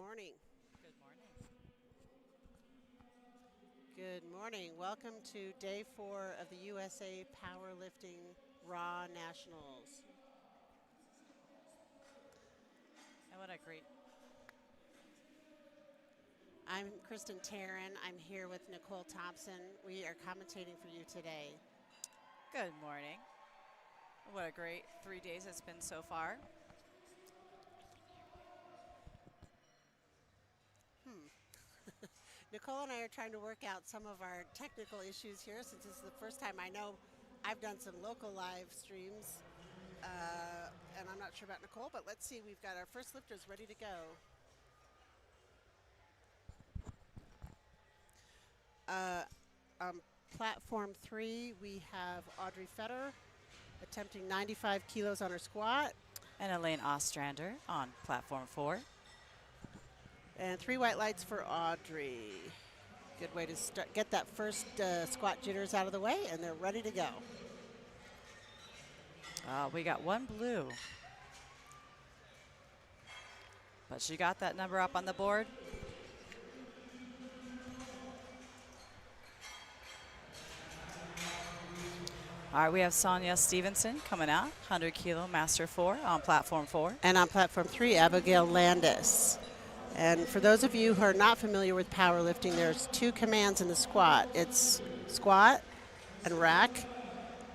morning. Good morning. Good morning. Welcome to day 4 of the USA Powerlifting Raw Nationals. And what a great. I'm Kristen Taryn. I'm here with Nicole Thompson. We are commentating for you today. Good morning. What a great 3 days it's been so far. Nicole and I are trying to work out some of our technical issues here since this is the first time. I know I've done some local live streams, and I'm not sure about Nicole, but let's see. We've got our first lifters ready to go. On platform 3, we have Audrey Fetter attempting 95 kilos on her squat. And Elaine Ostrander on platform 4. And 3 white lights for Audrey. Good way to start, get that first squat jitters out of the way, and they're ready to go. We got one blue. But she got that number up on the board. All right, we have Sonia Stevenson coming out, 100 kilo master 4 on platform 4. And on platform 3, Abigail Landis. And for those of you who are not familiar with powerlifting, there's 2 commands in the squat. It's squat and rack,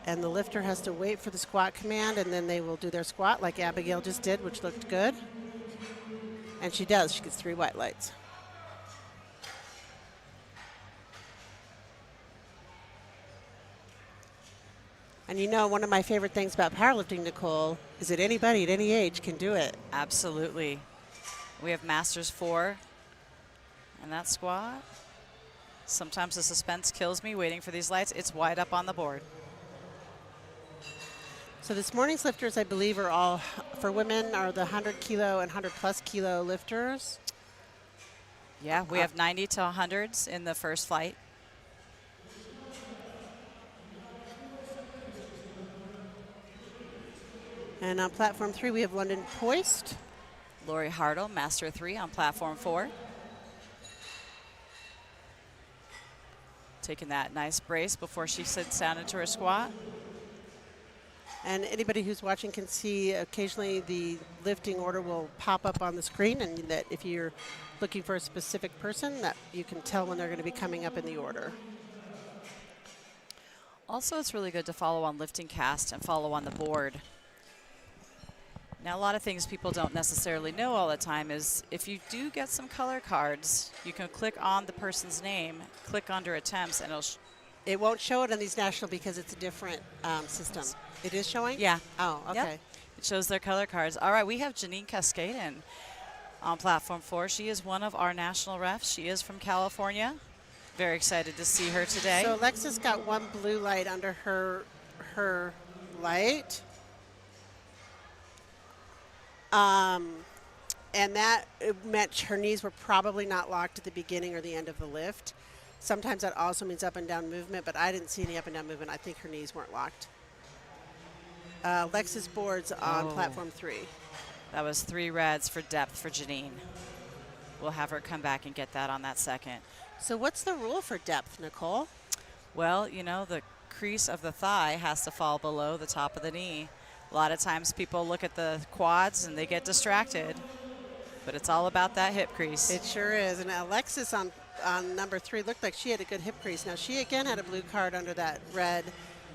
and the lifter has to wait for the squat command, and then they will do their squat like Abigail just did, which looked good. And she does. She gets 3 white lights. And you know, one of my favorite things about powerlifting, Nicole, is that anybody at any age can do it. Absolutely. We have Masters 4 and that squat. Sometimes the suspense kills me waiting for these lights. It's wide up on the board. So this morning's lifters, I believe, are all, for women, are the 100 kilo and 100 plus kilo lifters. Yeah, we have 90 to 100s in the first flight. And on platform 3, we have London Poist. Lori Hartle, Master 3 on platform 4. Taking that nice brace before she sits down into her squat. And anybody who's watching can see occasionally the lifting order will pop up on the screen, and that if you're looking for a specific person, that you can tell when they're going to be coming up in the order. Also, it's really good to follow on LiftingCast and follow on the board. Now, a lot of things people don't necessarily know all the time is if you do get some color cards, you can click on the person's name, click under attempts, and it won't show it on these national because it's a different system. It is showing? Yeah. Oh, okay. Yep. It shows their color cards. All right, we have Janine Cascaden on platform 4. She is one of our national refs. She is from California. Very excited to see her today. So Alexis got 1 blue light under her light. And that meant her knees were probably not locked at the beginning or the end of the lift. Sometimes that also means up and down movement, but I didn't see any up and down movement. I think her knees weren't locked. Alexis boards on platform 3. That was 3 reds for depth for Janine. We'll have her come back and get that on that second. So what's the rule for depth, Nicole? Well, you know, the crease of the thigh has to fall below the top of the knee. A lot of times people look at the quads and they get distracted, but it's all about that hip crease. It sure is. And Alexis on number 3 looked like she had a good hip crease. Now, she again had a blue card under that red,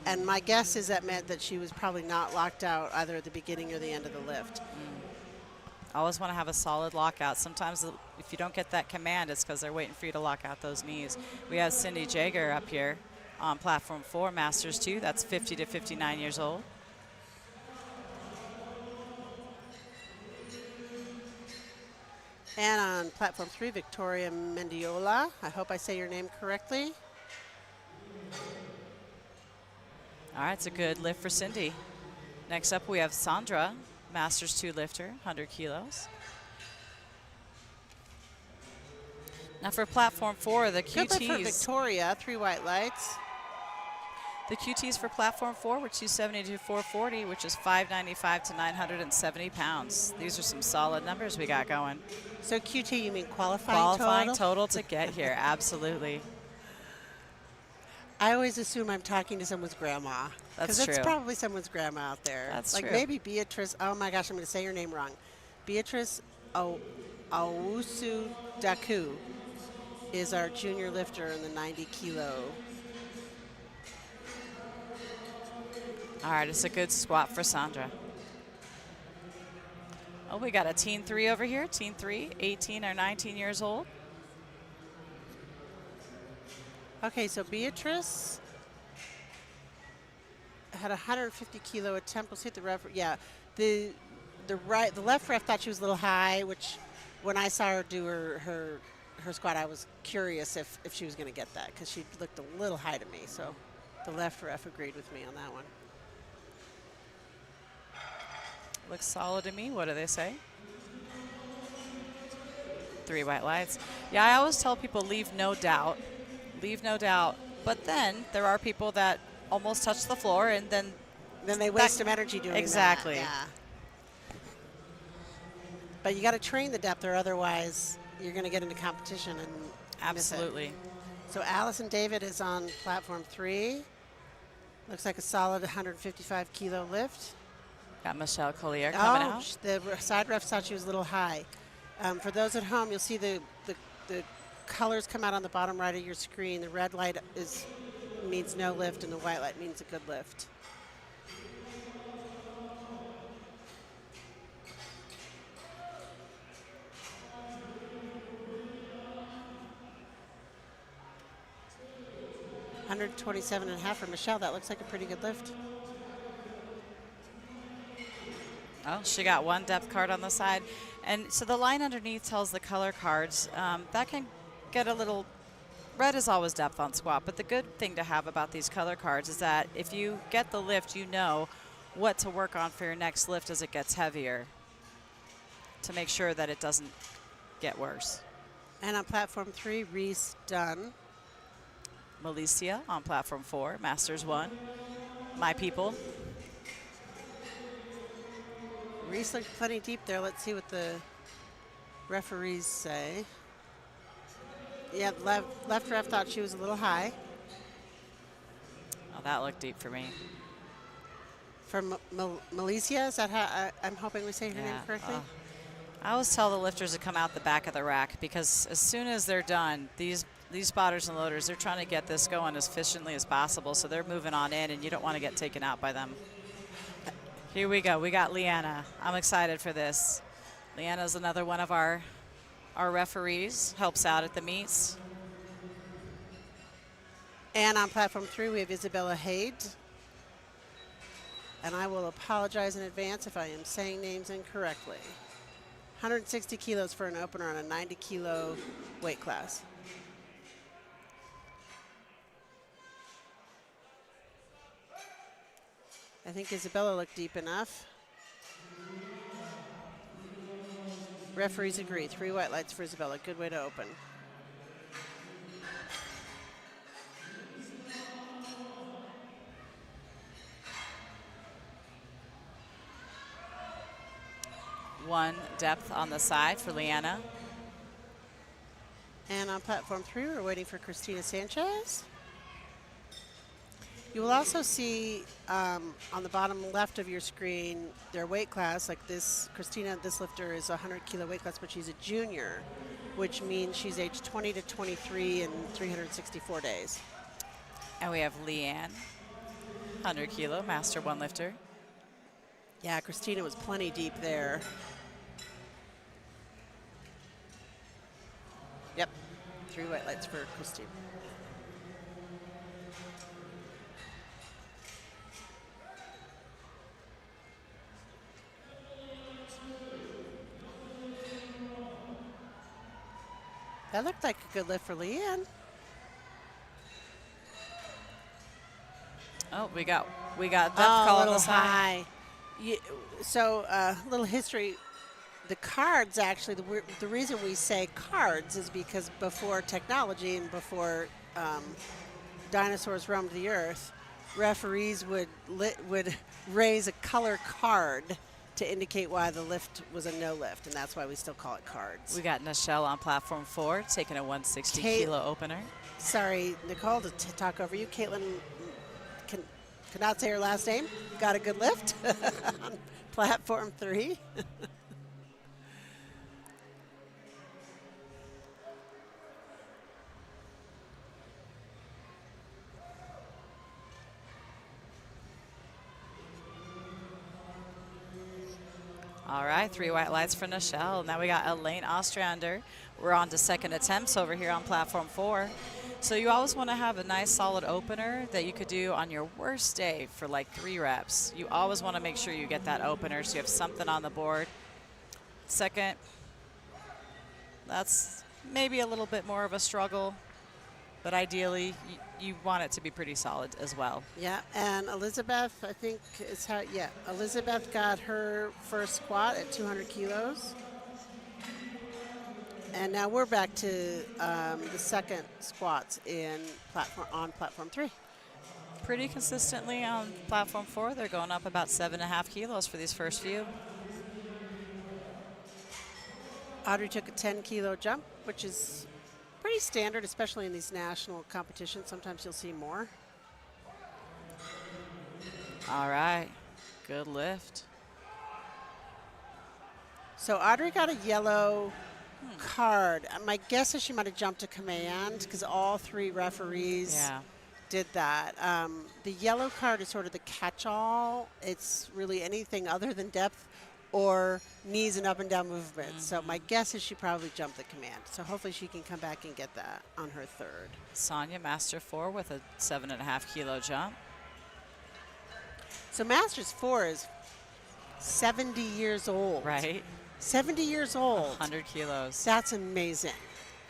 and my guess is that meant that she was probably not locked out either at the beginning or the end of the lift. Always want to have a solid lockout. Sometimes if you don't get that command, it's because they're waiting for you to lock out those knees. We have Cindy Jager up here on platform 4, Masters 2. That's 50 to 59 years old. And on platform 3, Victoria Mendiola. I hope I say your name correctly. All right, it's a good lift for Cindy. Next up, we have Sandra, Masters 2 lifter, 100 kilos. Now for platform 4, the QTs. Good lift for Victoria, 3 white lights. The QTs for platform 4 were 270 to 440, which is 595 to 970 pounds. These are some solid numbers we got going. So QT, you mean Qualifying total to get here, absolutely. I always assume I'm talking to someone's grandma. That's Because it's true. probably someone's grandma out there. That's like true. maybe Beatrice, oh my gosh, I'm going to say your name wrong. Beatrice Awusu Daku is our junior lifter in the 90 kilo. All right, it's a good squat for Sandra. Oh, we got a teen 3 over here. Teen 3, 18 or 19 years old. Okay, so Beatrice had a 150 kilo attempt. We'll see if the ref. Yeah, the left ref thought she was a little high, which when I saw her do her squat, I was curious if she was going to get that because she looked a little high to me. So the left ref agreed with me on that one. Looks solid to me. What do they say? 3 white lights. Yeah, I always tell people leave no doubt. Leave no doubt. But then there are people that almost touch the floor and then they waste some energy doing exactly. that. Yeah. But you got to train the depth or otherwise you're going to get into competition and absolutely. miss it. So Allison David is on platform 3. Looks like a solid 155 kilo lift. Got Michelle Collier coming out. The side ref thought she was a little high. For those at home, you'll see the colors come out on the bottom right of your screen. The red light means no lift, and the white light means a good lift. $127.5 for Michelle. That looks like a pretty good lift. Oh, she got 1 depth card on the side. And so the line underneath tells the color cards. That can get a little, red is always depth on squat, but the good thing to have about these color cards is that if you get the lift, you know what to work on for your next lift as it gets heavier to make sure that it doesn't get worse. And on platform 3, Reese Dunn. Malicia on platform 4, Masters 1. My people. Reese looked plenty deep there. Let's see what the referees say. Yeah, left ref thought she was a little high. Oh, that looked deep for me. For Malicia, is that how I'm hoping we say her name correctly? I always tell the lifters to come out the back of the rack because as soon as they're done, these spotters and loaders, they're trying to get this going as efficiently as possible, so they're moving on in, and you don't want to get taken out by them. Here we go. We got Leanna. I'm excited for this. Leanna's another one of our referees, helps out at the meets. And on platform 3, we have Isabella Haid. And I will apologize in advance if I am saying names incorrectly. 160 kilos for an opener on a 90 kilo weight class. I think Isabella looked deep enough. Referees agree. 3 white lights for Isabella. Good way to open. One depth on the side for Leanna. And on platform 3, we're waiting for Christina Sanchez. You will also see on the bottom left of your screen their weight class. Like this, Christina, this lifter is a 100 kilo weight class, but she's a junior, which means she's aged 20 to 23 in 364 days. And we have Leanne, 100 kilo, Master 1 lifter. Yeah, Christina was plenty deep there. Yep, 3 white lights for Christina. That looked like a good lift for Leanne. Oh, we got depth call on the side. High. So a little history. The cards, actually, the reason we say cards is because before technology and before dinosaurs roamed the earth, referees would raise a color card to indicate why the lift was a no lift, and that's why we still call it cards. We got Nichelle on platform 4, taking a 160 kilo opener. Sorry, Nicole, to talk over you. Caitlin could not say her last name. Got a good lift on platform 3. All right, 3 white lights for Nichelle. Now we got Elaine Ostrander. We're on to second attempts over here on platform 4. So you always want to have a nice solid opener that you could do on your worst day for like 3 reps. You always want to make sure you get that opener so you have something on the board. Second, that's maybe a little bit more of a struggle, but ideally you want it to be pretty solid as well. Yeah, and Elizabeth, I think is how, yeah, Elizabeth got her first squat at 200 kilos. And now we're back to the second squats on platform 3. Pretty consistently on platform 4, they're going up about 7.5 kilos for these first few. Audrey took a 10 kilo jump, which is pretty standard, especially in these national competitions. Sometimes you'll see more. All right, good lift. So Audrey got a yellow card. My guess is she might have jumped to command because all 3 referees did that. The yellow card is sort of the catch-all. It's really anything other than depth or knees and up and down movements. So my guess is she probably jumped the command. So hopefully she can come back and get that on her third. Sonia, Master 4 with a 7.5 kilo jump. So Masters 4 is 70 years old. Right. 70 years old. 100 kilos. That's amazing.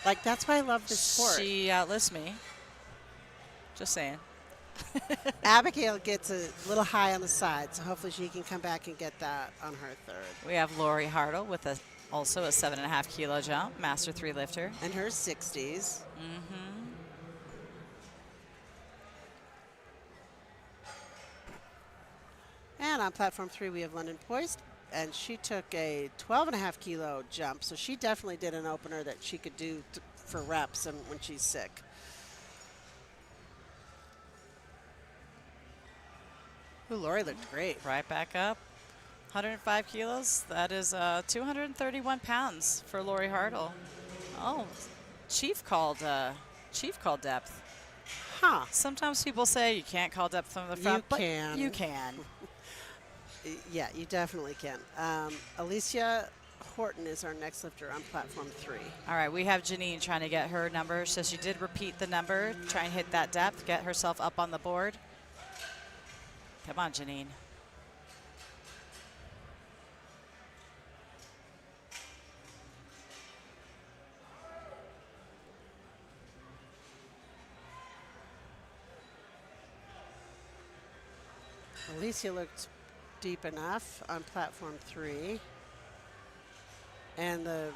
Like, that's why I love this sport. She outlists me. Just saying. Abigail gets a little high on the side, so hopefully she can come back and get that on her third. We have Lori Hartle with also a 7.5 kilo jump, Master 3 lifter. And her 60s. And on platform 3, we have London Poist, and she took a 12.5 kilo jump, so she definitely did an opener that she could do for reps and when she's sick. Ooh, Lori looked great. Right back up. 105 kilos. That is 231 pounds for Lori Hartle. Oh, Chief called depth. Huh. Sometimes people say you can't call depth from the front, but you can. Yeah, you definitely can. Alicia Horton is our next lifter on platform 3. All right, we have Janine trying to get her number. So she did repeat the number, try and hit that depth, get herself up on the board. Come on, Janine. Alicia looked deep enough on platform 3. And the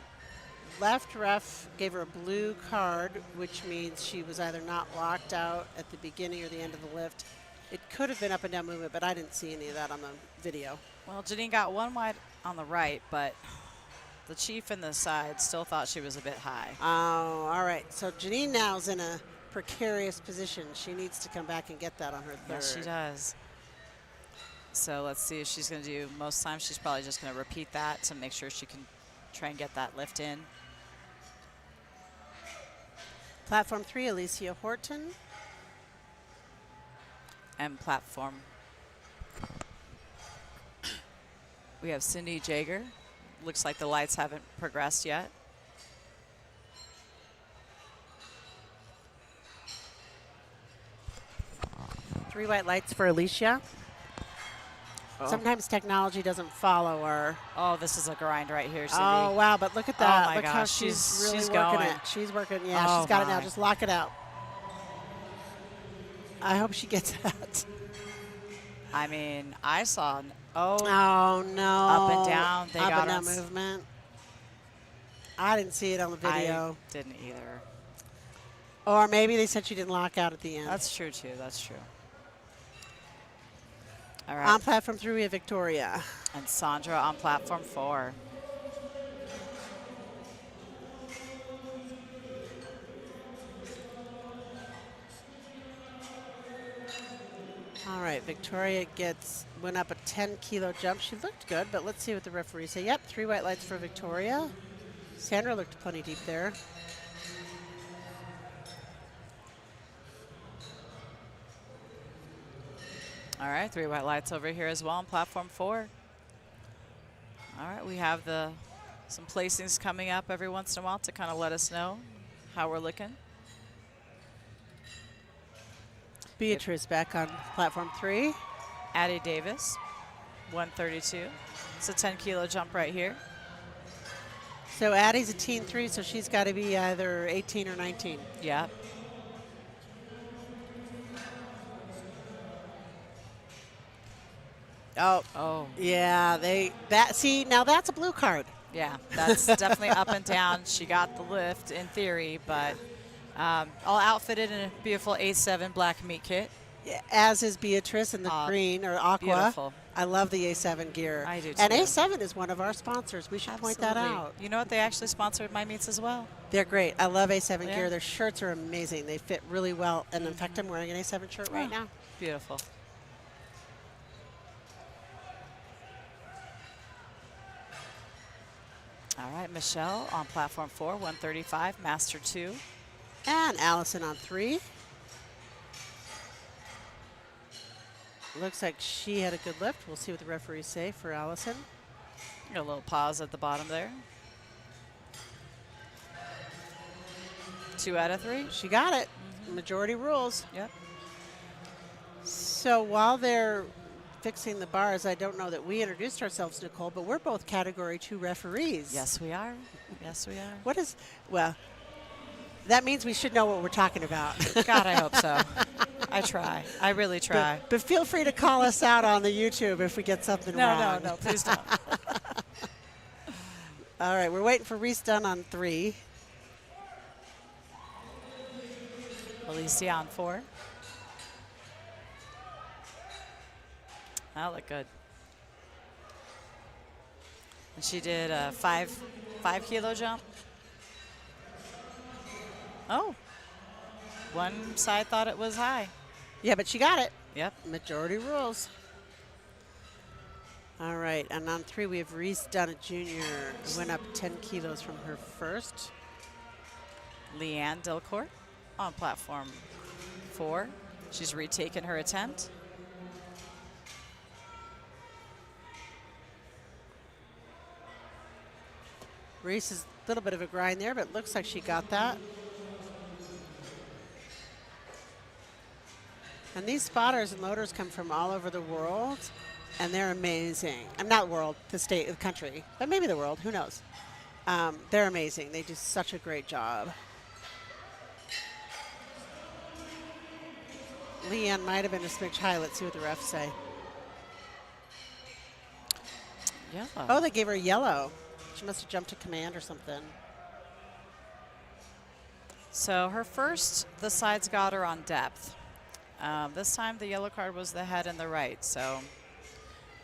left ref gave her a blue card, which means she was either not locked out at the beginning or the end of the lift. It could have been up and down movement, but I didn't see any of that on the video. Well, Janine got one wide on the right, but the Chief in the side still thought she was a bit high. Oh, all right. So Janine now is in a precarious position. She needs to come back and get that on her third. Yes, she does. So let's see if she's going to do, most times she's probably just going to repeat that to make sure she can try and get that lift in. Platform 3, Alicia Horton. And platform, we have Cindy Jager. Looks like the lights haven't progressed yet. Three white lights for Alicia. Oh. Sometimes technology doesn't follow our. Oh, this is a grind right here, Cindy. Oh, wow, but look at that. Oh, my look gosh. how she's really working going. it. She's working, yeah, Oh, she's got it my. now. Just lock it out. I hope she gets that. I mean, I saw, oh no. Up and down. They up got and down movement. I didn't see it on the video. I didn't either. Or maybe they said she didn't lock out at the end. That's true, too. That's true. All right. On platform 3, we have Victoria. And Sandra on platform 4. All right, Victoria went up a 10-kilo jump. She looked good, but let's see what the referees say. Yep, 3 white lights for Victoria. Sandra looked plenty deep there. All right, 3 white lights over here as well on platform 4. All right, we have some placings coming up every once in a while to kind of let us know how we're looking. Beatrice back on platform 3. Addie Davis, 132. It's a 10-kilo jump right here. So Addie's a teen 3, so she's got to be either 18 or 19. Yeah. Oh. Yeah, now that's a blue card. Yeah, that's definitely up and down. She got the lift in theory, but all outfitted in a beautiful A7 black meat kit. Yeah, as is Beatrice in the green or aqua. Beautiful. I love the A7 gear. I do too. And A7 is one of our sponsors. We should point that out. You know what? They actually sponsored my meets as well. They're great. I love A7 gear. Their shirts are amazing. They fit really well. And in fact, I'm wearing an A7 shirt right now. Beautiful. All right, Michelle on platform 4, 135, master 2. And Allison on 3. Looks like she had a good lift. We'll see what the referees say for Allison. Got a little pause at the bottom there. 2 out of 3. She got it. Majority rules. Yep. So while they're fixing the bars, I don't know that we introduced ourselves, Nicole, but we're both Category 2 referees. Yes, we are. Yes, we are. Well, that means we should know what we're talking about. God, I hope so. I try. I really try. But feel free to call us out on the YouTube if we get something wrong. No, please don't. All right, we're waiting for Reese Dunn on 3. Alicia on 4. That looked good. And she did a 5-kilo jump. Oh. One side thought it was high. Yeah, but she got it. Yep. Majority rules. All right, and on 3 we have Reese Dunn, a junior, who went up 10 kilos from her first. Leanne Delcourt on platform 4. She's retaken her attempt. Reese is a little bit of a grind there, but it looks like she got that. And these spotters and loaders come from all over the world, and they're amazing. I'm not world, the state, the country, but maybe the world, who knows. They're amazing. They do such a great job. Leanne might have been a smidge high. Let's see what the refs say. Yeah. Oh, they gave her yellow. She must have jumped to command or something. So her first, the sides got her on depth. This time the yellow card was the head and the right. So, all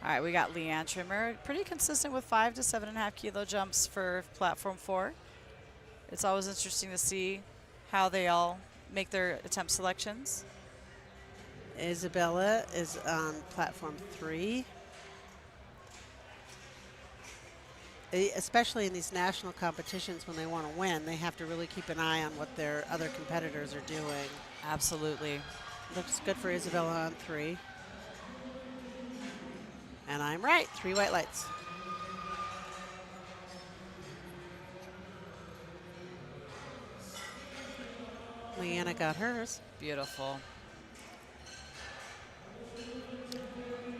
right, we got Leanne Trimmer, pretty consistent with 5 to 7.5 kilo jumps for platform 4. It's always interesting to see how they all make their attempt selections. Isabella is on platform 3. Especially in these national competitions when they want to win, they have to really keep an eye on what their other competitors are doing. Absolutely. Looks good for Isabella on 3. And I'm right, 3 white lights. Leanna got hers. Beautiful.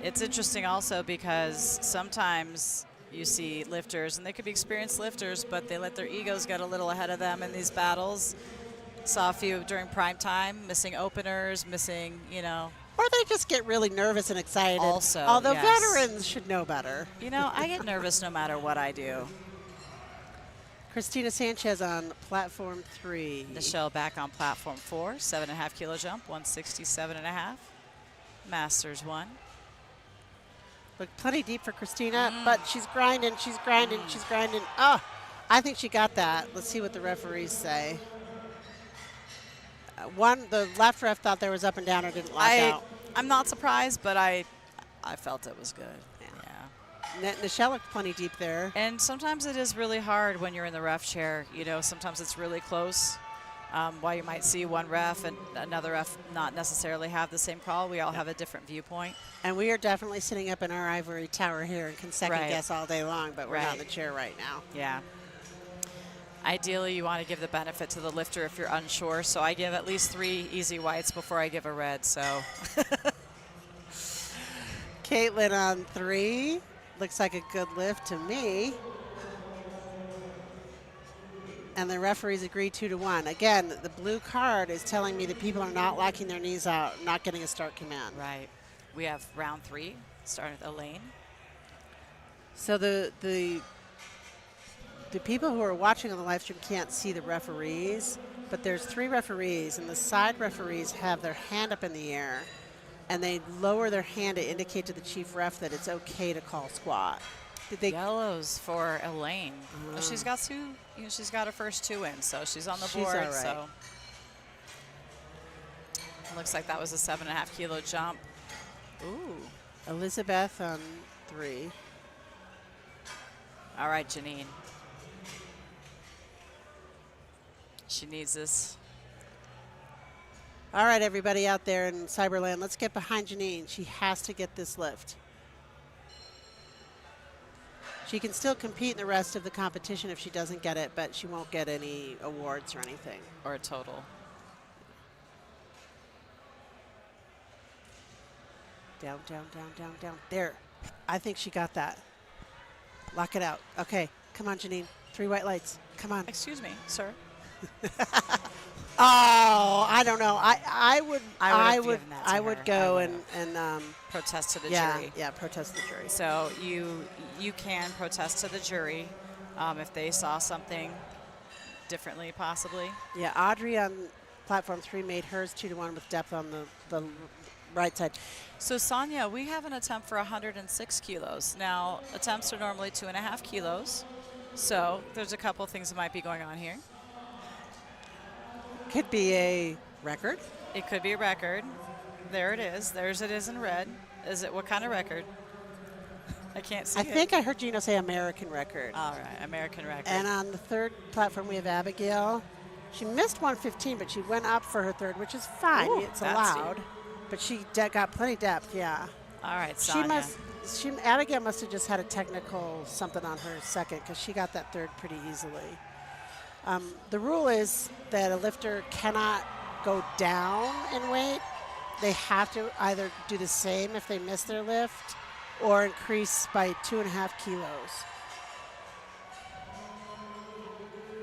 It's interesting also because sometimes you see lifters, and they could be experienced lifters, but they let their egos get a little ahead of them in these battles. Saw a few during Primetime, missing openers, missing, Or they just get really nervous and excited. Also, although yes. veterans should know better. I get nervous no matter what I do. Christina Sanchez on platform 3. Michelle back on platform 4, 7.5 kilo jump, 167.5. Masters 1. Looked plenty deep for Christina, but she's grinding, she's grinding, she's grinding. Oh, I think she got that. Let's see what the referees say. The left ref thought there was up and down or didn't lock out. I'm not surprised, but I felt it was good. Yeah. Nichelle looked plenty deep there. And sometimes it is really hard when you're in the ref chair. You know, sometimes it's really close. While you might see one ref and another ref not necessarily have the same call, we all have a different viewpoint. And we are definitely sitting up in our ivory tower here and can second guess all day long, but we're not in the chair right now. Yeah. Ideally, you want to give the benefit to the lifter if you're unsure. So I give at least 3 easy whites before I give a red. So Caitlin on 3. Looks like a good lift to me. And the referees agree 2-1. Again, the blue card is telling me that people are not locking their knees out, not getting a start command. Right. We have round 3, starting with Elaine. So the people who are watching on the live stream can't see the referees, but there's 3 referees, and the side referees have their hand up in the air, and they lower their hand to indicate to the chief ref that it's okay to call squat. Yellows for Elaine. She's got 2. You know, she's got her first 2 in, so she's on the board. All right. So looks like that was a 7.5 kilo jump. Ooh. Elizabeth on 3. All right, Janine. She needs this. All right, everybody out there in Cyberland, let's get behind Janine. She has to get this lift. She can still compete in the rest of the competition if she doesn't get it, but she won't get any awards or anything. Or a total. Down, down, down, down, down. There. I think she got that. Lock it out. Okay. Come on, Janine. 3 white lights. Come on. Excuse me, sir. Oh, I don't know. I would go and protest to the jury. Yeah, protest to the jury. So you can protest to the jury if they saw something differently, possibly. Yeah, Audrey on platform 3 made hers 2-1 with depth on the right side. So Sonia, we have an attempt for 106 kilos. Now, attempts are normally 2.5 kilos. So there's a couple things that might be going on here. Could be a record. It could be a record. There it is. There's it is in red. Is it what kind of record? I can't see I think I heard Gino say American record. All right, American record. And on the 3rd platform, we have Abigail. She missed 115, but she went up for her 3rd, which is fine. Ooh, it's allowed. But she got plenty depth, yeah. All right, Sonia. Abigail must have just had a technical something on her 2nd because she got that 3rd pretty easily. The rule is that a lifter cannot go down in weight. They have to either do the same if they miss their lift or increase by 2.5 kilos.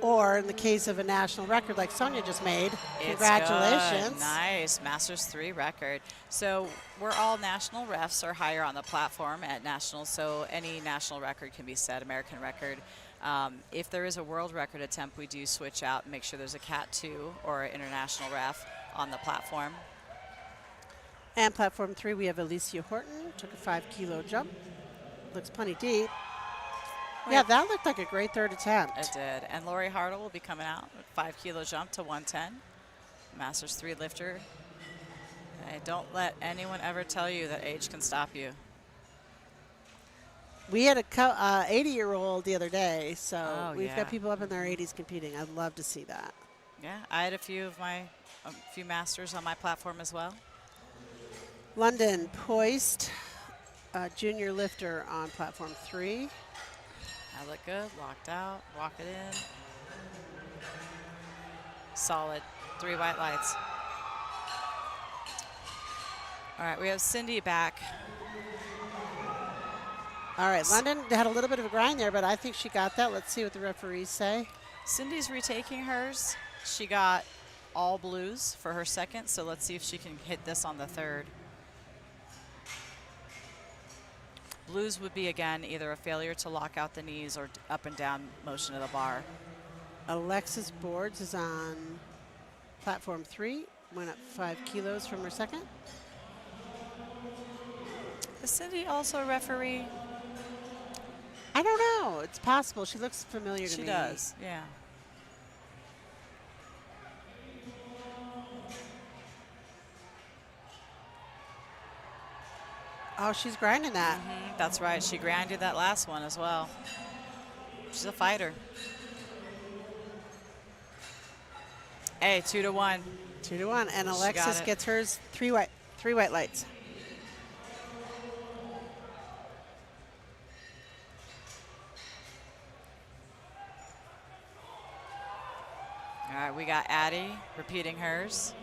Or in the case of a national record like Sonia just made, congratulations. Good. Nice, Masters 3 record. So we're all national refs or higher on the platform at nationals, so any national record can be set, American record. If there is a world record attempt, we do switch out and make sure there's a Cat 2 or an international ref on the platform. And platform 3, we have Alicia Horton, took a 5 kilo jump. Looks plenty deep. Yeah, that looked like a great 3rd attempt. It did. And Lori Hartle will be coming out with 5 kilo jump to 110. Masters 3 lifter. Hey, don't let anyone ever tell you that age can stop you. We had a 80-year-old the other day, so we've got people up in their 80s competing. I'd love to see that. Yeah, I had a few masters on my platform as well. London Poist, junior lifter on platform 3. I look good, locked out, walk it in. Solid, 3 white lights. All right, we have Cindy back. All right, London had a little bit of a grind there, but I think she got that. Let's see what the referees say. Cindy's retaking hers. She got all blues for her 2nd, so let's see if she can hit this on the 3rd. Blues would be, again, either a failure to lock out the knees or up and down motion of the bar. Alexis Boards is on platform 3, went up 5 kilos from her 2nd. Is Cindy also a referee? I don't know. It's possible. She looks familiar to She me. does, yeah. Oh, she's grinding that. That's right. She grinded that last one as well. She's a fighter. Hey, 2-1. 2-1. And She got Alexis it. gets hers three white lights. All right, we got Addie repeating hers.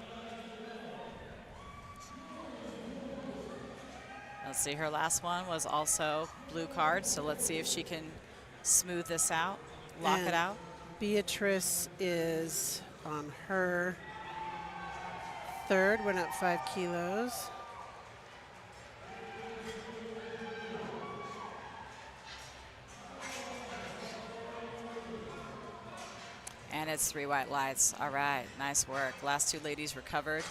Let's see, her last one was also blue card, so let's see if she can smooth this out, lock it And out. Beatrice is on her third, went up 5 kilos. And it's 3 white lights. All right, nice work. Last 2 ladies recovered.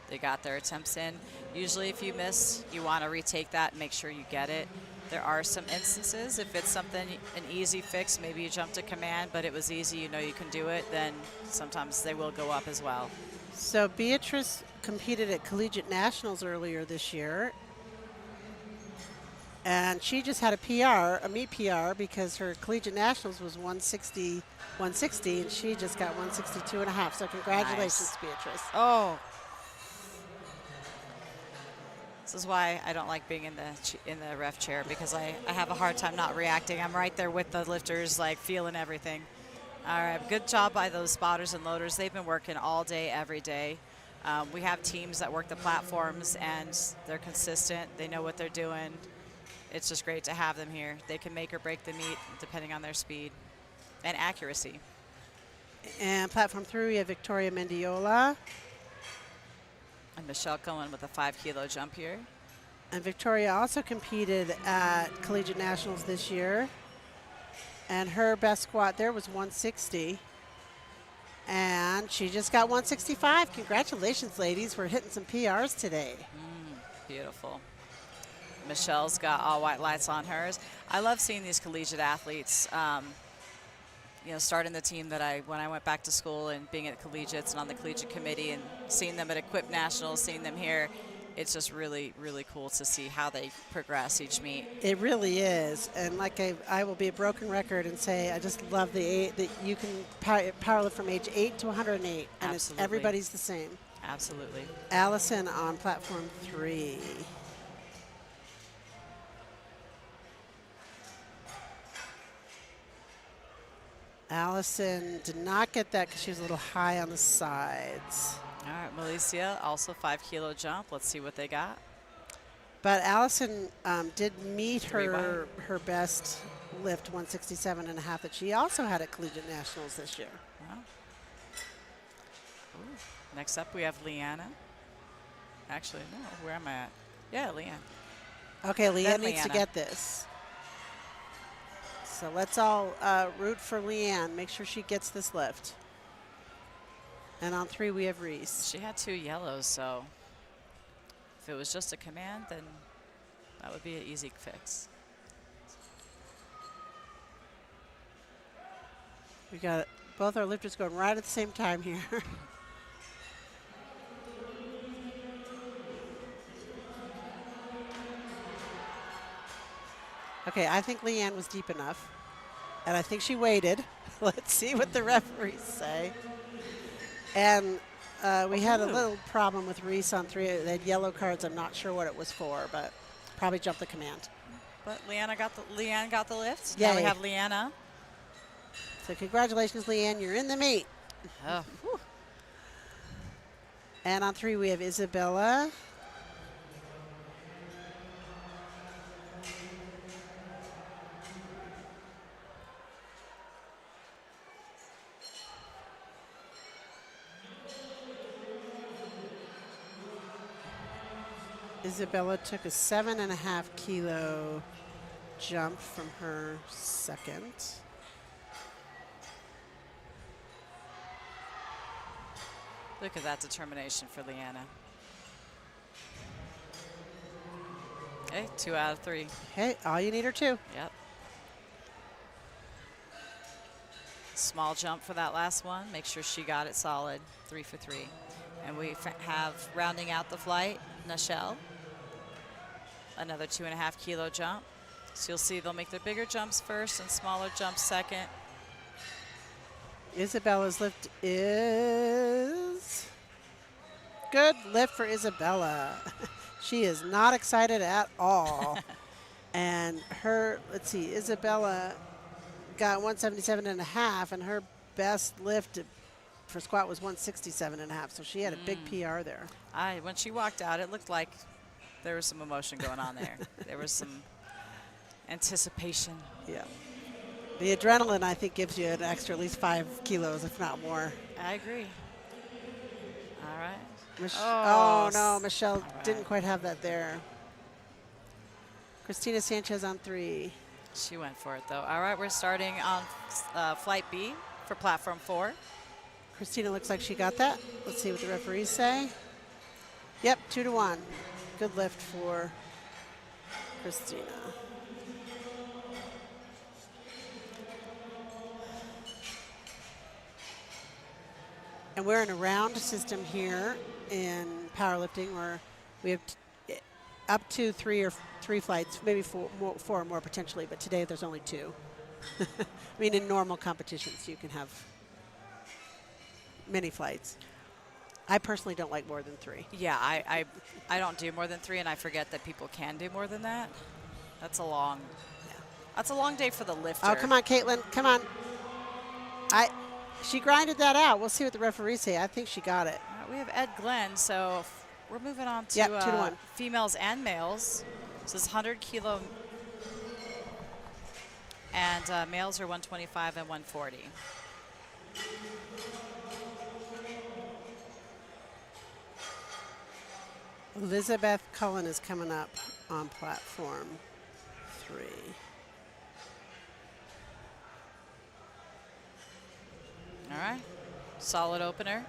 They got their attempts in. Usually if you miss, you want to retake that and make sure you get it. There are some instances, if it's something, an easy fix, maybe you jumped a command, but it was easy, you know you can do it, then sometimes they will go up as well. So Beatrice competed at Collegiate Nationals earlier this year. And she just had a PR, a meet PR, because her Collegiate Nationals was 160, and she just got 162.5. So congratulations, Nice. Beatrice. Oh. This is why I don't like being in the ref chair, because I have a hard time not reacting. I'm right there with the lifters, like feeling everything. All right, good job by those spotters and loaders. They've been working all day, every day. We have teams that work the platforms, and they're consistent. They know what they're doing. It's just great to have them here. They can make or break the meet depending on their speed and accuracy. And platform 3, we have Victoria Mendiola. And Michelle Cohen with a 5-kilo jump here. And Victoria also competed at Collegiate Nationals this year. And her best squat there was 160. And she just got 165. Congratulations, ladies. We're hitting some PRs today. Beautiful. Michelle's got all white lights on hers. I love seeing these collegiate athletes, you know, starting the team that when I went back to school and being at collegiates and on the collegiate committee and seeing them at Equip Nationals, seeing them here. It's just really, really cool to see how they progress each meet. It really is. And like I will be a broken record and say I just love that you can powerlift from age 8 to 108. And everybody's the same. Absolutely. Allison on platform 3. Allison did not get that because she was a little high on the sides. All right, Milicia, also 5-kilo jump. Let's see what they got. But Allison did meet her best lift, 167.5, that she also had at Collegiate Nationals this year. Wow. Ooh. Next up, we have Leanna. Actually, no, where am I at? Yeah, Leanne. Okay, Leanne needs to get this. So let's all root for Leanne. Make sure she gets this lift. And on 3, we have Reese. She had 2 yellows, so if it was just a command, then that would be an easy fix. We got both our lifters going right at the same time here. Okay, I think Leanne was deep enough. And I think she waited. Let's see what the referees say. And we had a little problem with Reese on 3. They had yellow cards. I'm not sure what it was for, but probably jumped the command. But Leanne got the lift. Yeah. Now we have Leanna. So congratulations, Leanne. You're in the meet. Oh. And on 3, we have Isabella. Isabella took a 7.5 kilo jump from her second. Look at that determination for Leanna. Okay, 2 out of 3. Hey, all you need are 2. Yep. Small jump for that last one. Make sure she got it solid. 3 for 3. And we have, rounding out the flight, Nichelle. Another 2.5 kilo jump. So you'll see they'll make their bigger jumps first and smaller jumps second. Isabella's lift is good. Lift for Isabella. She is not excited at all. And her, let's see, Isabella got 177.5, and her best lift for squat was 167.5. So she had a big PR there. When she walked out, it looked like there was some emotion going on there. There was some anticipation. Yeah. The adrenaline, I think, gives you an extra at least 5 kilos, if not more. I agree. All right. Oh, no, Michelle didn't quite have that there. Christina Sanchez on 3. She went for it, though. All right, we're starting on flight B for platform 4. Christina looks like she got that. Let's see what the referees say. Yep, 2-1. Good lift for Christina. And we're in a round system here in powerlifting where we have up to 3 flights, maybe 4 or more potentially, but today there's only 2. I mean, in normal competitions, you can have many flights. I personally don't like more than 3. Yeah, I don't do more than 3, and I forget that people can do more than that. That's a long day for the lifter. Oh, come on, Caitlin, come on. She grinded that out. We'll see what the referees say. I think she got it. We have Ed Glenn, so we're moving on to 2-1. Females and males. So this is 100 kilo, and males are 125 and 140. Elizabeth Cullen is coming up on platform 3. All right, solid opener.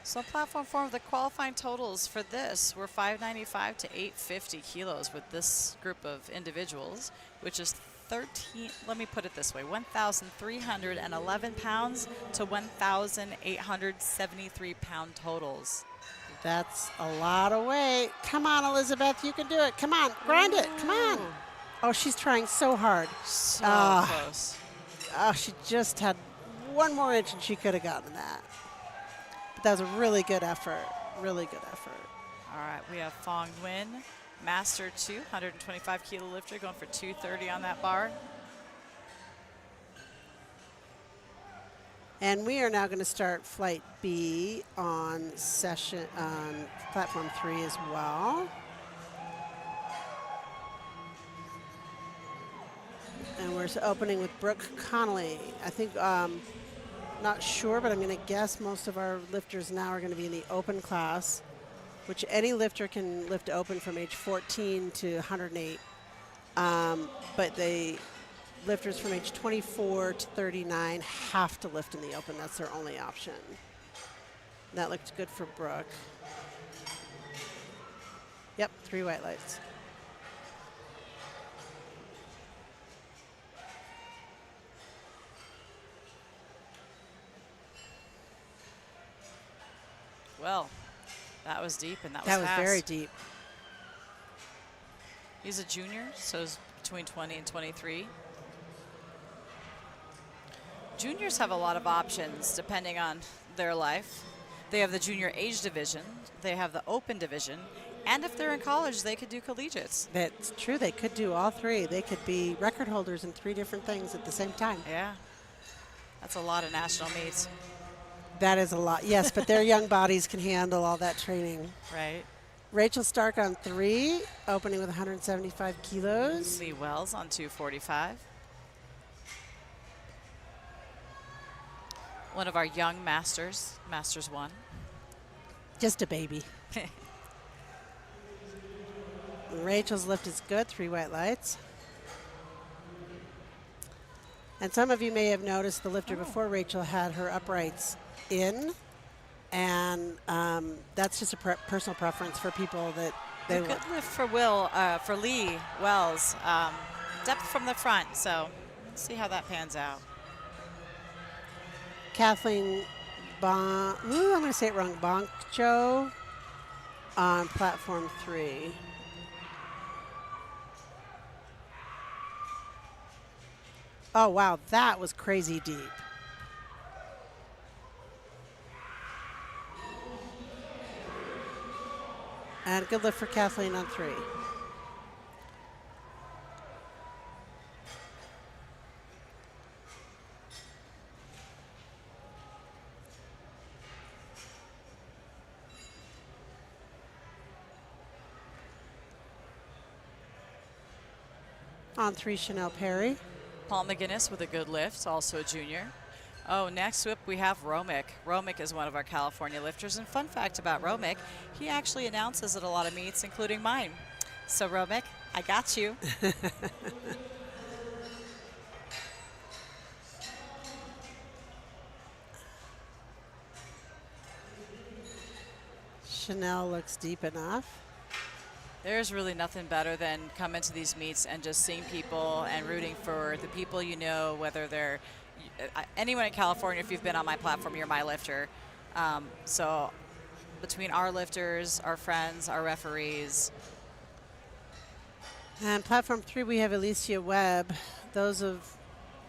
So platform 4, the qualifying totals for this were 595 to 850 kilos with this group of individuals, which is 1,311 pounds to 1,873 pound totals. That's a lot of weight. Come on, Elizabeth, you can do it. Come on, grind it. Come on. Oh, she's trying so hard. So close. Oh, she just had 1 more inch and she could have gotten that. But that was a really good effort. Really good effort. All right, we have Fong Nguyen, Master 2, 125 kilo lifter, going for 230 on that bar. And we are now going to start flight B on platform 3 as well. And we're opening with Brooke Connolly. I think, not sure, but I'm going to guess most of our lifters now are going to be in the open class, which any lifter can lift open from age 14 to 108. But the lifters from age 24 to 39 have to lift in the open. That's their only option. That looked good for Brooke. Yep, 3 white lights. Well, that was deep, and that That was was fast. very deep. He's a junior, so he's between 20 and 23. Juniors have a lot of options depending on their life. They have the junior age division, they have the open division, and if they're in college, they could do collegiates. That's true. They could do all 3. They could be record holders in 3 different things at the same time. Yeah, that's a lot of national meets. That is a lot. Yes, but their young bodies can handle all that training. Right. Rachel Stark on 3, opening with 175 kilos. Lee Wells on 245. One of our young masters, Masters 1. Just a baby. Rachel's lift is good, 3 white lights. And some of you may have noticed the lifter before Rachel had her uprights in, and that's just a personal preference for people that They Good lift for for Lee Wells. Depth from the front, so let's see how that pans out. Kathleen I'm going to say it wrong. Boncho on platform 3. Oh, wow. That was crazy deep. And good lift for Kathleen on 3. On 3, Chanel Perry. Paul McGinnis with a good lift, also a junior. Oh, next up we have Romick. Romick is one of our California lifters. And fun fact about Romick, he actually announces at a lot of meets, including mine. So Romick, I got you. Chanel looks deep enough. There's really nothing better than coming to these meets and just seeing people and rooting for the people you know, whether they're anyone in California. If you've been on my platform, you're my lifter. So between our lifters, our friends, our referees. And platform 3, we have Alicia Webb. Those of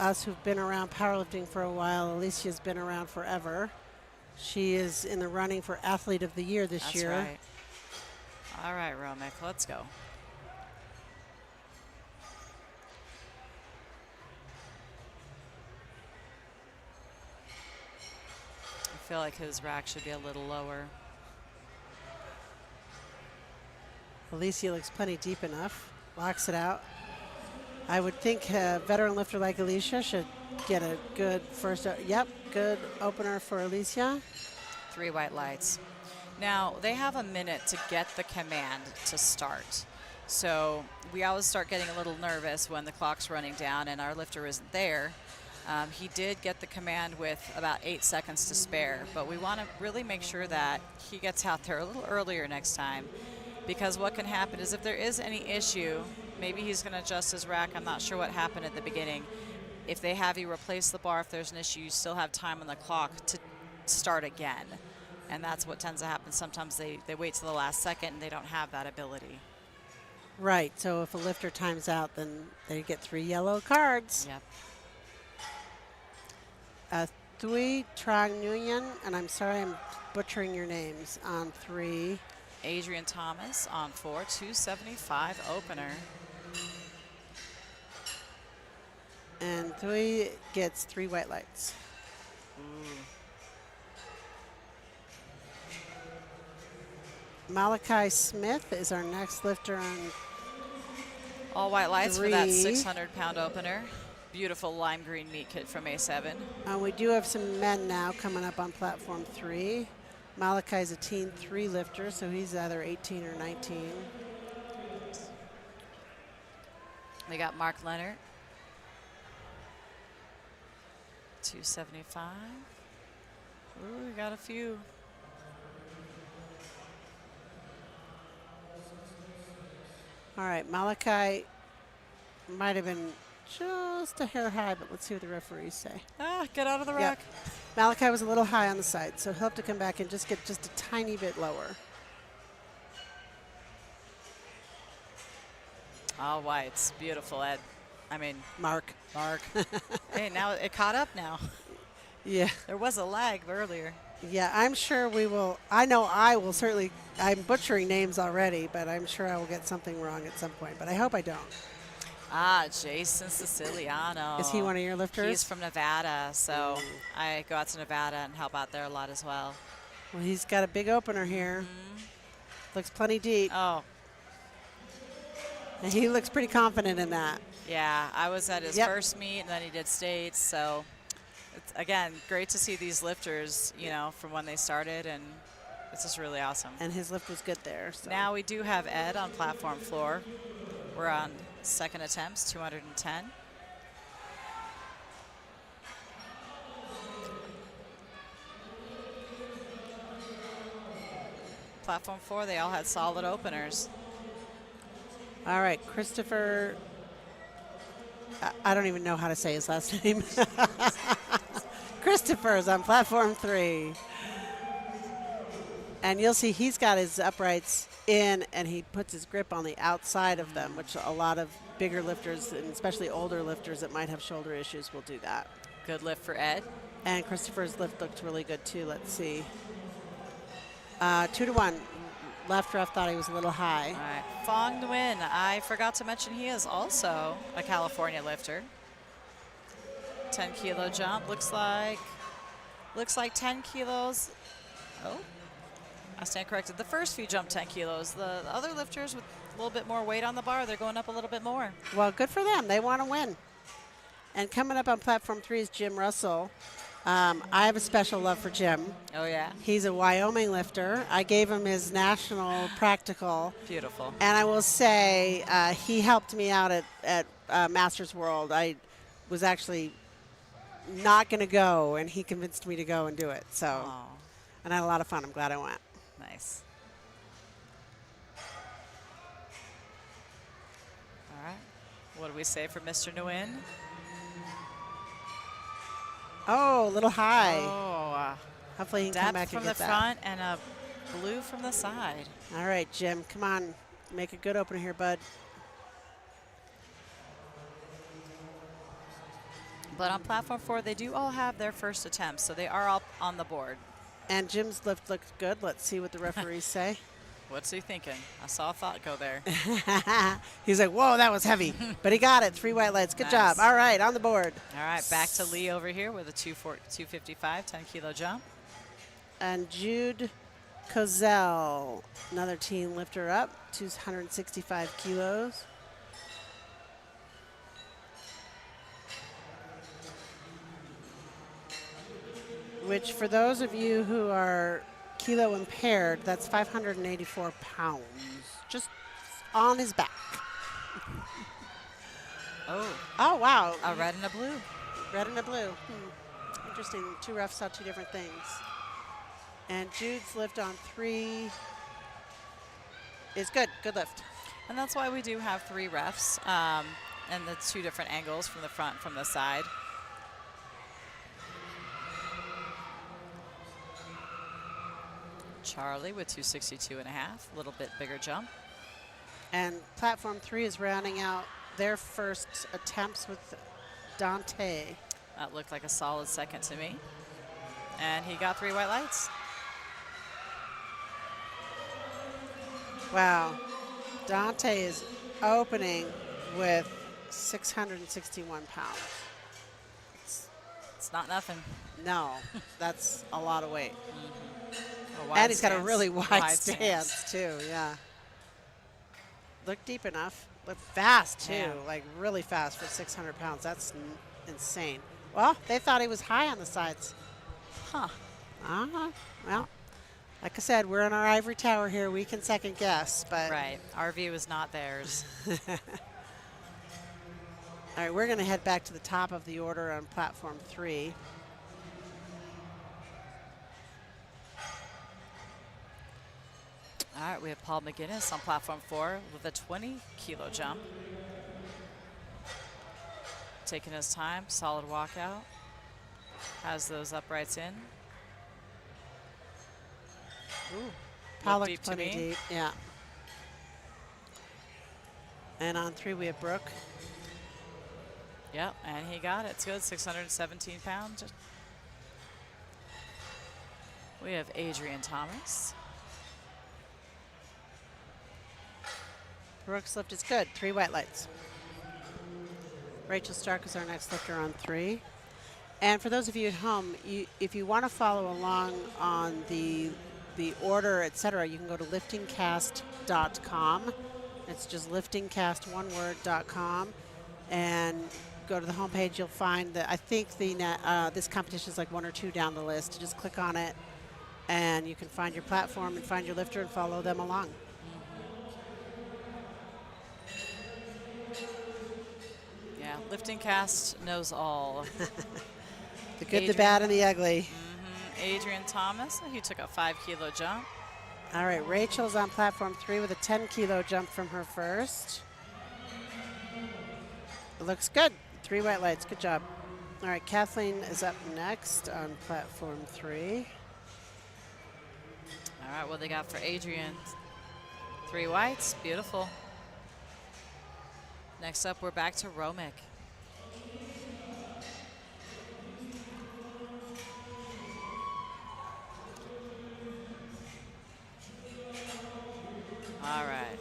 us who've been around powerlifting for a while, Alicia's been around forever. She is in the running for Athlete of the Year this year. That's right. All right, Romick, let's go. I feel like his rack should be a little lower. Alicia looks plenty deep enough. Locks it out. I would think a veteran lifter like Alicia should get a good first. Yep, good opener for Alicia. 3 white lights. Now, they have a minute to get the command to start. So we always start getting a little nervous when the clock's running down and our lifter isn't there. He did get the command with about 8 seconds to spare, but we want to really make sure that he gets out there a little earlier next time, because what can happen is if there is any issue, maybe he's going to adjust his rack. I'm not sure what happened at the beginning. If they have you replace the bar, if there's an issue, you still have time on the clock to start again. And that's what tends to happen. Sometimes they wait till the last second and they don't have that ability. Right, so if a lifter times out, then they get 3 yellow cards. Yep. Thuy Trang Nguyen, and I'm sorry I'm butchering your names, on 3. Adrian Thomas on 4, 275 opener. And Thuy gets 3 white lights. Malachi Smith is our next lifter on All white lights 3. for that 600-pound opener. Beautiful lime green meat kit from A7. We do have some men now coming up on platform 3. Malachi's a teen 3 lifter, so he's either 18 or 19. We got Mark Leonard, 275. Ooh, we got a few. All right, Malachi might have been just a hair high, but let's see what the referees say. Get out of the rack. Malachi was a little high on the side, so he'll have to come back and just get just a tiny bit lower. All whites. Beautiful, Ed. I mean, Mark. Hey, now it caught up now. Yeah. There was a lag earlier. Yeah, I'm sure we will. I know I will certainly. I'm butchering names already, but I'm sure I will get something wrong at some point. But I hope I don't. Jason Siciliano. Is he one of your lifters? He's from Nevada, so I go out to Nevada and help out there a lot as well. Well, he's got a big opener here. Looks plenty deep. Oh, And he looks pretty confident in that. yeah. I was at his first meet, and then he did states. So, it's, again, great to see these lifters, you know, from when they started, and it's just really awesome. And his lift was good there. So. Now we do have Ed on platform floor. We're on second attempts, 210. Platform 4, they all had solid openers. All right, Christopher. I don't even know how to say his last name. Christopher is on platform 3. And you'll see he's got his uprights in, and he puts his grip on the outside of them, which a lot of bigger lifters, and especially older lifters that might have shoulder issues, will do that. Good lift for Ed. And Christopher's lift looked really good, too. Let's see. 2-1. Left ref thought he was a little high. All right. Fong Nguyen, I forgot to mention he is also a California lifter. 10-kilo jump. Looks like 10 kilos. Oh, I stand corrected. The first few jumped 10 kilos. The other lifters with a little bit more weight on the bar, they're going up a little bit more. Well, good for them. They want to win. And coming up on platform 3 is Jim Russell. I have a special love for Jim. Oh, yeah? He's a Wyoming lifter. I gave him his national practical. Beautiful. And I will say he helped me out at Masters World. I was actually not going to go, and he convinced me to go and do it. So, Oh, and I had a lot of fun. I'm glad I went. nice. All right. What do we say for Mr. Nguyen? Oh, a little high. Oh, Hopefully he can come depth back from and the get that. front and a blue from the side. All right, Jim, come on. Make a good opener here, bud. But on platform 4, they do all have their first attempts, so they are all on the board. And Jim's lift looked good. Let's see what the referees say. What's he thinking? I saw a thought go there. He's like, whoa, that was heavy. But he got it. 3 white lights. Good Nice. job. All right, on the board. All right, back to Lee over here with a 255, 10-kilo jump. And Jude Kozel, another teen lifter up, 265 kilos. Which, for those of you who are kilo impaired, that's 584 pounds, just on his back. Oh, Oh, wow. a red and a blue. Red and a blue. Interesting. 2 refs saw 2 different things. And Jude's lift on 3 is good. Good lift. And that's why we do have 3 refs and the 2 different angles from the front, from the side. Charlie with 262 and a half, a little bit bigger jump. And platform 3 is rounding out their first attempts with Dante. That looked like a solid second to me. And he got 3 white lights. Wow. Dante is opening with 661 pounds. It's not nothing. No, that's a lot of weight. A wide And he's got a stance. really wide stance, too, yeah. Look deep enough. Look fast, too, Yeah. like really fast for 600 pounds. That's insane. Well, they thought he was high on the sides. Huh. Uh-huh. Well, like I said, we're in our ivory tower here. We can second guess, but. Right. Our view is not theirs. All right, we're going to head back to the top of the order on platform 3. All right, we have Paul McGinnis on platform 4 with a 20-kilo jump. Taking his time, solid walkout. Has those uprights in. Ooh, Paul looked looked deep to plenty me. deep, yeah. And on 3 we have Brooke. Yep, and he got it. It's good, 617 pounds. We have Adrian Thomas. Brooke's lift is good. 3 white lights. Rachel Stark is our next lifter on 3. And for those of you at home, if you want to follow along on the order, etc., you can go to LiftingCast.com. It's just LiftingCast1word.com, and go to the homepage. You'll find that I think this competition is like 1 or 2 down the list. Just click on it, and you can find your platform and find your lifter and follow them along. Yeah, LiftingCast knows all. The good, the bad, and the ugly. Adrian Thomas, he took a 5-kilo jump. All right, Rachel's on platform 3 with a 10-kilo jump from her first. It looks good. 3 white lights. Good job. All right, Kathleen is up next on platform 3. All right, what they got for Adrian? 3 whites. Beautiful. Next up, we're back to Romick. All right.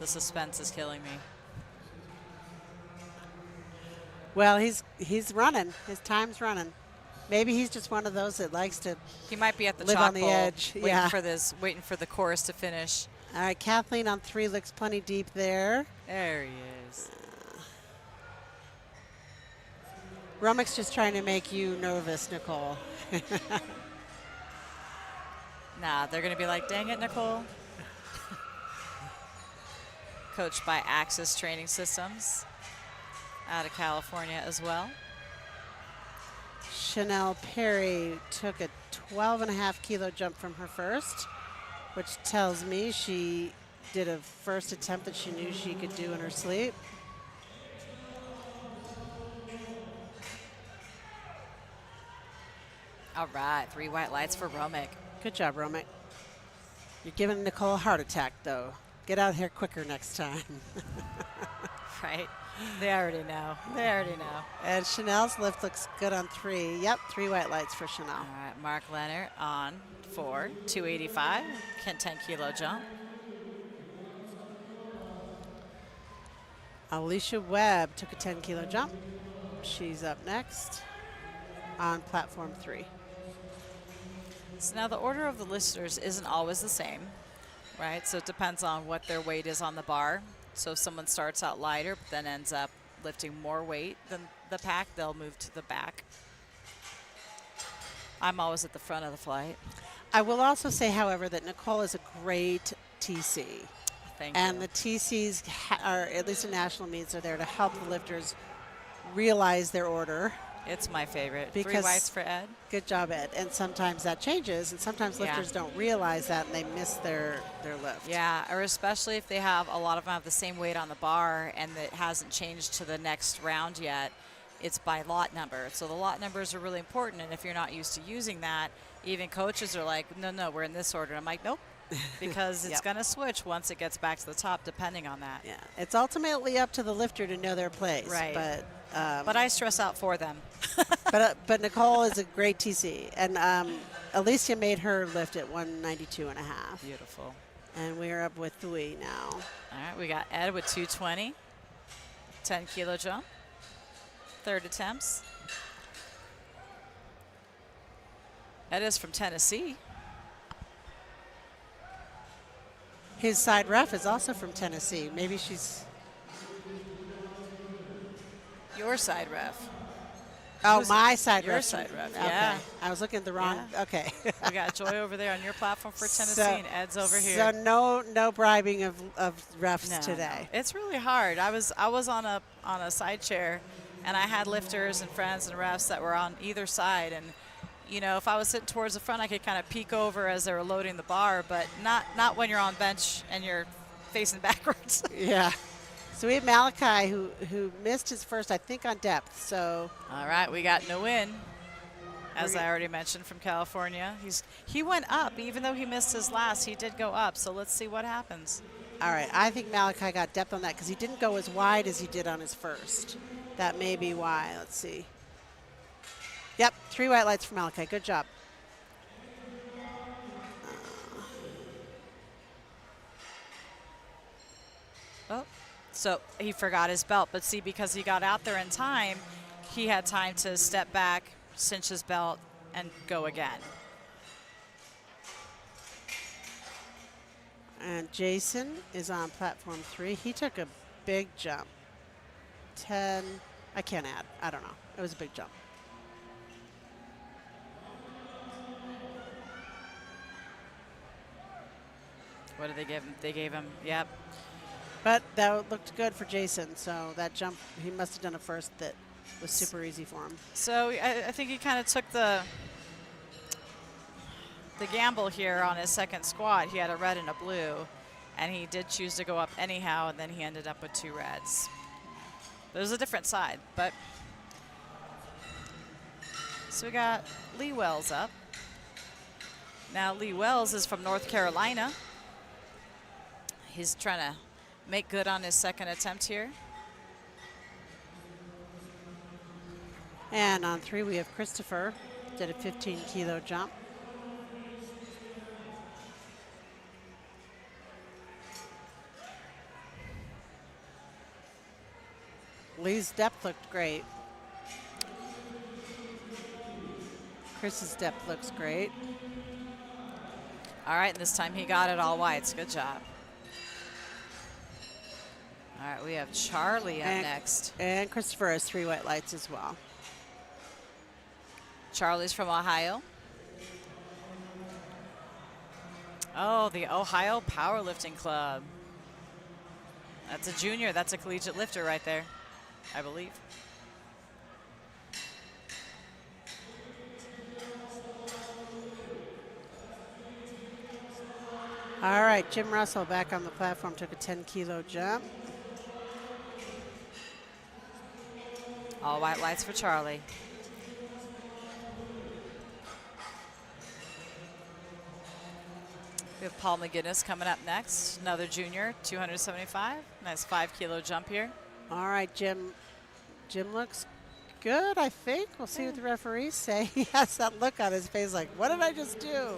The suspense is killing me. Well, he's running. His time's running. Maybe he's just one of those that likes to He might be at the live chalk on the hole, edge. waiting Yeah. waiting for the chorus to finish. All right, Kathleen on 3 looks plenty deep there. There he is. Romick's just trying to make you nervous, Nicole. Nah, they're going to be like, dang it, Nicole. Coached by Axis Training Systems out of California as well. Chanel Perry took a 12.5 kilo jump from her first, which tells me she did a first attempt that she knew she could do in her sleep. All right, 3 white lights for Romick. Good job, Romick. You're giving Nicole a heart attack, though. Get out here quicker next time. Right? They already know. They already know. And Chanel's lift looks good on 3. Yep, 3 white lights for Chanel. All right, Mark Leonard on 4, 285, 10 kilo jump. Alicia Webb took a 10 kilo jump. She's up next on platform 3. So now the order of the lifters isn't always the same, right? So it depends on what their weight is on the bar. So if someone starts out lighter but then ends up lifting more weight than the pack, they'll move to the back. I'm always at the front of the flight. I will also say, however, that Nicole is a great TC. Thank And you. the TCs, are, at least in national meets, are there to help the lifters realize their order. It's my favorite. 3 Because- whites for Ed. Good job, Ed. And sometimes that changes, and sometimes Yeah. lifters don't realize that, and they miss their lift. Yeah, or especially if they have a lot of them have the same weight on the bar and it hasn't changed to the next round yet. It's by lot number. So the lot numbers are really important, and if you're not used to using that, even coaches are like, no, we're in this order. I'm like, nope, because it's Yep. going to switch once it gets back to the top, depending on that. Yeah, it's ultimately up to the lifter to know their place. Right. But I stress out for them. but Nicole is a great TC, and Alicia made her lift at 192.5. Beautiful. And we're up with Thui now. All right, we got Ed with 220, 10 kilo jump, third attempts. Ed is from Tennessee. His side ref is also from Tennessee. Maybe she's. Your side ref. Oh, Who's- my side your ref. side ref, Okay. yeah. I was looking at the wrong. Yeah. Okay. We got Joy over there on your platform for Tennessee, So- and Ed's over here. So no bribing of refs No, today. no. It's really hard. I was on a side chair, and I had lifters and friends and refs that were on either side, and you know, if I was sitting towards the front, I could kind of peek over as they were loading the bar, but not when you're on bench and you're facing backwards. Yeah. So we have Malachi who missed his first, I think, on depth. So All right, we got Nguyen, as I already mentioned, from California. He went up, even though he missed his last. He did go up. So let's see what happens. all right, I think Malachi got depth on that because he didn't go as wide as he did on his first. That may be why. Let's see. Yep, 3 white lights for Malachi. Good job. Oh, so he forgot his belt. But see, because he got out there in time, he had time to step back, cinch his belt, and go again. And Jason is on platform 3. He took a big jump. 10. I can't add. I don't know. It was a big jump. What did they give him? They gave him, yep. But that looked good for Jason. So that jump, he must have done a first that was super easy for him. So I think he kind of took the gamble here on his second squat. He had a red and a blue. And he did choose to go up anyhow, and then he ended up with 2 reds. It was a different side, but. So we got Lee Wells up. Now Lee Wells is from North Carolina. He's trying to make good on his second attempt here. And on 3, we have Christopher, did a 15-kilo jump. Lee's depth looked great. Chris's depth looks great. All right, and this time he got it all whites. Good job. All right, we have Charlie up next. And Christopher has 3 white lights as well. Charlie's from Ohio. Oh, the Ohio Powerlifting Club. That's a junior. That's a collegiate lifter right there, I believe. All right, Jim Russell back on the platform, took a 10-kilo jump. All white lights for Charlie. We have Paul McGinnis coming up next, another junior, 275. Nice 5-kilo jump here. All right, Jim. Jim looks good, I think. We'll see what the referees say. He has that look on his face like, what did I just do?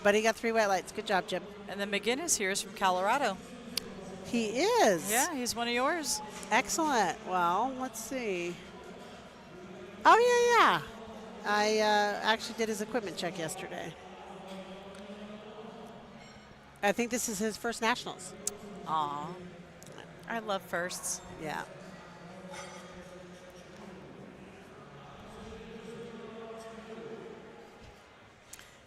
But he got 3 white lights. Good job, Jim. And then McGinnis here is from Colorado. He is? Yeah, he's one of yours. Excellent. Well, let's see. Oh, yeah. I actually did his equipment check yesterday. I think this is his first nationals. Aw, I love firsts. Yeah.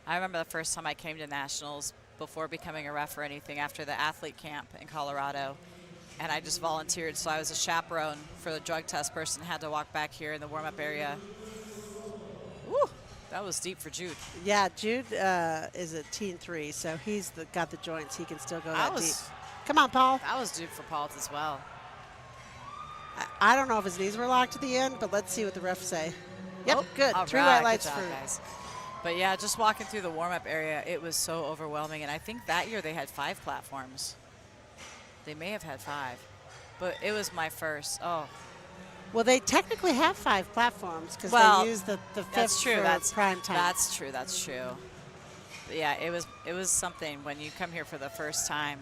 I remember the first time I came to nationals before becoming a ref or anything after the athlete camp in Colorado. And I just volunteered, so I was a chaperone for the drug test person, had to walk back here in the warm-up area. Woo, that was deep for Jude. Yeah, Jude is a teen 3, so he's got the joints. He can still go that deep. Come on, Paul. That was deep for Paul as well. I don't know if his knees were locked at the end, but let's see what the refs say. Yep, good. All 3 right, white lights good job, for guys. But yeah, just walking through the warm-up area, it was so overwhelming. And I think that year they had 5 platforms. They may have had 5. But it was my first. Oh. Well, they technically have 5 platforms because they use the 5th that's true. for That's prime time. That's true. That's true. But yeah, it was something when you come here for the first time.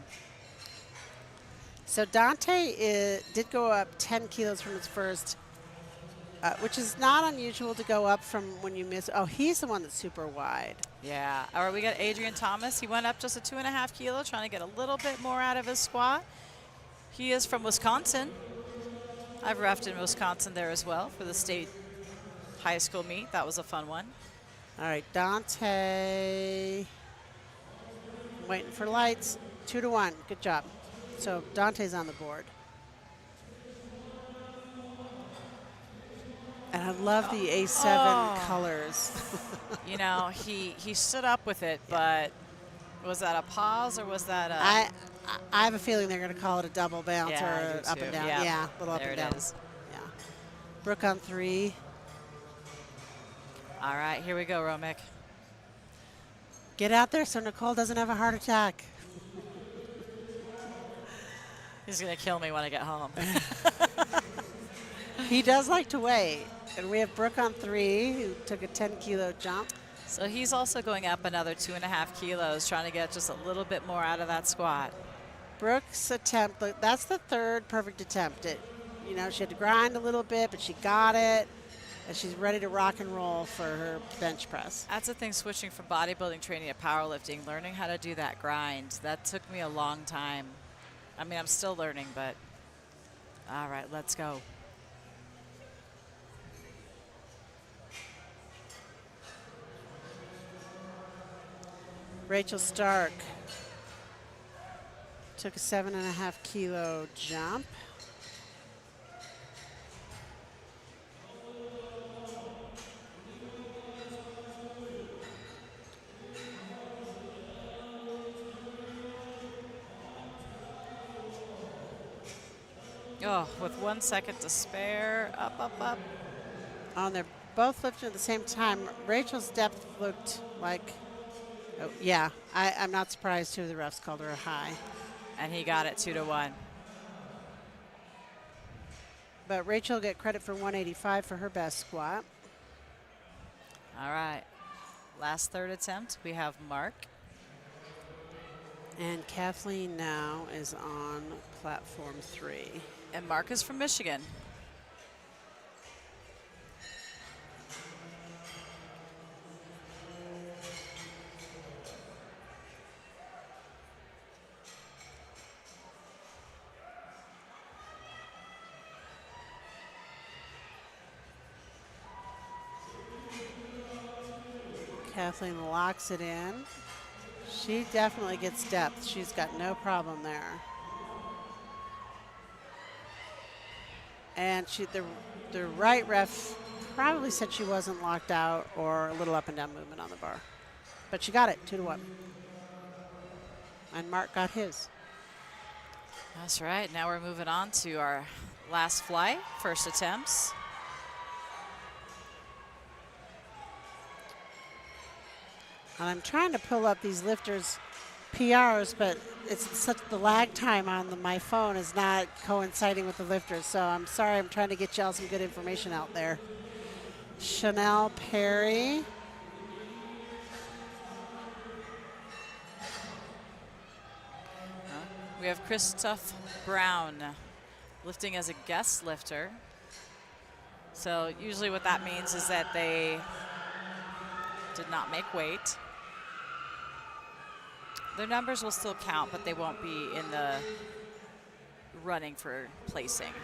So Dante did go up 10 kilos from his first, which is not unusual to go up from when you miss. Oh, he's the one that's super wide. Yeah. All right, we got Adrian Thomas. He went up just a 2.5 kilo, trying to get a little bit more out of his squat. He is from Wisconsin. I've reffed in Wisconsin there as well for the state high school meet. That was a fun one. All right, Dante, waiting for lights, 2-1, good job. So Dante's on the board. And I love the A7 colors. You know, he stood up with it, but was that a pause or was that a... I have a feeling they're going to call it a double bounce Yeah, or up and down. Yep. Yeah, a little up There and it down. is. Yeah. Brooke on 3. All right, here we go, Romick. Get out there so Nicole doesn't have a heart attack. He's going to kill me when I get home. He does like to wait. And we have Brooke on 3, who took a 10-kilo jump. So he's also going up another 2.5 kilos, trying to get just a little bit more out of that squat. Brooke's attempt, that's the 3rd perfect attempt. You know, she had to grind a little bit, but she got it. And she's ready to rock and roll for her bench press. That's the thing, switching from bodybuilding training to powerlifting, learning how to do that grind. That took me a long time. I mean, I'm still learning, but all right, let's go. Rachel Stark took a 7.5 kilo jump. Oh, with 1 second to spare. Up, up, up. Oh, and they're both lifting at the same time. Rachel's depth looked like, oh, yeah, I'm not surprised too. The refs called her a high. And he got it 2-1. But Rachel get credit for 185 for her best squat. All right. Last third attempt, we have Mark. And Kathleen now is on platform 3. And Mark is from Michigan. Kathleen locks it in. She definitely gets depth. She's got no problem there. And the right ref probably said she wasn't locked out or a little up and down movement on the bar. But she got it, 2-1. And Mark got his. That's right. Now we're moving on to our last flight, first attempts. And I'm trying to pull up these lifters' PRs, but it's such the lag time on my phone is not coinciding with the lifters. So I'm sorry. I'm trying to get y'all some good information out there. Chanel Perry. We have Christoph Brown lifting as a guest lifter. So usually what that means is that they did not make weight. Their numbers will still count, but they won't be in the running for placing.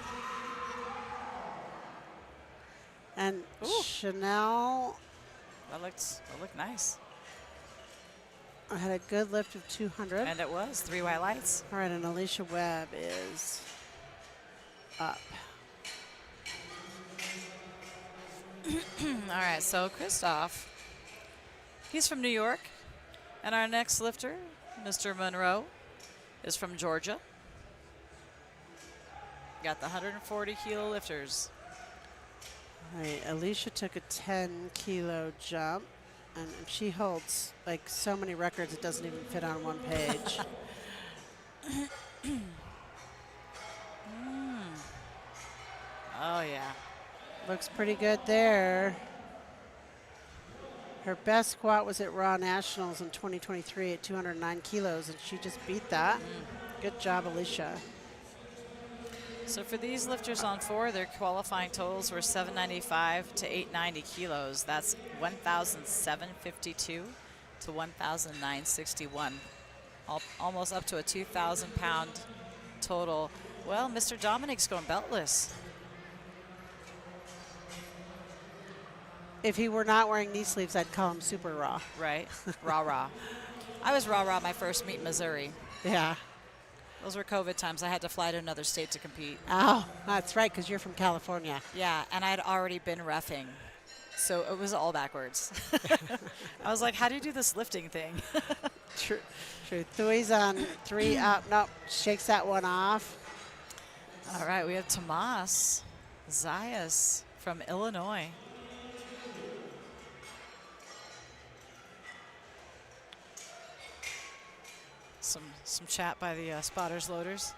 And Ooh. Chanel That looked nice. had a good lift of 200. And it was 3 white lights. All right, and Alicia Webb is up. All right, so Christoph, he's from New York. And our next lifter, Mr. Monroe, is from Georgia. Got the 140 kilo lifters. All right, Alicia took a 10-kilo jump, and she holds like so many records it doesn't even fit on one page. Oh, yeah. Looks pretty good there. Her best squat was at Raw Nationals in 2023 at 209 kilos, and she just beat that. Good job, Alicia. So for these lifters on 4, their qualifying totals were 795 to 890 kilos. That's 1,752 to 1,961. Almost up to a 2,000-pound total. Well, Mr. Dominic's going beltless. If he were not wearing knee sleeves, I'd call him super raw. Right? Rah-rah. I was rah-rah my first meet in Missouri. Yeah. Those were COVID times. I had to fly to another state to compete. Oh, that's right, because you're from California. Yeah, and I'd already been reffing. So it was all backwards. I was like, how do you do this lifting thing? True. True. Thui's on 3 up. Nope. Shakes that one off. All right, we have Tomas Zayas from Illinois. Some chat by the spotters loaders.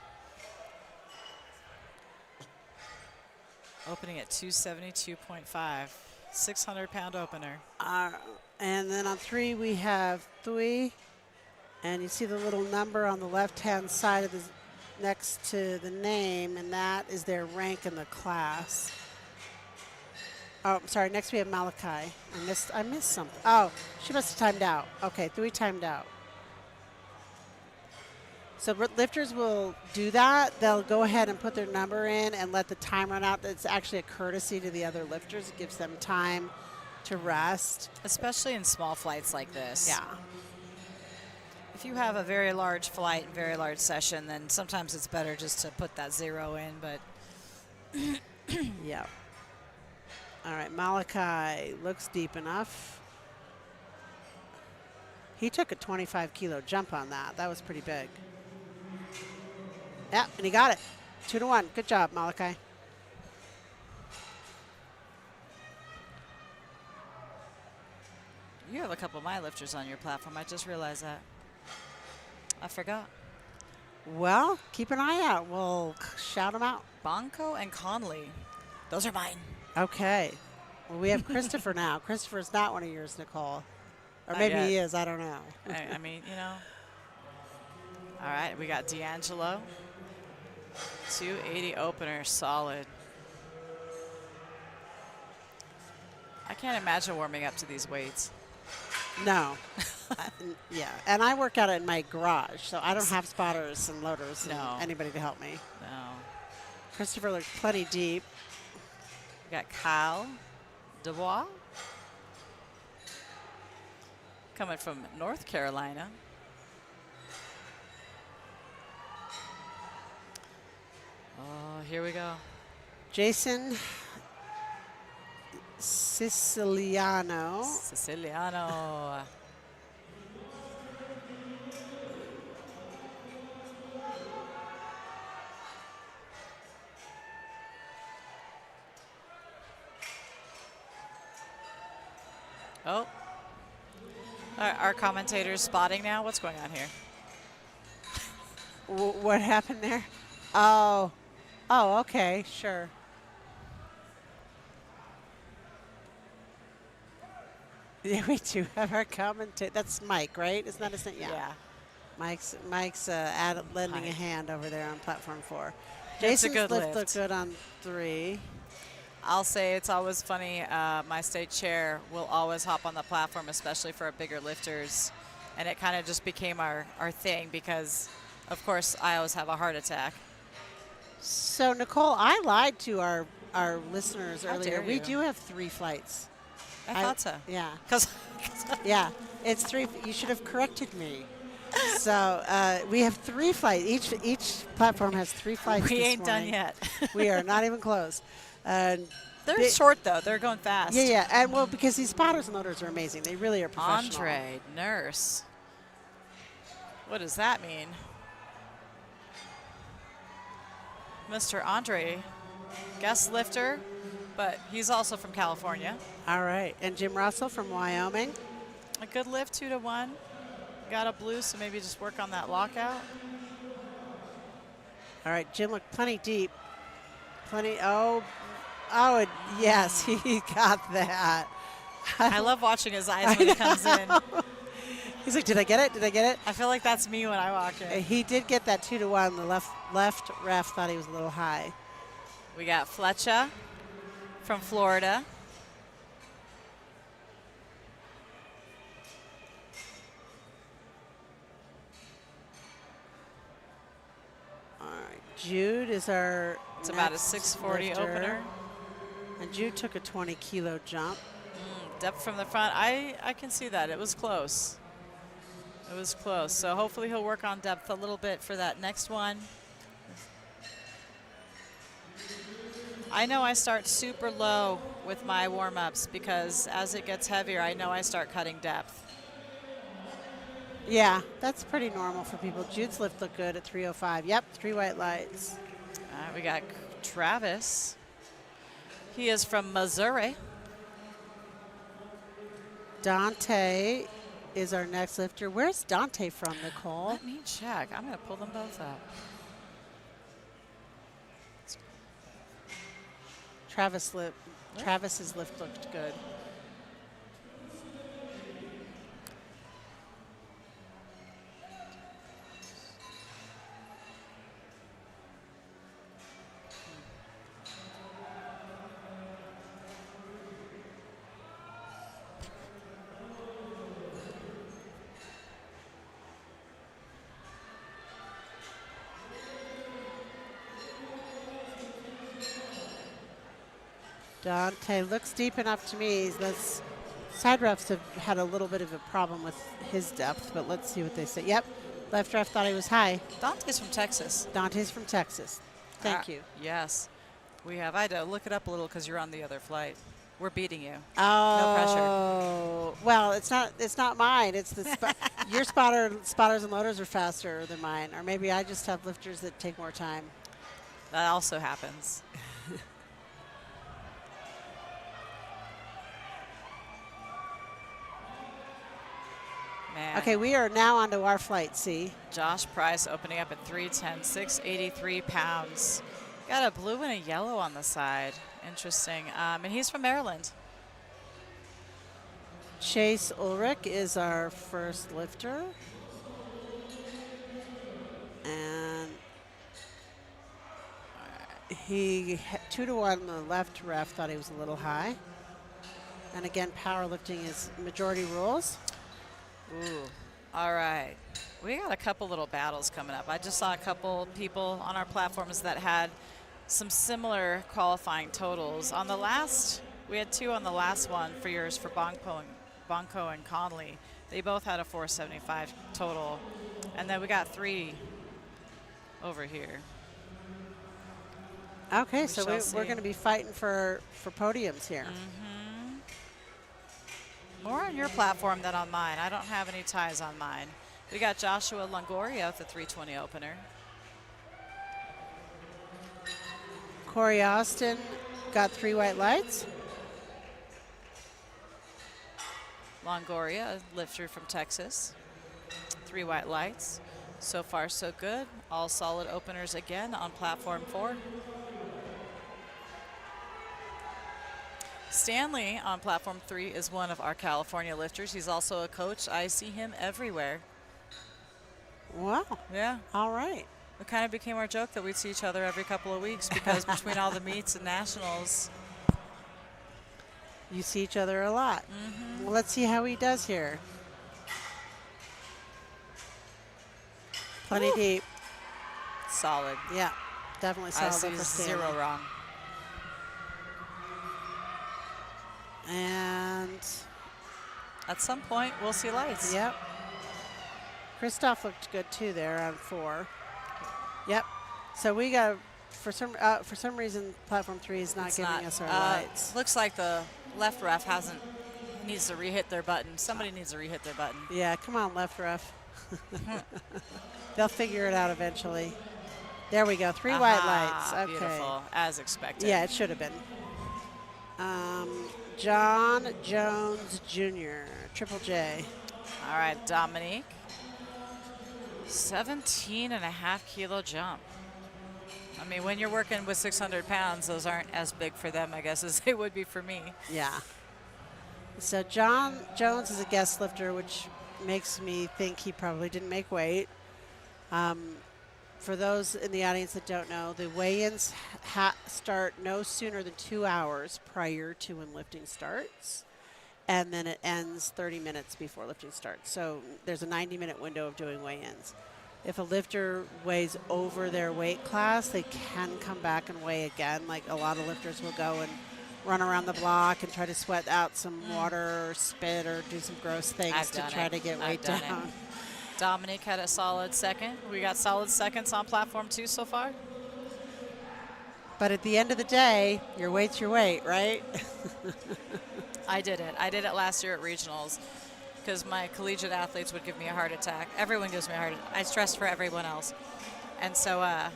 Opening at 272.5, 600-pound opener. And then on 3 we have Thui, and you see the little number on the left-hand side of the next to the name, and that is their rank in the class. Oh, I'm sorry. Next we have Malachi. I missed something. Oh, she must have timed out. Okay, Thui timed out. So lifters will do that. They'll go ahead and put their number in and let the time run out. It's actually a courtesy to the other lifters. It gives them time to rest. Especially in small flights like this. Yeah. If you have a very large flight and very large session, then sometimes it's better just to put that 0 in, but Yeah. All right, Malachi looks deep enough. He took a 25-kilo jump on that. That was pretty big. Yeah, and he got it. 2-1. Good job, Malachi. You have a couple of my lifters on your platform. I just realized that. I forgot. Well, keep an eye out. We'll shout them out. Bonko and Conley. Those are mine. Okay. Well, we have Christopher now. Christopher's not one of yours, Nicole. Or Not maybe yet. he is. I don't know. I mean, you know. All right, we got D'Angelo. 280 opener, solid. I can't imagine warming up to these weights. No. Yeah. And I work out in my garage, so I don't have spotters and loaders No. and anybody to help me. No. Christopher looked plenty deep. We got Kyle Dubois. Coming from North Carolina. Oh, here we go. Jason Siciliano. Siciliano. Oh. Our commentator's spotting now. What's going on here? What happened there? Oh. Oh, okay. Sure. Yeah, we do have our commentator. That's Mike, right? Isn't that his name? Yeah. Mike's lending a hand over there on platform 4. That's a Jason's good lift lift. looked good on 3. I'll say it's always funny. My state chair will always hop on the platform, especially for our bigger lifters. And it kind of just became our thing because, of course, I always have a heart attack. So, Nicole, I lied to our listeners How earlier. dare We you. do have 3 flights. I thought so. Yeah. Because Yeah. It's 3. You should have corrected me. So, we have 3 flights. Each platform has 3 flights we this ain't done morning. yet. We are not even close. And They're short, though. They're going fast. yeah. And, well, because these spotters and loaders are amazing. They really are professional. Andre, nurse. What does that mean? Mr. Andre, guest lifter, but he's also from California. All right. And Jim Russell from Wyoming. A good lift, 2-1. Got a blue, so maybe just work on that lockout. All right. Jim looked plenty deep. And yes, he got that. I love watching his eyes when he comes in. He's like, did I get it? Did I get it? I feel like that's me when I walk in. He did get that 2-1. The left ref thought he was a little high. We got Fletcher from Florida. All right. Jude is our It's about a next 640 lifter. opener. And Jude took a 20-kilo jump. Depth from the front. I can see that. It was close. It was close. So hopefully he'll work on depth a little bit for that next one. I know I start super low with my warm-ups because as it gets heavier, I know I start cutting depth. Yeah, that's pretty normal for people. Jude's lift looked good at 305. Yep, 3 white lights. All right, we got Travis. He is from Missouri. Dante is our next lifter. Where's Dante from, Nicole? Let me check. I'm going to pull them both up. Travis's lift looked good. Dante looks deep enough to me. Those side refs have had a little bit of a problem with his depth, but let's see what they say. Yep, left ref thought he was high. Dante's from Texas. Dante's from Texas. Thank you. Yes. We have. I had to look it up a little because you're on the other flight. We're beating you. Oh, well, it's not mine. It's the your spotters and loaders are faster than mine, or maybe I just have lifters that take more time. That also happens. Man. Okay, we are now onto our flight, C. Josh Price opening up at 310, 683 pounds. Got a blue and a yellow on the side. Interesting. And he's from Maryland. Chase Ulrich is our first lifter. And he 2-1. The left ref thought he was a little high. And again, powerlifting is majority rules. Ooh. All right. We got a couple little battles coming up. I just saw a couple people on our platforms that had some similar qualifying totals. On the last, we had 2 on the last one for yours for Bonko and Conley. They both had a 475 total. And then we got 3 over here. Okay, so we're going to be fighting for podiums here. More on your platform than on mine. I don't have any ties on mine. We got Joshua Longoria with the 320 opener. Corey Austin got 3 white lights. Longoria, a lifter from Texas. 3 white lights. So far, so good. All solid openers again on platform 4. Stanley on platform 3 is one of our California lifters. He's also a coach. I see him everywhere. Wow. Yeah. All right. It kind of became our joke that we'd see each other every couple of weeks because between all the meets and nationals. You see each other a lot. Well, let's see how he does here. Plenty deep. Solid. Yeah, definitely I solid. see for 0 Stanley. wrong. And At some point, we'll see lights. yep. Christoph looked good too there on 4. Yep. So we got for some reason platform 3 is not giving us our lights. Looks like the left ref needs to re-hit their button. Somebody needs to re-hit their button. Yeah, come on, left ref. They'll figure it out eventually. There we go. 3 white lights. Okay. Beautiful, as expected. Yeah, it should have been. John Jones Jr., Triple J. All right, Dominique. 17.5 kilo jump. I mean, when you're working with 600 pounds, those aren't as big for them, I guess, as they would be for me. Yeah. So John Jones is a guest lifter, which makes me think he probably didn't make weight. For those in the audience that don't know, the weigh-ins start no sooner than 2 hours prior to when lifting starts, and then it ends 30 minutes before lifting starts. So there's a 90-minute window of doing weigh-ins. If a lifter weighs over their weight class, they can come back and weigh again. Like a lot of lifters will go and run around the block and try to sweat out some water or spit or do some gross things to try to get weight down. Dominic had a solid second. We got solid seconds on platform 2 so far. But at the end of the day, your weight's your weight, right? I did it. I did it last year at regionals because my collegiate athletes would give me a heart attack. Everyone gives me a heart attack. I stress for everyone else. And so I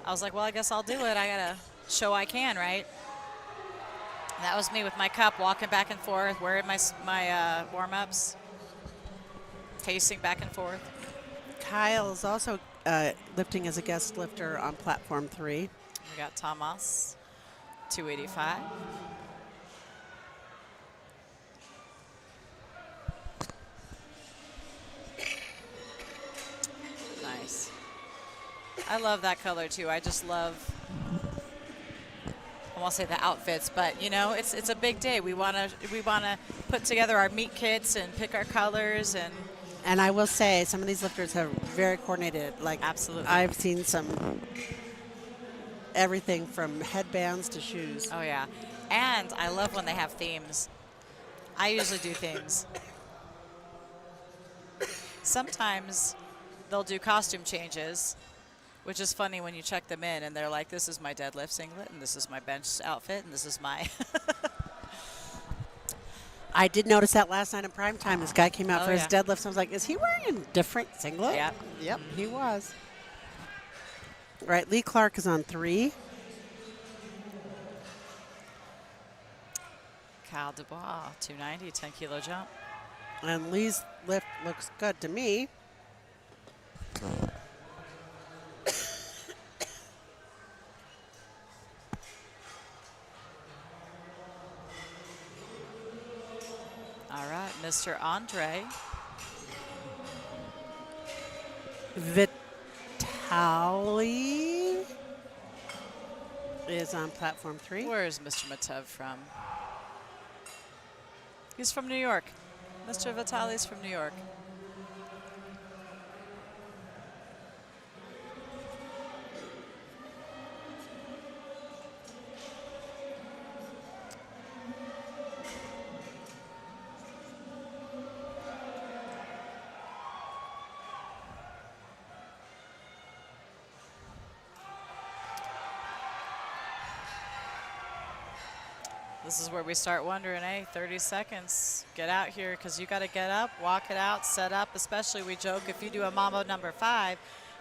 was like, well, I guess I'll do it. I got to show I can, right? And that was me with my cup, walking back and forth, wearing my warm-ups. Pacing back and forth. Kyle is also lifting as a guest lifter on platform 3. We got Tomas, 285. Nice. I love that color too. I just love, I won't say the outfits, but you know, it's a big day. We wanna put together our meet kits and pick our colors and. And I will say, some of these lifters have very coordinated. Like, absolutely, I've seen some everything from headbands to shoes. Oh yeah, and I love when they have themes. I usually do themes. Sometimes they'll do costume changes, which is funny when you check them in and they're like, "This is my deadlift singlet, and this is my bench outfit, and this is my." I did notice that last night in Primetime. This guy came out for his yeah. deadlifts. I was like, is he wearing a different singlet? Yep. Yep, he was. All right, Lee Clark is on 3. Cal Dubois, 290, 10-kilo jump. And Lee's lift looks good to me. All right, Mr. Andre. Vitali is on platform 3. Where is Mr. Matev from? He's from New York. Mr. Vitali's from New York. This is where we start wondering, hey, 30 seconds, get out here, because you got to get up, walk it out, set up. Especially, we joke, if you do a Mambo number 5,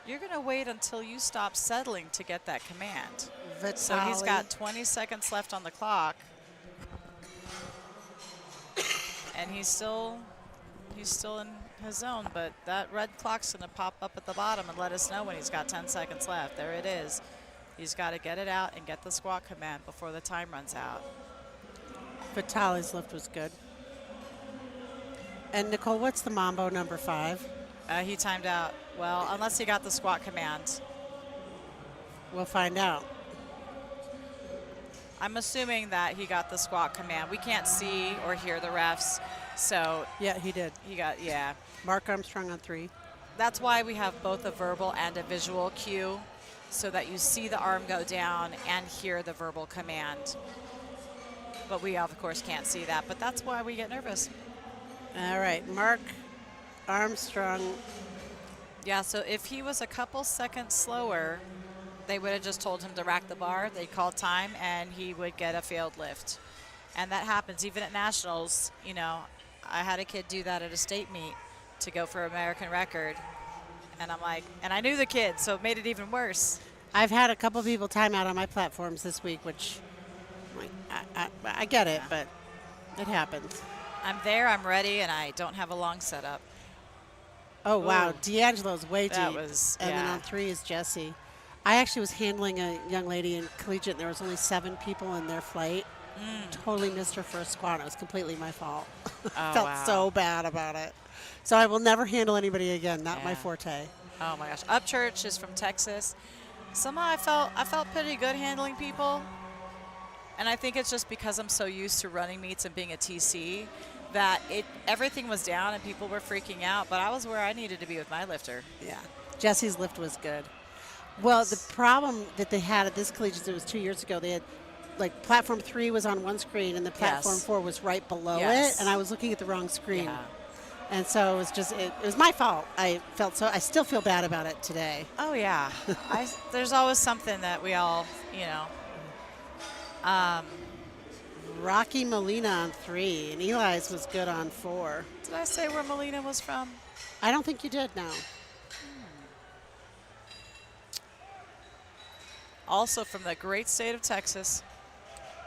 you're going to wait until you stop settling to get that command. Vitali. So he's got 20 seconds left on the clock. And he's still in his zone, but that red clock's going to pop up at the bottom and let us know when he's got 10 seconds left. There it is. He's got to get it out and get the squat command before the time runs out. Vitali's lift was good. And Nicole, what's the Mambo number 5? He timed out. Well, unless he got the squat command. We'll find out. I'm assuming that he got the squat command. We can't see or hear the refs, so Yeah, he did. he got, yeah. Mark Armstrong on 3. That's why we have both a verbal and a visual cue, so that you see the arm go down and hear the verbal command. But we, of course, can't see that, but that's why we get nervous. All right, Mark Armstrong. Yeah, so if he was a couple seconds slower, they would have just told him to rack the bar. They called time, and he would get a failed lift. And that happens even at nationals. You know, I had a kid do that at a state meet to go for American record. And I'm like, and I knew the kid, so it made it even worse. I've had a couple people time out on my platforms this week, which I get it, but it happens. I'm there, I'm ready, and I don't have a long setup. Oh, wow. Ooh. D'Angelo's way deep. That was, and then yeah. on 3 is Jesse. I actually was handling a young lady in collegiate, and there was only 7 people in their flight. Totally missed her first squat. It was completely my fault. Oh, Felt wow. so bad about it. So I will never handle anybody again. Not my Yeah. forte. Oh my gosh. Upchurch is from Texas. Somehow I felt pretty good handling people. And I think it's just because I'm so used to running meets and being a TC that everything was down and people were freaking out, but I was where I needed to be with my lifter. Yeah. Jesse's lift was good. Well, the problem that they had at this collegiate, it was 2 years ago, they had, like, platform 3 was on one screen and the platform Yes. 4 was right below Yes. it, and I was looking at the wrong screen. Yeah. And so it was just, it was my fault. I still feel bad about it today. Oh yeah. There's always something that we all, you know. Rocky Molina on 3, and Eli's was good on 4. Did I say where Molina was from? I don't think you did, no. Also from the great state of Texas.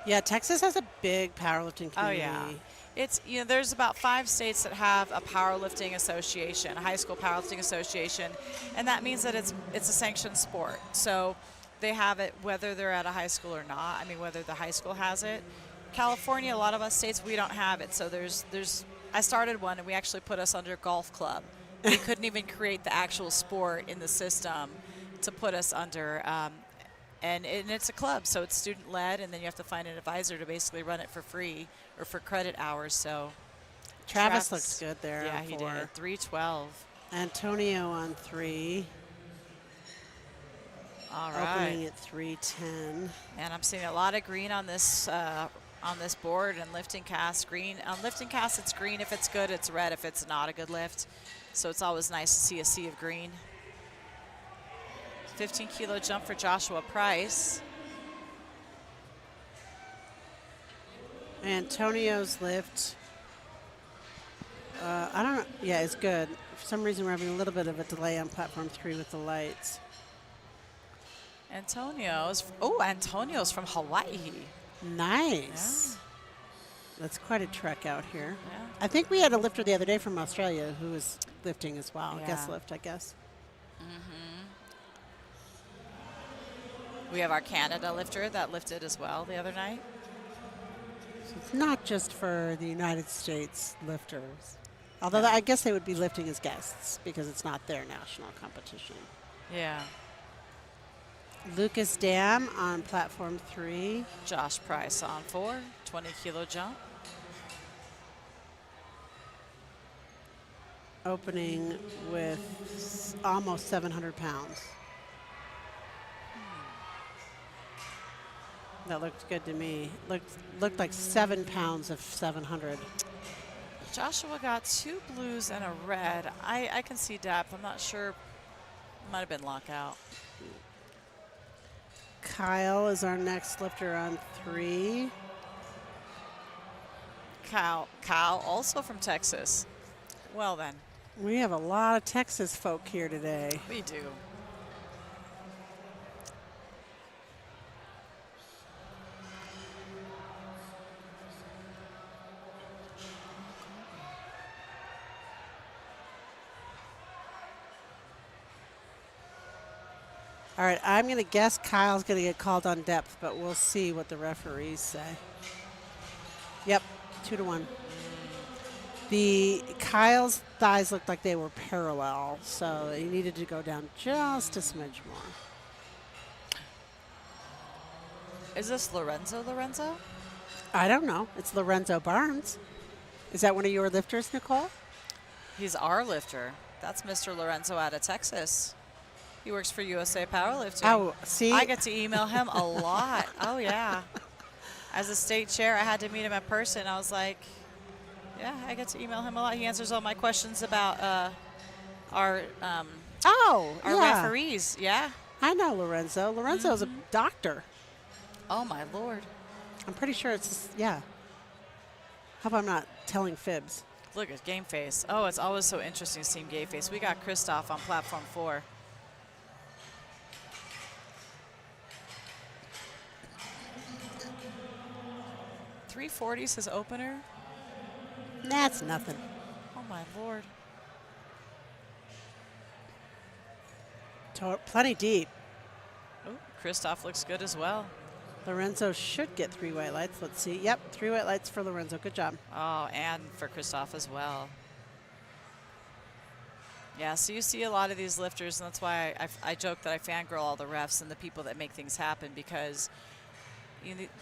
Yeah, Texas has a big powerlifting community. Oh yeah. It's, you know, there's about 5 states that have a powerlifting association, a high school powerlifting association, and that means that it's a sanctioned sport. So they have it whether they're at a high school or not. I mean, whether the high school has it. California, a lot of us states, we don't have it. So I started one, and we actually put us under golf club. We couldn't even create the actual sport in the system to put us under. And it's a club, so it's student-led, and then you have to find an advisor to basically run it for free or for credit hours. So Travis looks good there. Yeah, on he 4. did. 312. Antonio on 3. All right. Opening at 310. And I'm seeing a lot of green on this board and LiftingCast. Green on LiftingCast, it's green if it's good. It's red if it's not a good lift. So it's always nice to see a sea of green. 15-kilo jump for Joshua Price. Antonio's lift, I don't know. Yeah, it's good. For some reason, we're having a little bit of a delay on platform 3 with the lights. Antonio's from Hawaii. Nice. That's quite a trek out here. Yeah. I think we had a lifter the other day from Australia who was lifting as well. Yeah. Guest lift, I guess. We have our Canada lifter that lifted as well the other night. So it's not just for the United States lifters. Although I guess they would be lifting as guests because it's not their national competition. Yeah. Lucas Dam on platform 3. Josh Price on 4, 20-kilo jump. Opening with almost 700 pounds. That looked good to me. Looked like 7 pounds of 700. Joshua got 2 blues and a red. I can see depth. I'm not sure. Might have been lockout. Kyle is our next lifter on 3. Kyle also from Texas. Well then. We have a lot of Texas folk here today. We do. All right, I'm going to guess Kyle's going to get called on depth, but we'll see what the referees say. Yep, 2-1. Kyle's thighs looked like they were parallel, so he needed to go down just a smidge more. Is this Lorenzo? I don't know. It's Lorenzo Barnes. Is that one of your lifters, Nicole? He's our lifter. That's Mr. Lorenzo out of Texas. He works for USA Powerlifting. Oh, see? I get to email him a lot. Oh, yeah. As a state chair, I had to meet him in person. I was like, yeah, I get to email him a lot. He answers all my questions about our referees. Yeah. I know Lorenzo. Lorenzo's a doctor. Oh, my Lord. I'm pretty sure it's, yeah. Hope I'm not telling fibs. Look at game face. Oh, it's always so interesting to see him game face. We got Christoph on platform 4. .340's his opener. That's nothing. Oh, my Lord. Plenty deep. Oh, Christoph looks good as well. Lorenzo should get 3 white lights. Let's see. Yep, 3 white lights for Lorenzo. Good job. Oh, and for Christoph as well. Yeah, so you see a lot of these lifters, and that's why I joke that I fangirl all the refs and the people that make things happen, because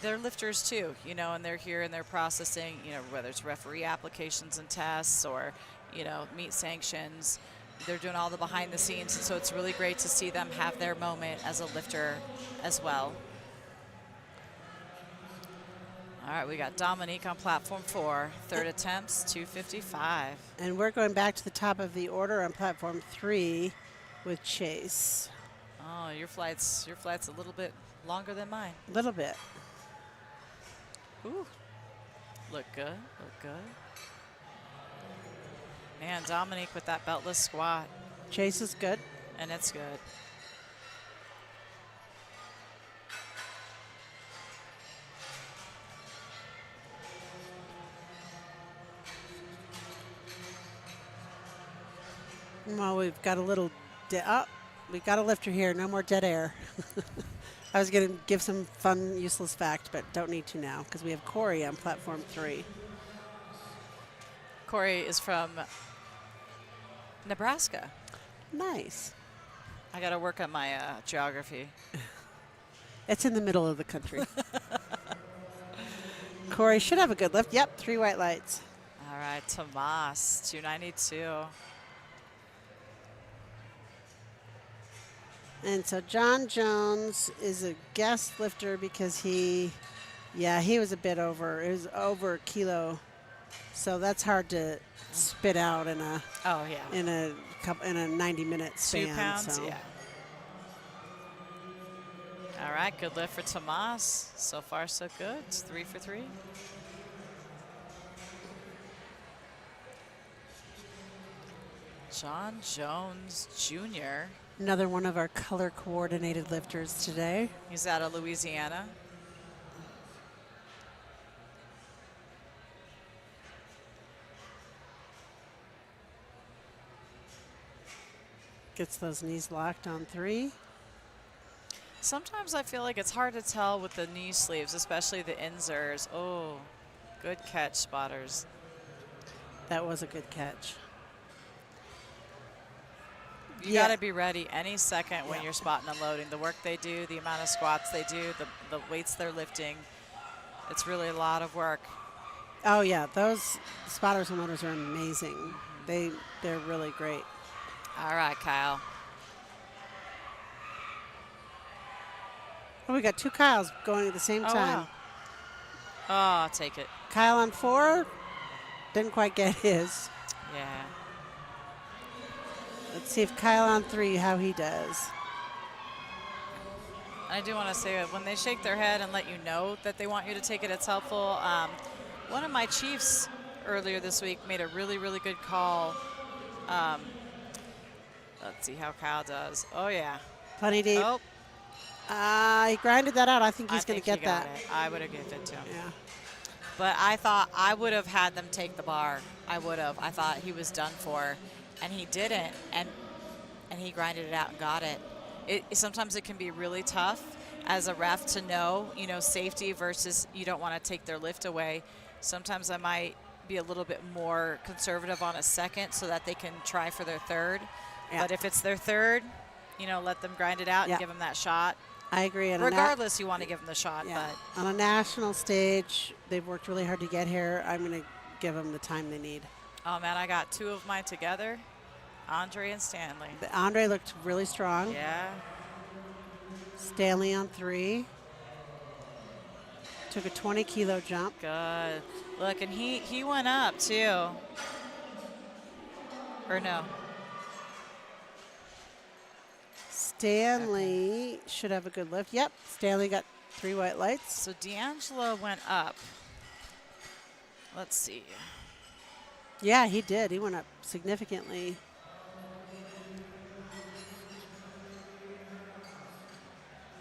they're lifters too, and they're here and they're processing, whether it's referee applications and tests or, meet sanctions. They're doing all the behind the scenes, and so it's really great to see them have their moment as a lifter as well. All right, we got Dominique on platform 4. Third attempts, 255. And we're going back to the top of the order on platform 3 with Chase. Oh, your flight's a little bit longer than mine. A little bit. Ooh, look good. Man, Dominique with that beltless squat. Chase is good. And it's good. Well, we've got a little, we've got a lifter here. No more dead air. I was going to give some fun, useless fact, but don't need to now because we have Corey on platform 3. Corey is from Nebraska. Nice. I got to work on my geography. It's in the middle of the country. Corey should have a good lift. Yep, 3 white lights. All right, Tomas, 292. And so John Jones is a guest lifter because he was a bit over. It was over a kilo. So that's hard to spit out in a in a 90-minute span. 2 pounds, so. yeah. All right, good lift for Tomas. So far, so good. It's 3 for 3. John Jones Jr. Another one of our color coordinated lifters today. He's out of Louisiana. Gets those knees locked on 3. Sometimes I feel like it's hard to tell with the knee sleeves, especially the inserts. Oh, good catch, spotters. That was a good catch. You got to be ready any second when you're spotting and loading. The work they do, the amount of squats they do, the weights they're lifting. It's really a lot of work. Oh, yeah. Those spotters and loaders are amazing. They're really great. All right, Kyle. Oh, we got 2 Kyles going at the same time. Wow. Oh, I'll take it. Kyle on 4. Didn't quite get his. Yeah. Let's see if Kyle on 3, how he does. I do want to say that when they shake their head and let you know that they want you to take it, it's helpful. One of my chiefs earlier this week made a really, really good call. Let's see how Kyle does. Oh, yeah. Plenty deep. Oh, He grinded that out. I think he's going to get that. I would have given it to him. Yeah. But I thought I would have had them take the bar. I would have. I thought he was done for, and he didn't. And he grinded it out and got it. Sometimes it can be really tough as a ref to know, safety versus you don't want to take their lift away. Sometimes I might be a little bit more conservative on a second so that they can try for their third. Yeah. But if it's their third, let them grind it out and give them that shot. I agree. Regardless, you want to give them the shot. Yeah. But On a national stage, they've worked really hard to get here. I'm going to give them the time they need. oh, man, I got 2 of mine together, Andre and Stanley. Andre looked really strong. Yeah. Stanley on 3. Took a 20-kilo jump. Good. Look, and he went up, too. Or no? Stanley should have a good lift. Yep, Stanley got 3 white lights. So D'Angelo went up. Let's see. Yeah, he did. He went up significantly.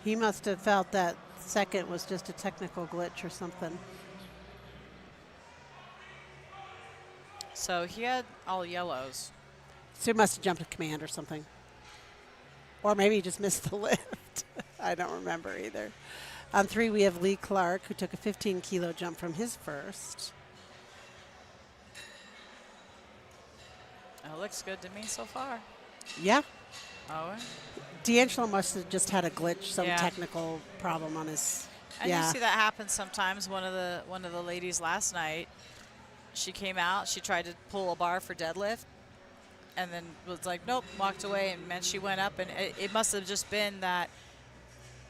He must have felt that second was just a technical glitch or something. So he had all yellows. So he must have jumped a command or something. Or maybe he just missed the lift. I don't remember either. On 3, we have Lee Clark, who took a 15-kilo jump from his first. It looks good to me so far. Yeah. Oh, D'Angelo must have just had a glitch, some technical problem on his. and you see that happen sometimes. One of the ladies last night, she came out, she tried to pull a bar for deadlift, and then was like, nope, walked away, and man, she went up, and it must have just been that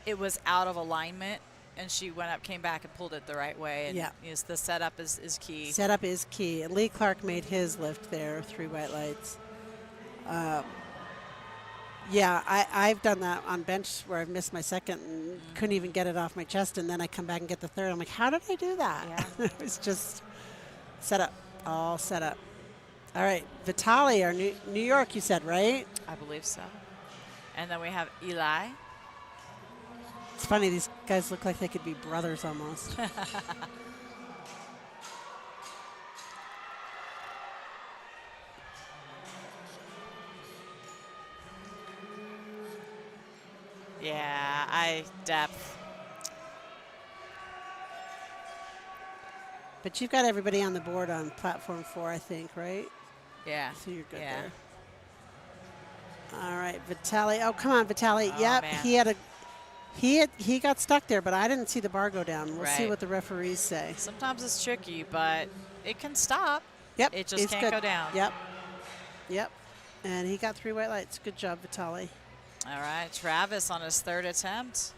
it was out of alignment, and she went up, came back, and pulled it the right way. And the setup is key. Setup is key. And Lee Clark made his lift there, 3 white lights. Yeah, I've done that on bench where I've missed my second and couldn't even get it off my chest, and then I come back and get the third. I'm like, how did I do that? Yeah. It was just set up, all set up. All right, Vitaly, our New York, you said, right? I believe so. And then we have Eli. It's funny, these guys look like they could be brothers almost. Yeah, depth. But you've got everybody on the board on platform 4, I think, right? Yeah. So you're good Yeah. there. All right, Vitaly. Oh, come on, Vitaly. Oh, yep, man. he got stuck there, but I didn't see the bar go down. We'll see Right. what the referees say. Sometimes it's tricky, but it can stop. Yep. It just it's can't good. go down. Yep. Yep. And he got 3 white lights. Good job, Vitaly. All right, Travis on his 3rd attempt.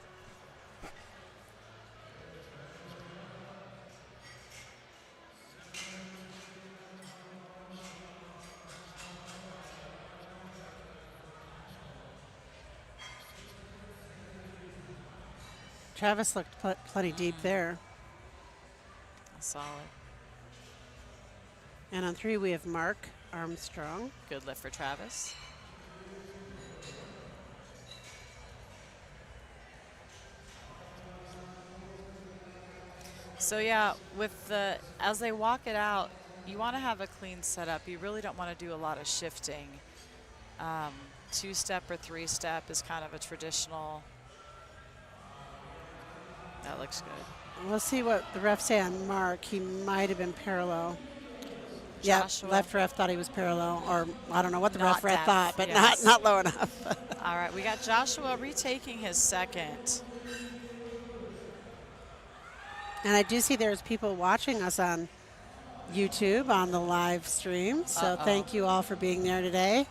Travis looked plenty deep there. Solid. And on 3, we have Mark Armstrong. Good lift for Travis. So yeah, as they walk it out, you want to have a clean setup. You really don't want to do a lot of shifting. 2-step or 3-step is kind of a traditional. That looks good. We'll see what the refs say on Mark. He might have been parallel. Yeah, Joshua. left ref thought he was parallel, or I don't know what the Not ref depth, thought, but yes. not low enough. All right, we got Joshua retaking his second. And I do see there's people watching us on YouTube on the live stream, so thank you all for being there today.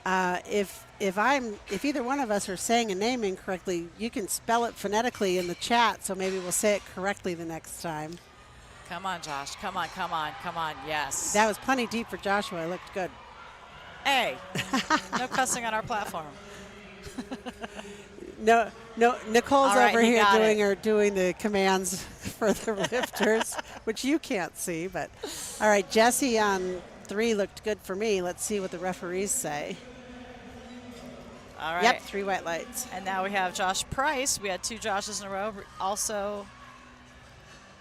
If either one of us are saying a name incorrectly, you can spell it phonetically in the chat, so maybe we'll say it correctly the next time. Come on, Josh. Come on, come on, come on. Yes. That was plenty deep for Joshua. It looked good. Hey, no cussing on our platform. No, Nicole's All right, over here it. doing the commands for the lifters, which you can't see. But all right, Jesse on 3 looked good for me. Let's see what the referees say. All right. Yep, 3 white lights. And now we have Josh Price. We had 2 Joshes in a row. Also,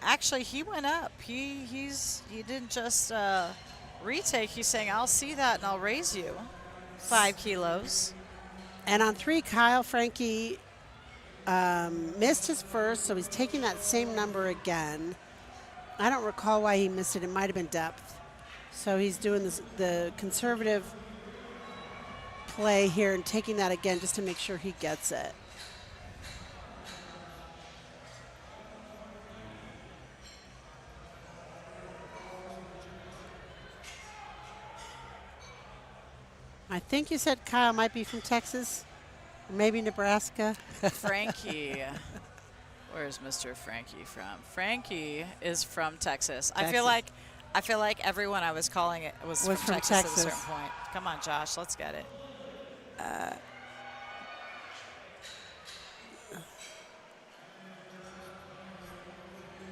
actually, he went up. He didn't just retake. He's saying, I'll see that and I'll raise you 5 kilos. And on 3, Kyle Frankie missed his first, so he's taking that same number again. I don't recall why he missed it. It might have been depth. So he's doing the conservative play here and taking that again just to make sure he gets it. I think you said Kyle might be from Texas, or maybe Nebraska. Frankie. Where's Mr. Frankie from? Frankie is from Texas. Texas. I feel like everyone I was calling it was from Texas at a certain point. Come on, Josh, let's get it.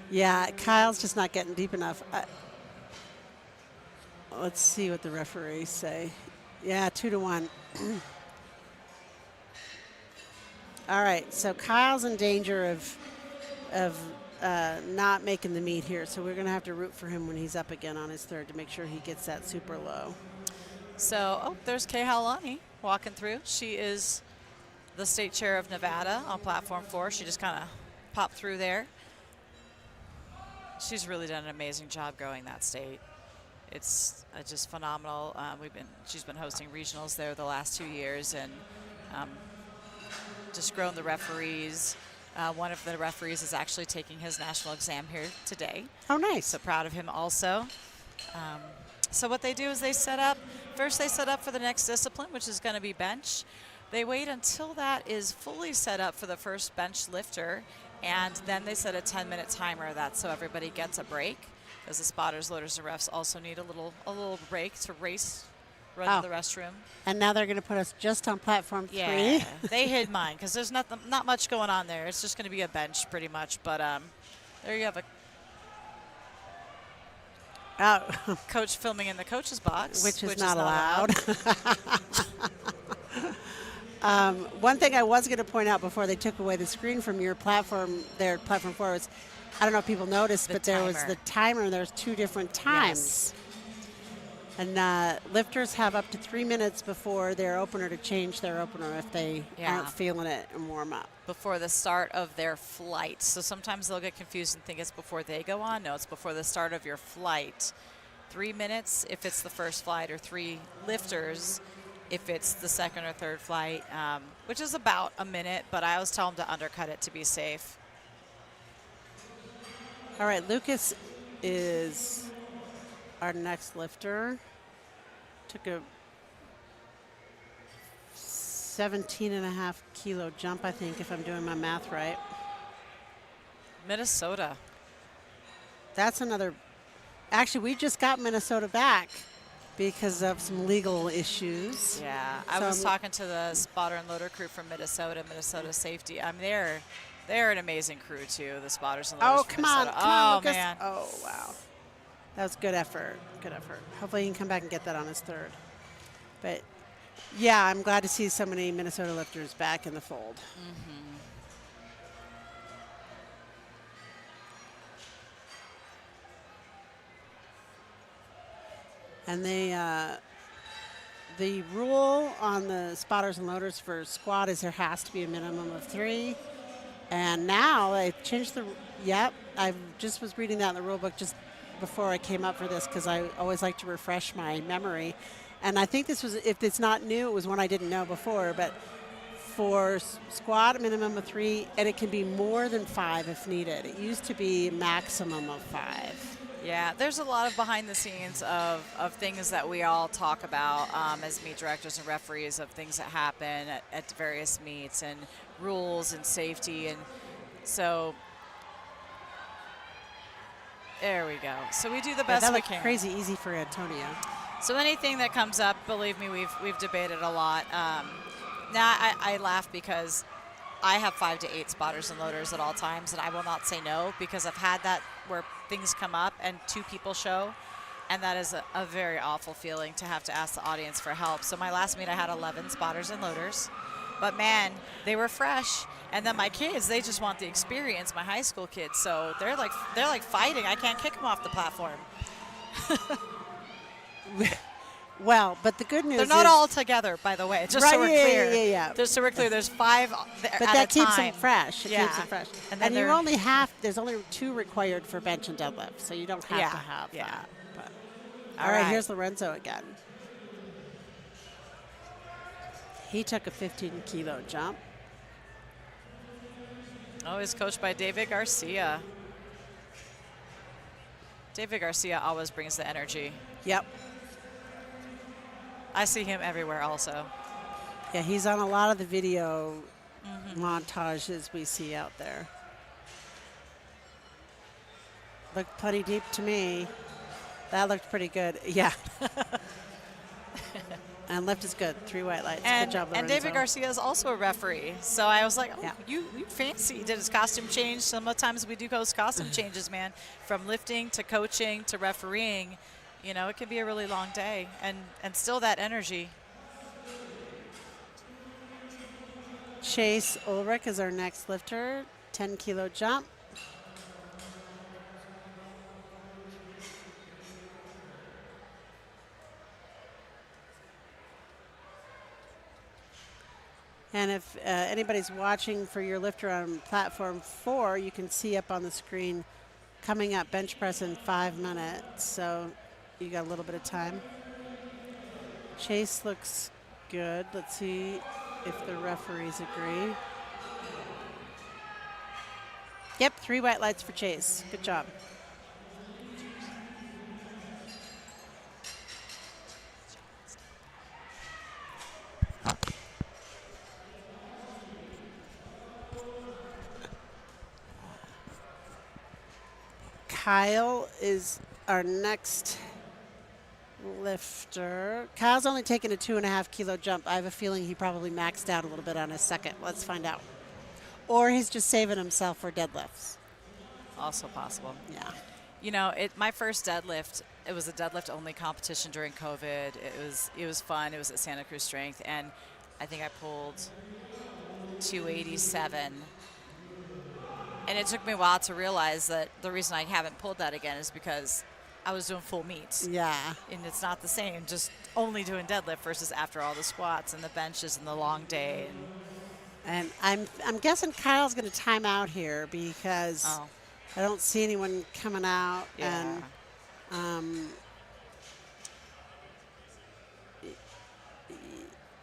Yeah, Kyle's just not getting deep enough. Let's see what the referees say. Yeah, 2-1. All right, so Kyle's in danger of not making the meet here, so we're going to have to root for him when he's up again on his third to make sure he gets that super low. So, there's Kay Halani walking through. She is the state chair of Nevada on platform 4. She just kind of popped through there. She's really done an amazing job growing that state. It's just phenomenal. She's been hosting regionals there the last 2 years and just grown the referees. One of the referees is actually taking his national exam here today. Oh, nice. So proud of him also. So what they do is they set up for the next discipline, which is going to be bench. They wait until that is fully set up for the first bench lifter, and then they set a 10-minute timer. That's so everybody gets a break, because the spotters, loaders, and refs also need a little break to run to the restroom. And now they're going to put us just on platform 3. Yeah, they hid mine because there's not much going on there. It's just going to be a bench pretty much. But there you have a coach filming in the coach's box, which is not allowed. One thing I was going to point out before they took away the screen from your platform, their platform 4 was, I don't know if people noticed, but there was the timer, and there's 2 different times. Yes. And lifters have up to 3 minutes before their opener to change their opener if they aren't feeling it and warm up. Before the start of their flight. So sometimes they'll get confused and think it's before they go on. No, it's before the start of your flight. 3 minutes if it's the first flight, or 3 lifters if it's the second or third flight, which is about a minute, but I always tell them to undercut it to be safe. All right, Lucas is our next lifter. Took a 17.5 kilo jump, I think, if I'm doing my math right. Minnesota. That's another. Actually, we just got Minnesota back because of some legal issues. Yeah, I was talking to the spotter and loader crew from Minnesota Safety. I mean, they're an amazing crew too, the spotters and loaders from Minnesota. Come on, oh Lucas. Man. Oh, wow. That was good effort. Good effort. Hopefully he can come back and get that on his third. But, yeah, I'm glad to see so many Minnesota lifters back in the fold. And the rule on the spotters and loaders for squat is there has to be a minimum of 3. And now they changed the, yep, I just was reading that in the rule book just before I came up for this because I always like to refresh my memory. And I think this was, if it's not new, it was one I didn't know before, but for squat, a minimum of 3, and it can be more than 5 if needed. It used to be maximum of 5. Yeah, there's a lot of behind the scenes of things that we all talk about as meet directors and referees, of things that happen at various meets and rules and safety. And so there we go. So we do the best that we looked can. Crazy easy for Antonia. So anything that comes up, believe me, we've debated a lot. Now I laugh because I have 5 to 8 spotters and loaders at all times, and I will not say no because I've had that where things come up and 2 people show, and that is a very awful feeling to have to ask the audience for help. So my last meet I had 11 spotters and loaders, but man, they were fresh. And then my kids, they just want the experience, my high school kids, so they're like fighting. I can't kick them off the platform. Well, but the good news They're not is, all together, by the way, just right, so we're clear. Yeah. Just so we're clear, there's 5 But at that a keeps time. them fresh. It Yeah. keeps them fresh. And then you only have, there's only 2 required for bench and deadlift, so you don't have to have that. But. All right, here's Lorenzo again. He took a 15-kilo jump. Oh, he's coached by David Garcia. David Garcia always brings the energy. Yep. I see him everywhere also. Yeah, he's on a lot of the video montages we see out there. Looked putty deep to me. That looked pretty good. Yeah. And lift is good. 3 white lights. And, good job, Lorenzo. and David Garcia is also a referee. So I was like, oh, Yeah. you fancy. He did his costume change. Sometimes we do those costume changes, man. From lifting to coaching to refereeing. You know, it can be a really long day. And still that energy. Chase Ulrich is our next lifter. 10-kilo jump. And if anybody's watching for your lifter on platform 4, you can see up on the screen coming up bench press in 5 minutes. So you got a little bit of time. Chase looks good. Let's see if the referees agree. Yep, 3 white lights for Chase. Good job. Kyle is our next lifter. Kyle's only taken a 2.5-kilo jump. I have a feeling he probably maxed out a little bit on his second. Let's find out. Or he's just saving himself for deadlifts. Also possible. Yeah. You know, my first deadlift, it was a deadlift only competition during COVID. It was fun. It was at Santa Cruz Strength, and I think I pulled 287. And it took me a while to realize that the reason I haven't pulled that again is because I was doing full meets. Yeah. And it's not the same, just only doing deadlift versus after all the squats and the benches and the long day. And I'm guessing Kyle's going to time out here because I don't see anyone coming out. Yeah. And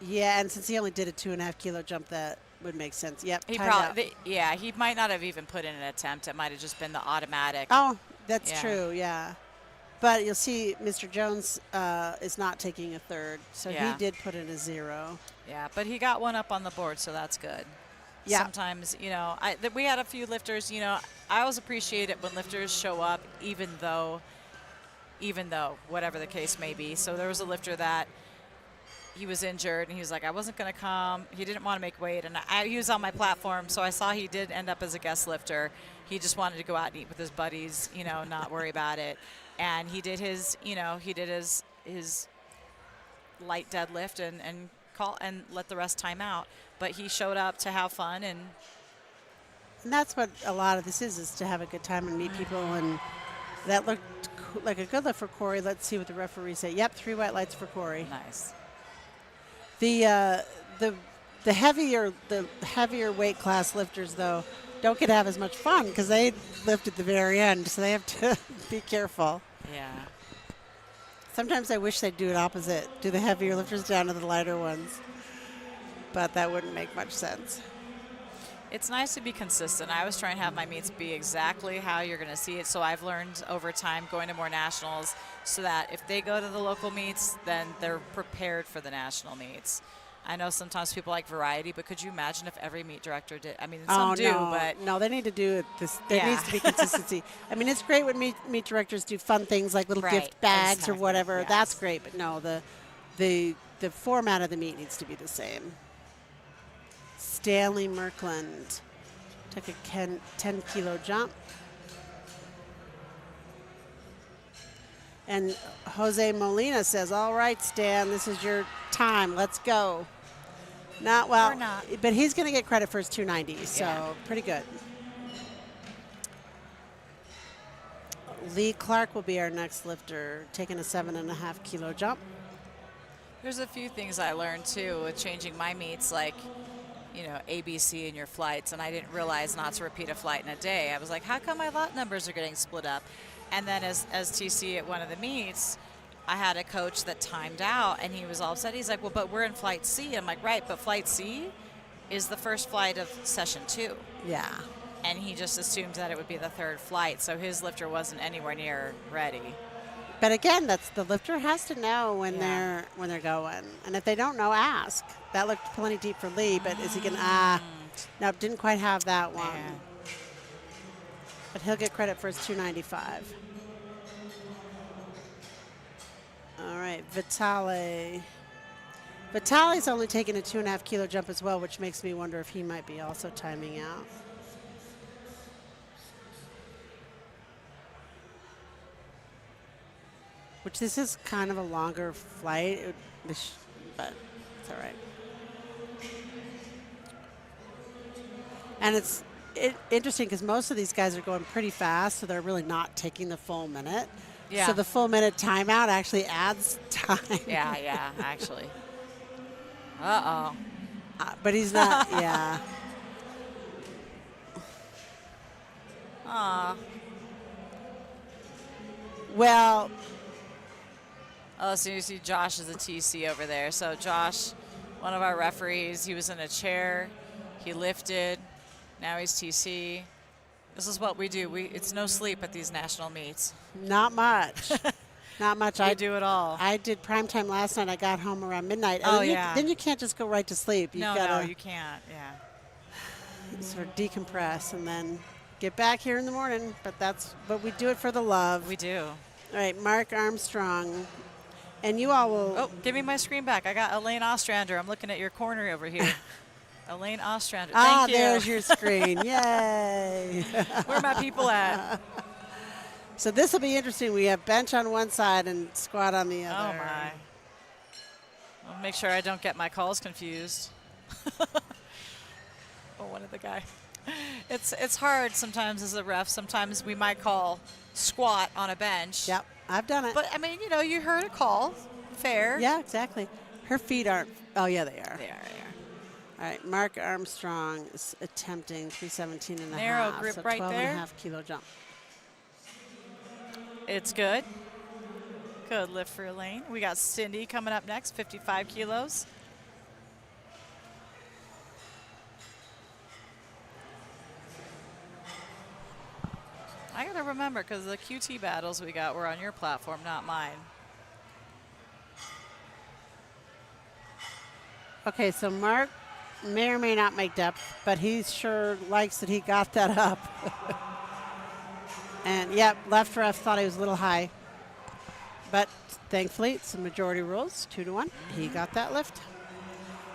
yeah, and since he only did a 2.5-kilo jump, that would make sense. Yep. He timed probably, out. he might not have even put in an attempt. It might have just been the automatic. Oh, that's true. Yeah. But you'll see Mr. Jones is not taking a third, so he did put in a 0. Yeah, but he got one up on the board, so that's good. Yeah. Sometimes, you know, we had a few lifters, you know, I always appreciate it when lifters show up, even though, whatever the case may be. So there was a lifter that he was injured, and he was like, I wasn't going to come. He didn't want to make weight, and he was on my platform, so I saw he did end up as a guest lifter. He just wanted to go out and eat with his buddies, you know, not worry about it. And he did his, you know, his light deadlift and let the rest time out. But he showed up to have fun, and that's what a lot of this is to have a good time and meet people, and that looked like a good lift for Corey. Let's see what the referees say. Yep, 3 white lights for Corey. Nice. The heavier weight class lifters though don't get to have as much fun because they lift at the very end, so they have to be careful. Yeah. Sometimes I wish they'd do it opposite. Do the heavier lifters down to the lighter ones. But that wouldn't make much sense. It's nice to be consistent. I was trying to have my meets be exactly how you're going to see it. So I've learned over time going to more nationals so that if they go to the local meets, then they're prepared for the national meets. I know sometimes people like variety, but could you imagine if every meet director did? I mean, some do, but no, they need to do it. There needs to be consistency. I mean, it's great when meet directors do fun things like little gift bags or whatever. Yes. That's great, but no, the format of the meet needs to be the same. Stanley Merkland took a 10-kilo jump. And Jose Molina says, all right, Stan, this is your time. Let's go. Not well, or not. But he's going to get credit for his 290, so yeah. Pretty good. Lee Clark will be our next lifter, taking a 7.5-kilo jump. There's a few things I learned, too, with changing my meets, like, you know, ABC in your flights, and I didn't realize not to repeat a flight in a day. I was like, how come my lot numbers are getting split up? And then as TC at one of the meets, I had a coach that timed out, and he was all upset. He's like, well, but we're in flight C. I'm like, right, but flight C is the first flight of session 2. Yeah. And he just assumed that it would be the third flight, so his lifter wasn't anywhere near ready. But again, that's the lifter has to know when they're going, and if they don't know, ask. That looked plenty deep for Lee, but is he gonna? No, didn't quite have that one. Yeah. But he'll get credit for his 295. All right, Vitale. Vitale's only taking a 2.5-kilo jump as well, which makes me wonder if he might be also timing out. Which this is kind of a longer flight, but it's all right. And it's interesting because most of these guys are going pretty fast, so they're really not taking the full minute. Yeah. So the full minute timeout actually adds time. Yeah, actually. Uh-oh. But he's not, yeah. Aw. Well. Oh, so you see Josh is a TC over there. So Josh, one of our referees, he was in a chair. He lifted. Now he's TC. This is what we do. It's no sleep at these national meets. Not much. Not much. I do it all. I did Primetime last night. I got home around midnight. And then you can't just go right to sleep. No, you can't. Yeah. Sort of decompress and then get back here in the morning. But we do it for the love. We do. All right, Mark Armstrong. And you all will. Oh, give me my screen back. I got Elaine Ostrander. I'm looking at your corner over here. Elaine Ostrander. Thank you. There's your screen. Yay. Where are my people at? So this will be interesting. We have bench on one side and squat on the other. Oh, my. I'll make sure I don't get my calls confused. One of the guy. It's hard sometimes as a ref. Sometimes we might call squat on a bench. Yep, I've done it. But, I mean, you heard a call. Fair. Yeah, exactly. Her feet aren't. Oh, yeah, they are. They are. All right, Mark Armstrong is attempting 317.5. Narrow grip so right there. 12.5-kilo jump. It's good. Good lift for Elaine. We got Cindy coming up next, 55 kilos. I got to remember, because the QT battles we got were on your platform, not mine. Okay, so Mark may or may not make depth, but he sure likes that he got that up. And, yep, left ref thought he was a little high. But thankfully, it's the majority rules, 2-1. He got that lift.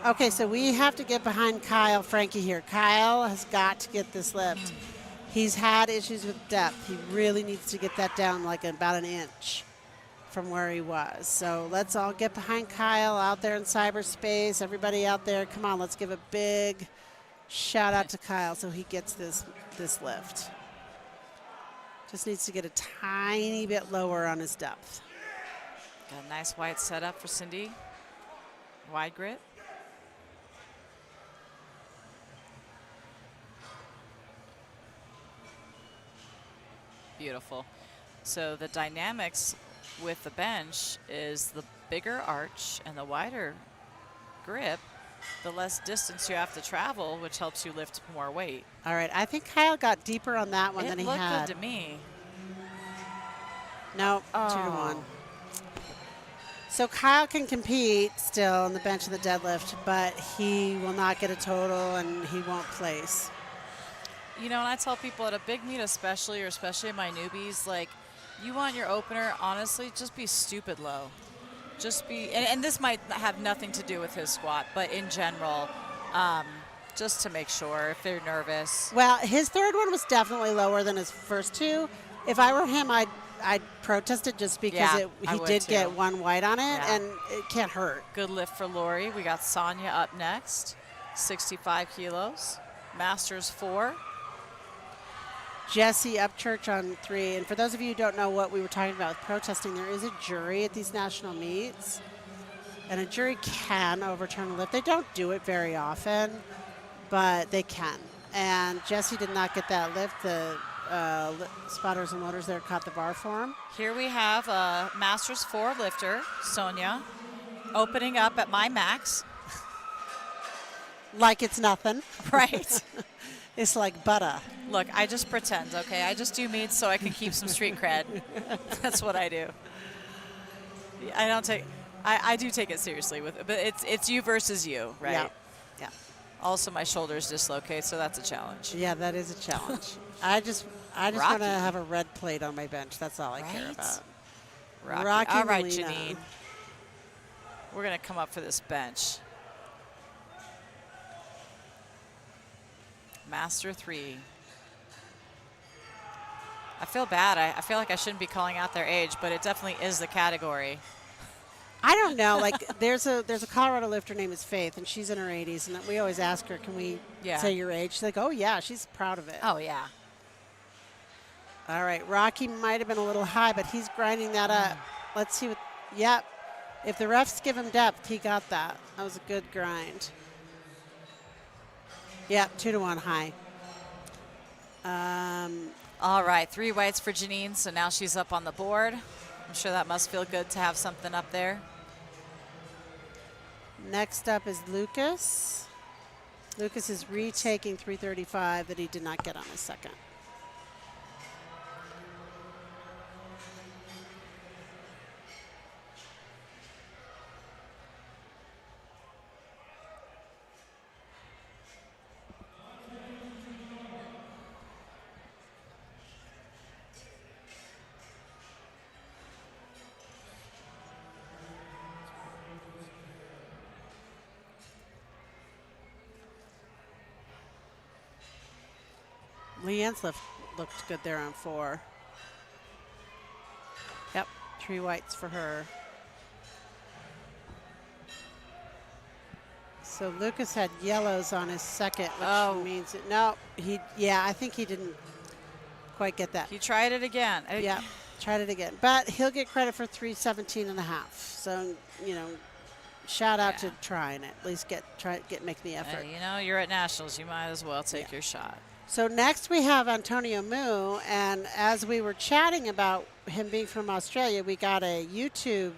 Okay, so we have to get behind Kyle Frankie here. Kyle has got to get this lift. He's had issues with depth. He really needs to get that down like about an inch from where he was. So let's all get behind Kyle out there in cyberspace. Everybody out there, come on, let's give a big shout out to Kyle so he gets this lift. Just needs to get a tiny bit lower on his depth. Got a nice wide setup for Cindy. Wide grip. Beautiful. So the dynamics with the bench is the bigger arch and the wider grip, the less distance you have to travel, which helps you lift more weight. All right, I think Kyle got deeper on that one than he looked had. good to me. No, 2-1. So Kyle can compete still on the bench and the deadlift, but he will not get a total and he won't place. You know, and I tell people at a big meet especially, or especially my newbies, like, you want your opener, honestly, just be stupid low. Just be, and this might have nothing to do with his squat, but in general, just to make sure if they're nervous. Well, his third one was definitely lower than his first two. If I were him, I'd protest it just because he did get one white on it, and it can't hurt. Good lift for Lori. We got Sonia up next, 65 kilos, Masters 4. Jesse Upchurch on 3. And for those of you who don't know what we were talking about with protesting, there is a jury at these national meets, and a jury can overturn a lift. They don't do it very often, but they can. And Jesse did not get that lift. The spotters and loaders there caught the bar for him. Here we have a Masters 4 lifter, Sonia, opening up at my max. Like it's nothing. Right. It's like butter. Look, I just pretend, okay? I just do meets so I can keep some street cred. That's what I do. I don't take, I do take it seriously with it, but it's you versus you, right? Yeah. Yeah. Also, my shoulders dislocate, so that's a challenge. Yeah, that is a challenge. I just want to have a red plate on my bench. That's all I care about. Rocky. All right, Molina. Janine. We're going to come up for this bench. Master 3. I feel bad. I feel like I shouldn't be calling out their age, but it definitely is the category. I don't know. Like there's a Colorado lifter named Faith, and she's in her 80s, and we always ask her, "Can we say your age?" She's like, "Oh yeah," she's proud of it. Oh yeah. All right, Rocky might have been a little high, but he's grinding that up. Let's see what. Yep. If the refs give him depth, he got that. That was a good grind. Yep, 2-1 high. All right, 3 whites for Janine, so now she's up on the board. I'm sure that must feel good to have something up there. Next up is Lucas. Lucas is retaking 335 that he did not get on his second. Leanne's looked good there on 4. Yep, 3 whites for her. So Lucas had yellows on his second, which means I think he didn't quite get that. He tried it again. Yeah, tried it again. But he'll get credit for 317 and a half. So, shout out to trying it. At least make the effort. You're at nationals. You might as well take your shot. So next we have Antonio Mu, and as we were chatting about him being from Australia, we got a YouTube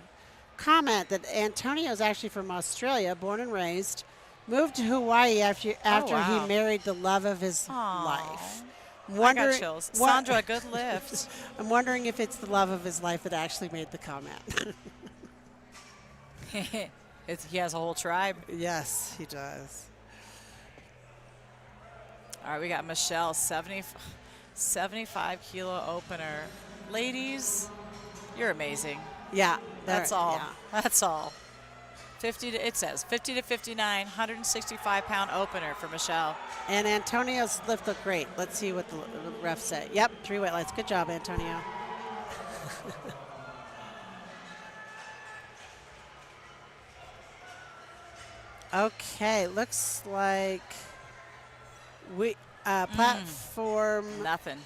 comment that Antonio is actually from Australia, born and raised, moved to Hawaii after he married the love of his life. I got chills. Sandra, good lift. I'm wondering if it's the love of his life that actually made the comment. He has a whole tribe. Yes, he does. All right, we got Michelle, 75 kilo opener. Ladies, you're amazing. Yeah. That's all. Yeah. That's all. It says 50 to 59, 165 pound opener for Michelle. And Antonio's lift looked great. Let's see what the refs say. Yep, 3 white lights. Good job, Antonio. Okay, looks like platform Nothing.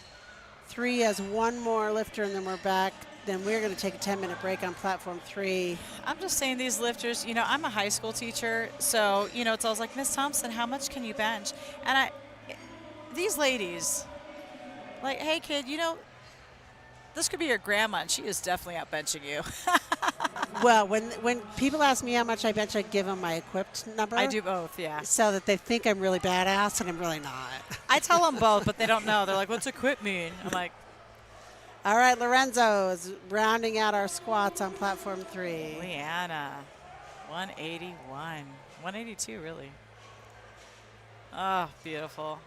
3 as one more lifter, and then we're back. Then we're going to take a 10-minute break on platform 3. I'm just saying these lifters, I'm a high school teacher, so, it's always like, Miss Thompson, how much can you bench? And these ladies, like, hey, kid, this could be your grandma, and she is definitely out benching you. Well, when people ask me how much I bench, I give them my equipped number. I do both, yeah. So that they think I'm really badass, and I'm really not. I tell them both, but they don't know. They're like, what's equip mean? I'm like, all right, Lorenzo is rounding out our squats on platform 3. Leanna, 181. 182, really. Oh, beautiful.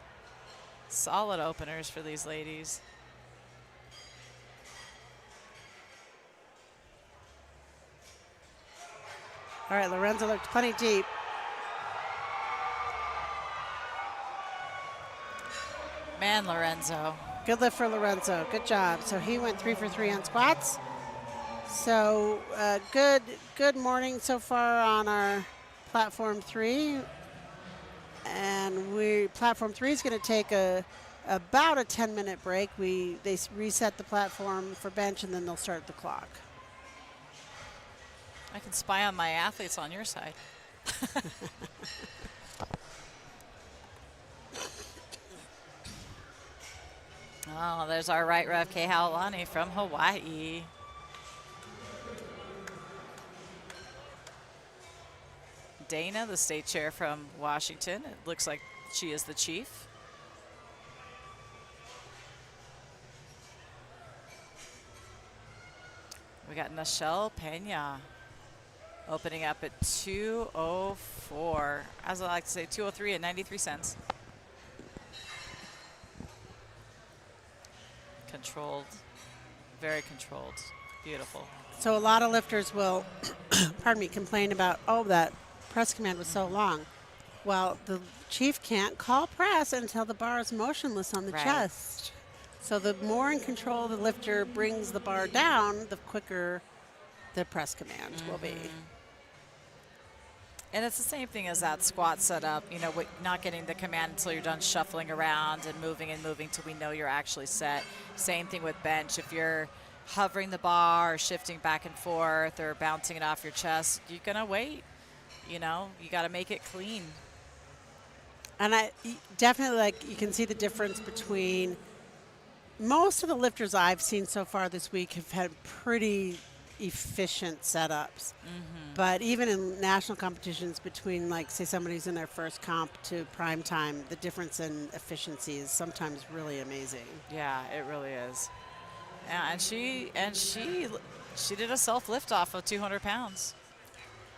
Solid openers for these ladies. All right, Lorenzo looked plenty deep. Man, Lorenzo. Good lift for Lorenzo. Good job. So he went 3 for 3 on squats. So good morning so far on our platform 3. And platform 3 is going to take about a 10-minute break. They reset the platform for bench, and then they'll start the clock. I can spy on my athletes on your side. Oh, there's our right rev, Kay Haulani from Hawaii. Dana, the state chair from Washington. It looks like she is the chief. We got Nichelle Pena opening up at 2:04. As I like to say, 2:03 and 93 cents. Controlled, very controlled, beautiful. So a lot of lifters will, pardon me, complain about, that press command was so long. Well, the chief can't call press until the bar is motionless on the chest. So the more in control the lifter brings the bar down, the quicker the press command will be. And it's the same thing as that squat setup, not getting the command until you're done shuffling around and moving till we know you're actually set. Same thing with bench. If you're hovering the bar or shifting back and forth or bouncing it off your chest, you're going to wait. You got to make it clean. And I definitely, you can see the difference between most of the lifters I've seen so far this week have had pretty efficient setups. But even in national competitions between, say, somebody's in their first comp to Primetime, the difference in efficiency is sometimes really amazing. Yeah, it really is. Yeah, and she did a self lift off of 200 pounds.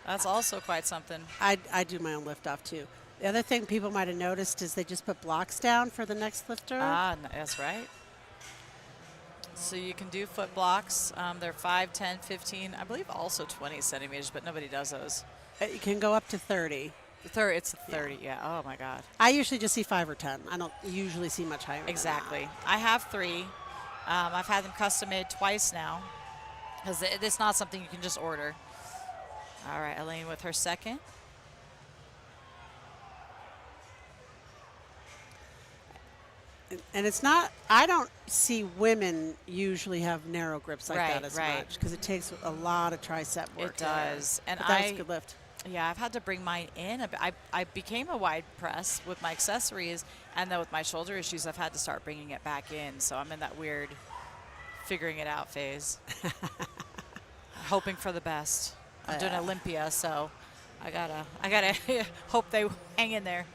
That's also quite something. I do my own lift off too. The other thing people might have noticed is they just put blocks down for the next lifter. That's right. So you can do foot blocks. They're 5, 10, 15, I believe also 20 centimeters, but nobody does those. You can go up to 30. It's 30, yeah. Oh, my God. I usually just see 5 or 10. I don't usually see much higher Exactly. than that. I have 3. I've had them custom made twice now because it's not something you can just order. All right, Elaine with her second. And it's not, I don't see women usually have narrow grips like that as much because it takes a lot of tricep work. It does. There. And but that was a good lift. Yeah, I've had to bring mine in. I became a wide press with my accessories, and then with my shoulder issues, I've had to start bringing it back in. So I'm in that weird figuring it out phase. Hoping for the best. I'm doing Olympia, so I gotta hope they hang in there.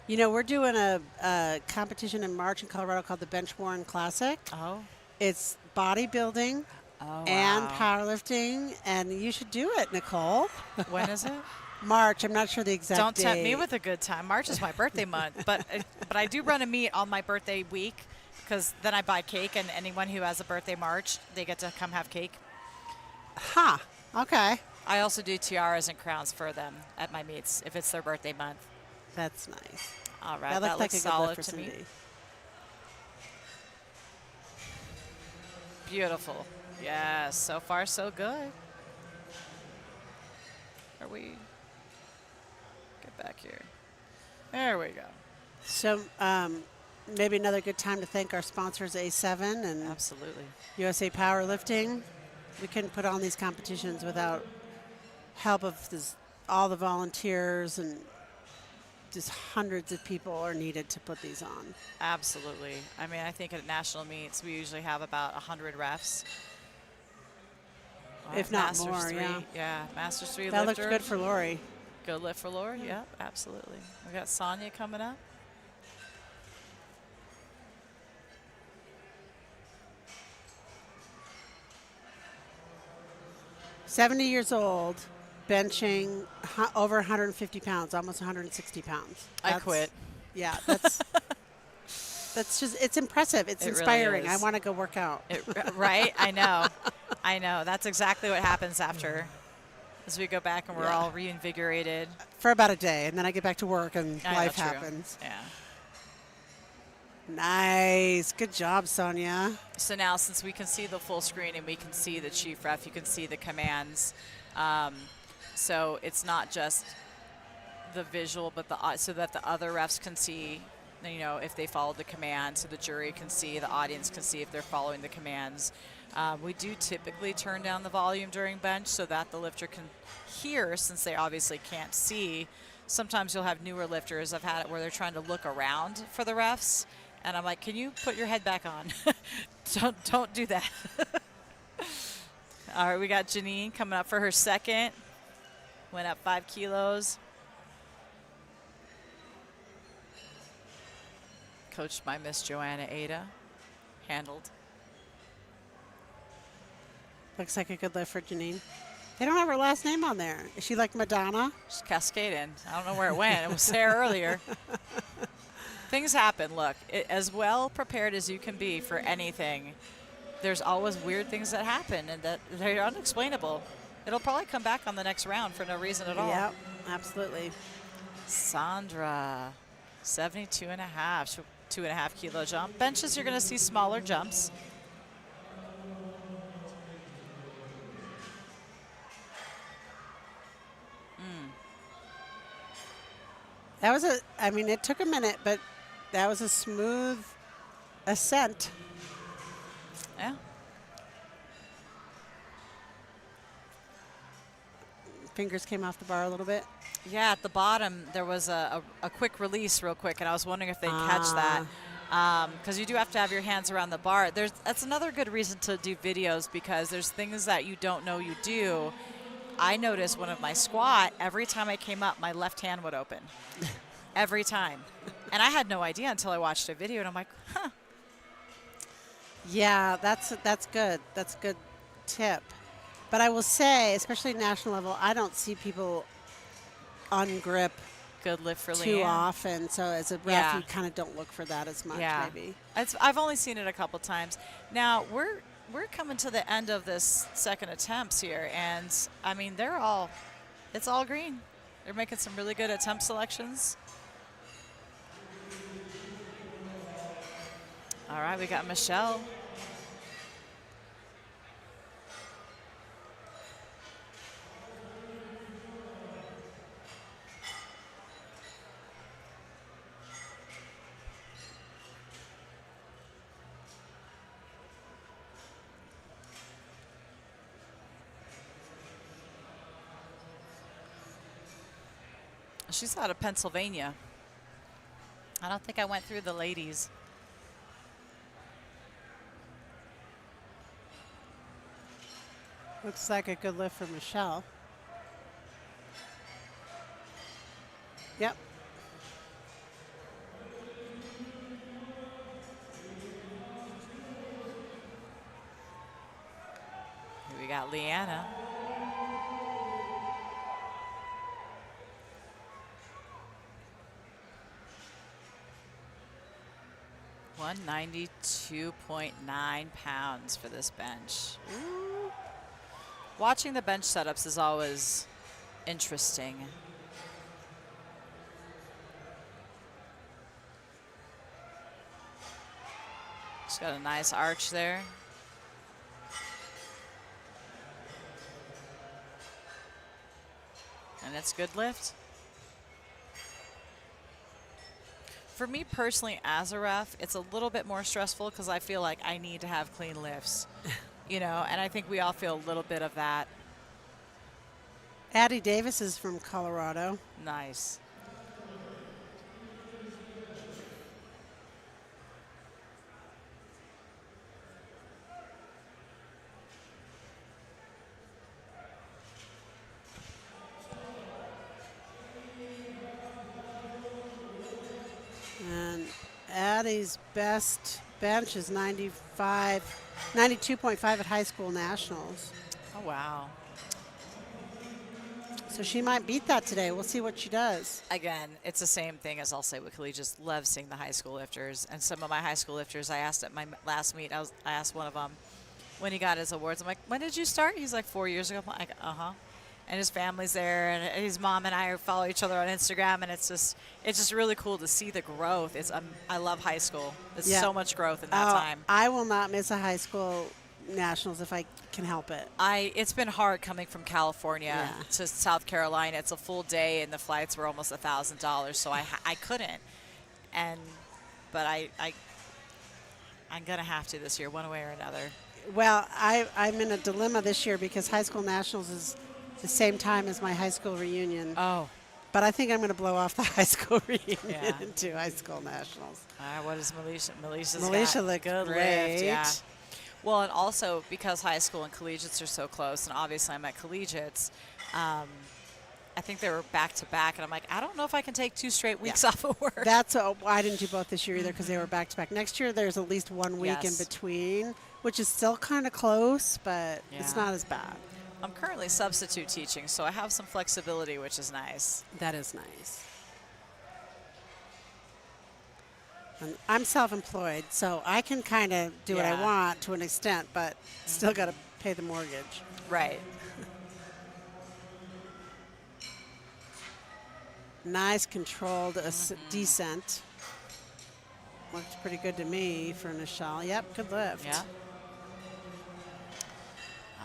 We're doing a competition in March in Colorado called the Bench Warren Classic. Oh. It's bodybuilding and powerlifting, and you should do it, Nicole. When is it? March. I'm not sure the exact Don't date. tempt me with a good time. March is my birthday month, but I do run a meet on my birthday week because then I buy cake, and anyone who has a birthday March, they get to come have cake. Huh. Okay. I also do tiaras and crowns for them at my meets if it's their birthday month. That's nice. All right, that looks like solid to me. Beautiful. Yes, so far so good. Are we? Get back here. There we go. So maybe another good time to thank our sponsors, A7 and Absolutely. USA Powerlifting. We couldn't put on these competitions without help of all the volunteers, and just hundreds of people are needed to put these on. Absolutely. I mean, I think at national meets, we usually have about 100 refs. If not Masters more, 3, yeah. yeah. Masters 3 That lifter. looked good for Lori. Good lift for Lori. Yep, absolutely. We got Sonia coming up. $70 old, benching over 150 pounds, almost 160 pounds. I quit. Yeah, that's just, it's impressive. It's inspiring. Really is. I want to go work out. Right? I know. I know. That's exactly what happens after. As we go back and we're all reinvigorated. For about a day, and then I get back to work and life true. happens. Yeah. Nice. Good job, Sonia. So now, since we can see the full screen and we can see the chief ref, you can see the commands. So it's not just the visual, but so that the other refs can see, you know, if they followed the command, so the jury can see, the audience can see if they're following the commands. We do typically turn down the volume during bench so that the lifter can hear, since they obviously can't see. Sometimes you'll have newer lifters. I've had it where they're trying to look around for the refs, and I'm like, can you put your head back on? Don't do that. All right, we got Janine coming up for her second. Went up 5 kilos. Coached by Miss Joanna Ada. Handled. Looks like a good lift for Janine. They don't have her last name on there. Is she like Madonna? She's cascading. I don't know where it went. It was there earlier. Things happen. Look, as well prepared as you can be for anything, there's always weird things that happen and that they're unexplainable. It'll probably come back on the next round for no reason at all. Yep, absolutely. Sandra, 72 and a half, 2.5 kilo jump. Benches, you're going to see smaller jumps. That was I mean, it took a minute, but that was a smooth ascent. Yeah. Fingers came off the bar a little bit. Yeah, at the bottom, there was a quick release real quick, and I was wondering if they'd catch that. Because you do have to have your hands around the bar. That's another good reason to do videos, because there's things that you don't know you do. I noticed one of my squat, every time I came up, my left hand would open. Every time. And I had no idea until I watched a video, and I'm like, huh. Yeah, that's good. That's a good tip. But I will say, especially at national level, I don't see people ungrip Good lift for too Leanne. often. So as a ref, you kind of don't look for that as much, maybe. I've only seen it a couple times. Now, we're coming to the end of this second attempts here, and I mean, it's all green. They're making some really good attempt selections. All right, we got Michelle. She's out of Pennsylvania. I don't think I went through the ladies. Looks like a good lift for Michelle. Yep. Here we got Leanna. $192.9 for this bench. Ooh. Watching the bench setups is always interesting. She's got a nice arch there. And it's good lift. For me personally, as a ref, it's a little bit more stressful because I feel like I need to have clean lifts, and I think we all feel a little bit of that. Addie Davis is from Colorado. Nice. And Addie's best bench is 92.5 at high school nationals. Oh, wow. So she might beat that today. We'll see what she does. Again, it's the same thing as I'll say with collegiates. Love seeing the high school lifters. And some of my high school lifters, I asked at my last meet, I asked one of them when he got his awards. I'm like, when did you start? He's like 4 years ago. I'm like, uh-huh. And his family's there, and his mom and I follow each other on Instagram, and it's just really cool to see the growth. I love high school. There's so much growth in that time. I will not miss a high school nationals if I can help it. It's been hard coming from California to South Carolina. It's a full day, and the flights were almost $1,000, so I couldn't. But I'm gonna have to this year, one way or another. Well, I'm in a dilemma this year because high school nationals is the same time as my high school reunion. Oh. But I think I'm going to blow off the high school reunion into high school nationals. What is Melisha? Melisha looked good great. lift, yeah. Well, and also because high school and collegiates are so close, and obviously I'm at collegiates, I think they were back to back, and I'm like, I don't know if I can take 2 straight weeks off of work. I didn't do both this year either because they were back to back. Next year there's at least 1 week in between, which is still kind of close, but it's not as bad. I'm currently substitute teaching, so I have some flexibility, which is nice. That is nice. And I'm self-employed, so I can kind of do what I want to an extent, but still got to pay the mortgage. Right. Nice controlled descent. Looked pretty good to me for Nichelle. Yep, good lift. Yeah.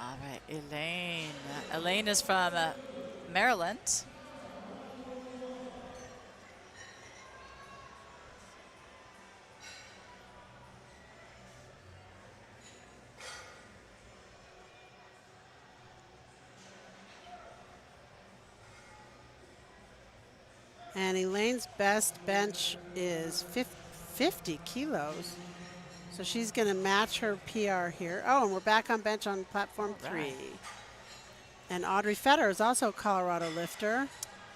All right, Elaine. Elaine is from Maryland. And Elaine's best bench is 50 kilos. So she's going to match her PR here. Oh, and we're back on bench on platform 3. Right. And Audrey Fetter is also a Colorado lifter.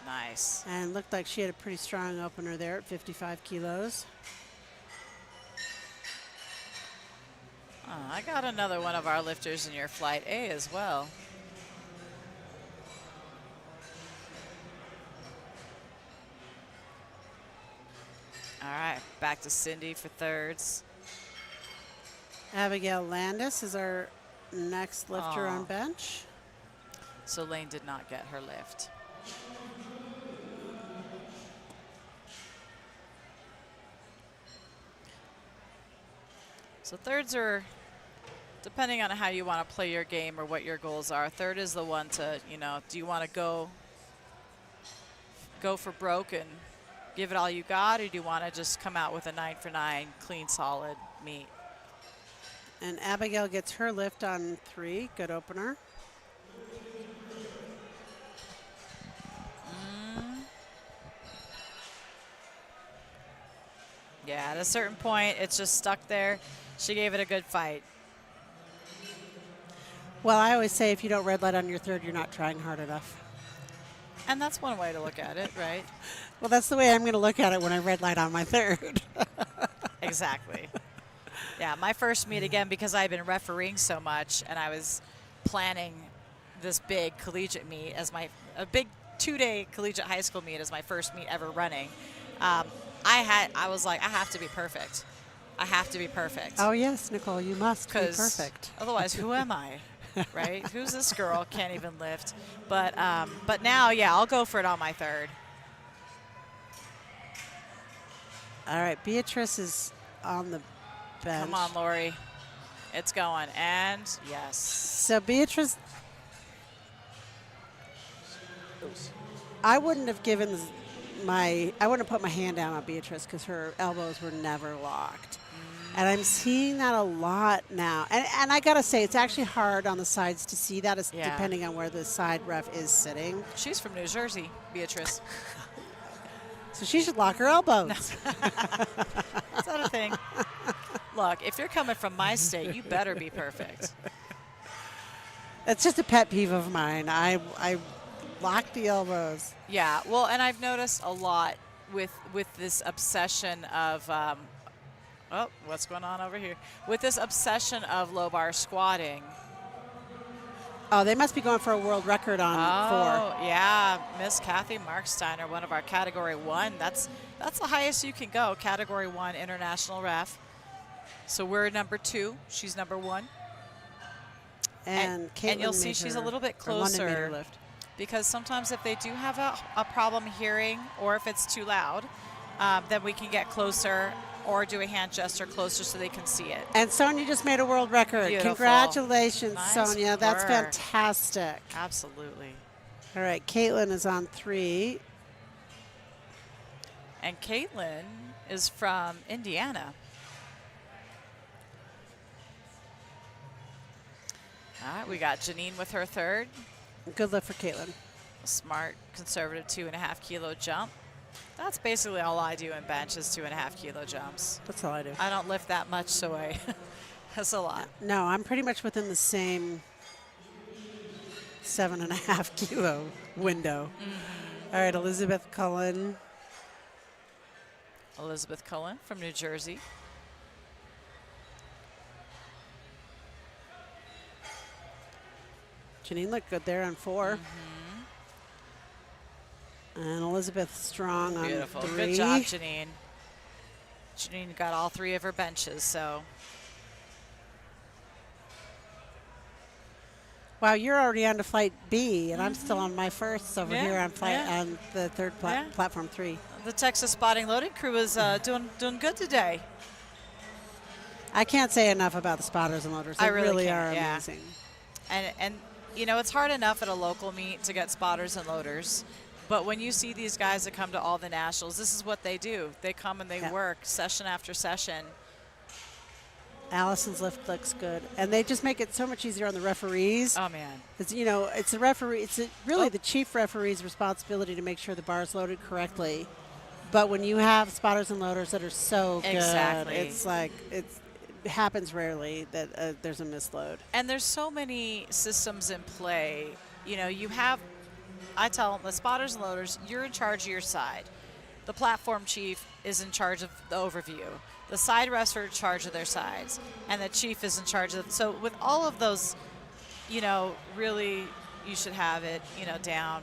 Nice. And looked like she had a pretty strong opener there at 55 kilos. I got another one of our lifters in your flight A as well. All right, back to Cindy for thirds. Abigail Landis is our next lifter on bench. So Lane did not get her lift. So thirds are, depending on how you want to play your game or what your goals are, third is the one to, do you want to go for broke and give it all you got, or do you want to just come out with a 9 for 9 clean, solid meet? And Abigail gets her lift on 3. Good opener. Yeah, at a certain point, it's just stuck there. She gave it a good fight. Well, I always say if you don't red light on your third, you're not trying hard enough. And that's one way to look at it, right? Well, that's the way I'm going to look at it when I red light on my third. Exactly. Yeah, my first meet, again, because I've been refereeing so much and I was planning this big collegiate meet as a big 2-day collegiate high school meet as my first meet ever running. I was like, I have to be perfect. I have to be perfect. Oh, yes, Nicole, you must be perfect. Otherwise, who am I? Right? Who's this girl? Can't even lift. But now, yeah, I'll go for it on my third. All right, Beatrice is on the bench. Come on, Lori. It's going. And yes. So Beatrice, I wouldn't have given I wouldn't put my hand down on Beatrice because her elbows were never locked. And I'm seeing that a lot now. And I got to say, it's actually hard on the sides to see that depending on where the side ref is sitting. She's from New Jersey, Beatrice. So she should lock her elbows. Is that a thing? Look, if you're coming from my state, you better be perfect. That's just a pet peeve of mine. I lock the elbows. Yeah, well, and I've noticed a lot with this obsession of oh, what's going on over here? With this obsession of low bar squatting. Oh, they must be going for a world record on 4. Yeah, Miss Kathy Marksteiner, one of our Category 1. That's the highest you can go, Category 1 international ref. So we're number 2. She's number 1. And you'll see she's a little bit closer because sometimes if they do have a problem hearing or if it's too loud, then we can get closer or do a hand gesture closer so they can see it. And Sonia just made a world record. Beautiful. Congratulations, Nice Sonia. That's work. fantastic. Absolutely. All right, Caitlin is on 3. And Caitlin is from Indiana. All right, we got Janine with her 3rd. Good lift for Caitlin. A smart, conservative 2.5 kilo jump. That's basically all I do in bench is 2.5 kilo jumps. That's all I do. I don't lift that much, so that's a lot. No, I'm pretty much within the same 7.5 kilo window. All right, Elizabeth Cullen. Elizabeth Cullen from New Jersey. Janine looked good there on 4. And Elizabeth Strong on Beautiful. 3. Good job, Janine. Janine got all 3 of her benches, so. Wow, you're already on to flight B, and I'm still on my first over Yeah, here on flight yeah. on the 3rd Yeah. platform 3. The Texas Spotting Loaded crew is doing good today. I can't say enough about the spotters and loaders. They I really are can't, yeah. amazing. And you know, it's hard enough at a local meet to get spotters and loaders. But when you see these guys that come to all the nationals, this is what they do. They come and they Yeah. work session after session. Allison's lift looks good, and they just make it so much easier on the referees. Oh man. It's it's the referee. It's really the chief referee's responsibility to make sure the bar is loaded correctly. But when you have spotters and loaders that are so good, Exactly. it's like it happens rarely that there's a misload. And there's so many systems in play. You know, I tell them, the spotters and loaders, you're in charge of your side. The platform chief is in charge of the overview. The side refs are in charge of their sides. And the chief is in charge of, so with all of those, really you should have it, down.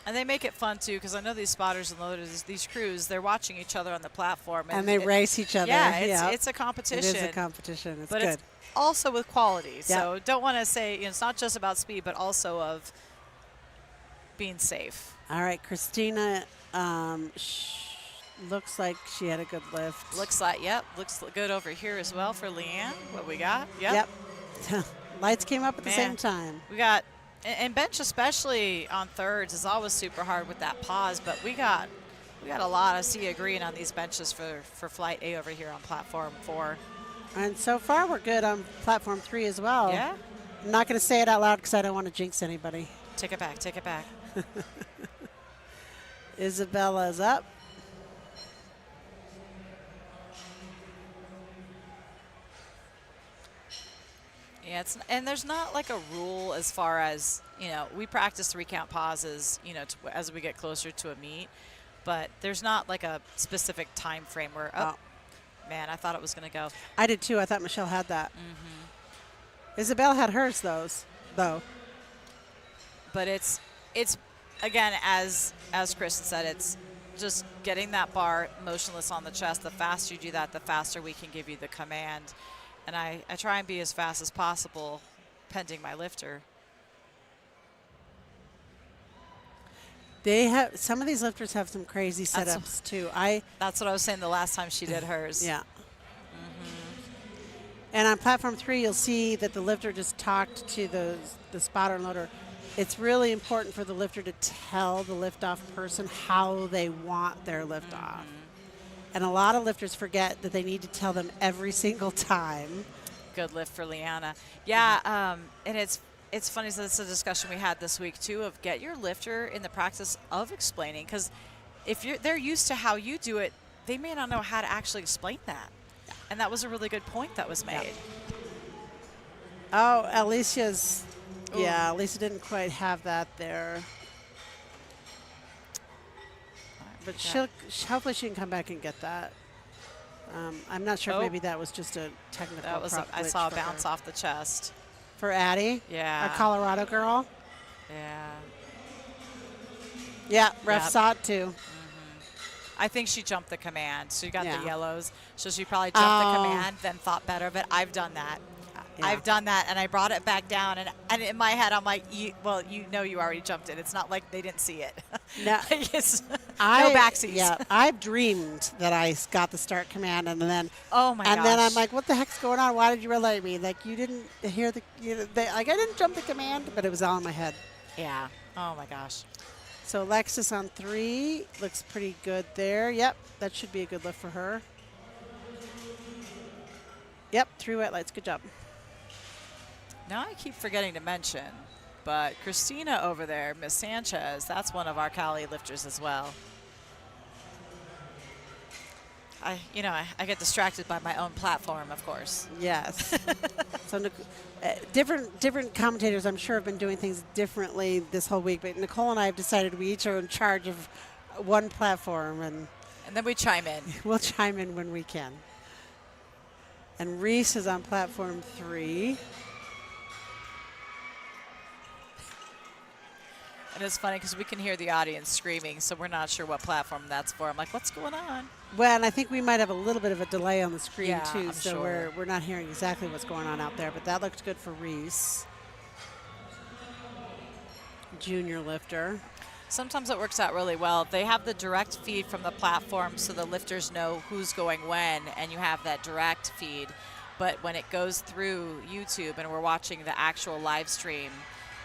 And they make it fun too, because I know these spotters and loaders, these crews, they're watching each other on the platform. And they race each other. Yeah, it's a competition. It is a competition. It's but good. it's also with quality. Yep. So don't want to say, it's not just about speed, but also of being safe. All right, Christina looks like she had a good lift. Looks good over here as well for Leanne. What we got? Yep. Lights came up at the Man. same time. We got, and bench especially on thirds is always super hard with that pause, but we got a lot of CA green on these benches for flight A over here on platform 4. And so far we're good on platform 3 as well. Yeah. I'm not going to say it out loud because I don't want to jinx anybody. Take it back. Isabella's up. Yeah, and there's not like a rule as far as, we practice 3 count pauses, as we get closer to a meet, but there's not like a specific time frame where, man, I thought it was going to go. I did too. I thought Michelle had that. Isabel had hers, though. But it's again, as Kristen said, it's just getting that bar motionless on the chest. The faster you do that, the faster we can give you the command. And I try and be as fast as possible, pending my lifter. They have some of these lifters have some crazy setups too. That's what I was saying the last time she did hers. Yeah. And on platform 3, you'll see that the lifter just talked to the spotter and loader it's really important for the lifter to tell the liftoff person how they want their liftoff. And a lot of lifters forget that they need to tell them every single time. Good lift for Leanna. Yeah, and it's funny, so it's a discussion we had this week too of get your lifter in the practice of explaining, because if they're used to how you do it, they may not know how to actually explain that. And that was a really good point that was made. Oh, Alicia's, yeah, Alicia didn't quite have that there. But hopefully she can come back and get that. I'm not sure if maybe that was just a technical That was I saw a bounce off the chest. For Addie? Yeah. Our Colorado girl? Yeah. Yeah, ref saw it too. I think she jumped the command. So you got the yellows. So she probably jumped the command, then thought better of it. I've done that. Yeah. I've done that, and I brought it back down. And in my head, I'm like, you already jumped it. It's not like they didn't see it. No, no backsies. Yeah, I've dreamed that I got the start command, and then then I'm like, what the heck's going on? Why did you relay me? Like, you didn't hear I didn't jump the command, but it was all in my head. Yeah. Oh my gosh. So Alexis on 3 looks pretty good there. Yep, that should be a good lift for her. Yep, 3 wet lights. Good job. Now I keep forgetting to mention, but Christina over there, Miss Sanchez, that's one of our Cali lifters as well. I get distracted by my own platform, of course. Yes. So different commentators, I'm sure, have been doing things differently this whole week. But Nicole and I have decided we each are in charge of one platform, and then we chime in. We'll chime in when we can. And Reese is on platform 3. And it's funny because we can hear the audience screaming, so we're not sure what platform that's for. I'm like, what's going on? Well, and I think we might have a little bit of a delay on the screen, too, I'm so sure. we're not hearing exactly what's going on out there. But that looked good for Reese. Junior lifter. Sometimes it works out really well. They have the direct feed from the platform so the lifters know who's going when, and you have that direct feed. But when it goes through YouTube and we're watching the actual live stream,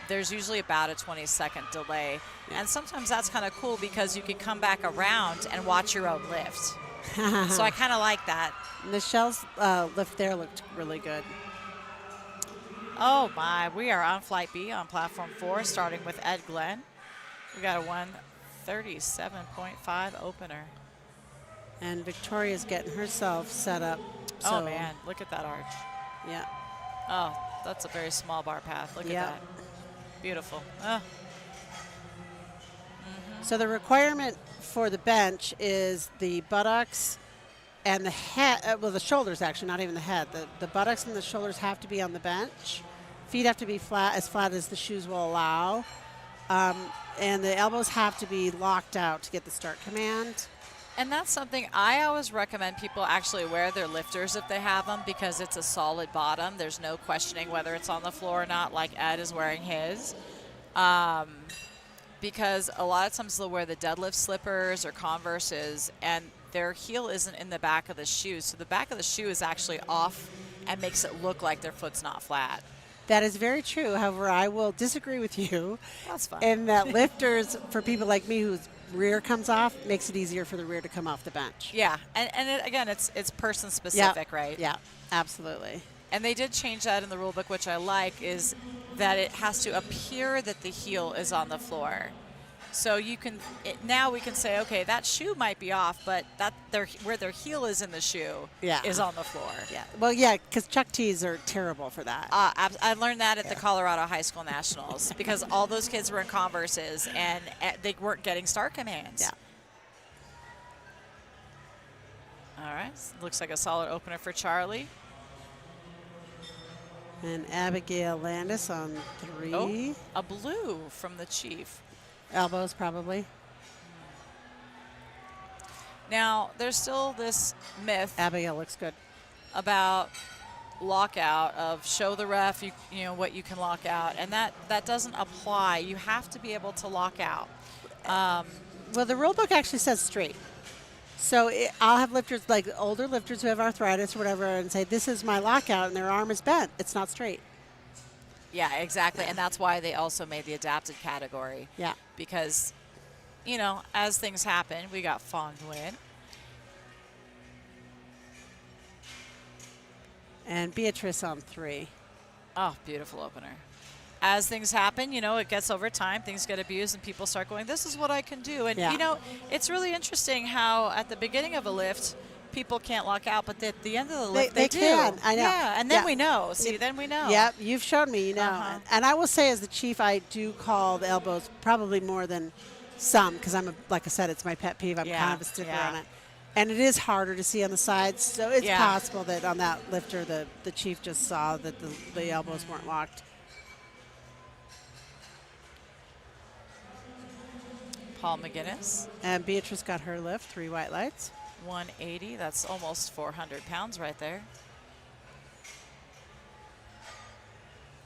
there's usually about a 20-second delay. Yeah. And sometimes that's kind of cool because you can come back around and watch your own lift. So I kind of like that. Michelle's lift there looked really good. Oh, my. We are on Flight B on Platform 4, starting with Ed Glenn. We got a 137.5 opener. And Victoria's getting herself set up. Oh, man. Look at that arch. Yeah. Oh, that's a very small bar path. Look at that. Beautiful. Oh. So the requirement for the bench is the buttocks and the head, well, the shoulders actually, not even the head. The buttocks and the shoulders have to be on the bench. Feet have to be flat as the shoes will allow. And the elbows have to be locked out to get the start command. And that's something I always recommend people actually wear their lifters if they have them, because it's a solid bottom. There's no questioning whether it's on the floor or not, like Ed is wearing his. Because a lot of times they'll wear the deadlift slippers or Converses, and their heel isn't in the back of the shoe. So the back of the shoe is actually off and makes it look like their foot's not flat. That is very true. However, I will disagree with you. That's fine. In that lifters, for people like me whose rear comes off, makes it easier for the rear to come off the bench. Yeah, and again, it's person specific, right? Yeah, absolutely. And they did change that in the rule book, which I like, is that it has to appear that the heel is on the floor. So you can now we can say, okay, that shoe might be off, but where their heel is in the shoe is on the floor. Yeah. Well, yeah, because Chuck T's are terrible for that. I learned that at the Colorado High School Nationals because all those kids were in Converses and they weren't getting start commands. Yeah. All right. Looks like a solid opener for Charlie. And Abigail Landis on 3. Oh, a blue from the Chief. Elbows, probably. Now, there's still this myth Abigail looks good about lockout of show the ref you know what you can lock out, and that doesn't apply. You have to be able to lock out. Well, the rule book actually says straight. So I'll have lifters, like older lifters who have arthritis or whatever, and say, this is my lockout, and their arm is bent. It's not straight. Yeah, exactly. And that's why they also made the adapted category. Yeah. Because, you know, as things happen, we got Fong Nguyen. And Beatrice on 3. Oh, beautiful opener. As things happen, you know, it gets over time, things get abused, and people start going, this is what I can do. And, Yeah. you know, it's really interesting how at the beginning of a lift, people can't lock out, but at the end of the lift, they do. Can. I know. Yeah, and then Yeah. we know. See, then we know. Yep, you've shown me, you know. Uh-huh. And I will say, as the chief, I do call the elbows probably more than some, because like I said, it's my pet peeve. I'm kind of a stickler on it. And it is harder to see on the sides, so it's possible that on that lifter, the chief just saw that the elbows weren't locked. Paul McGinnis. And Beatrice got her lift, 3 white lights. 180, that's almost 400 pounds right there.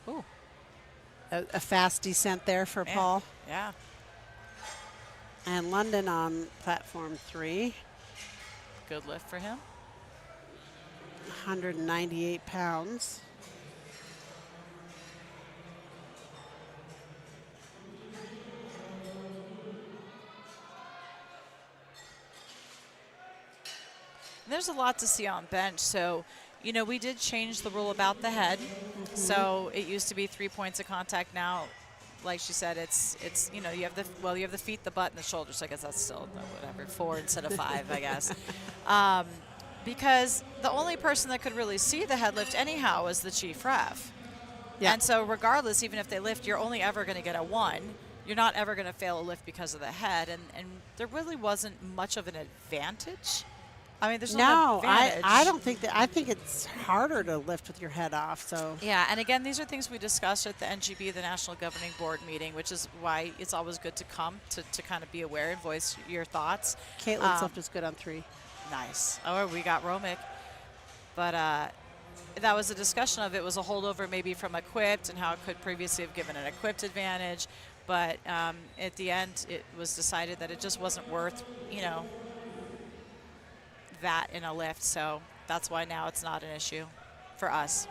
Ooh. A fast descent there for Paul. Yeah. And London on platform 3. Good lift for him. 198 pounds. There's a lot to see on bench. So, you know, we did change the rule about the head. So it used to be 3 points of contact. Now, like she said, it's you know, you have the feet, the butt, and the shoulders. So I guess that's still whatever, 4 instead of 5, I guess. Because the only person that could really see the head lift anyhow was the chief ref. Yeah. And so regardless, even if they lift, you're only ever going to get a 1. You're not ever going to fail a lift because of the head. And there really wasn't much of an advantage. I mean, there's no advantage. I don't think that. I think it's harder to lift with your head off. So yeah, and again, these are things we discussed at the NGB, the National Governing Board meeting, which is why it's always good to come to kind of be aware and voice your thoughts. Caitlin's lift is good on 3. Nice. Oh, we got Romick. But that was a discussion of it was a holdover maybe from equipped and how it could previously have given an equipped advantage. But at the end, it was decided that it just wasn't worth, you know, that in a lift. So that's why now it's not an issue for us.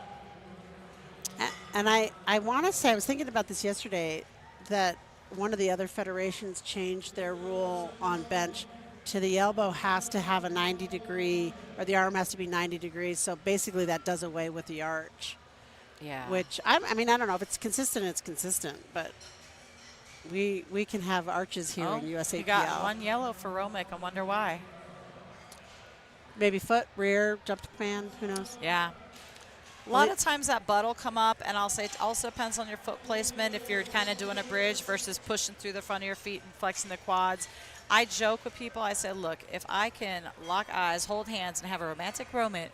And I want to say, I was thinking about this yesterday, that one of the other federations changed their rule on bench to the elbow has to have a 90-degree, or the arm has to be 90 degrees. So basically that does away with the arch. Yeah. Which, I mean, I don't know. If it's consistent, it's consistent. But we can have arches here in USAPL. You got 1 yellow for Romick. I wonder why. Maybe foot, rear, jump to command, who knows? Yeah. A lot of times that butt will come up, and I'll say it also depends on your foot placement if you're kind of doing a bridge versus pushing through the front of your feet and flexing the quads. I joke with people, I say, look, if I can lock eyes, hold hands, and have a romantic moment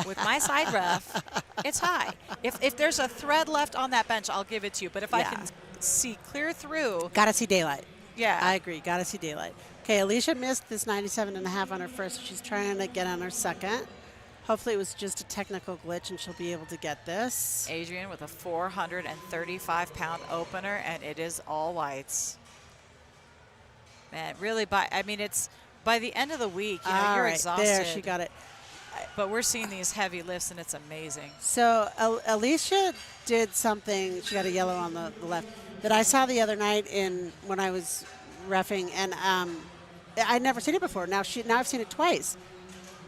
with my side ref, it's high. If there's a thread left on that bench, I'll give it to you. But if I can see clear through. Got to see daylight. Yeah. I agree. Got to see daylight. Okay, Alicia missed this 97.5 on her first. She's trying to get on her second. Hopefully it was just a technical glitch and she'll be able to get this. Adrian with a 435-pound opener, and it is all whites. Man, really, it's by the end of the week, you know, you're exhausted. There, she got it. But we're seeing these heavy lifts, and it's amazing. So Alicia did something, she got a yellow on the left, that I saw the other night when I was reffing, and I'd never seen it before. Now I've seen it twice.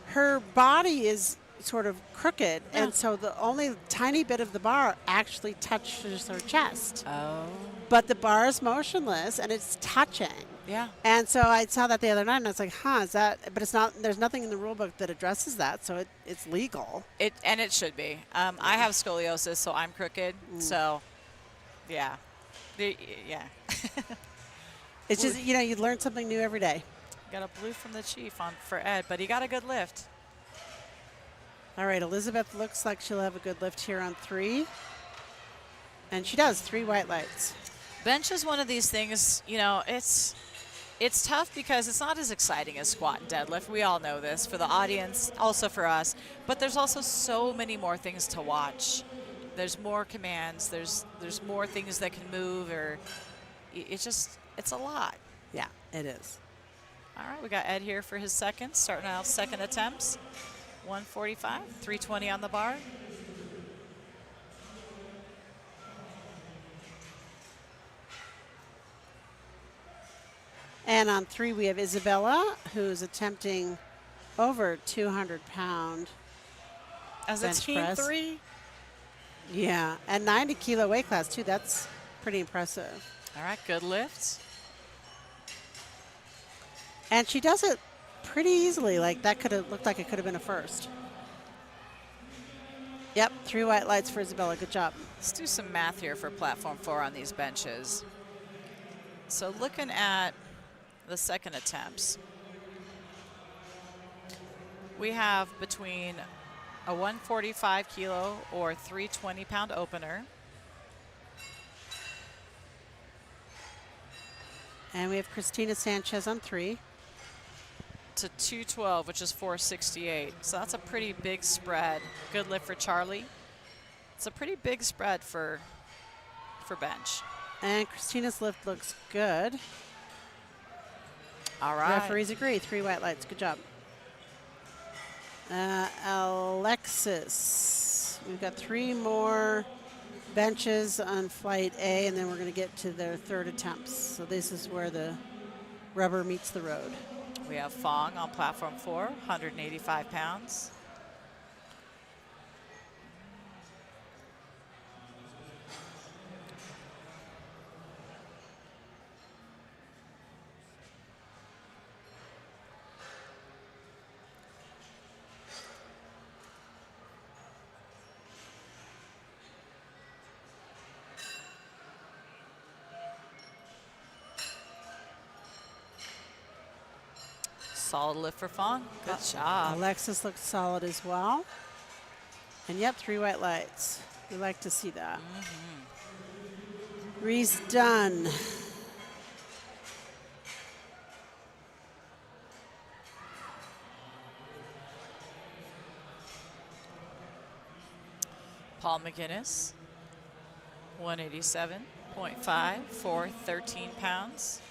Her body is sort of crooked, and so the only tiny bit of the bar actually touches her chest. Oh. But the bar is motionless, and it's touching. Yeah. And so I saw that the other night, and I was like, is that, but it's not, there's nothing in the rule book that addresses that, so it's legal. And it should be. I have scoliosis, so I'm crooked, so, yeah. Yeah. It's just, you know, you learn something new every day. Got a blue from the chief for Ed, but he got a good lift. All right, Elizabeth looks like she'll have a good lift here on 3. And she does, 3 white lights. Bench is one of these things, you know, it's tough because it's not as exciting as squat and deadlift. We all know this for the audience, also for us. But there's also so many more things to watch. There's more commands. There's more things that can move, or it's a lot. Yeah, it is. All right, we got Ed here for his second, starting out second attempts. 145, 320 on the bar. And on 3, we have Isabella, who's attempting over 200-pound As a bench team press. 3. Yeah, and 90-kilo weight class, too. That's pretty impressive. All right, good lift. And she does it pretty easily. Like, that could have looked like it could have been a first. Yep, 3 white lights for Isabella. Good job. Let's do some math here for platform 4 on these benches. So looking at the second attempts, we have between a 145 kilo or 320-pound opener. And we have Christina Sanchez on 3. To 212, which is 468. So that's a pretty big spread. Good lift for Charlie. It's a pretty big spread for bench. And Christina's lift looks good. All right. Referees agree. 3 white lights. Good job. Alexis. We've got 3 more benches on flight A, and then we're going to get to their third attempts. So this is where the rubber meets the road. We have Fong on platform 4, 185 pounds. Solid lift for Fong. Good job. Alexis looks solid as well. And yep, 3 white lights. We like to see that. Reese done. Paul McGinnis, 187.5 for 13 pounds.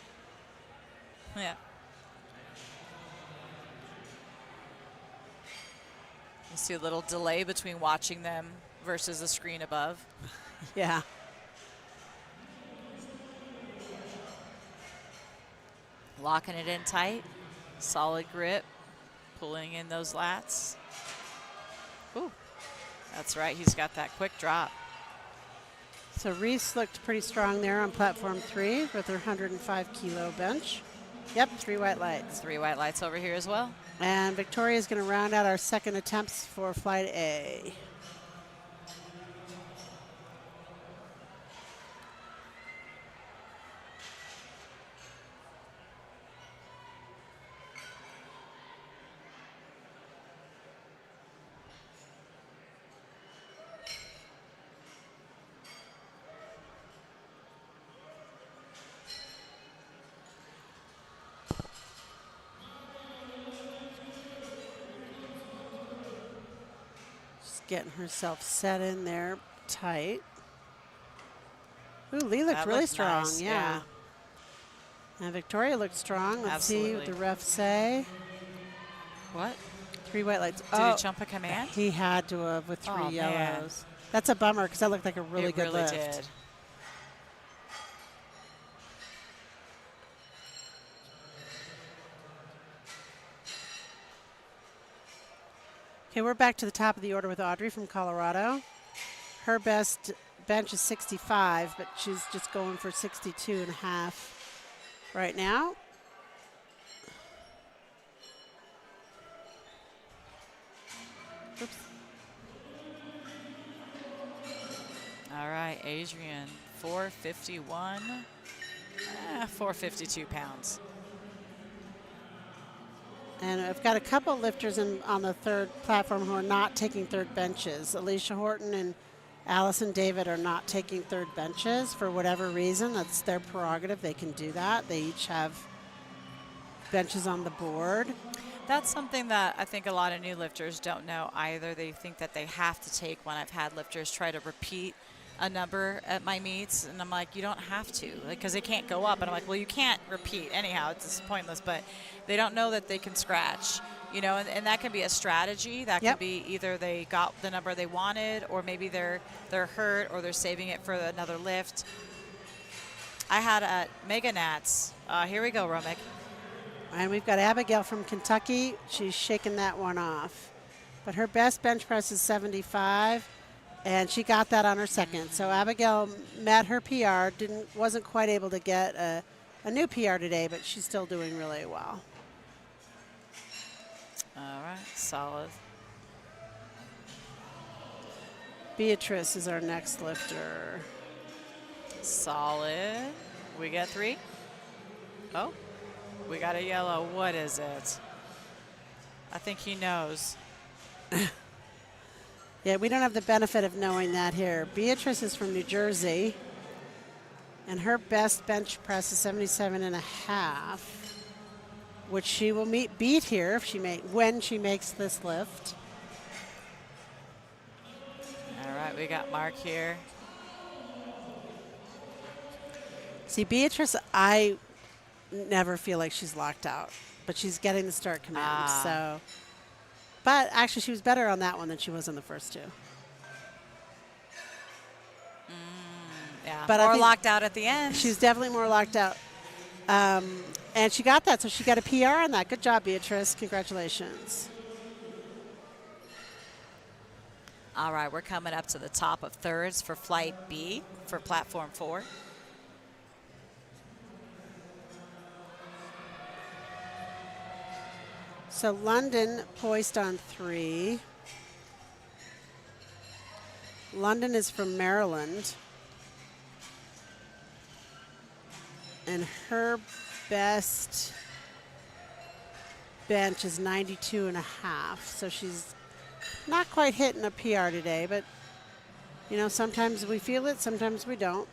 Yeah. You see a little delay between watching them versus the screen above. Yeah. Locking it in tight, solid grip, pulling in those lats. Ooh, that's right, he's got that quick drop. So Reese looked pretty strong there on platform 3 with her 105-kilo bench. Yep, 3 white lights. 3 white lights over here as well. And Victoria is going to round out our second attempts for flight A. Getting herself set in there tight. Ooh, Lee looked really strong. Nice. Yeah. And Victoria looked strong. Let's see what the refs say. What? 3 white lights. Did he jump a command? He had to have with 3 Oh, yellows. man. That's a bummer because that looked like a really good lift. It really did. Okay, we're back to the top of the order with Audrey from Colorado. Her best bench is 65, but she's just going for 62.5 right now. Oops. All right, Adrian, 451, 452 pounds. And I've got a couple lifters on the third platform who are not taking third benches. Alicia Horton and Allison David are not taking third benches for whatever reason. That's their prerogative. They can do that. They each have benches on the board. That's something that I think a lot of new lifters don't know either. They think that they have to take one. I've had lifters try to repeat a number at my meets, and I'm like, you don't have to, because they can't go up. And I'm like, well, you can't repeat anyhow. It's pointless. But they don't know that they can scratch, you know, and that can be a strategy. That can be either they got the number they wanted, or maybe they're hurt, or they're saving it for another lift. I had at Mega Nats Here we go, Romick. And we've got Abigail from Kentucky. She's shaking that one off. But her best bench press is 75, and she got that on her second. So Abigail met her PR, wasn't quite able to get a new PR today, but she's still doing really well. All right, solid. Beatrice is our next lifter. Solid. We got 3. Oh, we got a yellow. What is it? I think he knows. Yeah, we don't have the benefit of knowing that here. Beatrice is from New Jersey, and her best bench press is 77.5, which she will beat here if when she makes this lift. All right, we got Mark here. See, Beatrice, I never feel like she's locked out, but she's getting the start command. So, but actually, she was better on that one than she was on the first two. Yeah, but more locked out at the end. She's definitely more locked out. And she got that, so she got a PR on that. Good job, Beatrice. Congratulations. All right, we're coming up to the top of thirds for Flight B for Platform 4. So London poised on 3. London is from Maryland. And her best bench is 92.5. So she's not quite hitting a PR today, but you know, sometimes we feel it, sometimes we don't.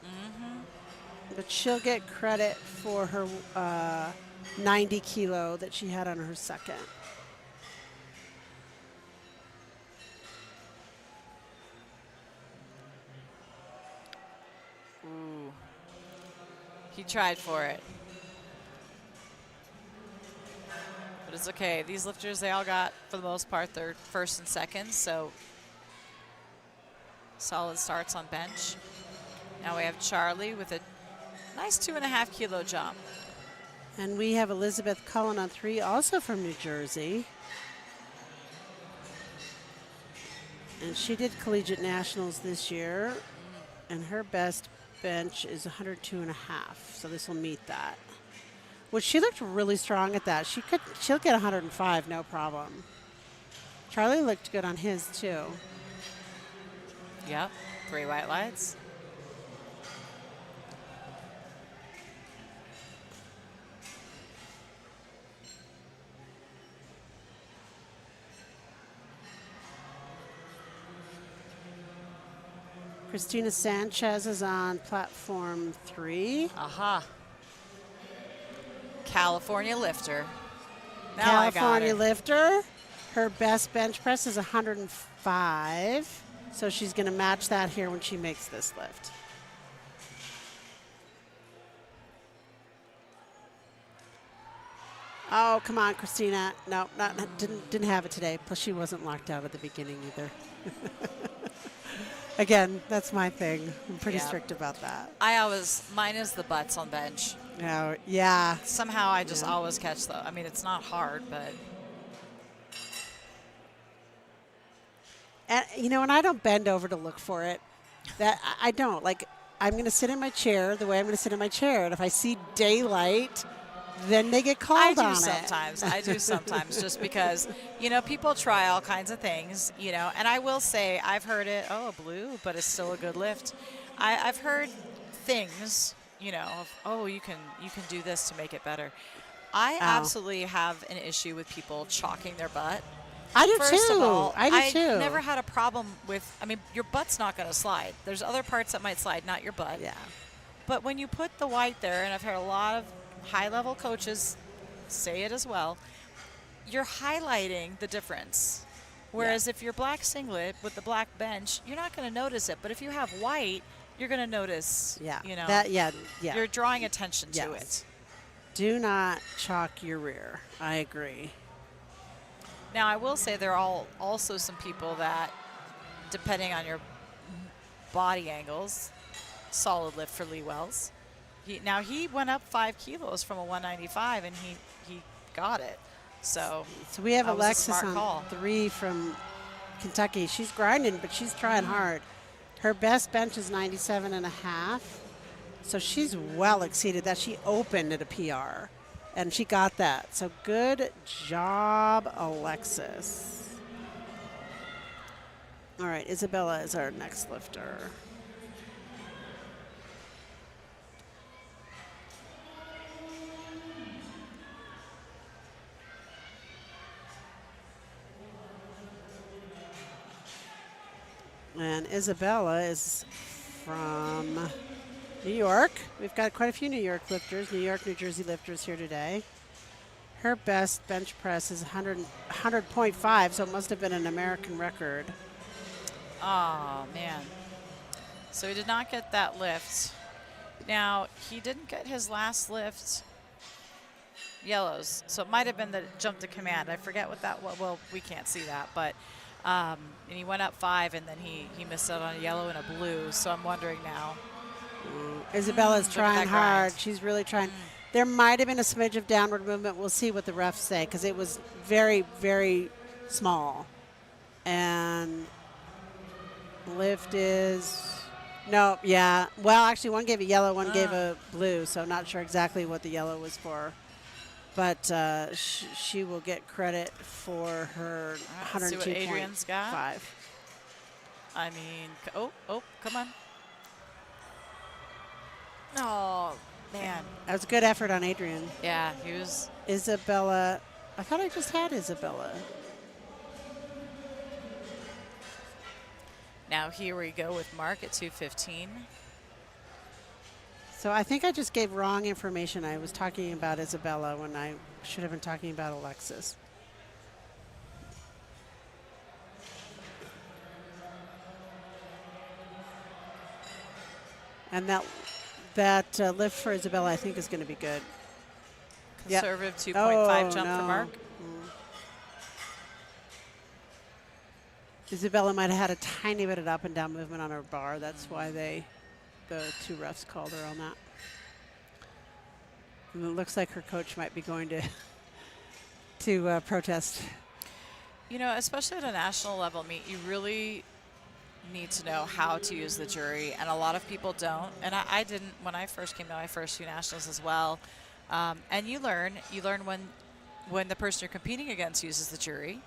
But she'll get credit for her 90 kilo that she had on her second. Ooh. He tried for it. But it's okay. These lifters, they all got, for the most part, their first and second, so solid starts on bench. Now we have Charlie with a nice 2.5 kilo jump. And we have Elizabeth Cullen on 3, also from New Jersey. And she did collegiate nationals this year, and her best bench is 102.5. So this will meet that. Which she looked really strong at that. She'll get 105, no problem. Charlie looked good on his too. Yep, 3 white lights. Christina Sanchez is on platform 3. Aha. California lifter. Now California I got her. lifter. Her best bench press is 105. So she's going to match that here when she makes this lift. Oh, come on, Christina. No, didn't have it today. Plus, she wasn't locked out at the beginning either. Again, that's my thing. I'm pretty strict about that. Mine is the butts on bench. Oh, yeah. Somehow I just always catch those. I mean, it's not hard, but. And, you know, and I don't bend over to look for it. That I don't. Like, I'm going to sit in my chair the way I'm going to sit in my chair. And if I see daylight, then they get called on it. I do sometimes just because, you know, people try all kinds of things, you know. And I will say I've heard it, blue, but it's still a good lift. I've heard things, you know, of, you can do this to make it better. I absolutely have an issue with people chalking their butt. I do First too. of all, I do too. I've never had a problem with, I mean, your butt's not going to slide. There's other parts that might slide, not your butt. Yeah. But when you put the white there, and I've heard a lot of high-level coaches say it as well, you're highlighting the difference. Whereas if you're black singlet with the black bench, you're not going to notice it. But if you have white, you're going to notice, you know. You're drawing attention to it. Do not chalk your rear. I agree. Now, I will say there are also some people that, depending on your body angles, solid lift for Lee Wells. Now he went up 5 kilos from a 195, and he got it. So we have that was a Alexis smart on call. 3 from Kentucky. She's grinding, but she's trying hard. Her best bench is 97 and a half. So she's well exceeded that. She opened at a PR, and she got that. So good job, Alexis. All right, Isabella is our next lifter. And Isabella is from New York. We've got quite a few New York lifters, New York, New Jersey lifters here today. Her best bench press is 100.5, so it must have been an American record. Oh, man. So he did not get that lift. Now, he didn't get his last lift yellows, so it might have been the jump to command. I forget what that was. Well, we can't see that, but and he went up 5, and then he missed out on a yellow and a blue, so I'm wondering now. Isabella's trying hard. Grind. She's really trying. There might have been a smidge of downward movement. We'll see what the refs say, because it was very, very small. And lift is, no, yeah. Well, actually, one gave a yellow, one gave a blue, so not sure exactly what the yellow was for. But she will get credit for her 102.5. Adrian's got. I mean, oh, come on. Oh, man. That was a good effort on Adrian. Yeah, he was. Isabella, I thought I just had Isabella. Now here we go with Mark at 215. So I think I just gave wrong information. I was talking about Isabella when I should have been talking about Alexis. And that lift for Isabella, I think, is going to be good. Conservative 2.5 jump for Mark. Isabella might have had a tiny bit of up and down movement on her bar. That's why the 2 refs called her on that. And it looks like her coach might be going to protest. You know, especially at a national level meet, you really need to know how to use the jury, and a lot of people don't. And I didn't when I first came to my first 2 nationals as well. And you learn when the person you're competing against uses the jury.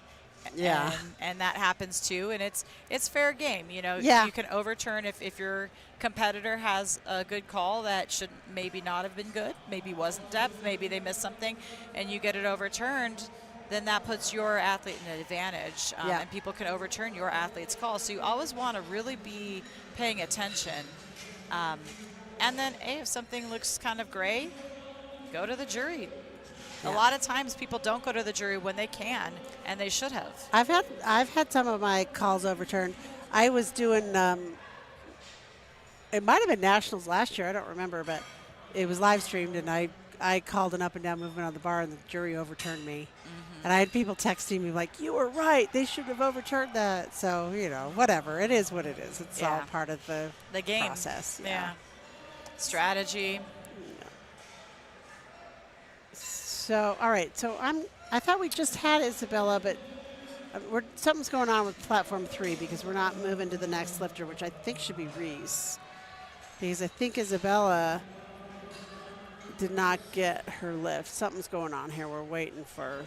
Yeah. And that happens too, and it's fair game. You know, yeah. You can overturn if your competitor has a good call that should maybe not have been good, maybe wasn't depth, maybe they missed something, and you get it overturned, then that puts your athlete in an advantage, and people can overturn your athlete's call. So you always want to really be paying attention. And then, hey, if something looks kind of gray, go to the jury. A lot of times people don't go to the jury when they can, and they should have. I've had some of my calls overturned. I was doing, it might have been nationals last year, I don't remember, but it was live streamed, and I called an up and down movement on the bar, and the jury overturned me. And I had people texting me like, you were right, they should have overturned that. So, you know, whatever, it is what it is. It's all part of the game process. Yeah. Strategy. So, all right. So I thought we just had Isabella, but something's going on with platform 3 because we're not moving to the next lifter, which I think should be Reese. Because I think Isabella did not get her lift. Something's going on here. We're waiting for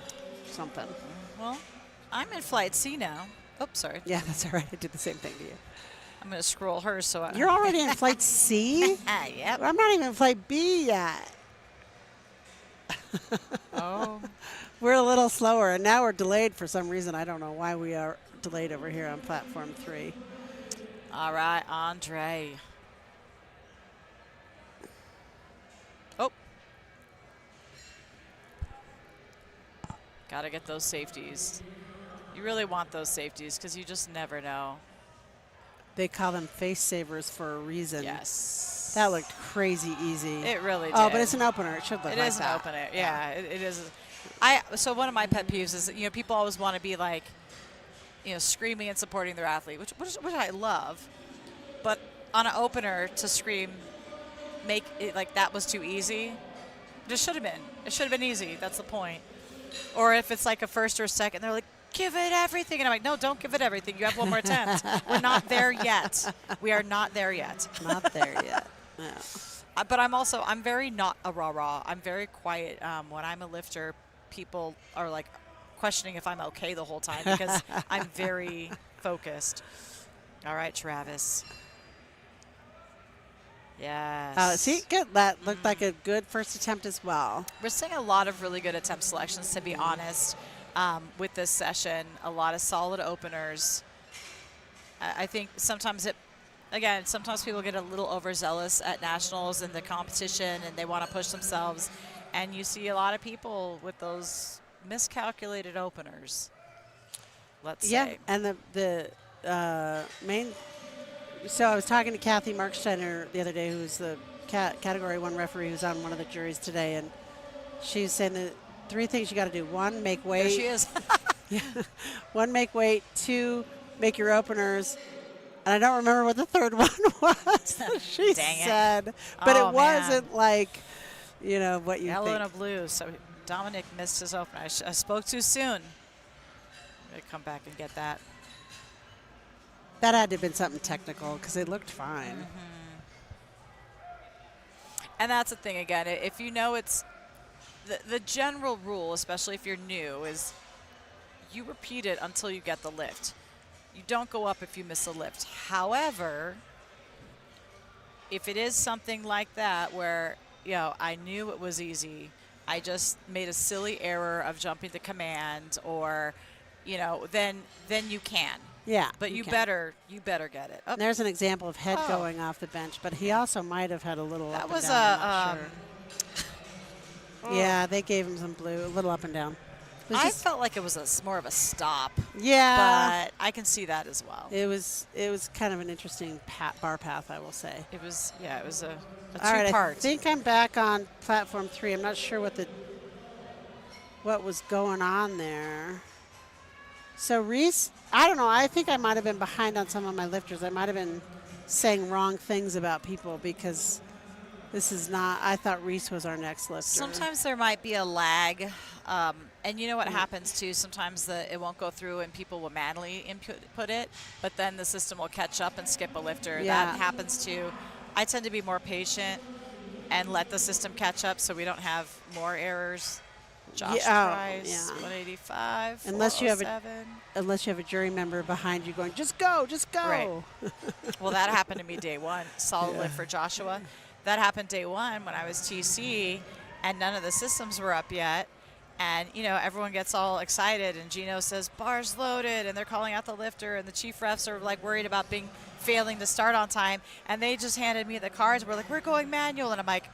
something. Well, I'm in flight C now. Oops, sorry. Yeah, that's all right. I did the same thing to you. I'm going to scroll hers so You're already in flight C? Yep. I'm not even in flight B yet. Oh. We're a little slower, and now we're delayed for some reason. I don't know why we are delayed over here on platform 3. All right, Andre. Oh. Got to get those safeties. You really want those safeties because you just never know. They call them face savers for a reason. Yes. That looked crazy easy. It really did. Oh, but it's an opener. It should look like that. It is an opener. Yeah, it is. So one of my pet peeves is, you know, people always want to be like, you know, screaming and supporting their athlete, which I love. But on an opener to scream make it like that was too easy. It should have been. It should have been easy. That's the point. Or if it's like a first or a second, they're like, give it everything. And I'm like, no, don't give it everything. You have one more attempt. We're not there yet. We are not there yet. Not there yet. No. But I'm very not a rah-rah. I'm very quiet. When I'm a lifter, people are like questioning if I'm okay the whole time because I'm very focused. All right, Travis. Yes. See, good. That looked like a good first attempt as well. We're seeing a lot of really good attempt selections, to be honest, with this session. A lot of solid openers. I think sometimes sometimes people get a little overzealous at nationals and the competition, and they want to push themselves. And you see a lot of people with those miscalculated openers, let's say. And the main. So I was talking to Kathy Marksteiner the other day, who's the Category 1 referee who's on one of the juries today, and she's saying the 3 things you got to do. 1, make weight. There she is. 1, make weight. 2, make your openers. And I don't remember what the third one was. She said, but it wasn't like, what you Yellow think. and a blue. So Dominic missed his opener. I spoke too soon. I'm going to come back and get that. That had to have been something technical because it looked fine. Mm-hmm. And that's the thing, again, if you know it's the general rule, especially if you're new, is you repeat it until you get the lift. You don't go up if you miss a lift. However, if it is something like that where, I knew it was easy, I just made a silly error of jumping the command or, then you can. Yeah. But you better get it. Oh. There's an example of head going off the bench, but he also might have had a little that up was and down. I'm not sure. Yeah, they gave him some blue, a little up and down. I felt like it was more of a stop. Yeah. But I can see that as well. It was kind of an interesting bar path, I will say. It was a two-part. All right, I think I'm back on platform 3. I'm not sure what was going on there. So Reese, I don't know. I think I might have been behind on some of my lifters. I might have been saying wrong things about people because this is not. I thought Reese was our next lifter. Sometimes there might be a lag, and you know what happens too. Sometimes it won't go through, and people will manually input it, but then the system will catch up and skip a lifter. Yeah. That happens too. I tend to be more patient and let the system catch up, so we don't have more errors. Josh tries 185. Unless you have a jury member behind you going, just go. Right. Well, that happened to me day one. Solid lift for Joshua. That happened day one when I was TC, and none of the systems were up yet. And everyone gets all excited, and Gino says bars loaded, and they're calling out the lifter, and the chief refs are like worried about failing to start on time, and they just handed me the cards. We're like, we're going manual, and I'm like,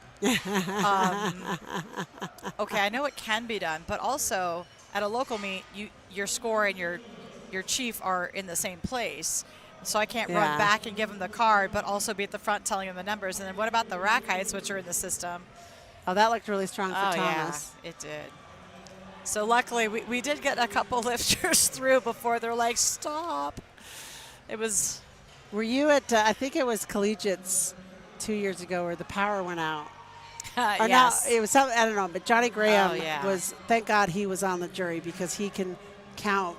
okay, I know it can be done, but also at a local meet, your score and your chief are in the same place, so I can't run back and give them the card, but also be at the front telling them the numbers. And then what about the rack heights, which are in the system? Oh, that looked really strong for Thomas. Yeah, it did. So luckily, we did get a couple lifters through before they're like, stop. It was. Were you at? I think it was Collegiates 2 years ago where the power went out. Yes. No, it was something, I don't know, but Johnny Graham was. Thank God he was on the jury because he can count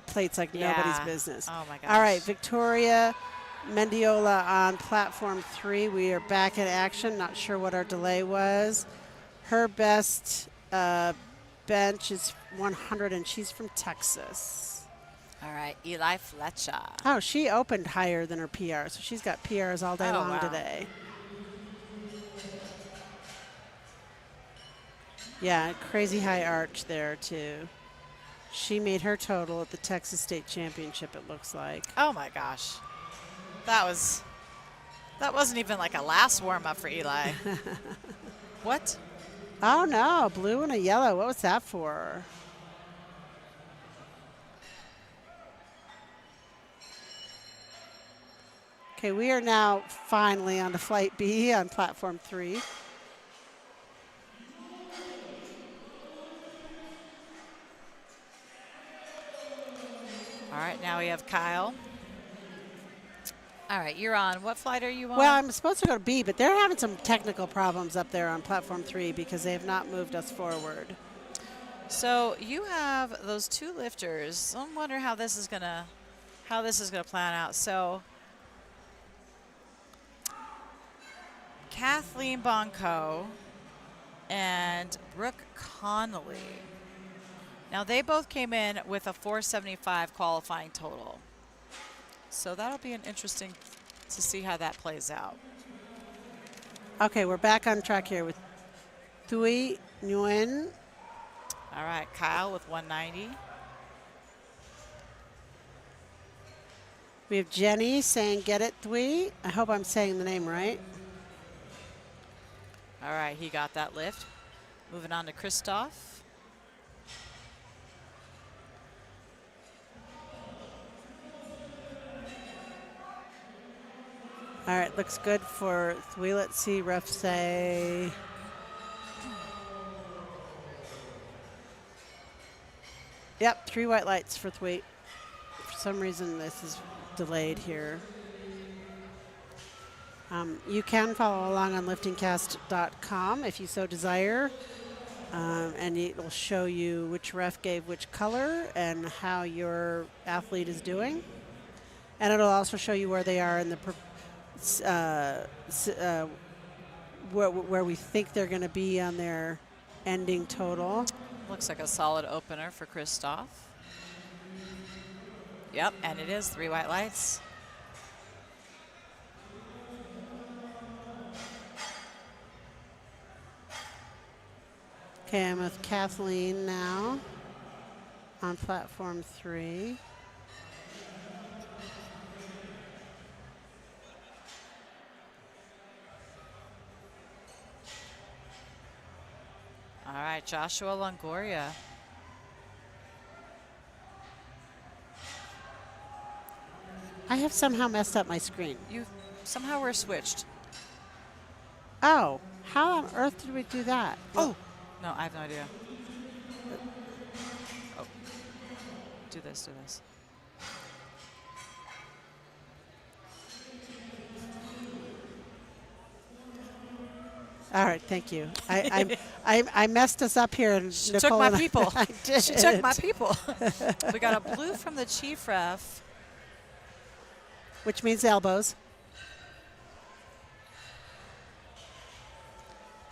plates like nobody's business. Oh my gosh. All right, Victoria Mendiola on platform 3. We are back in action. Not sure what our delay was. Her best bench is 100, and she's from Texas. All right, Eli Fletcher. Oh, she opened higher than her PR, so she's got PRs all day long today. Yeah, crazy high arch there, too. She made her total at the Texas State Championship, it looks like. Oh, my gosh. That wasn't even like a last warm-up for Eli. What? Oh, no, blue and a yellow. What was that for? Okay, we are now finally on to Flight B on platform 3. All right, now we have Kyle. All right, you're on. What flight are you on? Well, I'm supposed to go to B, but they're having some technical problems up there on platform 3 because they have not moved us forward. So you have those two lifters. I wonder how this is gonna plan out. So Kathleen Bonco and Brooke Connolly. Now they both came in with a 475 qualifying total. So that'll be an interesting to see how that plays out. Okay, we're back on track here with Thuy Nguyen. All right, Kyle with 190. We have Jenny saying, get it, Thuy. I hope I'm saying the name right. All right, he got that lift. Moving on to Christoph. All right, looks good for Thuy. Let's see, ref say. Yep, 3 white lights for Thuy. For some reason, this is delayed here. You can follow along on LiftingCast.com if you so desire. And it will show you which ref gave which color and how your athlete is doing. And it'll also show you where they are in the where we think they're going to be on their ending total. Looks like a solid opener for Christoph. Yep, and it is 3 white lights. Okay, I'm with Kathleen now on platform 3. All right, Joshua Longoria. I have somehow messed up my screen. You somehow were switched. Oh, how on earth did we do that? Oh, no, I have no idea. Oh, do this. All right, thank you. I messed us up here. And She Nicole took my and people. I did. She took my people. We got a blue from the chief ref. Which means elbows.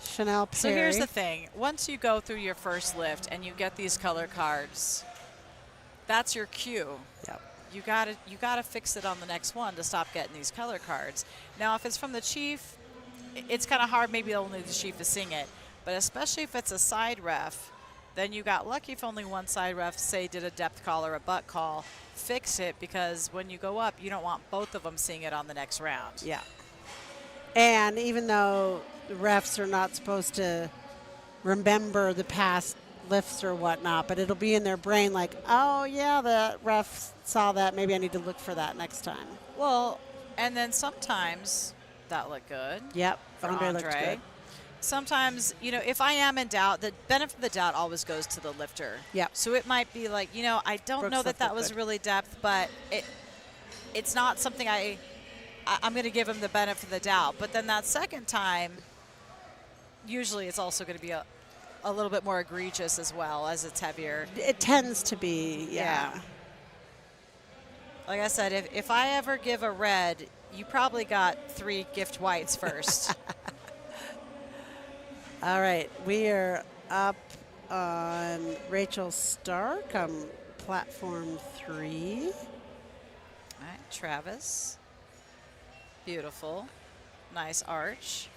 Chanel Perry. So here's the thing. Once you go through your first lift and you get these color cards, that's your cue. Yep. You gotta fix it on the next one to stop getting these color cards. Now, if it's from the chief, it's kind of hard. Maybe only the chief is seeing it. But especially if it's a side ref, then you got lucky if only one side ref, say, did a depth call or a butt call. Fix it, because when you go up, you don't want both of them seeing it on the next round. Yeah. And even though the refs are not supposed to remember the past lifts or whatnot, but it'll be in their brain like, oh, yeah, the ref saw that. Maybe I need to look for that next time. Well, and then sometimes that looked good. Yep. For Andre looked Andre. good. Sometimes, if I am in doubt, the benefit of the doubt always goes to the lifter. Yep. So it might be like, I don't Brooks know that looked that was good. really depth, but it's not something I'm going to give him the benefit of the doubt. But then that second time, usually it's also going to be a little bit more egregious as well, as it's heavier. It tends to be, yeah. Like I said, if I ever give a red, you probably got 3 gift whites first. All right, we are up on Rachel Stark on platform 3. All right, Travis. Beautiful. Nice arch.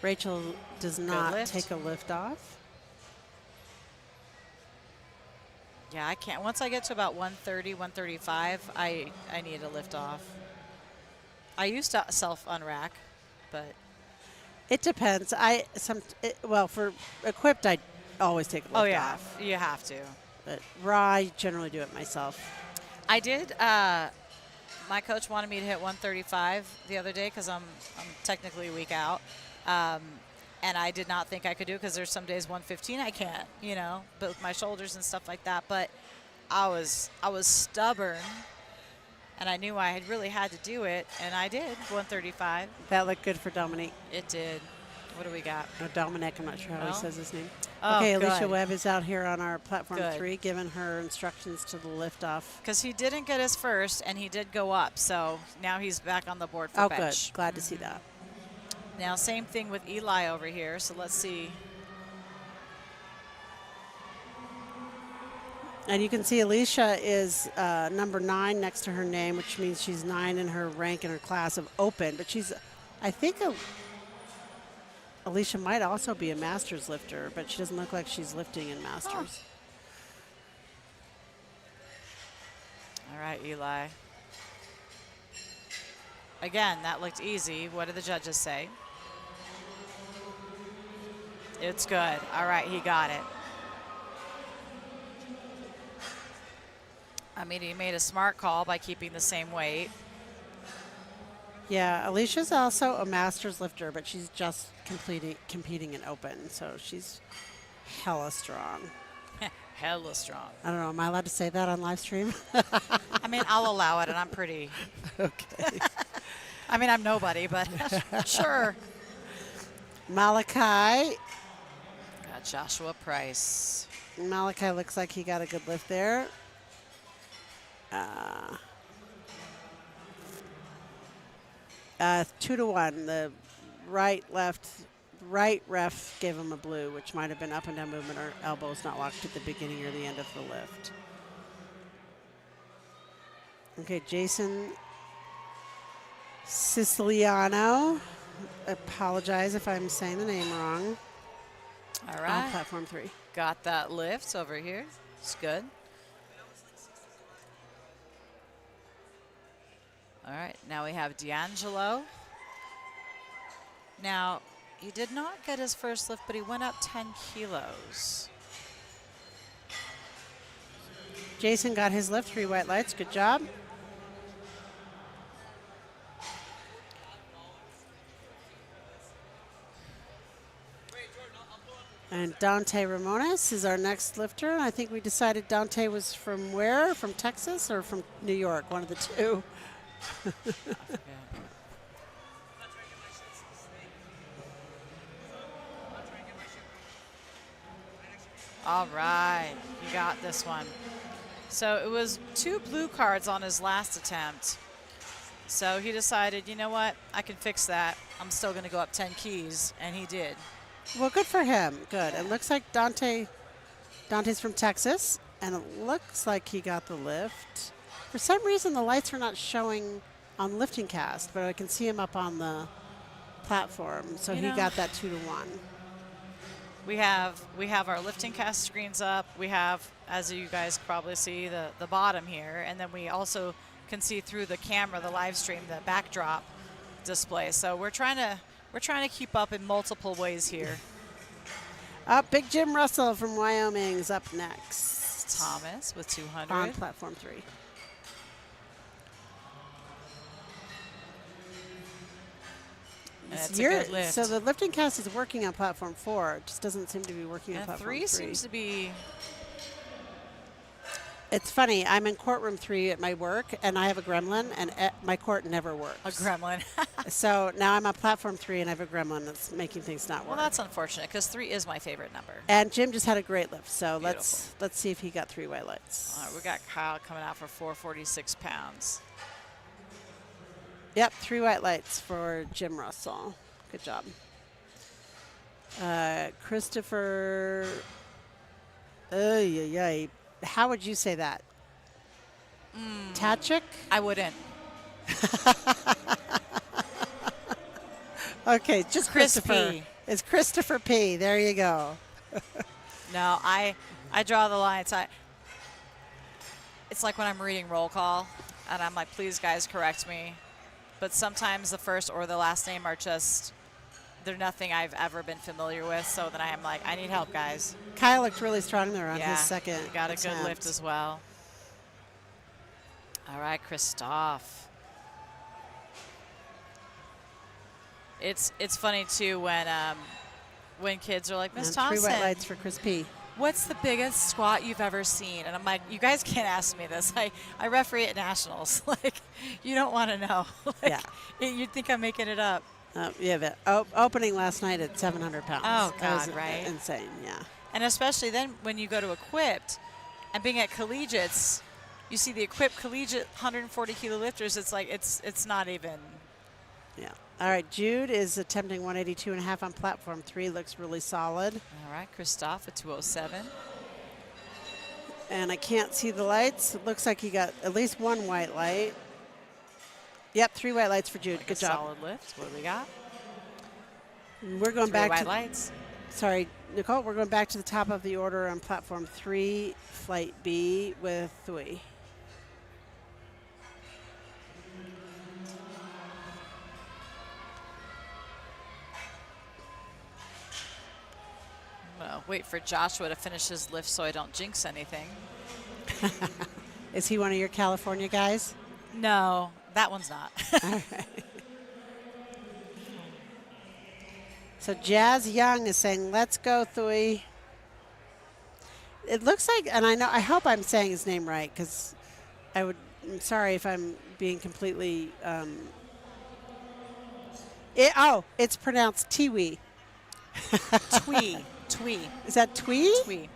Rachel does not lift. take a lift off. Yeah, I can't. Once I get to about 130, 135, I need a lift off. I used to self-unrack, but... It depends. Well, for equipped, I always take a lift off. You have to. But raw, I generally do it myself. I did. My coach wanted me to hit 135 the other day because I'm technically a week out. And I did not think I could do it because there's some days 115 I can't, but with my shoulders and stuff like that. But I was stubborn And I knew I had really had to do it, and I did, 135. That looked good for Dominique. It did. What do we got? Or Dominic, I'm not sure how he Oh. says his name. Oh, okay, Alicia good. Webb is out here on our platform Good. 3, giving her instructions to the lift off. Because he didn't get his first, and he did go up, so now he's back on the board for Oh, bench. good. Glad to see that. Now, same thing with Eli over here, so let's see. And you can see Alicia is number 9 next to her name, which means she's 9 in her rank in her class of open. But she's, I think, Alicia might also be a master's lifter, but she doesn't look like she's lifting in masters. All right, Eli. Again, that looked easy. What did the judges say? It's good. All right, he got it. I mean, he made a smart call by keeping the same weight. Yeah, Alicia's also a master's lifter, but she's just competing in open, so she's hella strong. Hella strong. I don't know, am I allowed to say that on live stream? I mean, I'll allow it, and I'm pretty. Okay. I mean, I'm nobody, but sure. Malachi. Got Joshua Price. Malachi looks like he got a good lift there. 2-1. The right ref gave him a blue, which might have been up and down movement or elbows not locked at the beginning or the end of the lift. Okay, Jason Siciliano. Apologize if I'm saying the name wrong. All On right. platform 3. Got that lift over here. It's good. All right, now we have D'Angelo. Now, he did not get his first lift, but he went up 10 kilos. Jason got his lift, 3 white lights. Good job. And Dante Ramones is our next lifter. I think we decided Dante was from where? From Texas or from New York? One of the two. All right, he got this one. So it was 2 blue cards on his last attempt. So he decided, you know what, I can fix that. I'm still going to go up 10 keys, and he did. Well, good for him. Good. It looks like Dante's from Texas, and it looks like he got the lift. For some reason, the lights are not showing on LiftingCast, but I can see him up on the platform. So he got that 2-1. We have our LiftingCast screens up. We have, as you guys probably see, the bottom here, and then we also can see through the camera, the live stream, the backdrop display. So we're trying to keep up in multiple ways here. Big Jim Russell from Wyoming is up next. Thomas with 200 on platform 3. And it's a good lift. So the LiftingCast is working on platform 4. It just doesn't seem to be working on platform 3. 3 seems to be. It's funny. I'm in courtroom 3 at my work, and I have a gremlin, and my court never works. A gremlin. So now I'm on platform 3, and I have a gremlin that's making things not work. Well, that's unfortunate because 3 is my favorite number. And Jim just had a great lift, so Beautiful. let's see if he got 3 white lights. All right, we got Kyle coming out for 446 pounds. Yep, 3 white lights for Jim Russell. Good job. Christopher. How would you say that? Tachik? I wouldn't. Okay, just Chris Christopher. P. It's Christopher P. There you go. No, I draw the lines. It's like when I'm reading roll call, and I'm like, please, guys, correct me. But sometimes the first or the last name are just, they're nothing I've ever been familiar with. So then I'm like, I need help, guys. Kyle looked really strong there on his second he got a attempt. good lift as well. All right, Christoph. It's funny too when kids are like, Miss And Thompson. 3 white lights for Chris P. what's the biggest squat you've ever seen? And I'm like, you guys can't ask me this. I referee at Nationals. Like, you don't want to know. Like, you'd think I'm making it up. Yeah, the opening last night at 700 pounds. Oh, That was God, right? insane, yeah. And especially then when you go to equipped and being at collegiates, you see the equipped collegiate 140 kilo lifters. It's like, it's not even. Yeah. All right, Jude is attempting 182.5 on platform 3. Looks really solid. All right, Christoph at 207. And I can't see the lights. It looks like he got at least one white light. Yep, 3 white lights for Jude. Like Good a job. solid lift. What do we got? We're going 3 back white to lights. Sorry, Nicole. We're going back to the top of the order on platform 3, flight B with Thuy. Well, wait for Joshua to finish his lift so I don't jinx anything. Is he one of your California guys? No, that one's not. All right. So Jazz Young is saying, "Let's go, Thuy." It looks like, and I hope I'm saying his name right, because I'm sorry if I'm being completely. It's pronounced Tiwi. Twee. Is that Twee? Twee.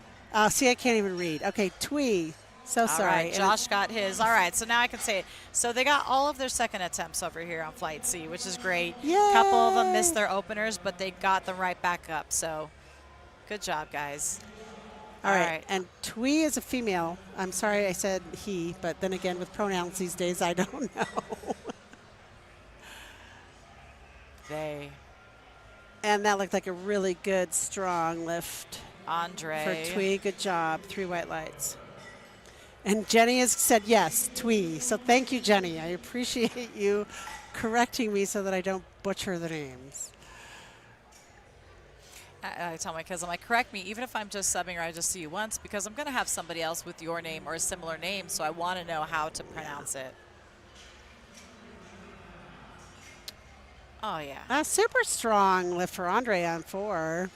See, I can't even read. Okay, Twee. So All sorry. right, Josh got his. All right, so now I can say it. So they got all of their second attempts over here on Flight C, which is great. Yay. A couple of them missed their openers, but they got them right back up. So good job, guys. All right. And Twee is a female. I'm sorry I said he, but then again, with pronouns these days, I don't know. They. And that looked like a really good, strong lift Andre. for Twee. Good job. 3 white lights. And Jenny has said yes, Twee. So thank you, Jenny. I appreciate you correcting me so that I don't butcher the names. I tell my kids, I'm like, correct me, even if I'm just subbing or I just see you once, because I'm going to have somebody else with your name or a similar name, so I want to know how to pronounce it. Oh, yeah. A super strong lift for Andre on 4.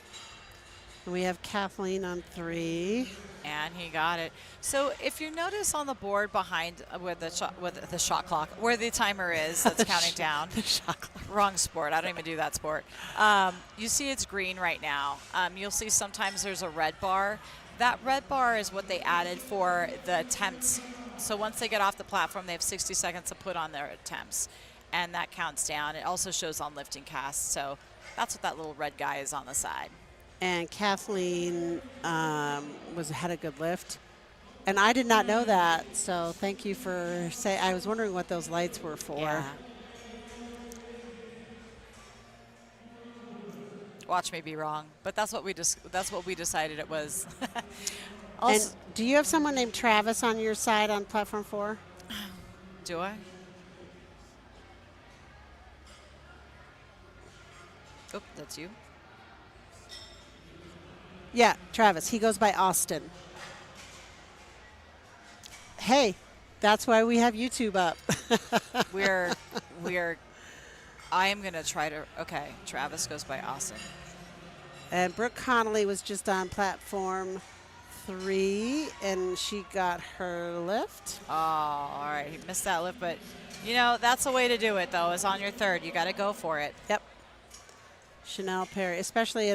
And we have Kathleen on 3. And he got it. So if you notice on the board behind where the shot clock, where the timer is that's counting down. The shot clock. Wrong sport. I don't even do that sport. You see it's green right now. You'll see sometimes there's a red bar. That red bar is what they added for the attempts. So once they get off the platform, they have 60 seconds to put on their attempts. And that counts down. It also shows on LiftingCast. So that's what that little red guy is on the side. And Kathleen had a good lift. And I did not know that, so thank you for saying. I was wondering what those lights were for. Yeah. Watch me be wrong, but that's what we decided it was. And do you have someone named Travis on your side on platform 4? Do I? Oh, that's you. Yeah, Travis. He goes by Austin. Hey, that's why we have YouTube up. I am going to try to, okay, Travis goes by Austin. And Brooke Connolly was just on platform 3, and she got her lift. Oh, all right. He missed that lift, but, you know, that's the way to do it, though, is on your third. You got to go for it. Yep. Chanel Perry, especially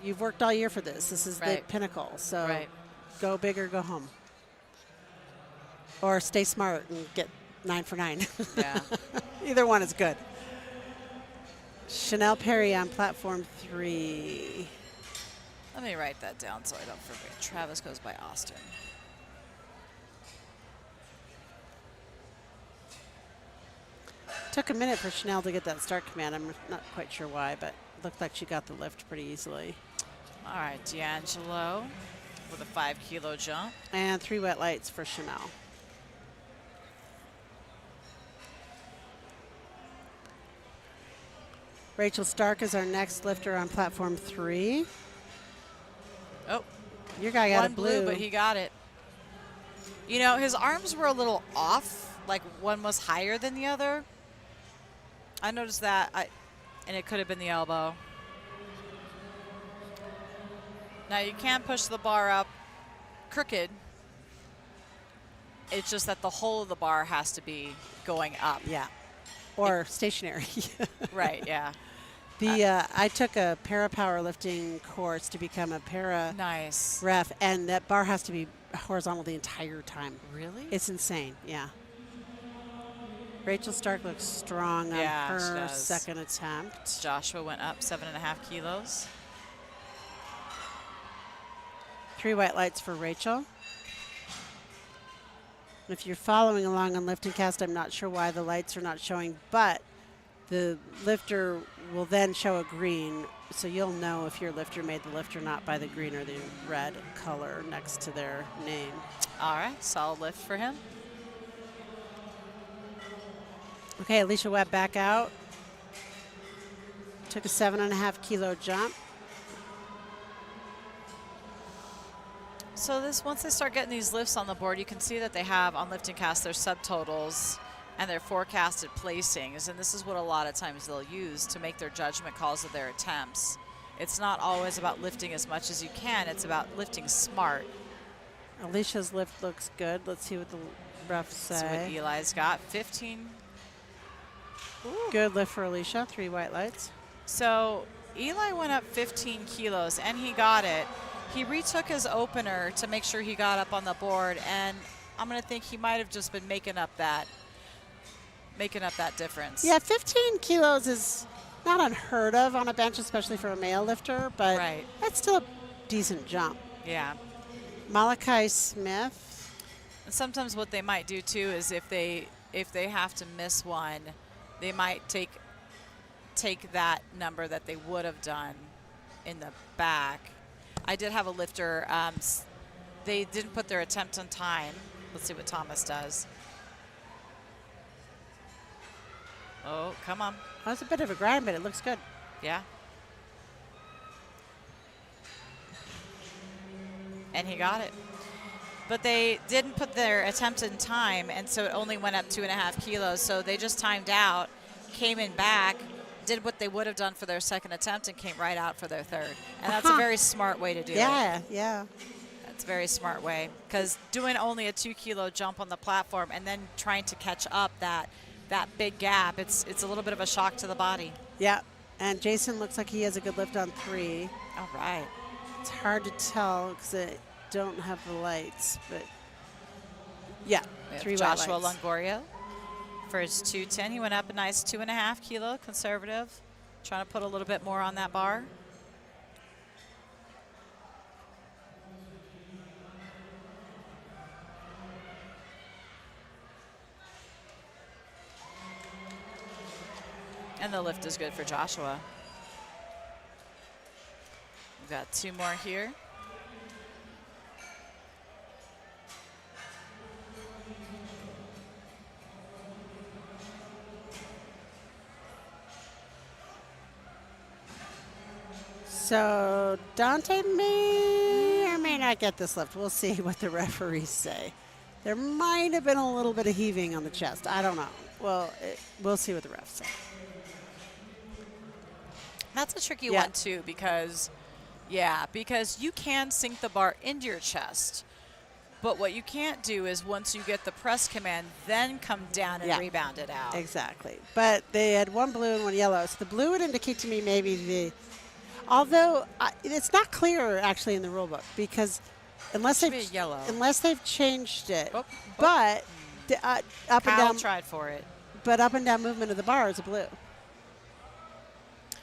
you've worked all year for this. This is the pinnacle. So go big or go home. Or stay smart and get 9 for 9. Yeah. Either one is good. Chanel Perry on platform 3. Let me write that down so I don't forget. Travis goes by Austin. Took a minute for Chanel to get that start command. I'm not quite sure why, but it looked like she got the lift pretty easily. All right, D'Angelo with a 5 kilo jump. And 3 wet lights for Chanel. Rachel Stark is our next lifter on platform 3. Oh, your guy got one a blue, but he got it. You know, his arms were a little off, like one was higher than the other. I noticed that, and it could have been the elbow. Now you can push the bar up crooked. It's just that the whole of the bar has to be going up. Yeah. Or stationary. Right, yeah. I took a para powerlifting course to become a para Nice. ref, and that bar has to be horizontal the entire time. Really? It's insane, yeah. Rachel Stark looks strong on Yeah, she her does. second attempt. Joshua went up 7.5 kilos. 3 white lights for Rachel. If you're following along on LiftingCast, I'm not sure why the lights are not showing, but the lifter will then show a green, so you'll know if your lifter made the lift or not by the green or the red color next to their name. All right, solid lift for him. Okay, Alicia Webb back out. Took a 7.5 kilo jump. So once they start getting these lifts on the board, you can see that they have on LiftingCast their subtotals and their forecasted placings, and this is what a lot of times they'll use to make their judgment calls of their attempts. It's not always about lifting as much as you can, it's about lifting smart. Alicia's lift looks good. Let's see what the refs say. See what Eli's got. 15. Ooh. Good lift for Alicia, 3 white lights. So Eli went up 15 kilos, and he got it. He retook his opener to make sure he got up on the board, and I'm going to think he might have just been making up that difference. Yeah, 15 kilos is not unheard of on a bench, especially for a male lifter, but that's still a decent jump. Yeah. Malachi Smith. And sometimes what they might do too is if they have to miss one, they might take that number that they would have done in the back. I did have a lifter, they didn't put their attempt on time. Let's see what Thomas does. Oh, come on. That was a bit of a grind, but it looks good. Yeah. And he got it. But they didn't put their attempt in time, and so it only went up 2.5 kilos. So they just timed out, came in back, did what they would have done for their second attempt, and came right out for their third. And that's a very smart way to do it. Yeah, yeah. That's a very smart way, because doing only a 2 kilo jump on the platform and then trying to catch up that big gap, it's a little bit of a shock to the body. Yeah, and Jason looks like he has a good lift on 3. All right. It's hard to tell because I don't have the lights, but yeah, 3 white Joshua lights. Longoria for his 210. He went up a nice 2.5 kilo, conservative, trying to put a little bit more on that bar. And the lift is good for Joshua. We've got 2 more here. So Dante may or may not get this lift. We'll see what the referees say. There might have been a little bit of heaving on the chest. I don't know. Well, we'll see what the refs say. That's a tricky one too, because you can sink the bar into your chest, but what you can't do is once you get the press command, then come down and rebound it out. Exactly. But they had 1 blue and 1 yellow. So the blue would indicate to me maybe although it's not clear actually in the rule book, because unless they've changed it, but the, up Kyle and down tried for it. But up and down movement of the bar is a blue.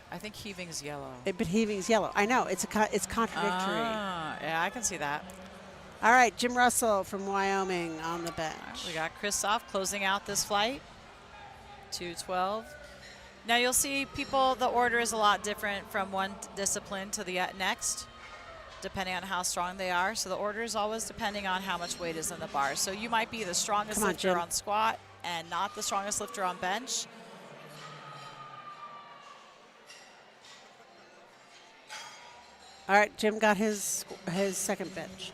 I think heaving's yellow. But heaving's yellow. I know. It's contradictory. Yeah, I can see that. All right, Jim Russell from Wyoming on the bench. Right, we got Christoph closing out this flight. 212. Now you'll see the order is a lot different from one discipline to the next, depending on how strong they are. So the order is always depending on how much weight is in the bar. So you might be the strongest lifter on squat and not the strongest lifter on bench. All right, Jim got his second bench.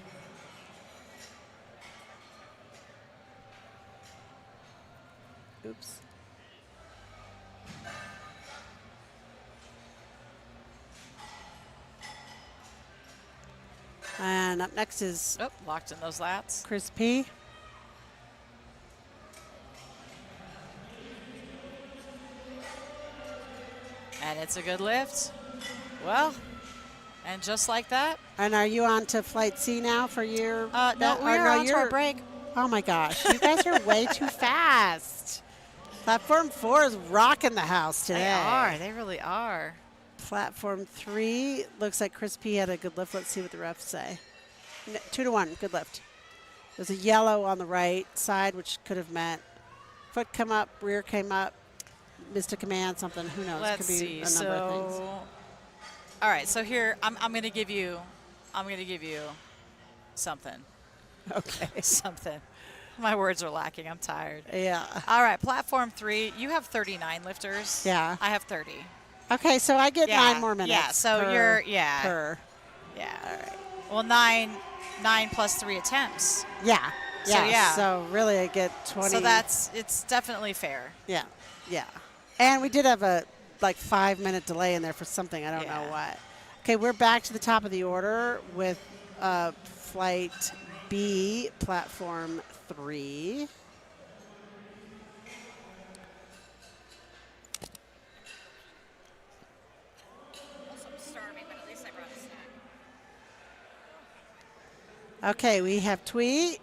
Oops. And up next is Oh, locked in those lats. Chris P. And it's a good lift. Well, and just like that. And are you on to flight C now for your... No, we are on to our break. Oh, my gosh. You guys are way too fast. Platform 4 is rocking the house today. They are. They really are. Platform 3 looks like Chris P had a good lift. Let's see what the refs say. 2-1. Good lift. There's a yellow on the right side, which could have meant foot come up, rear came up, missed a command, something. Who knows? Let's could be see. a number of things. All right. So here, I'm going to give you something. Okay. Something. My words are lacking. I'm tired. Yeah. All right. Platform 3. You have 39 lifters. Yeah. I have 30. Okay, so I get 9 more minutes. Yeah. So per, Yeah. All right. Well, 9 plus 3 attempts. Yeah. So, yeah. So really I get 20. So it's definitely fair. Yeah. Yeah. And we did have a 5-minute delay in there for something. I don't know what. Okay, we're back to the top of the order with flight B, platform 3. I'm starving, but at least I brought a snack. Okay, we have Twee.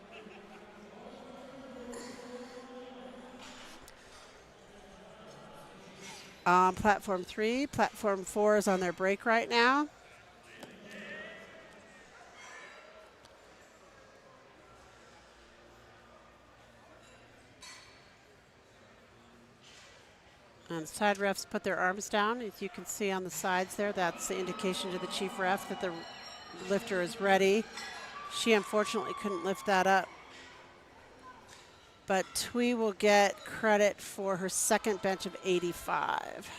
On platform 3. Platform 4 is on their break right now. And side refs put their arms down. As you can see on the sides there, that's the indication to the chief ref that the lifter is ready. She unfortunately couldn't lift that up. But Twee will get credit for her second bench of 85.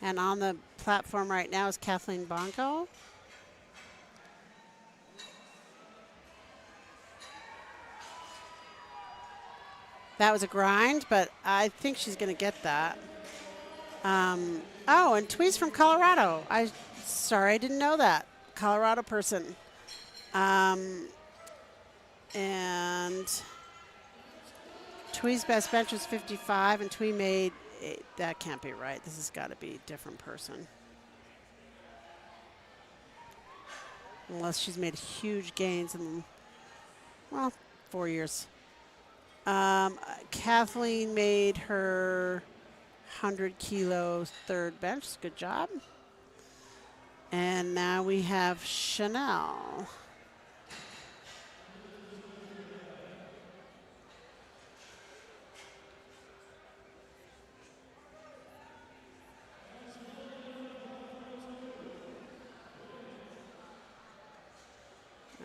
And on the platform right now is Kathleen Bonko. That was a grind, but I think she's going to get that. Oh, and Twee's from Colorado. Sorry, I didn't know that. Colorado person. And Twee's best bench was 55, and Twee made... That can't be right. This has got to be a different person. Unless she's made huge gains in, 4 years. Kathleen made her 100-kilo third bench. Good job. And now we have Chanel.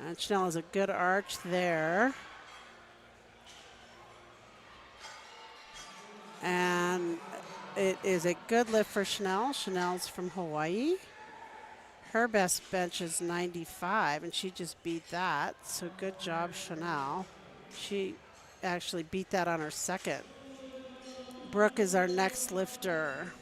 And Chanel has a good arch there. And it is a good lift for Chanel. Chanel's from Hawaii. Her best bench is 95, and she just beat that. So good job, Chanel. She actually beat that on her second. Brooke is our next lifter.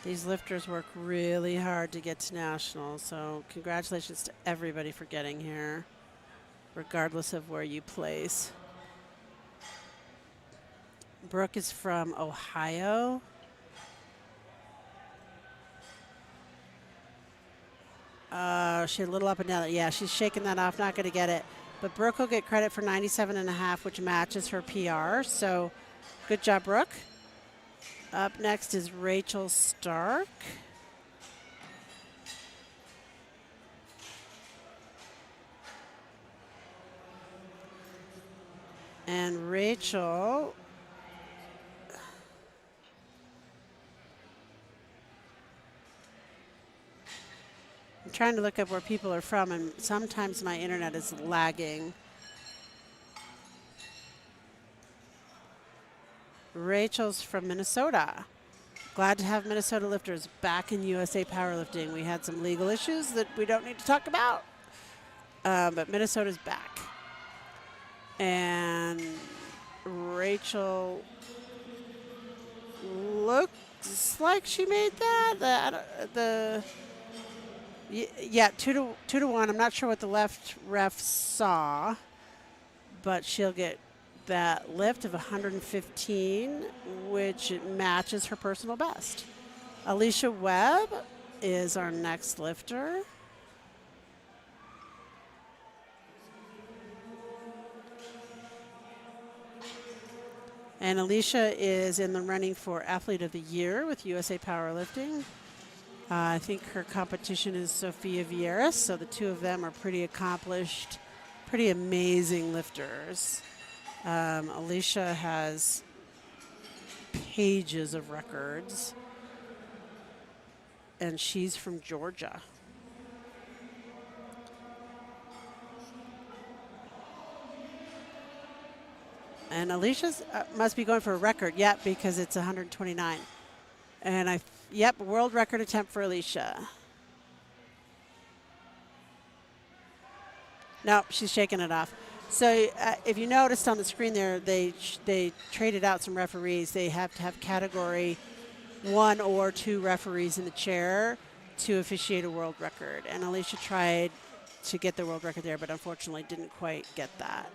These lifters work really hard to get to nationals, so congratulations to everybody for getting here, regardless of where you place. Brooke is from Ohio. She had a little up and down. Yeah, she's shaking that off, not going to get it. But Brooke will get credit for 97.5, which matches her PR, so good job, Brooke. Up next is Rachel Stark. And Rachel I'm trying to look up where people are from, and sometimes my internet is lagging. Rachel's from Minnesota. Glad to have Minnesota lifters back in USA powerlifting. We had some legal issues that we don't need to talk about, but Minnesota's back. And Rachel looks like she made that. Yeah, 2-1. I'm not sure what the left ref saw, but she'll get that lift of 115, which matches her personal best. Alicia Webb is our next lifter. And Alicia is in the running for Athlete of the Year with USA Powerlifting. I think her competition is Sofia Vieras, so the two of them are pretty accomplished, pretty amazing lifters. Alicia has pages of records, and she's from Georgia. And Alicia's must be going for a record, yep, because it's 129. And yep, world record attempt for Alicia. No, she's shaking it off. So if you noticed on the screen there, they traded out some referees. They have to have category 1 or 2 referees in the chair to officiate a world record. And Alicia tried to get the world record there, but unfortunately didn't quite get that.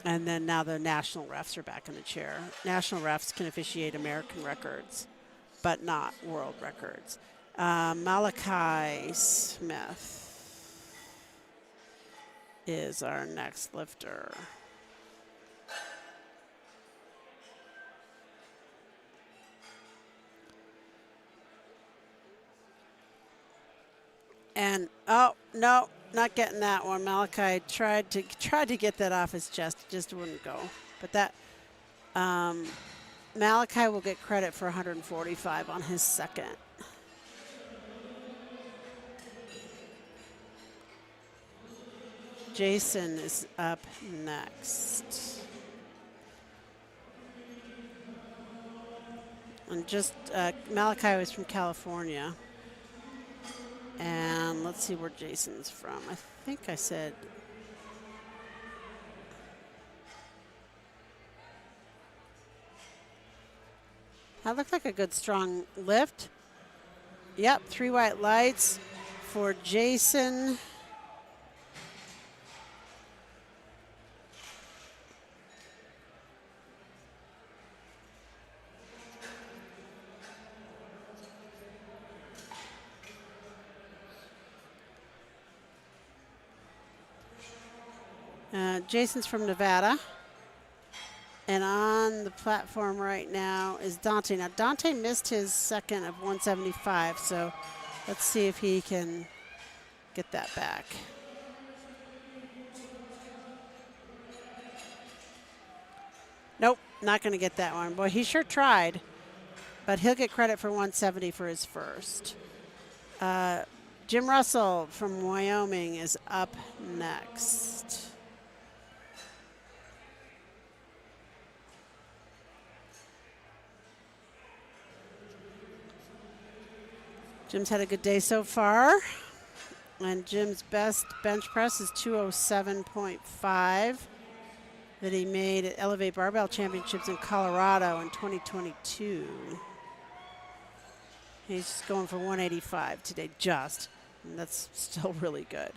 And then now the national refs are back in the chair. National refs can officiate American records, but not world records. Malachi Smith is our next lifter. And oh no, not getting that one. Malachi tried to get that off his chest, it just wouldn't go. But that Malachi will get credit for 145 on his second. Jason is up next. And just Malachi was from California. And let's see where Jason's from. I think I said. That looked like a good strong lift. Yep, 3 white lights for Jason. Jason's from Nevada. And on the platform right now is Dante. Now, Dante missed his second of 175, so let's see if he can get that back. Nope, not going to get that one. Boy, he sure tried, but he'll get credit for 170 for his first. Jim Russell from Wyoming is up next. Jim's had a good day so far. And Jim's best bench press is 207.5 that he made at Elevate Barbell Championships in Colorado in 2022. He's going for 185 today, just. And that's still really good.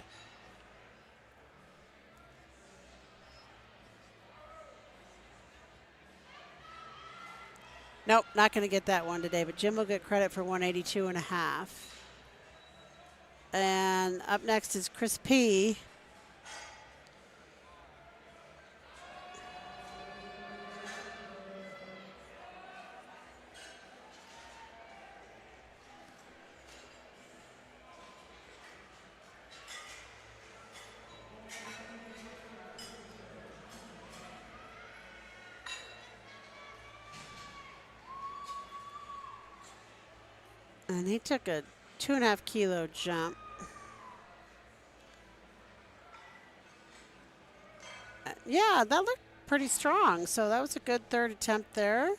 Nope, not going to get that one today, but Jim will get credit for 182.5. And up next is Chris P. And he took a 2.5 kilo jump. Yeah, that looked pretty strong. So that was a good third attempt there.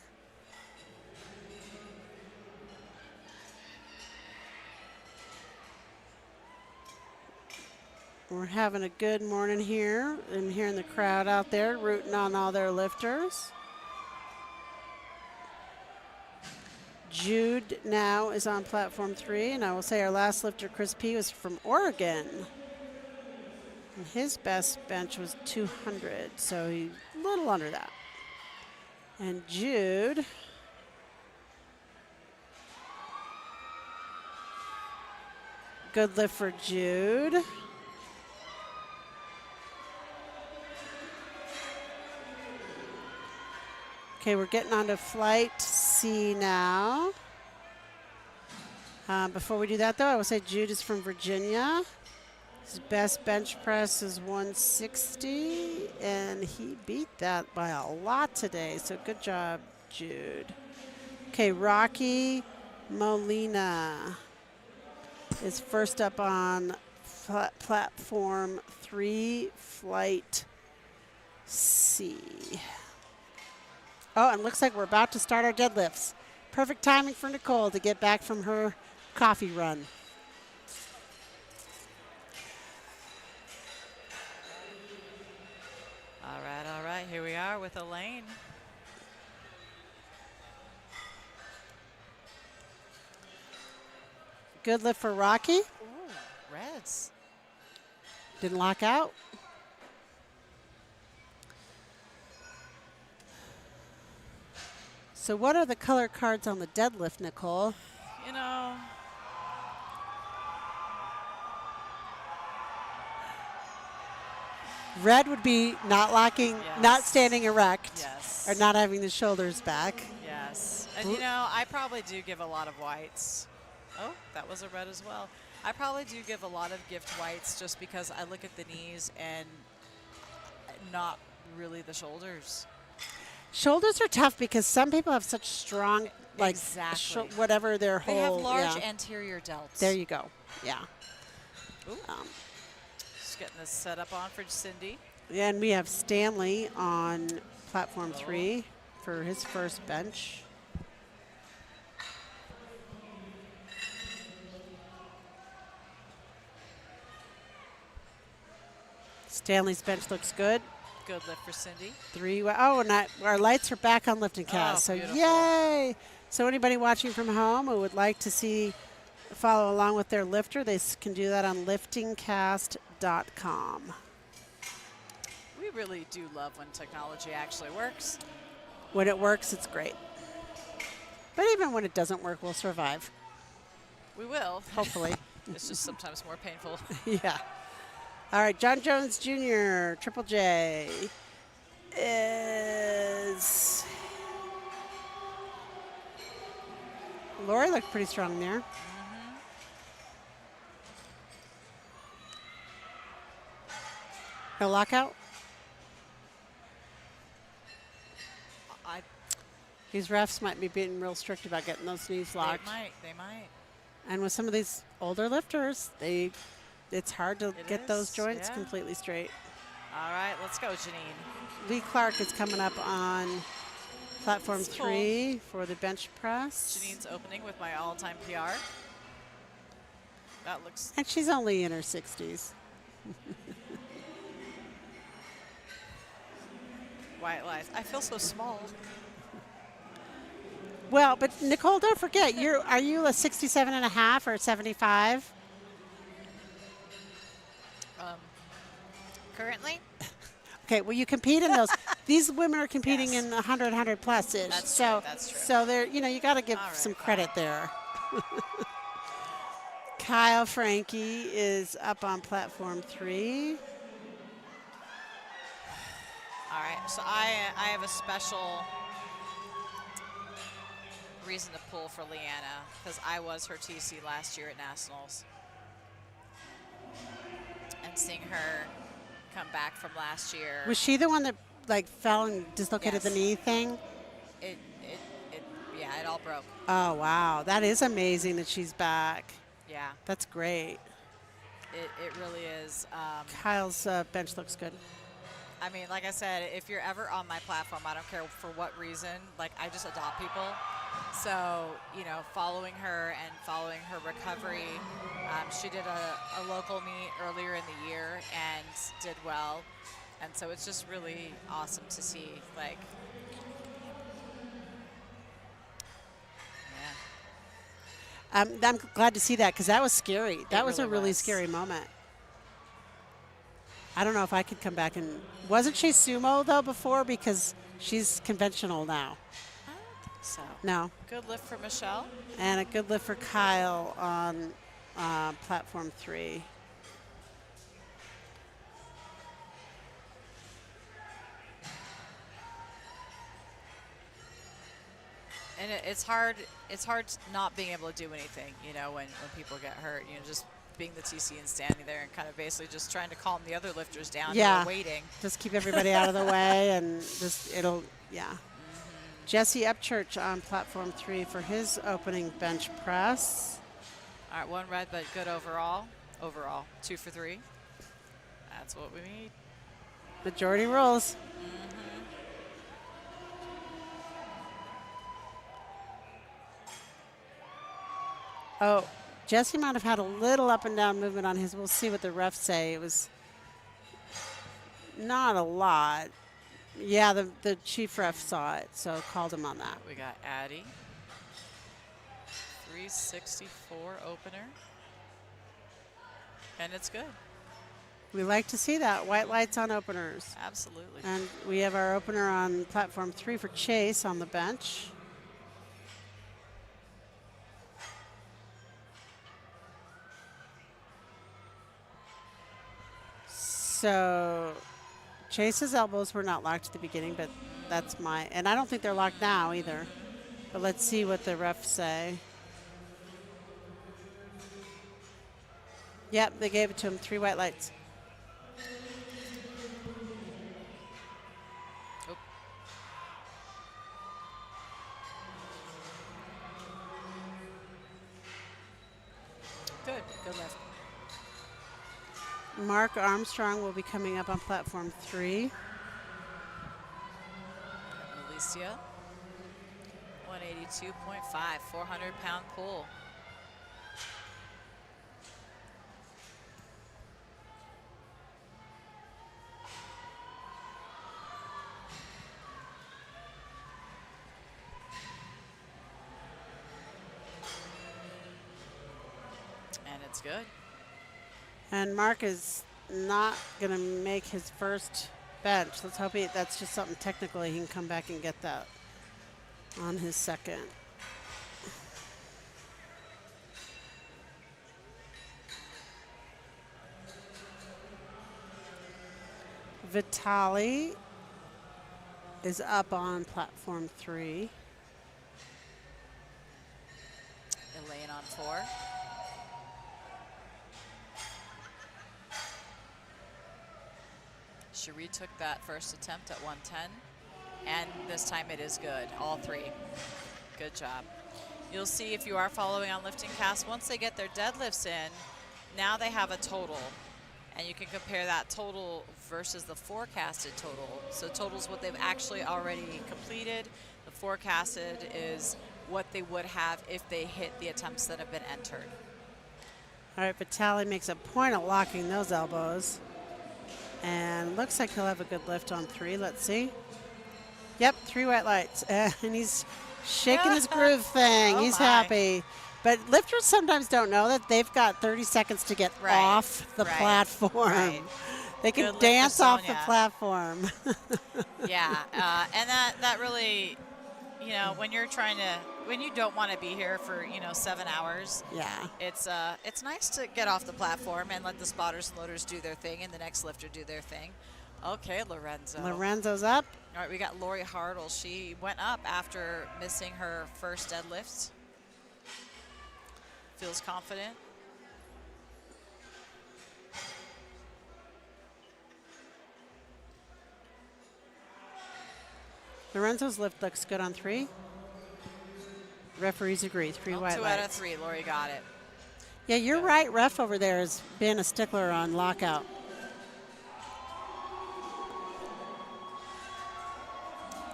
We're having a good morning here and hearing the crowd out there rooting on all their lifters. Jude now is on platform 3, and I will say our last lifter, Chris P., was from Oregon. And his best bench was 200, so he's a little under that. And Jude, good lift for Jude. Okay, we're getting on to flight C now. Before we do that, though, I will say Jude is from Virginia. His best bench press is 160, and he beat that by a lot today. So good job, Jude. Okay, Rocky Molina is first up on platform 3, flight C. Oh, and looks like we're about to start our deadlifts. Perfect timing for Nicole to get back from her coffee run. All right, here we are with Elaine. Good lift for Rocky. Ooh, reds. Didn't lock out. So what are the color cards on the deadlift, Nicole? You know, Red would be not locking, not Yes. standing erect, yes. or not having the shoulders back. Yes. And you know, I probably do give a lot of whites. Oh, that was a red as well. I probably do give a lot of gift whites just because I look at the knees and not really the shoulders. Shoulders are tough because some people have such strong, like, Exactly. whatever their They have whole, large yeah. anterior delts. There you go. Yeah. Ooh. Just getting this set up on for Cindy. And we have Stanley on platform Oh. 3 for his first bench. Stanley's bench looks good. Good lift for Cindy. 3. Oh, and our lights are back on LiftingCast. Oh, So beautiful. yay! So anybody watching from home who would like to follow along with their lifter, they can do that on LiftingCast.com. We really do love when technology actually works. When it works, it's great. But even when it doesn't work, we'll survive. We will. Hopefully. It's just sometimes more painful. Yeah. All right, John Jones Jr., Triple J, is... Lori looked pretty strong there. No lockout? I, These refs might be being real strict about getting those knees locked. They might. And with some of these older lifters, it's hard to It get those is, joints yeah. completely straight. All right, let's go, Janine. Lee Clark is coming up on platform That's cool. 3 for the bench press. Janine's opening with my all-time PR. That looks And she's only in her 60s. white lies. I feel so small. Well, but Nicole, don't forget, are you a 67 and a half or 75? Currently? Okay, well, you compete in those. These women are competing Yes. in 100 plus ish. That's so, true, that's true. So they're, you got to give All right, some fine. credit there. Kyle Frankie is up on platform 3. All right, so I have a special reason to pull for Leanna because I was her TC last year at Nationals. And seeing her come back from last year. Was she the one that fell and dislocated the Yes. knee thing? Yeah, it all broke. Oh, wow. That is amazing that she's back. Yeah. Yeah, That's great. it really is. Kyle's bench looks good. I mean, like I said, if you're ever on my platform, I don't care for what reason, like I just adopt people. So, following her and following her recovery, she did a local meet earlier in the year and did well. And so it's just really awesome to see, like, yeah. I'm glad to see that because that was scary. That was a really really was. scary moment. I don't know if I could come back and wasn't she sumo though before because she's conventional now. I don't think so. No, Good lift for Michelle. and a good lift for Kyle on platform 3. And it's hard. It's hard not being able to do anything, when people get hurt. Just being the TC and standing there and kind of basically just trying to calm the other lifters down who Yeah, are waiting. just keep everybody out of the way and just yeah. Jesse Upchurch on platform 3 for his opening bench press. All right, 1 red, but good overall. Overall, 2 for 3. That's what we need. Majority rules. Oh, Jesse might have had a little up and down movement on his. We'll see what the refs say. It was not a lot. Yeah, the chief ref saw it, so called him on that. We got Addie. 364 opener. And it's good. We like to see that. White lights on openers. Absolutely. And we have our opener on platform 3 for Chase on the bench. So Chase's elbows were not locked at the beginning, but that's and I don't think they're locked now either. But let's see what the refs say. Yep, they gave it to him. 3 white lights. Oop. Good lift. Mark Armstrong will be coming up on platform 3. Alicia. 182.5, 400-pound pull. And it's good. And Mark is not going to make his first bench. Let's hope that's just something technically he can come back and get that on his second. Vitali is up on platform 3. Elaine on 4. She retook that first attempt at 110, and this time it is good, all 3. Good job. You'll see if you are following on LiftingCast, once they get their deadlifts in, now they have a total, and you can compare that total versus the forecasted total. So total's what they've actually already completed. The forecasted is what they would have if they hit the attempts that have been entered. All right, Vitali makes a point of locking those elbows. And looks like he'll have a good lift on 3. Let's see. Yep, 3 white lights. And he's shaking his groove thing. Oh He's my. happy. But lifters sometimes don't know that they've got 30 seconds to get off the platform. Right. They can Good dance lift for off the Sonia. platform. Yeah, and that really, when you don't want to be here for 7 hours. Yeah. It's nice to get off the platform and let the spotters and loaders do their thing and the next lifter do their thing. Okay, Lorenzo. Lorenzo's up. All right, we got Lori Hartle. She went up after missing her first deadlift. Feels confident. Lorenzo's lift looks good on 3. Referees agree. 3 white 2 lights. out of 3. Lori got it. Yeah, you're right. Ref over there has been a stickler on lockout.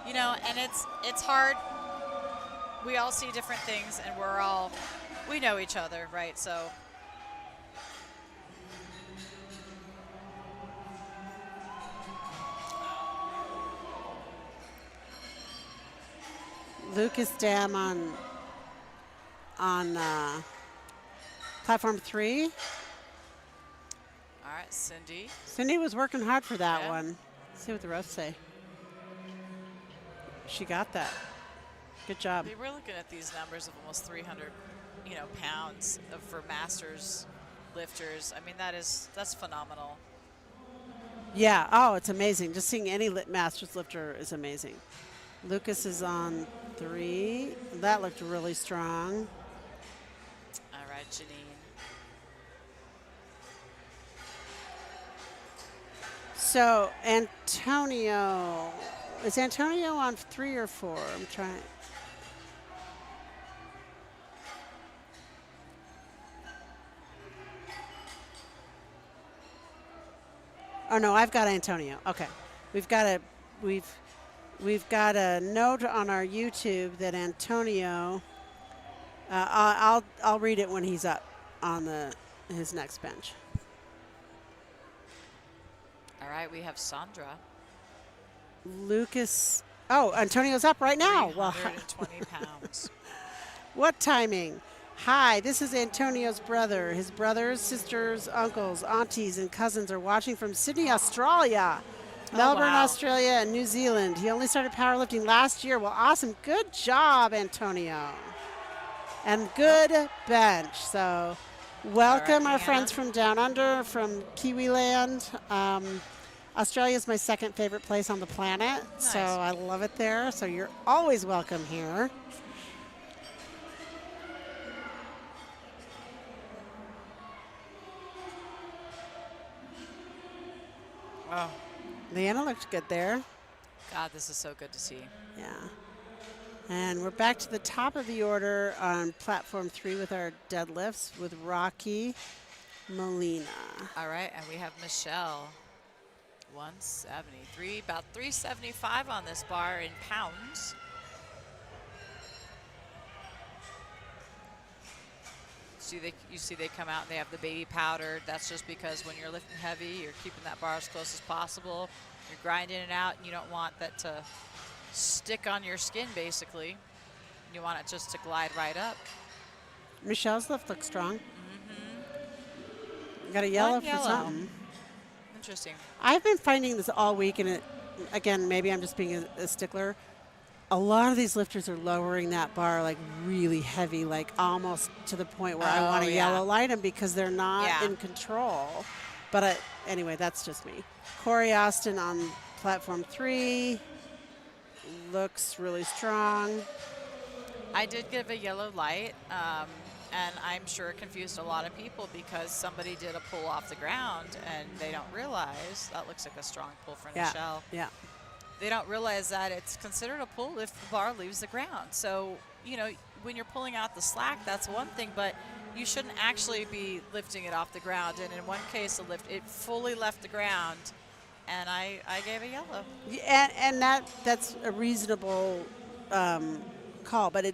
You know, and it's hard. We all see different things, and we know each other, right? So. Lucas Dam on platform 3. All right, Cindy. Cindy was working hard for that Yeah. one. Let's see what the refs say. She got that. Good job. We're looking at these numbers of almost 300, pounds for masters lifters. I mean, that's phenomenal. Yeah. Oh, it's amazing. Just seeing any Masters lifter is amazing. Lucas is on 3. That looked really strong. All right, Janine. So Antonio, is Antonio on 3 or 4? I'm trying. Oh no, I've got Antonio. Okay, we've got a note on our YouTube that Antonio. I'll read it when he's up on his next bench. All right, we have Sandra. Lucas. Oh, Antonio's up right now. 320 pounds. What timing? Hi, this is Antonio's brother. His brothers, sisters, uncles, aunties, and cousins are watching from Sydney, Australia, Melbourne, wow. Australia, and New Zealand. He only started powerlifting last year. Well, awesome. Good job, Antonio. And good bench. So welcome our friends from down under, from Kiwi land. Australia is my second favorite place on the planet, so I love it there. So you're always welcome here. Oh. Leanna looked good there. God, this is so good to see. Yeah. And we're back to the top of the order on platform 3 with our deadlifts with Rocky Molina. All right, and we have Michelle. 173, about 375 on this bar in pounds. You see they come out and they have the baby powdered. That's just because when you're lifting heavy, you're keeping that bar as close as possible. You're grinding it out, and you don't want that to stick on your skin, basically. You want it just to glide right up. Michelle's lift looks strong. Mm-hmm. Got a yellow for something. Interesting. I've been finding this all week, and again, maybe I'm just being a stickler. A lot of these lifters are lowering that bar like really heavy, like almost to the point where I want to yellow light them because they're not in control. But anyway, that's just me. Corey Austin on platform 3 looks really strong. I did give a yellow light, and I'm sure it confused a lot of people because somebody did a pull off the ground and they don't realize that looks like a strong pull for Michelle. Yeah. They don't realize that it's considered a pull if the bar leaves the ground. So, when you're pulling out the slack, that's one thing, but you shouldn't actually be lifting it off the ground. And in one case, it fully left the ground, and I gave a yellow. Yeah, and that's a reasonable call, but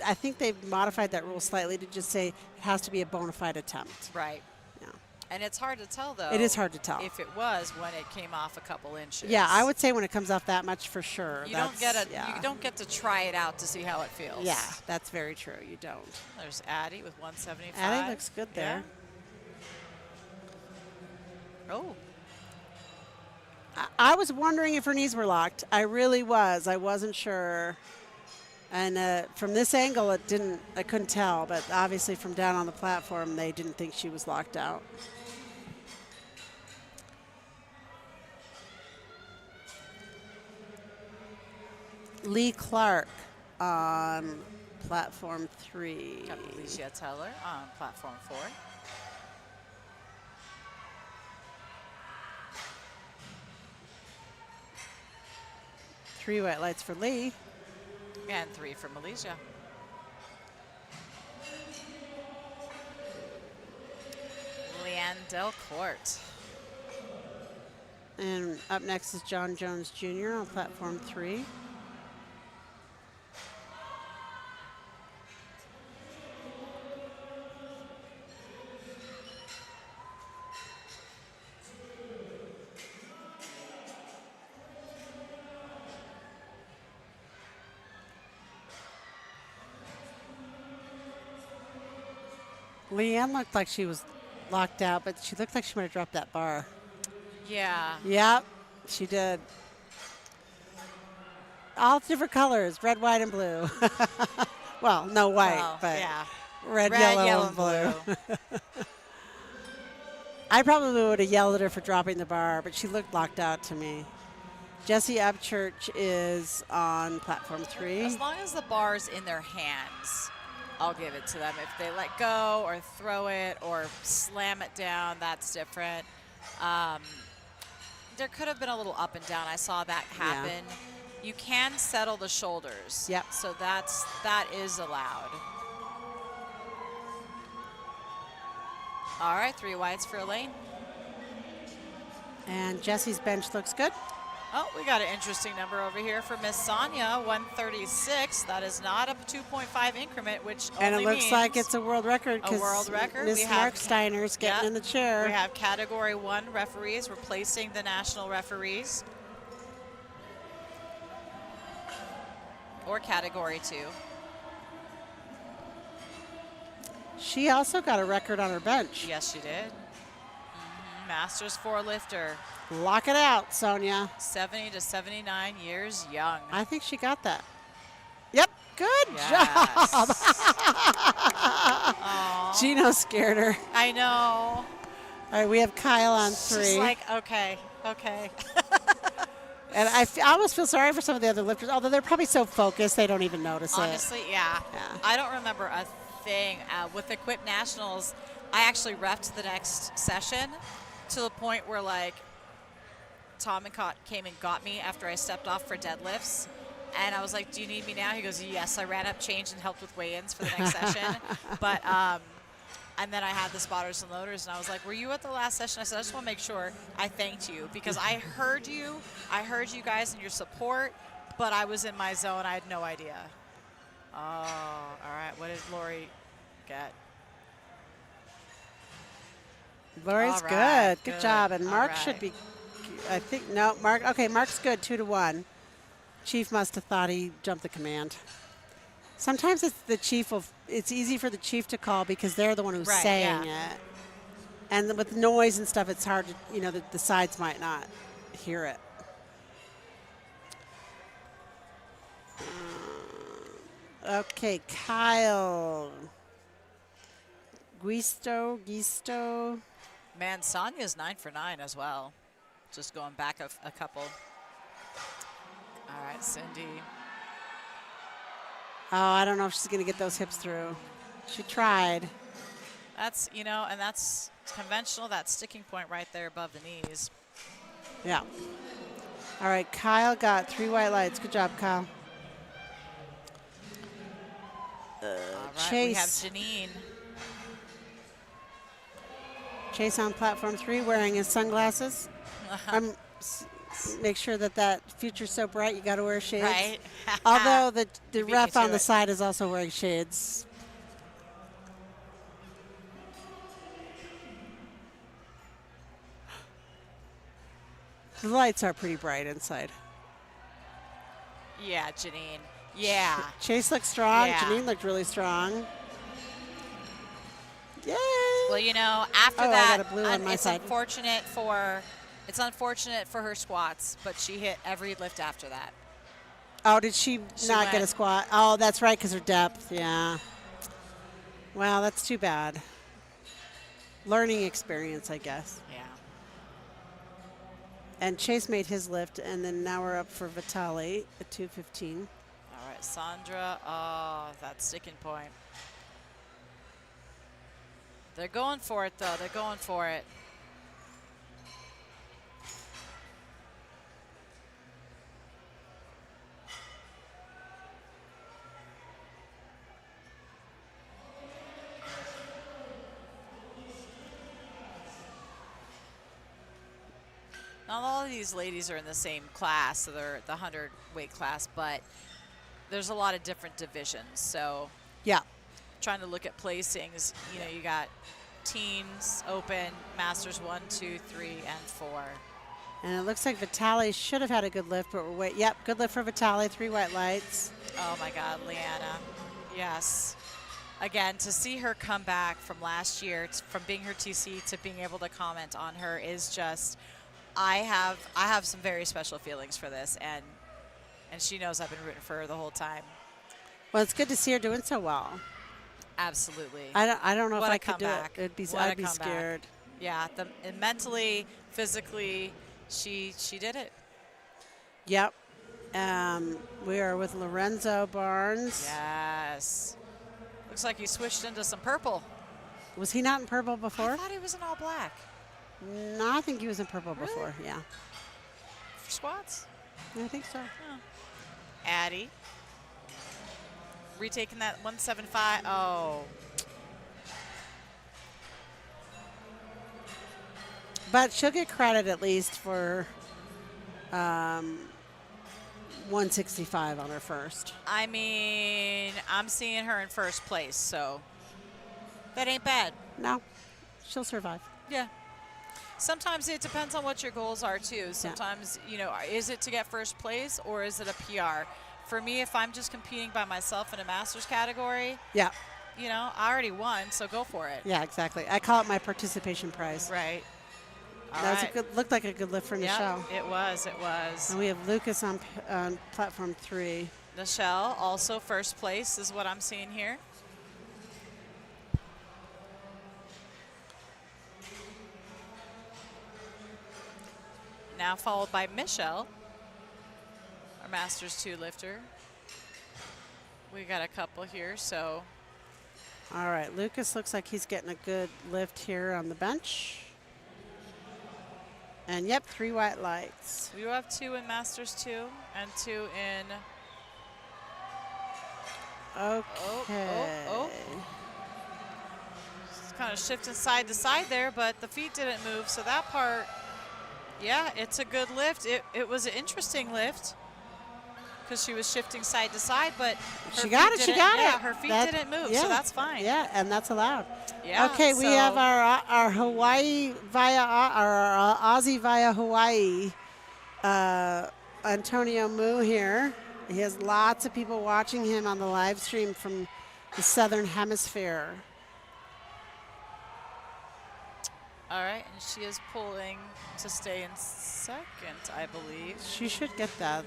I think they've modified that rule slightly to just say it has to be a bona fide attempt. Right. Yeah. And it's hard to tell, though. It is hard to tell. If it was when it came off a couple inches. Yeah, I would say when it comes off that much for sure. You don't get to try it out to see how it feels. Yeah, that's very true. You don't. There's Addie with 175. Addie looks good there. Yeah. Oh. I was wondering if her knees were locked. I really was. I wasn't sure. And from this angle, I couldn't tell, but obviously from down on the platform, they didn't think she was locked out. Lee Clark on platform 3. Got Alicia Teller on platform 4. Three white lights for Lee. And 3 for Malaysia. Delcourt. And up next is John Jones Jr. on platform 3. Leanne looked like she was locked out, but she looked like she might have dropped that bar. Yeah. Yep, she did. All different colors, red, white, and blue. Well, no white, but yeah. red, yellow, and blue. I probably would have yelled at her for dropping the bar, but she looked locked out to me. Jesse Upchurch is on platform 3. As long as the bar's in their hands, I'll give it to them. If they let go or throw it or slam it down, that's different. There could have been a little up and down. I saw that happen. Yeah. You can settle the shoulders. Yep. So that is allowed. All right, 3 whites for Elaine. And Jesse's bench looks good. Oh, we got an interesting number over here for Miss Sonia, 136. That is not a 2.5 increment, which and only it looks like it's a world record. A world record. Miss Mark Steiner's getting in the chair. We have Category 1 referees replacing the national referees. Or Category 2. She also got a record on her bench. Yes, she did. Masters 4 lifter. Lock it out, Sonia. 70 to 79 years young. I think she got that. Yep, good job. Gino scared her. I know. All right, we have Kyle on 3. She's like, okay. And I almost feel sorry for some of the other lifters, although they're probably so focused they don't even notice Honestly, it. yeah. I don't remember a thing. With the Quit Nationals, I actually repped the next session to the point where, like, Tom and came and got me after I stepped off for deadlifts. And I was like, do you need me now? He goes, yes. I ran up, changed, and helped with weigh-ins for the next session. But, and then I had the spotters and loaders, and I was like, were you at the last session? I said, I just want to make sure I thanked you because I heard you guys and your support, but I was in my zone. I had no idea. Oh, all right. What did Lori get? Lori's right, good. Good job. And Mark should be, I think, no, Mark, okay, Mark's good, 2-1. Chief must have thought he jumped the command. Sometimes it's the chief it's easy for the chief to call because they're the one who's saying it. And with noise and stuff, it's hard to, the sides might not hear it. Okay, Kyle. Gisto. Man, Sonia's 9 for 9 as well. Just going back a couple. All right, Cindy. Oh, I don't know if she's going to get those hips through. She tried. That's, and that's conventional, that sticking point right there above the knees. Yeah. All right, Kyle got 3 white lights. Good job, Kyle. All right, Chase. we have Janine. Chase on platform 3 wearing his sunglasses. Make sure that future's so bright you got to wear shades. Right. Although the ref on the side is also wearing shades. The lights are pretty bright inside. Yeah, Janine. Yeah. Chase looked strong. Yeah. Janine looked really strong. Yay! Well, after that, I got a blue on my side. It's unfortunate for her squats, but she hit every lift after that. Oh, did she not get a squat? Oh, that's right, because her depth. Yeah. Well, that's too bad. Learning experience, I guess. Yeah. And Chase made his lift, and then now we're up for Vitali at 2:15. All right, Sandra. Oh, that sticking point. They're going for it, though. They're going for it. Not all of these ladies are in the same class, so they're the 100 weight class, but there's a lot of different divisions. So Yeah. trying to look at placings, you know, you got teens, open, masters 1, 2, 3, and 4. And it looks like Vitaly should have had a good lift, but yep, good lift for Vitaly, 3 white lights. Oh my God, Leanna. Yes. Again, to see her come back from last year, from being her TC to being able to comment on her is just, I have some very special feelings for this, and she knows I've been rooting for her the whole time. Well, it's good to see her doing so well. Absolutely. I don't know What if a I could comeback. do it. What I'd be a comeback. scared. Yeah, and mentally, physically, she did it. Yep. We are with Lorenzo Barnes. Yes. Looks like he switched into some purple. Was he not in purple before? I thought he was in all black. No, I think he was in purple Really? before. Yeah, For squats? I think so. Addie. Retaking that 175. Oh. But she'll get credit at least for 165 on her first. I mean, I'm seeing her in first place, so that ain't bad. No, she'll survive. Yeah. Sometimes it depends on what your goals are, too. Sometimes, you know, is it to get first place or is it a PR? For me, if I'm just competing by myself in a master's category, Yeah. you know, I already won, so go for it. Yeah, exactly. I call it my participation prize. Right. All That was right. a good. Looked like a good lift for Nichelle. It was. It was. And we have Lucas on platform 3. Nichelle, also first place is what I'm seeing here. Now followed by Michelle, our Masters 2 lifter. We got a couple here, so. All right, Lucas looks like he's getting a good lift here on the bench. And yep, 3 white lights. We do have 2 in Masters 2 and 2 in. Okay. Oh. Just kind of shifting side to side there, but the feet didn't move, so that part, yeah, it's a good lift. It was an interesting lift because she was shifting side to side, but She got it. Her feet didn't move, so that's fine. Yeah, and that's allowed. Yeah. Okay, we have our Hawaii via our Aussie via Hawaii, Antonio Mu here. He has lots of people watching him on the live stream from the Southern Hemisphere. All right, and she is pulling to stay in second, I believe. She should get that.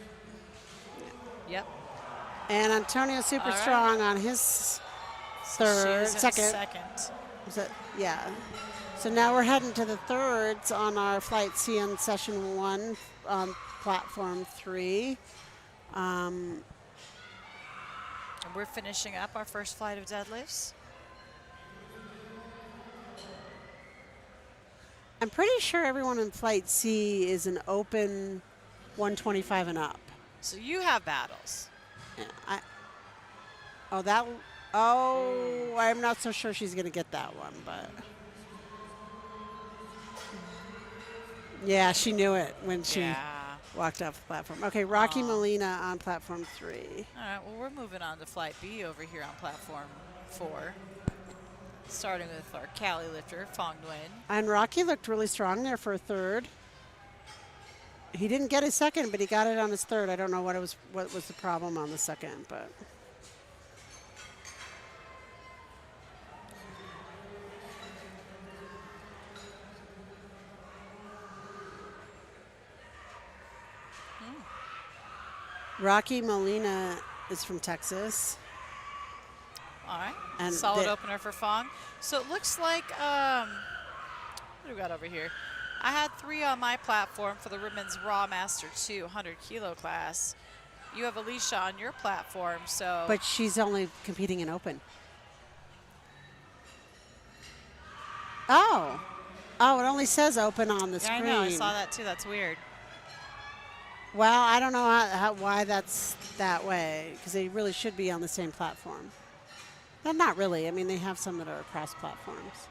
Yep. And Antonio's super All right. strong on his third, She's in second. Yeah. So now we're heading to the thirds on our flight C on session 1 on platform 3. And we're finishing up our first flight of deadlifts. I'm pretty sure everyone in flight C is an open 125 and up. So you have battles. Yeah, I'm not so sure she's going to get that one, but. Yeah, she knew it when she walked off the platform. Okay, Rocky Molina on platform 3. All right, well, we're moving on to flight B over here on platform 4. Starting with our Cali lifter, Fong Nguyen. And Rocky looked really strong there for a third. He didn't get his second, but he got it on his third. I don't know what was the problem on the second, but. Rocky Molina is from Texas. All right, And solid opener for Fong. So it looks like, what do we got over here? I had 3 on my platform for the Women's Raw Master 2 100 kilo class. You have Alicia on your platform, so. But she's only competing in open. Oh, it only says open on the Yeah, screen. I know, I saw that too, that's weird. Well, I don't know why that's that way, because they really should be on the same platform. But not really. I mean, they have some that are across platforms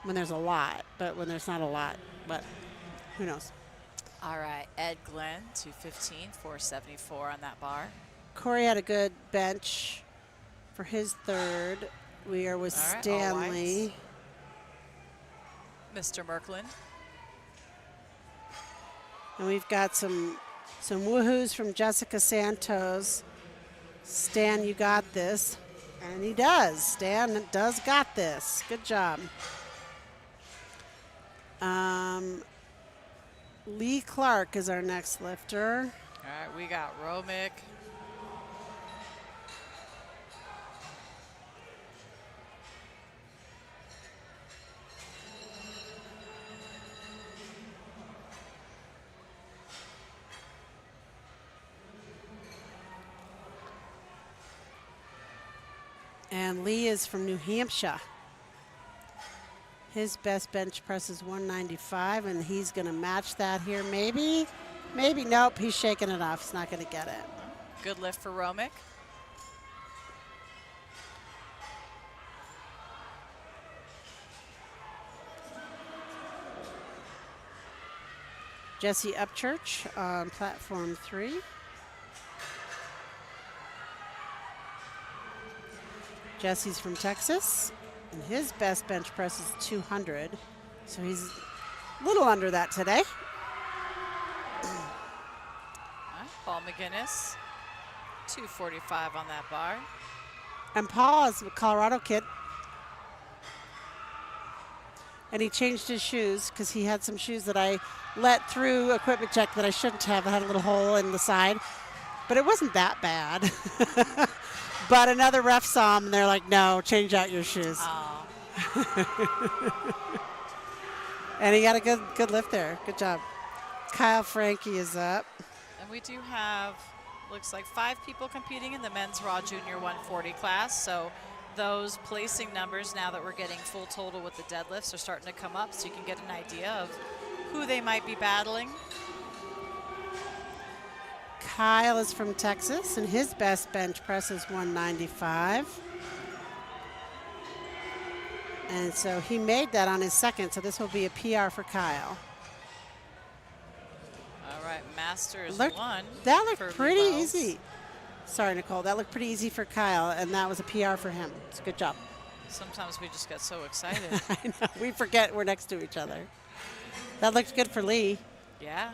when there's a lot, but when there's not a lot, but who knows? All right, Ed Glenn, 215, 474 on that bar. Corey had a good bench for his third. We are with All right, all Stanley. Mr. Merkland. And we've got some woohoos from Jessica Santos. Stan, you got this. And he does. Stan does got this. Good job. Lee Clark is our next lifter. All right, we got Romick. And Lee is from New Hampshire. His best bench press is 195, and he's going to match that here. Maybe. Nope, he's shaking it off. He's not going to get it. Good lift for Romick. Jesse Upchurch on platform 3. Jesse's from Texas, and his best bench press is 200, so he's a little under that today. Paul McGinnis, 245 on that bar. And Paul is a Colorado kid, and he changed his shoes because he had some shoes that I let through equipment check that I shouldn't have. I had a little hole in the side, but it wasn't that bad. But another ref saw him, and they're like, no, change out your shoes. Oh. And he got a good lift there. Good job. Kyle Frankie is up. And we do have, looks like 5 people competing in the men's Raw Junior 140 class. So those placing numbers, now that we're getting full total with the deadlifts, are starting to come up, so you can get an idea of who they might be battling. Kyle is from Texas, and his best bench press is 195. And so he made that on his second, so this will be a PR for Kyle. All right, Masters Looked, 1. that looked for pretty Lee Wells. easy. Sorry, Nicole. That looked pretty easy for Kyle, and that was a PR for him. It's a good job. Sometimes we just get so excited. I know. We forget we're next to each other. That looked good for Lee. Yeah,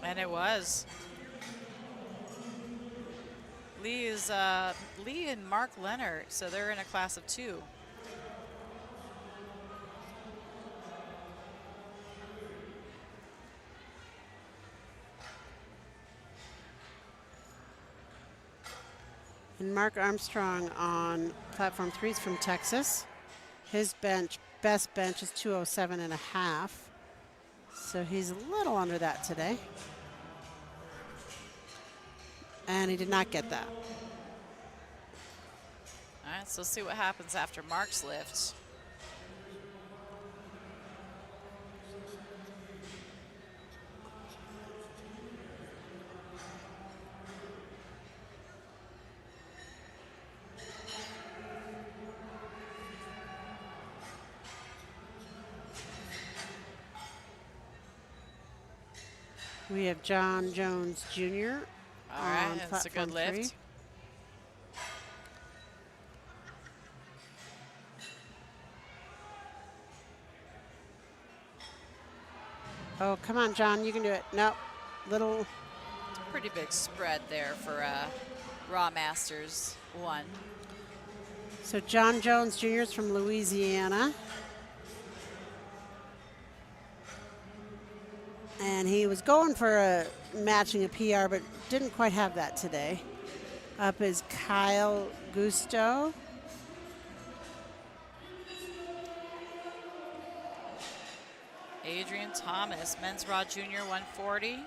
and it was. Lee and Mark Leonard, so they're in a class of 2. And Mark Armstrong on platform 3 is from Texas. His best bench is 207 and a half. So he's a little under that today. And he did not get that. All right, so let's see what happens after Mark's lift. We have John Jones Jr. All right, that's a good lift. 3. Oh, come on, John, you can do it. Nope, little. It's a pretty big spread there for Raw Masters 1. So John Jones Jr. is from Louisiana. And he was going for matching a PR, but didn't quite have that today. Up is Kyle Gusto. Adrian Thomas, men's Raw Junior 140. We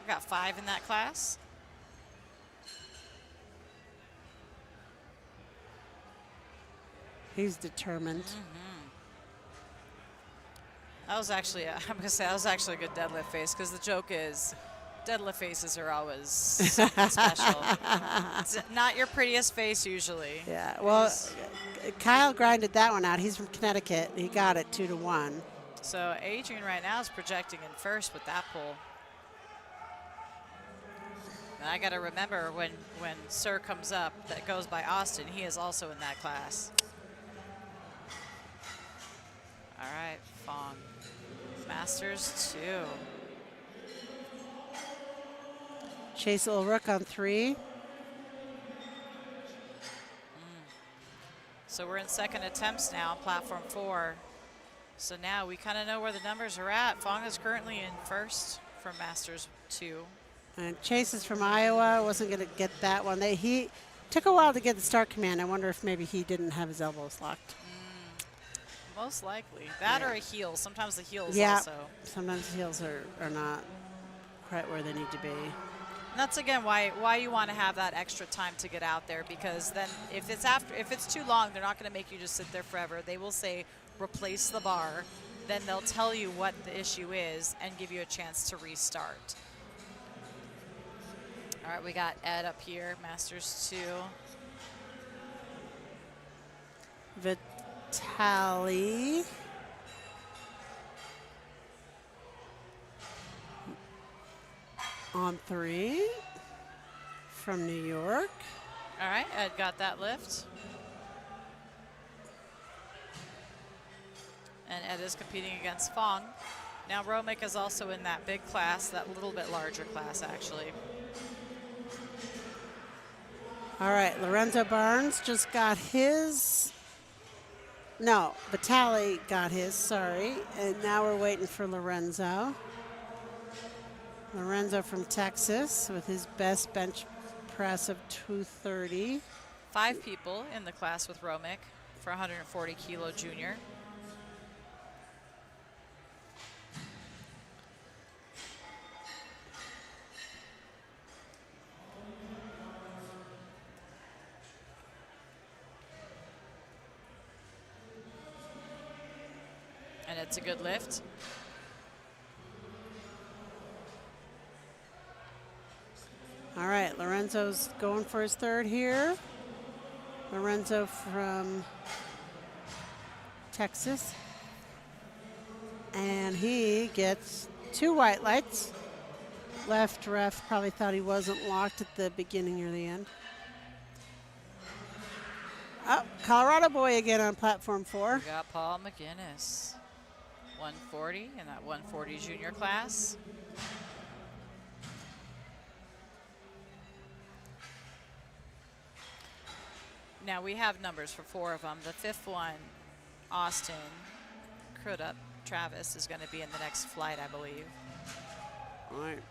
got 5 in that class. He's determined. That was actually, I'm going to say, that was actually a good deadlift face, because the joke is deadlift faces are always something special. It's not your prettiest face usually. Yeah, well, Kyle grinded that one out. He's from Connecticut. He got it 2-1. So Adrian right now is projecting in first with that pull. And I got to remember when Sir comes up that goes by Austin, he is also in that class. All right, Fong. Masters 2. Chase Ulrich on 3. So we're in second attempts now on platform 4. So now we kind of know where the numbers are at. Fong is currently in first for Masters 2. And Chase is from Iowa. Wasn't going to get that one. He took a while to get the start command. I wonder if maybe he didn't have his elbows locked. Most likely. That or a heel. Sometimes the heels Yeah. also. Sometimes the heels are not quite where they need to be. And that's again why you want to have that extra time to get out there, because then if it's too long, they're not going to make you just sit there forever. They will say replace the bar, then they'll tell you what the issue is and give you a chance to restart. All right, we got Ed up here, Masters 2. Vitaly. On 3 from New York. All right, Ed got that lift. And Ed is competing against Fong. Now Romick is also in that big class, that little bit larger class actually. All right, Lorenzo Barnes just got his. No, Vitaly got his, sorry. And now we're waiting for Lorenzo. Lorenzo from Texas with his best bench press of 230. 5 people in the class with Romick for 140 kilo junior. And it's a good lift. All right, Lorenzo's going for his third here. Lorenzo from Texas. And he gets 2 white lights. Left ref probably thought he wasn't locked at the beginning or the end. Oh, Colorado boy again on platform 4. We got Paul McGinnis, 140 in that 140 junior class. Now we have numbers for 4 of them. The 5th one, Austin Crudup, Travis, is going to be in the next flight, I believe. All right.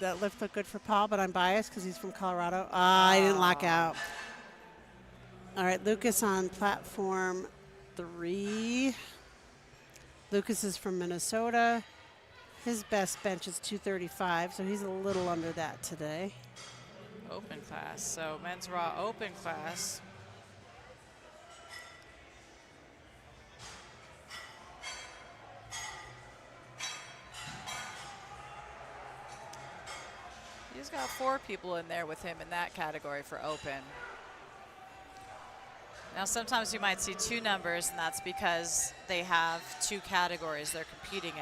That lift looked good for Paul, but I'm biased because he's from Colorado. I didn't lock out. All right, Lucas on platform 3. Lucas is from Minnesota. His best bench is 235, so he's a little under that today. Open class. So men's raw open class. He's got 4 people in there with him in that category for open. Now sometimes you might see 2 numbers, and that's because they have 2 categories they're competing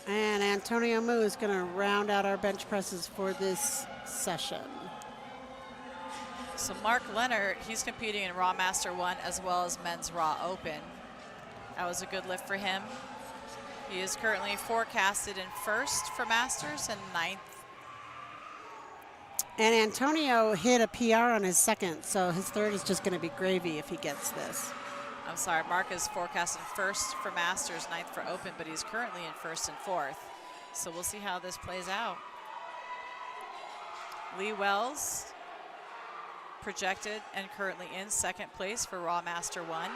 in. And Antonio Mu is going to round out our bench presses for this session. So Mark Leonard, he's competing in Raw Master 1 as well as Men's Raw Open. That was a good lift for him. He is currently forecasted in 1st for Masters and 9th. And Antonio hit a PR on his 2nd, so his 3rd is just going to be gravy if he gets this. I'm sorry, Mark is forecasted 1st for Masters, 9th for Open, but he's currently in 1st and 4th. So we'll see how this plays out. Lee Wells, projected and currently in 2nd place for Raw Master 1.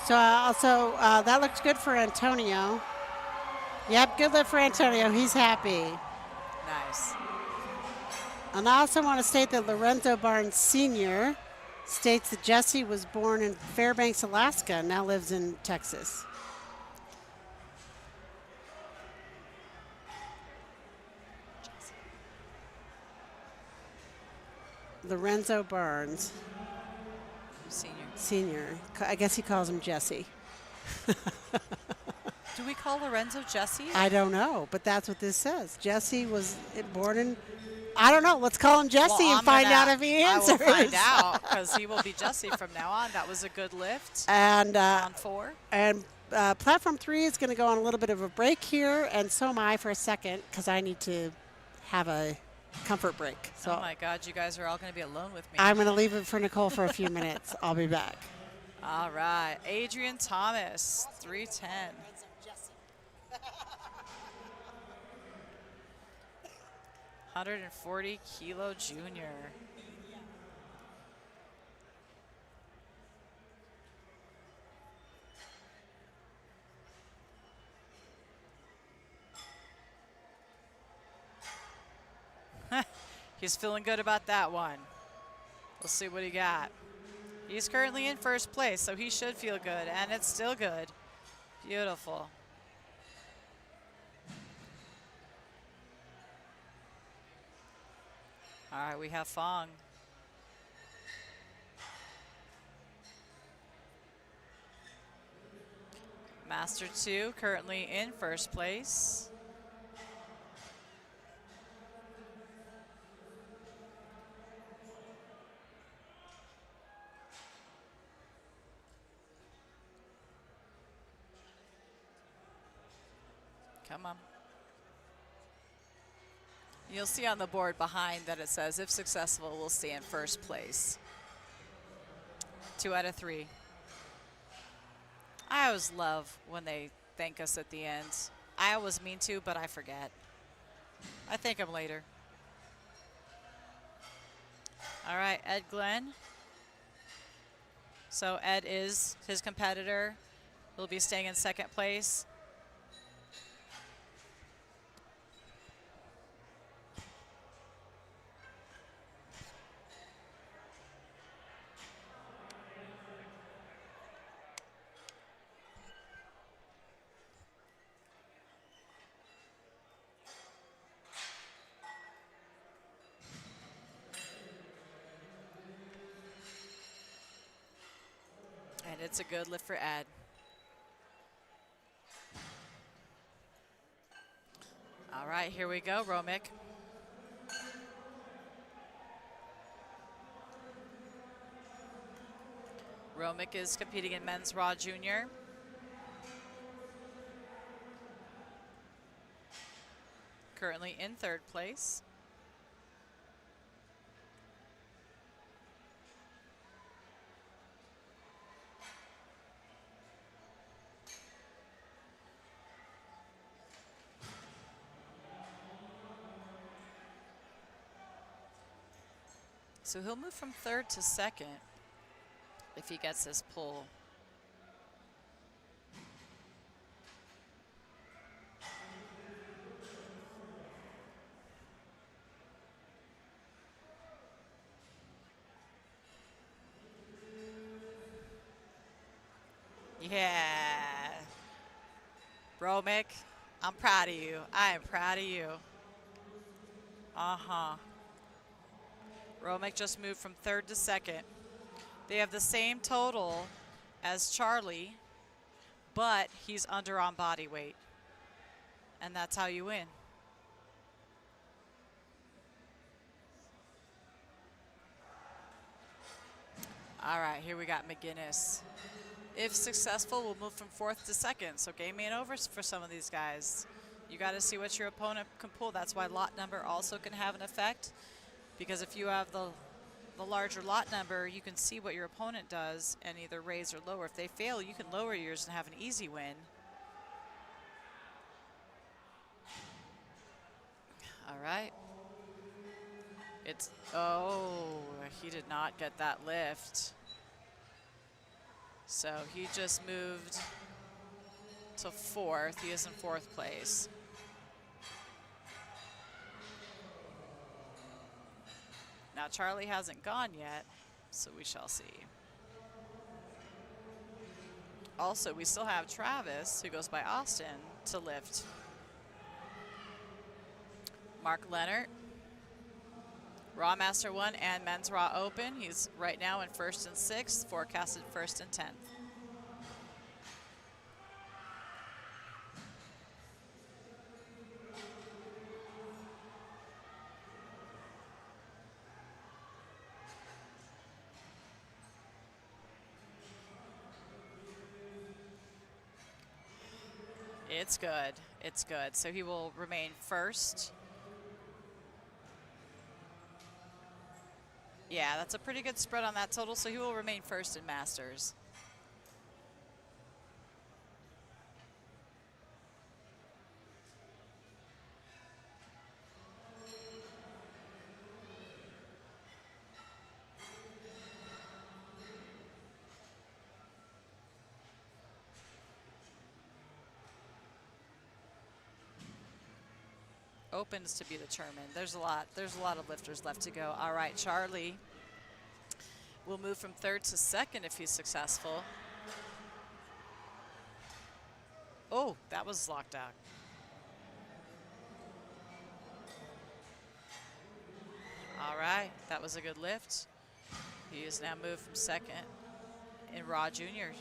So also, that looks good for Antonio. Yep, good lift for Antonio. He's happy. Nice. And I also want to state that Lorenzo Barnes Sr. states that Jesse was born in Fairbanks, Alaska, and now lives in Texas. Lorenzo Barnes Senior. Sr. I guess he calls him Jesse. Do we call Lorenzo Jesse? I don't know, but that's what this says. Jesse was born in, I don't know. Let's call him Jesse and find out if he answers. I will find out because he will be Jesse from now on. That was a good lift. And on 4. And platform 3 is going to go on a little bit of a break here, and so am I for a second because I need to have a comfort break. So oh my God, you guys are all going to be alone with me. I'm going to leave it for Nicole for a few minutes. I'll be back. All right, Adrian Thomas, 310. 140-kilo junior. He's feeling good about that one. We'll see what he got. He's currently in first place, so he should feel good, and it's still good. Beautiful. All right, we have Fong. Master 2 currently in first place. Come on. You'll see on the board behind that it says, if successful, we'll stay in first place. 2 out of 3. I always love when they thank us at the end. I always mean to, but I forget. I thank them later. All right, Ed Glenn. So Ed is his competitor. He'll be staying in second place. And it's a good lift for Ed. All right, here we go, Romick. Romick is competing in men's raw junior. Currently in third place. So he'll move from third to second if he gets this pull. Yeah. Romick, I'm proud of you. I am proud of you. Uh-huh. Romick just moved from third to second. They have the same total as Charlie, but he's under on body weight. And that's how you win. All right, here we got McGinnis. If successful, we'll move from fourth to second. So game ain't over for some of these guys. You got to see what your opponent can pull. That's why lot number also can have an effect. Because if you have the larger lot number, you can see what your opponent does and either raise or lower. If they fail, you can lower yours and have an easy win. All right. It's, oh, he did not get that lift. So he just moved to fourth. He is in fourth place. Now Charlie hasn't gone yet, so we shall see. Also, we still have Travis, who goes by Austin, to lift. Mark Leonard, Raw Master 1 and Men's Raw Open. He's right now in first and sixth, forecasted first and 10th. It's good. It's good. So he will remain first. Yeah, that's a pretty good spread on that total, so he will remain first in Masters. Opens to be determined. There's a lot of lifters left to go. All right, Charlie will move from third to second if he's successful. Oh, that was locked out. All right, that was a good lift. He has now moved from second in Raw Junior.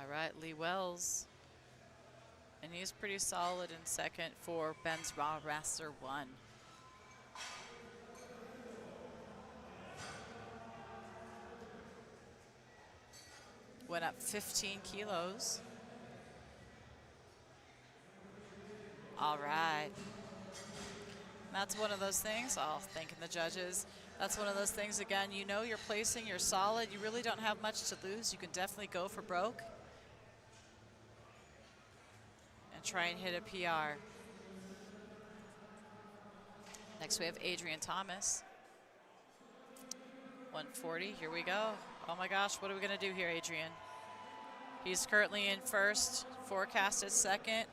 All right, Lee Wells. And he's pretty solid in second for Ben's Raw Master 1. Went up 15 kilos. All right. That's one of those things, thanking the judges. That's one of those things, again, you know you're placing, you're solid, you really don't have much to lose. You can definitely go for broke and try and hit a PR. Next we have Adrian Thomas. 140, here we go. Oh my gosh, what are we gonna do here, Adrian? He's currently in first, forecasted second.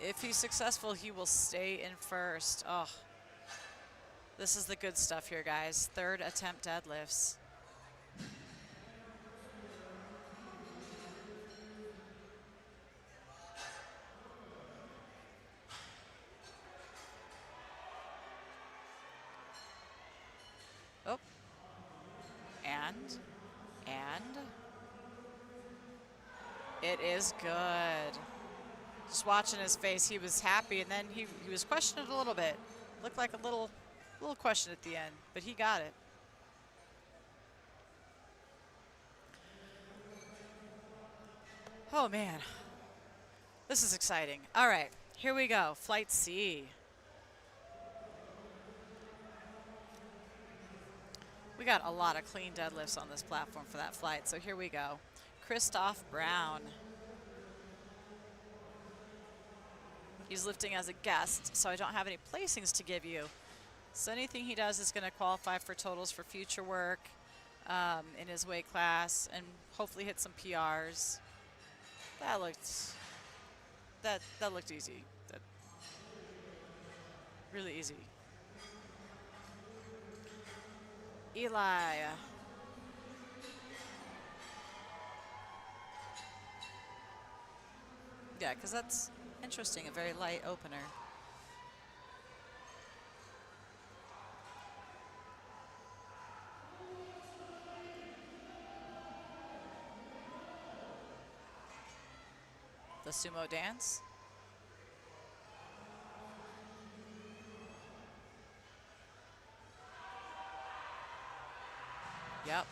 If he's successful, he will stay in first. Oh, this is the good stuff here, guys. Third attempt deadlifts. Oh, and it is good. Just watching his face, he was happy, and then he was questioning it a little bit. Looked like a little question at the end, but he got it. Oh man, this is exciting. All right, here we go, Flight C. We got a lot of clean deadlifts on this platform for that flight, so here we go. Christoph Brown. He's lifting as a guest, so I don't have any placings to give you. So anything he does is going to qualify for totals for future work in his weight class, and hopefully hit some PRs. That looked easy. That really easy. Eli. Yeah, because that's interesting, a very light opener. The sumo dance. Yep.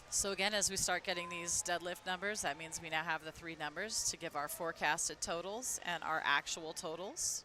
So again, as we start getting these deadlift numbers, that means we now have the 3 numbers to give our forecasted totals and our actual totals.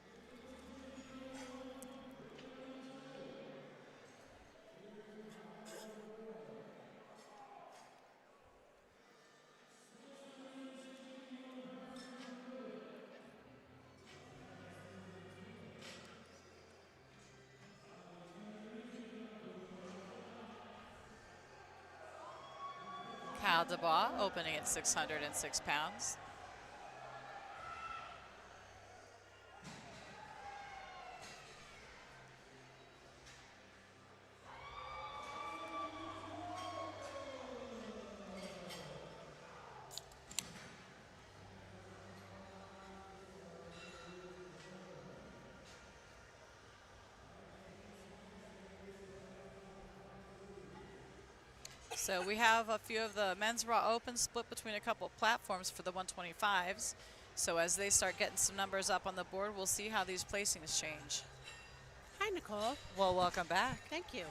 Cal Dubois opening at 606 pounds. So we have a few of the men's raw open split between a couple of platforms for the 125s. So as they start getting some numbers up on the board, we'll see how these placings change. Hi, Nicole. Well, welcome back. Thank you.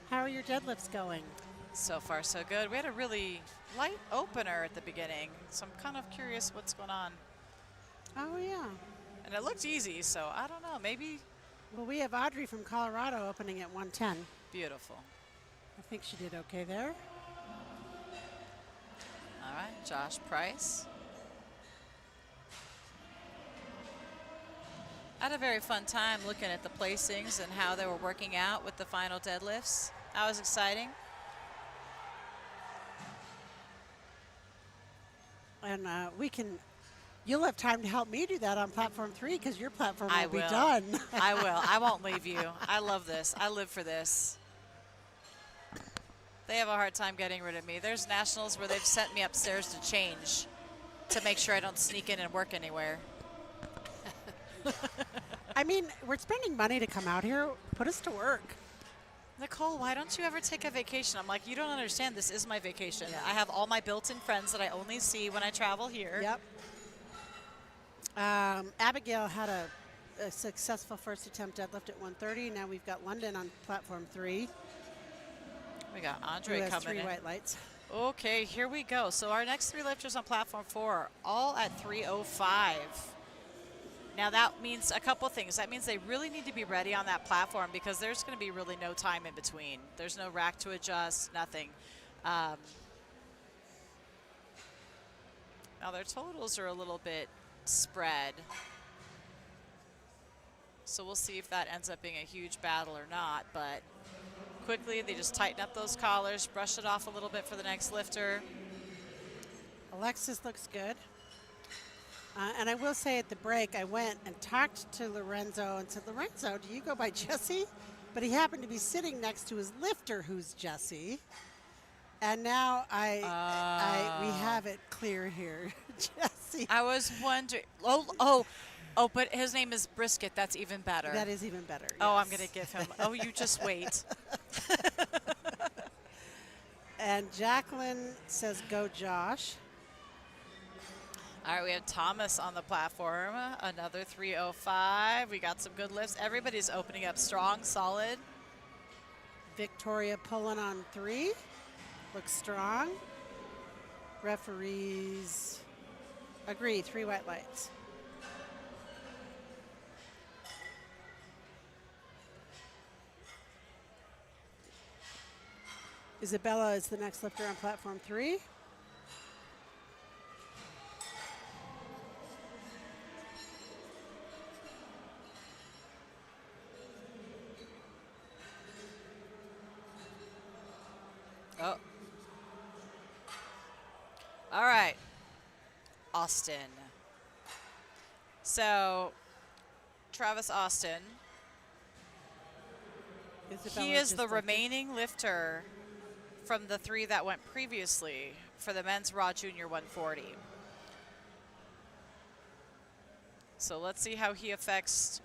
How are your deadlifts going? So far, so good. We had a really light opener at the beginning, so I'm kind of curious what's going on. Oh, yeah. And it looked easy, so I don't know, maybe. Well, we have Audrey from Colorado opening at 110. Beautiful. I think she did okay there. All right, Josh Price. I had a very fun time looking at the placings and how they were working out with the final deadlifts. That was exciting. And you'll have time to help me do that on platform 3 because your platform I will be will. done. I will. I won't leave you. I love this. I live for this. They have a hard time getting rid of me. There's nationals where they've sent me upstairs to change to make sure I don't sneak in and work anywhere. I mean, we're spending money to come out here. Put us to work. Nicole, why don't you ever take a vacation? I'm like, you don't understand. This is my vacation. Yeah. I have all my built-in friends that I only see when I travel here. Yep. Abigail had a successful first attempt deadlift at 130. Now we've got London on platform 3. We got Who Andre has coming 3 in. white lights. Okay, here we go. So our next 3 lifters on platform 4 are all at 305. Now that means a couple things. That means they really need to be ready on that platform because there's going to be really no time in between. There's no rack to adjust, nothing. Now their totals are a little bit spread. So we'll see if that ends up being a huge battle or not. But quickly, they just tighten up those collars, brush it off a little bit for the next lifter. Alexis looks good. And I will say at the break, I went and talked to Lorenzo and said, Lorenzo, do you go by Jesse? But he happened to be sitting next to his lifter, who's Jesse. And now we have it clear here, Jesse. I was wondering. But his name is Brisket. That's even better. That is even better. Oh, yes. I'm going to give him. Oh, you just wait. And Jacqueline says, go Josh. All right, we have Thomas on the platform, another 305. We got some good lifts. Everybody's opening up strong, solid. Victoria pulling on 3. Looks strong. Referees agree, 3 white lights. Isabella is the next lifter on platform 3. Oh. All right. Austin. So, Travis Austin. He is the remaining lifter from the 3 that went previously for the men's Raw Junior 140. So let's see how he affects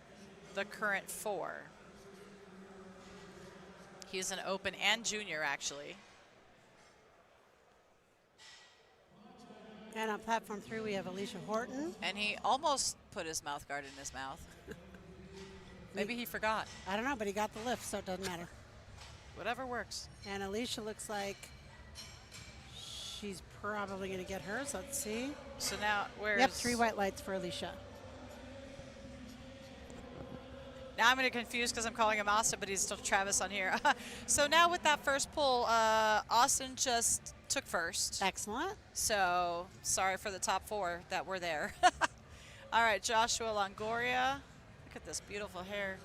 the current 4. He's an open and junior, actually. And on platform 3, we have Alicia Horton. And he almost put his mouth guard in his mouth. Maybe he forgot. I don't know, but he got the lift, so it doesn't matter. Whatever works. And Alicia looks like she's probably going to get hers. Let's see. So now, where's... Yep, 3 white lights for Alicia. Now I'm going to confuse because I'm calling him Austin, but he's still Travis on here. So now with that first pull, Austin just took first. Excellent. So sorry for the top 4 that were there. All right, Joshua Longoria. Look at this beautiful hair.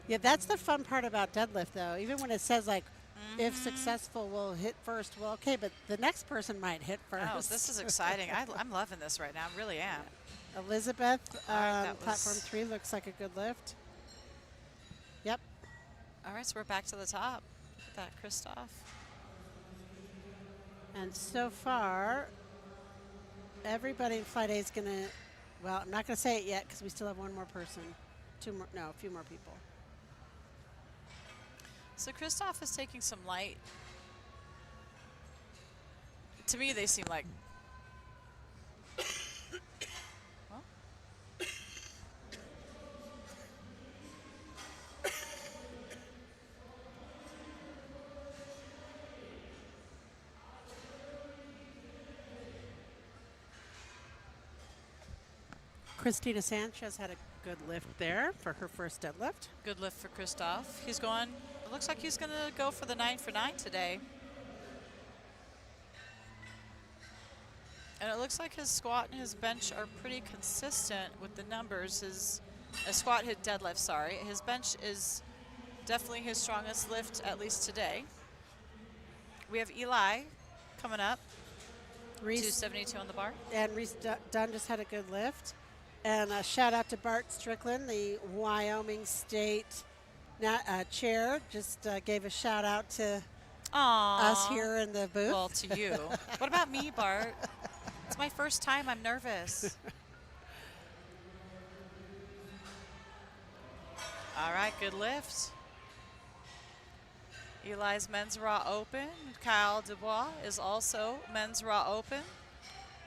Yeah, that's the fun part about deadlift, though. Even when it says, like, if successful, we'll hit first. Well, okay, but the next person might hit first. Oh, this is exciting. I'm loving this right now. I really am. Elizabeth, right, platform 3 looks like a good lift. Yep. All right, so we're back to the top. Look at that, Christoph. And so far, everybody in Flight A is going to, well, I'm not going to say it yet because we still have one more person. A few more people. So Christoph is taking some light. To me, they seem like. Well, Christina Sanchez had a good lift there for her first deadlift. good lift for Christoph. He's going. It looks like he's going to go for the 9 for 9 today. And it looks like his squat and his bench are pretty consistent with the numbers. His squat, hit deadlift, sorry. His bench is definitely his strongest lift, at least today. We have Eli coming up. Reese 272 on the bar. and Reese Dunn just had a good lift. And a shout out to Bart Strickland, the Wyoming State chair. Just gave a shout out to us here in the booth. Well, to you. What about me, Bart? It's my first time. I'm nervous. All right, good lift. Eli's men's raw open. Kyle Dubois is also men's raw open.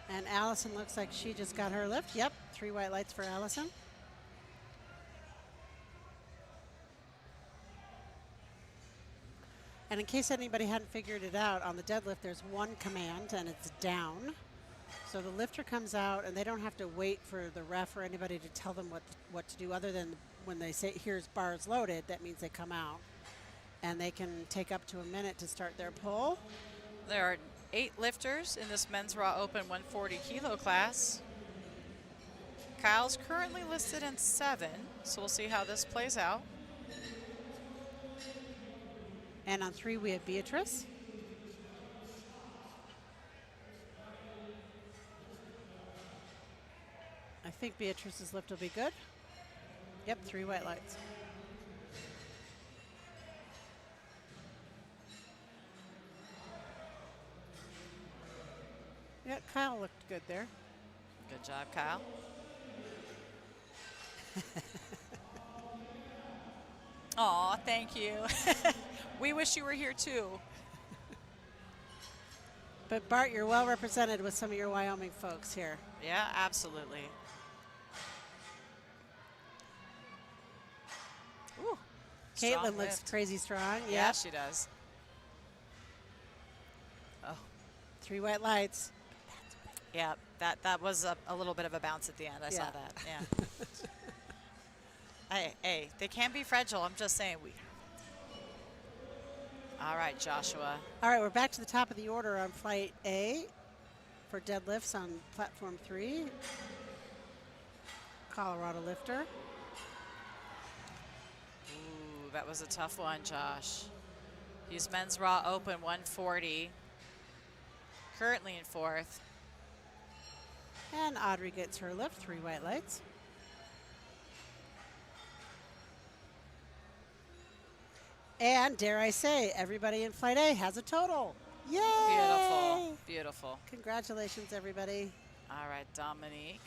And Allison looks like she just got her lift. Yep, 3 white lights for Allison. And in case anybody hadn't figured it out, on the deadlift there's one command and it's down. So the lifter comes out and they don't have to wait for the ref or anybody to tell them what to do, other than when they say, here's bars loaded, that means they come out. And they can take up to a minute to start their pull. There are 8 lifters in this men's raw open 140 kilo class. Kyle's currently listed in 7, so we'll see how this plays out. And on 3 we have Beatrice. I think Beatrice's lift will be good. Yep, 3 white lights. Yeah, Kyle looked good there. Good job, Kyle. Aw, thank you. We wish you were here too. But Bart, you're well represented with some of your Wyoming folks here. Yeah, absolutely. Ooh, strong Caitlin looks lift. crazy strong. Yeah, Yep. she does. Oh, 3 white lights. yeah, that was a little bit of a bounce at the end. I saw Yeah. that. Yeah. Hey, they can be fragile. I'm just saying. All right, Joshua. All right, we're back to the top of the order on flight A for deadlifts on platform 3. Colorado lifter. Ooh, that was a tough one, Josh. He's men's raw open 140. Currently in 4th. And Audrey gets her lift, 3 white lights. And dare I say, everybody in flight A has a total. Yay! Beautiful, beautiful. Congratulations, everybody. All right, Dominique.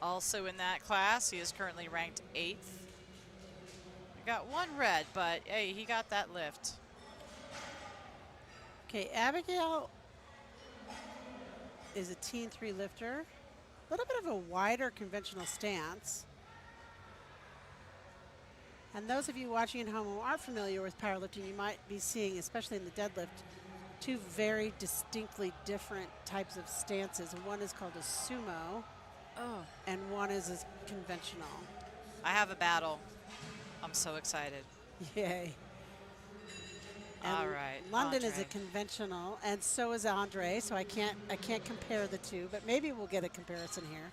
Also in that class, he is currently ranked 8th. We got 1 red, but hey, he got that lift. Okay, Abigail is a teen 3 lifter. A little bit of a wider conventional stance. And those of you watching at home who aren't familiar with powerlifting, you might be seeing, especially in the deadlift, 2 very distinctly different types of stances. One is called a sumo, and one is a conventional. I have a battle. I'm so excited. Yay. And all right, London is a Andre. conventional, and so is Andre, so I can't compare the 2, but maybe we'll get a comparison here.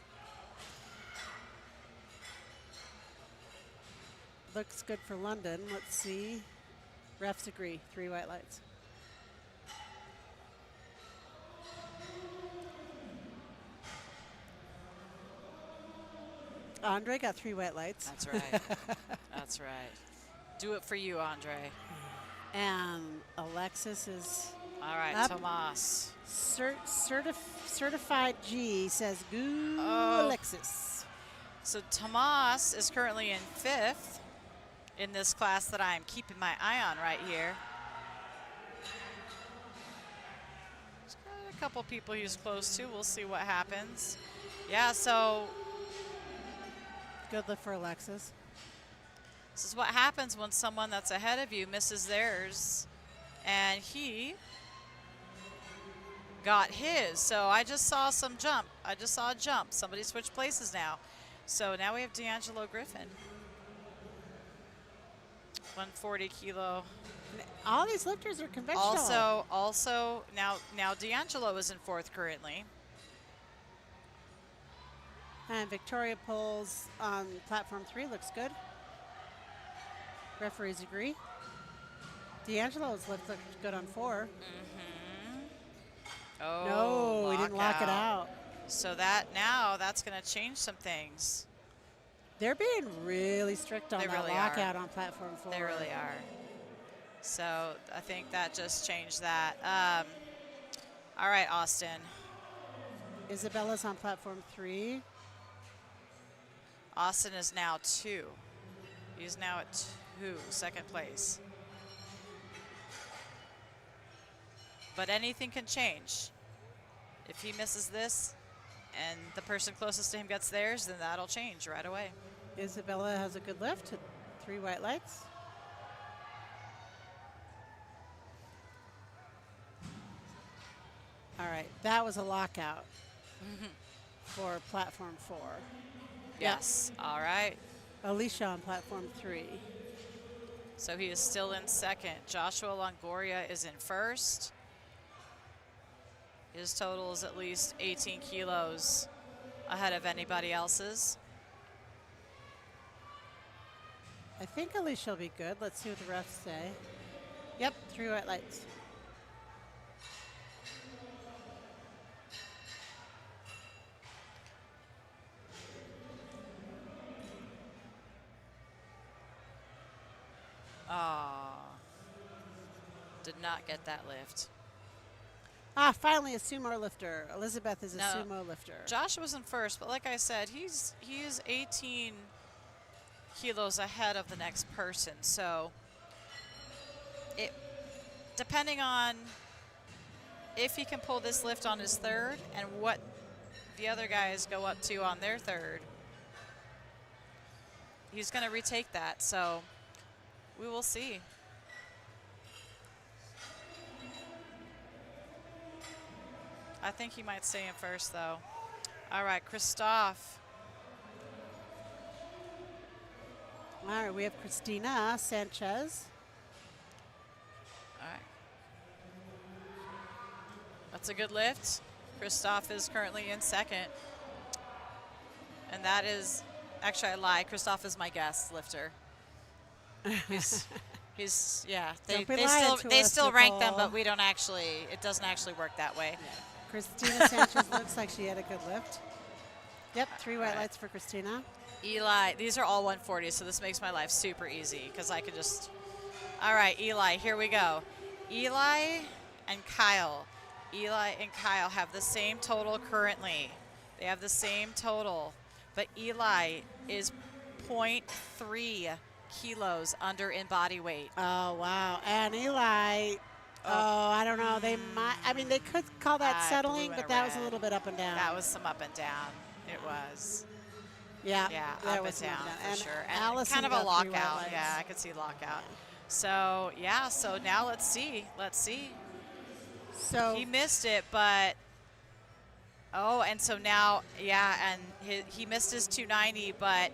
Looks good for London. Let's see. Refs agree. 3 white lights. Andre got 3 white lights. That's right. That's right. Do it for you, Andre. And Alexis is All right, up. Tomas. certified G says, "Goo, Oh. Alexis." So Tomas is currently in 5th. in this class that I'm keeping my eye on right here. There's got a couple people he's close to. We'll see what happens. Yeah, so Good lift for Alexis. this is what happens when someone that's ahead of you misses theirs, and he got his. So I just saw some jump. I just saw a jump. Somebody switched places now. So now we have D'Angelo Griffin. 140 kilo. All these lifters are conventional. Also now D'Angelo is in 4th currently. And Victoria pulls on platform 3. Looks good. Referees agree. D'Angelo's lift looks good on 4. Oh, No, he didn't lock it out. So that's going to change some things. They're being really strict on They that really lockout on platform 4. They really are. So I think that just changed that. All right, Austin. Isabella's on platform 3. Austin is now 2. He's now at 2, 2nd place. But anything can change. If he misses this and the person closest to him gets theirs, then that'll change right away. Isabella has a good lift. 3 white lights. All right, that was a lockout for platform 4. Yes. All right. Alicia on platform 3. So he is still in 2nd. Joshua Longoria is in 1st. His total is at least 18 kilos ahead of anybody else's. I think Alicia will be good. Let's see what the refs say. Yep, 3 white lights. Did not get that lift. Ah, finally a sumo lifter. Elizabeth is a No, sumo lifter. Josh was in 1st, but like I said, he is 18 kilos ahead of the next person. So it, depending on if he can pull this lift on his 3rd and what the other guys go up to on their 3rd, he's going to retake that. So we will see. I think he might stay in 1st, though. All right, Christophe. All right, we have Christina Sanchez. All right. That's a good lift. Christophe is currently in 2nd. And that is, actually I lied, Christophe is my guest lifter. He's yeah, they still rank them, but we don't actually, it doesn't actually work that way. Yeah. Christina Sanchez looks like she had a good lift. Yep, 3 white lights for Christina. Eli, these are all 140s, so this makes my life super easy because I can just, all right, Eli, here we go. Eli and Kyle have the same total currently. They have the same total, but Eli is 0.3 kilos under in body weight. Oh, wow. And Eli, I don't know. They might, I mean, they could call that settling, but that was a little bit up and down. That was some up and down. It was. Yeah, Yeah, there up was and down and for sure. And Allison kind of a got 3 white lockout. lights. Yeah, I could see lockout. So, yeah, so now let's see. Let's see. So He missed it, but, oh, and so now, yeah, and he missed his 290, but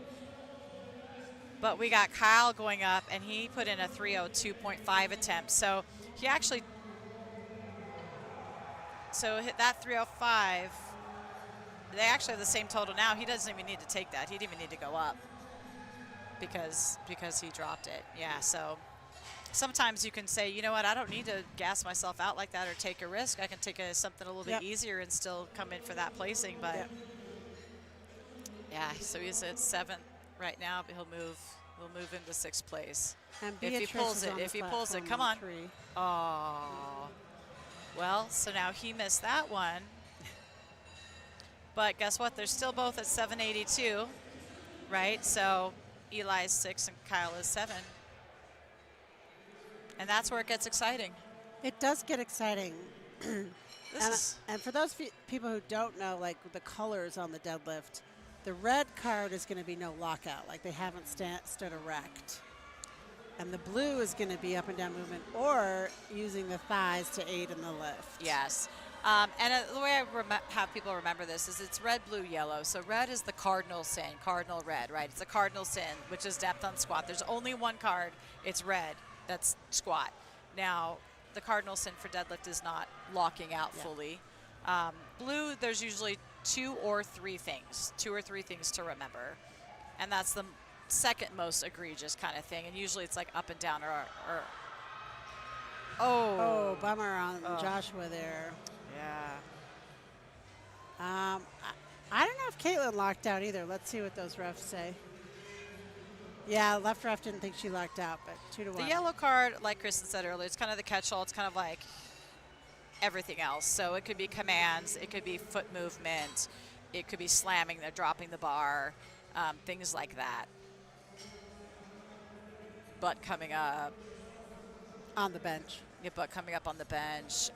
we got Kyle going up, and he put in a 302.5 attempt. So he actually, hit that 305. They actually have the same total now. He doesn't even need to take that. He didn't even need to go up because he dropped it. Yeah, so sometimes you can say, you know what, I don't need to gas myself out like that or take a risk. I can take something a little bit easier and still come in for that placing. But yeah, so he's at 7th right now, but we'll move into 6th place. and If he pulls it, come on. 3. Oh. Well, so now he missed that one. But guess what? They're still both at 782, right? So Eli is 6 and Kyle is 7. And that's where it gets exciting. It does get exciting. This And for those people who don't know, like the colors on the deadlift, the red card is going to be no lockout, like they haven't stood erect. And the blue is going to be up and down movement or using the thighs to aid in the lift. Yes. The way I have people remember this is it's red, blue, yellow. So red is the cardinal sin, cardinal red, right? It's a cardinal sin, which is depth on squat. There's only one card. It's red. That's squat. Now, the cardinal sin for deadlift is not locking out fully. Blue, there's usually 2 or 3 things to remember. And that's the second most egregious kind of thing. And usually it's like up and down or Oh, bummer on Joshua there. Yeah. I don't know if Caitlin locked out either. Let's see what those refs say. Yeah, left ref didn't think she locked out, but 2-1. The yellow card, like Kristen said earlier, it's kind of the catch-all. It's kind of like everything else. So it could be commands, it could be foot movement, it could be slamming, dropping the bar, things like that. Butt coming up. On the bench. Your butt coming up on the bench.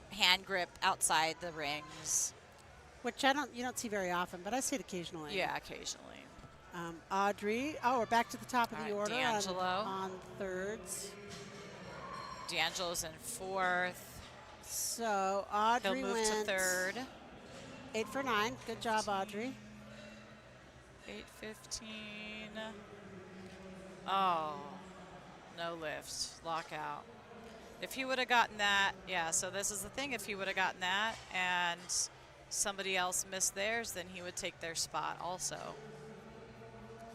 Hand grip outside the rings. Which you don't see very often, but I see it occasionally. Yeah, occasionally. Audrey. Oh, we're back to the top of the order D'Angelo. on thirds. D'Angelo's in 4th. So Audrey He'll move went to 3rd. 8 for 9. Good job, Audrey. 8:15. Oh, no lift, lockout. If he would have gotten that, yeah, so this is the thing. If he would have gotten that and somebody else missed theirs, then he would take their spot also.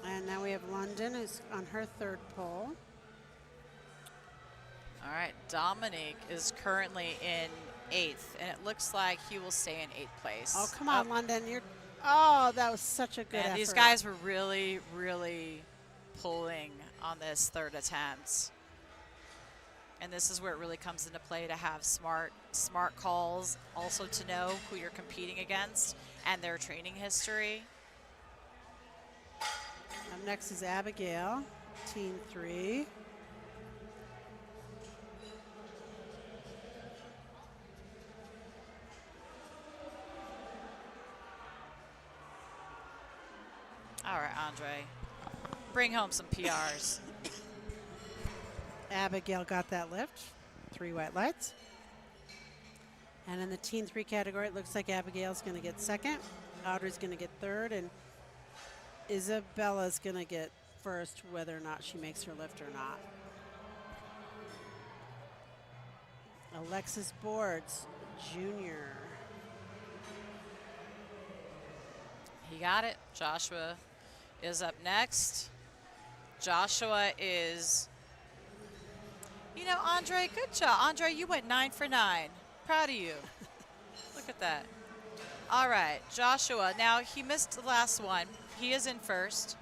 And now we have London, who's on her 3rd pole. All right, Dominique is currently in 8th, and it looks like he will stay in 8th place. Oh, come on, London. That was such a good effort. These guys were really, really pulling on this 3rd attempt. And this is where it really comes into play to have smart calls, also to know who you're competing against and their training history. Up next is Abigail, team 3. All right, Andre, bring home some PRs. Abigail got that lift, 3 white lights. And in the team 3 category, it looks like Abigail's going to get 2nd, Audrey's going to get 3rd, and Isabella's going to get 1st, whether or not she makes her lift or not. Alexis Boards, Jr. He got it. Joshua is up next. Joshua is, Andre, good job. Andre, you went 9 for 9. Proud of you. Look at that. All right, Joshua. Now, he missed the last one. He is in 1st.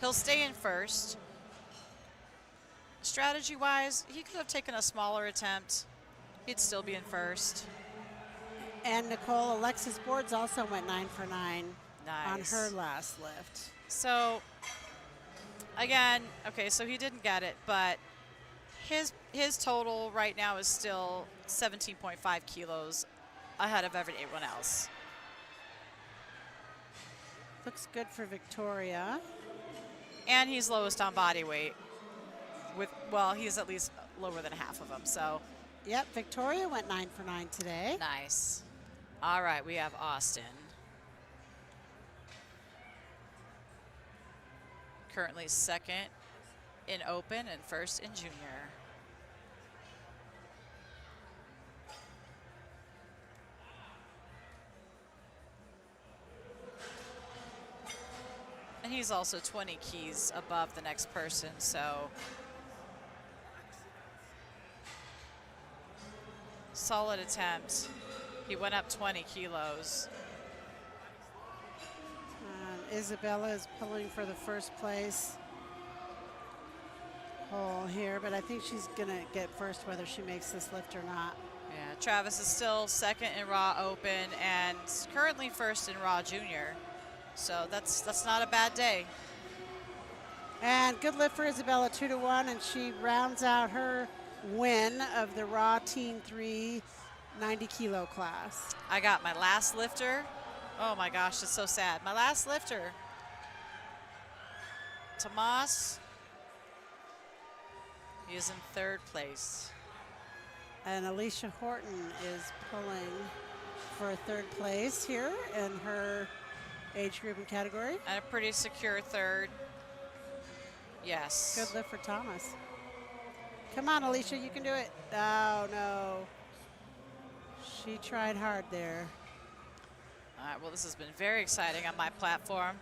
He'll stay in 1st. Strategy-wise, he could have taken a smaller attempt. He'd still be in 1st. And Nicole, Alexis Boards also went 9 for 9 on Nice. her last lift. So, again, okay, so he didn't get it, but his total right now is still 17.5 kilos ahead of everyone else. Looks good for Victoria. And he's lowest on body weight. He's at least lower than half of them, so. Yep, Victoria went 9 for 9 today. Nice. All right, we have Austin. Currently 2nd in open and 1st in junior. And he's also 20 keys above the next person, so solid attempt. He went up 20 kilos. Isabella is pulling for the 1st place hole here, but I think she's going to get 1st whether she makes this lift or not. Yeah, Travis is still 2nd in Raw Open and currently 1st in Raw Junior. So that's not a bad day. And good lift for Isabella, 2-1, and she rounds out her win of the Raw Teen 3 90-kilo class. I got my last lifter. Oh my gosh, it's so sad. My last lifter, Tomas, he is in 3rd place. And Alicia Horton is pulling for 3rd place here in her age group and category. And a pretty secure 3rd. Yes. Good lift for Thomas. Come on, Alicia, you can do it. Oh, no. She tried hard there. All right, well, this has been very exciting on my platform.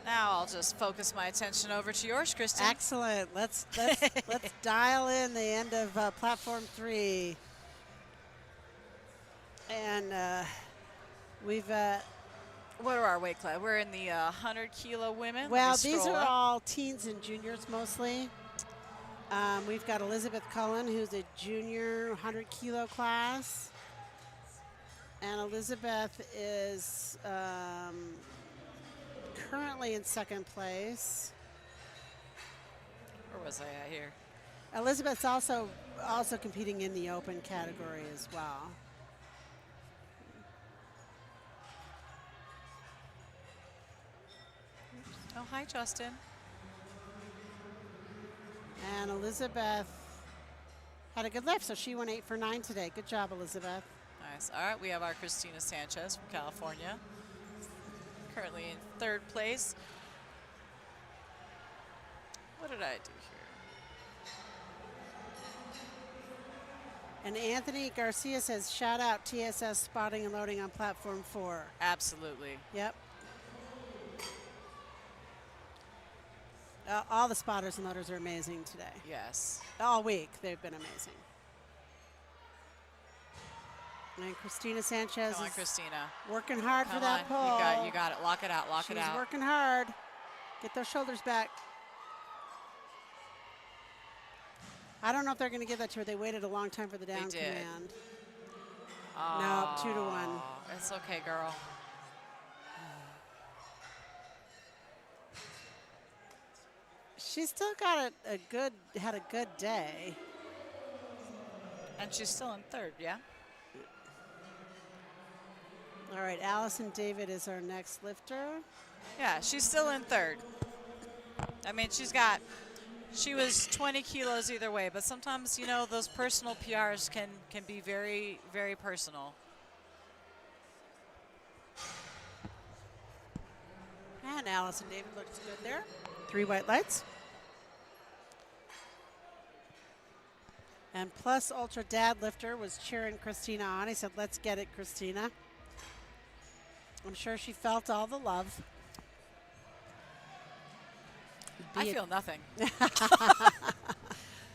Now I'll just focus my attention over to yours, Kristen. Excellent. Let's dial in the end of platform 3. And we've what are our weight class? We're in the 100-kilo women. well, these are all teens and juniors mostly. We've got Elizabeth Cullen, who's a junior 100-kilo class. And Elizabeth is currently in 2nd place. Where was I at here? Elizabeth's also competing in the open category as well. Oh, hi, Justin. And Elizabeth had a good lift, so she went 8 for 9 today. Good job, Elizabeth. Nice. All right, we have our Christina Sanchez from California, currently in 3rd place. What did I do here? And Anthony Garcia says, shout out TSS spotting and loading on platform 4. Absolutely. Yep. All the spotters and loaders are amazing today. Yes. All week, they've been amazing. And Christina Sanchez Come on, is Christina. working hard Come for that on. pull. You got it. Lock it out. Lock it out. She's working hard. Get those shoulders back. I don't know if they're going to give that to her. They waited a long time for the down did. command. Oh, No, 2-1. It's okay, girl. She's still got had a good day. And she's still in 3rd, yeah? All right, Allison David is our next lifter. Yeah, she's still in 3rd. I mean, she was 20 kilos either way, but sometimes, you know, those personal PRs can be very, very personal. And Allison David looks good there. 3 white lights. And Plus Ultra Dad Lifter was cheering Christina on. He said, let's get it, Christina. I'm sure she felt all the love. I feel nothing.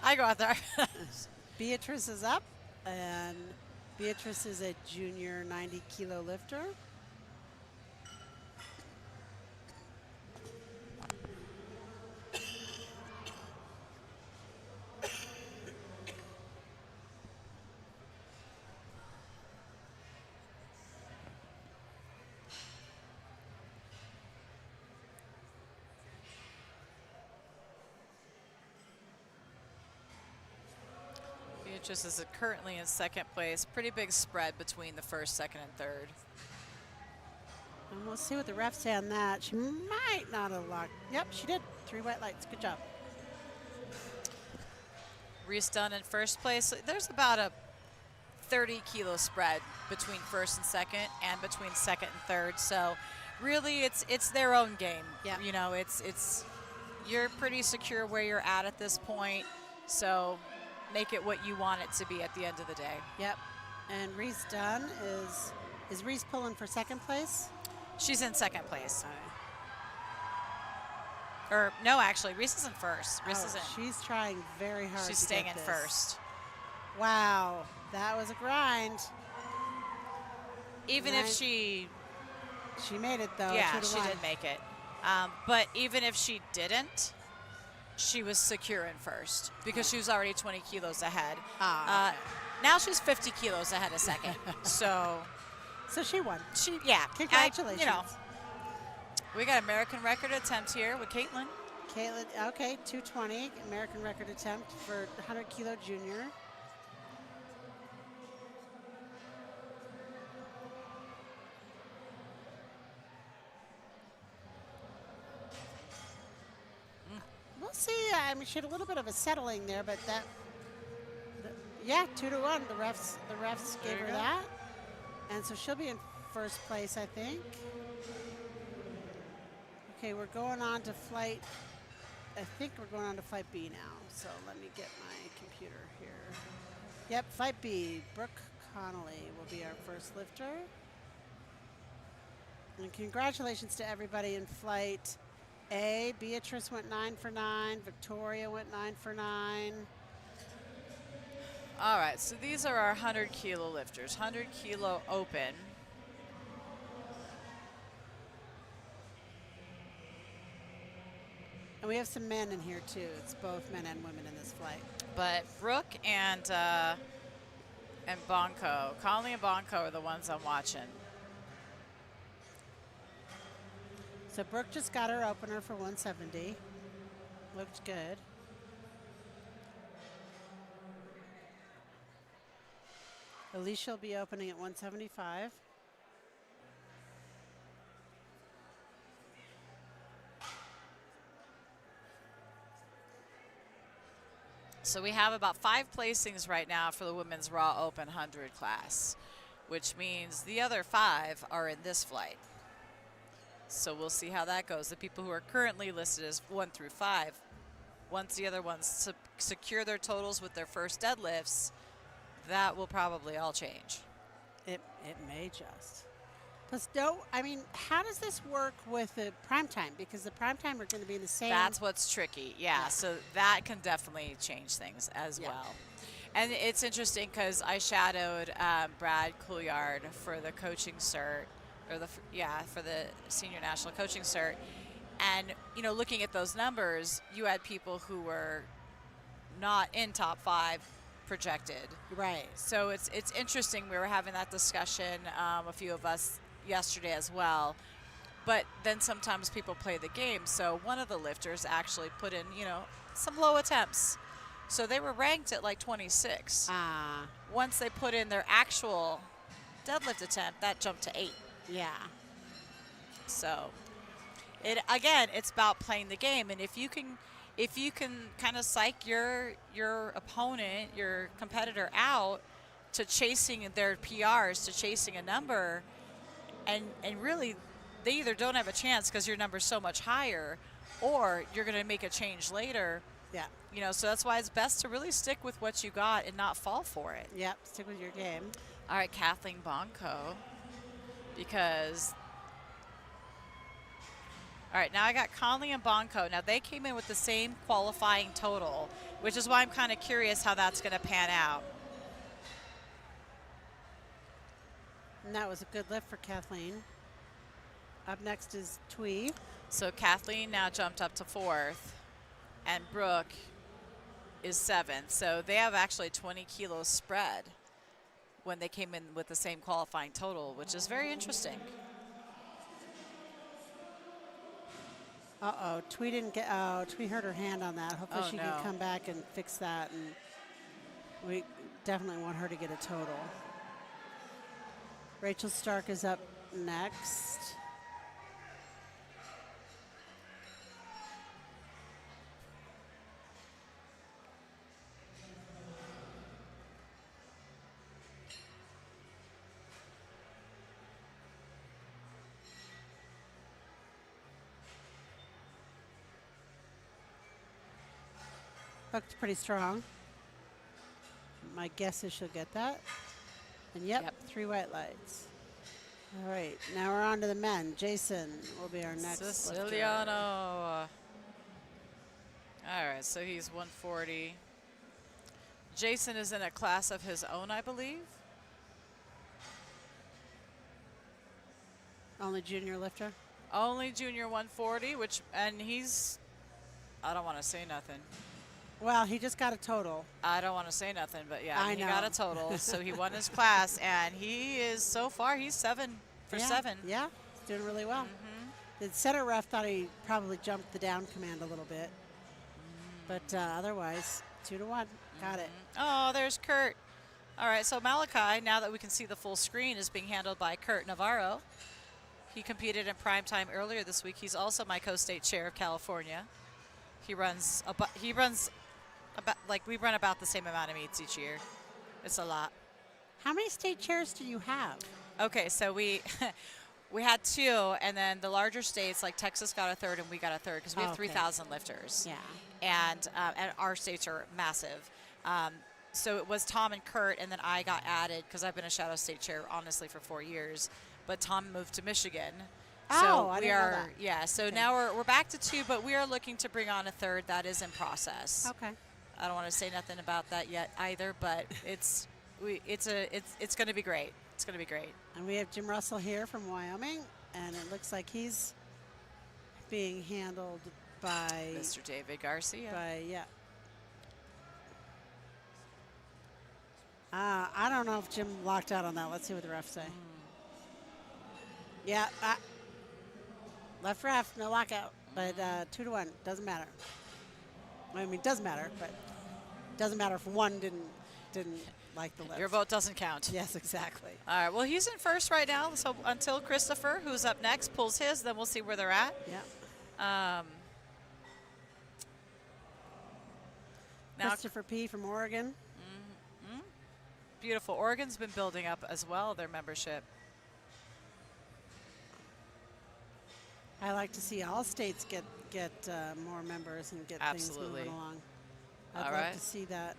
I go out there. Beatrice is up, and Beatrice is a junior 90-kilo lifter. Beatrice is currently in 2nd place. Pretty big spread between the 1st, 2nd, and 3rd. And we'll see what the refs say on that. She might not have locked. Yep, she did. 3 white lights. Good job. Reese Dunn in 1st place. There's about a 30-kilo spread between 1st and 2nd, and between 2nd and 3rd. So really, it's their own game. Yeah. You know, you're pretty secure where you're at this point. So make it what you want it to be at the end of the day. Yep. And Reese Dunn is Reese pulling for 2nd place? She's in 2nd place. Or no, actually, Reese is in 1st. Reese is in. She's trying very hard. She's to staying get in this. 1st. Wow, that was a grind. Even if she made it though. Yeah, she did make it. But even if she didn't, she was secure in 1st because she was already 20 kilos ahead. Okay. Now she's 50 kilos ahead of 2nd. So So she won. Yeah. Congratulations. We got American record attempt here with Caitlin. Caitlin, okay, 220, American record attempt for 100 kilo junior. We'll see. I mean, she had a little bit of a settling there, but yeah, 2-1. The refs gave her that, and so she'll be in first place, I think. Okay, we're going on to flight. I think we're going on to flight B now. So let me get my computer here. Yep, flight B. Brooke Connolly will be our first lifter. And congratulations to everybody in flight A. Beatrice went 9 for 9. Victoria went 9 for 9. All right, so these are our 100 kilo lifters, 100 kilo open. And we have some men in here too. It's both men and women in this flight. But Brooke and Bonko, Conley and Bonko are the ones I'm watching. So Brooke just got her opener for 170. Looked good. Alicia will be opening at 175. So we have about 5 placings right now for the Women's Raw Open 100 class, which means the other 5 are in this flight. So we'll see how that goes. The people who are currently listed as 1 through 5, once the other ones secure their totals with their first deadlifts, that will probably all change. It may just. Plus, I mean, how does this work with the Primetime? Because the Primetime are going to be in the same. That's what's tricky, yeah. So that can definitely change things as well. And it's interesting because I shadowed Brad Couillard for the coaching cert, or for the senior national coaching cert. And, looking at those numbers, you had people who were not in top 5 projected. Right. So it's interesting. We were having that discussion, a few of us yesterday as well. But then sometimes people play the game. So one of the lifters actually put in, some low attempts. So they were ranked at like 26. Once they put in their actual deadlift attempt, that jumped to 8. Yeah. So it's about playing the game. And if you can kind of psych your opponent, your competitor out to chasing their PRs, to chasing a number, and really they either don't have a chance because your number's so much higher, or you're going to make a change later. Yeah. So that's why it's best to really stick with what you got and not fall for it. Yep, stick with your game. All right, Kathleen Bonko, because all right, now I got Conley and Bonko. Now they came in with the same qualifying total, which is why I'm kind of curious how that's going to pan out. And that was a good lift for Kathleen. Up next is Twee. So Kathleen now jumped up to 4th, and Brooke is 7th. So they have actually 20 kilos spread when they came in with the same qualifying total, which is very interesting. Uh-oh, Twee didn't get, Twee hurt her hand on that. Hopefully she can come back and fix that, and we definitely want her to get a total. Rachel Stark is up next. Looked pretty strong. My guess is she'll get that. And yep, 3 white lights. All right, now we're on to the men. Jason will be our next Siciliano. All right, so he's 140. Jason is in a class of his own, I believe. Only junior lifter? Only junior 140, and he's, I don't want to say nothing. Well, he just got a total. I don't want to say nothing, but yeah, I he got know. a total. So he won his class, and he is, so far, he's 7 for Yeah, 7. Yeah, he's doing really well. The center ref thought he probably jumped the down command a little bit. But otherwise, 2-1. Got it. Oh, there's Kurt. All right, so Malachi, now that we can see the full screen, is being handled by Kurt Navarro. He competed in Primetime earlier this week. He's also my co-state chair of California. He runs about, like, we run about the same amount of meets each year. It's a lot. How many state chairs do you have? Okay, so we we had 2, and then the larger states, like Texas got a third and we got a third because we have Okay. 3,000 lifters. Yeah. And our states are massive. So it was Tom and Kurt, and then I got added because I've been a shadow state chair, honestly, for 4 years. But Tom moved to Michigan. Oh, So I we didn't know are, that. yeah, so Okay. now we're back to 2, but we are looking to bring on a third. That is in process. Okay. I don't want to say nothing about that yet either, but it's going to be great. It's going to be great. And we have Jim Russell here from Wyoming, and it looks like he's being handled by Mr. David Garcia. yeah. I don't know if Jim locked out on that. Let's see what the refs say. Yeah, left ref, no lockout, but 2-1 doesn't matter. I mean, it does matter, but doesn't matter if one didn't like the lift. Your vote doesn't count. Yes, exactly. All right, well, he's in first right now, so until Christopher, who's up next, pulls his, then we'll see where they're at. Yeah. Now, Christopher P. from Oregon. beautiful. Oregon's been building up as well, their membership. I like to see all states get more members and get Absolutely. things moving along. I'd All like right. to see that.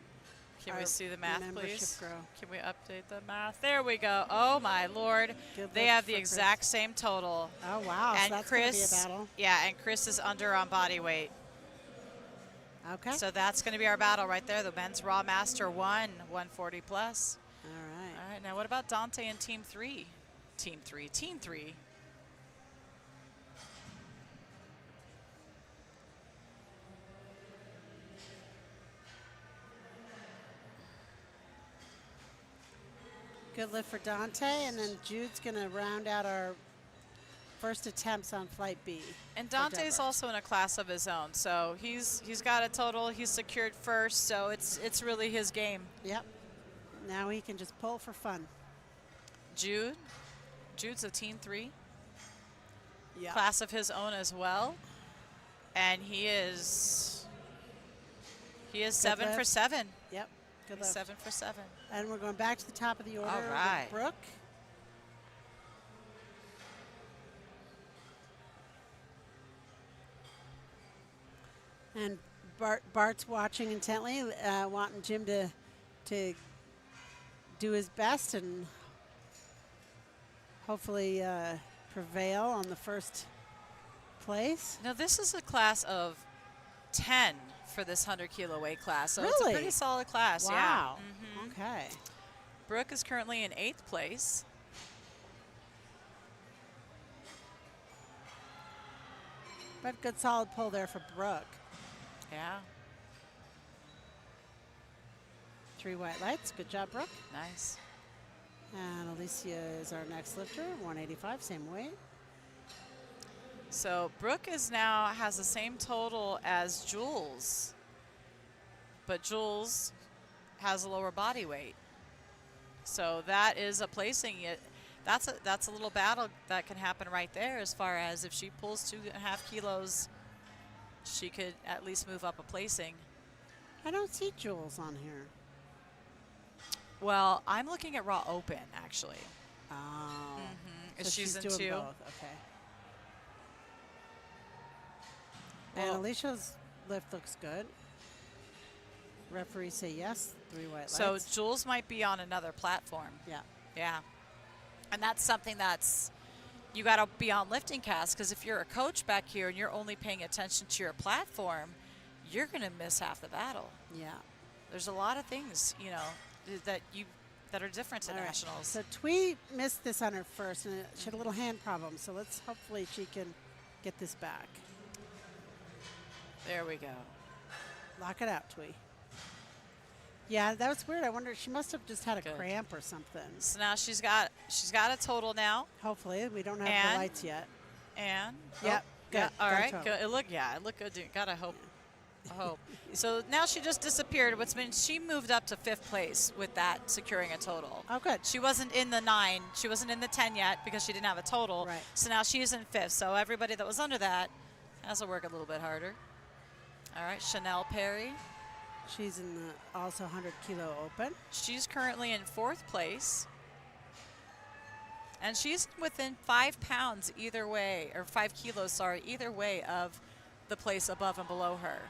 Can we our see the math, membership please? grow. Can we update the math? There we go. Oh, my Lord. Good They lift have the for Chris. exact same total. Oh, wow. So And that's going to be a Chris, battle. yeah, and Chris is under on body weight. Okay. So that's going to be our battle right there. The men's Raw Master won, 140 plus. all right. All right, now what about Dante and Team 3? Team 3. Good lift for Dante, and then Jude's going to round out our first attempts on Flight B. And for Dante's Deborah. also in a class of his own, so he's got a total. He's secured first, so it's really his game. Yep. Now he can just pull for fun. Jude's a Team 3, Yeah. class of his own as well, and he is 7 for lift. 7. Yep. Good He's lift. 7 for 7. And we're going back to the top of the order. All with right. Brooke. And Bart's watching intently, wanting Jim to do his best and hopefully prevail on the first place. Now this is a class of 10 for this 100-kilo weight class, so it's a Really? pretty solid class. Wow. Yeah. Okay. Brooke is currently in 8th place. But good solid pull there for Brooke. Yeah, 3 white lights. Good job, Brooke. nice. And Alicia is our next lifter, 185, same weight. So Brooke has the same total as Jules, but Jules has a lower body weight. So that is a placing. That's a little battle that can happen right there. As far as if she pulls 2.5 kilos, she could at least move up a placing. I don't see Jules on here. Well, I'm looking at Raw Open actually. Oh. Is So she's in doing 2? both. Okay. Well- And Alicia's lift looks good. Referees say yes, 3 white So lights. Jules might be on another platform. Yeah. Yeah. And that's something you got to be on LiftingCast, because if you're a coach back here and you're only paying attention to your platform, you're going to miss half the battle. Yeah. There's a lot of things, that are different at All right. nationals. So Twee missed this on her first, and she had a little hand problem. So let's hopefully she can get this back. There we go. Lock it out, Twee. Yeah, that was weird. I wonder, she must have just had a Good. cramp or something. So now she's got a total now. Hopefully, we don't have And- the lights yet. And Yep, good. Yeah, all Got a right, total. good. It looked good. Gotta hope. I hope. So now she just disappeared. What's been she moved up to 5th place with that securing a total. Oh, good. She wasn't in the 9. She wasn't in the 10 yet because she didn't have a total. Right. So now she's in 5th. So everybody that was under that has to work a little bit harder. All right, Chanel Perry. She's in the also 100 kilo open. She's currently in 4th place. And she's within 5 pounds either way, or 5 kilos, sorry, either way of the place above and below her.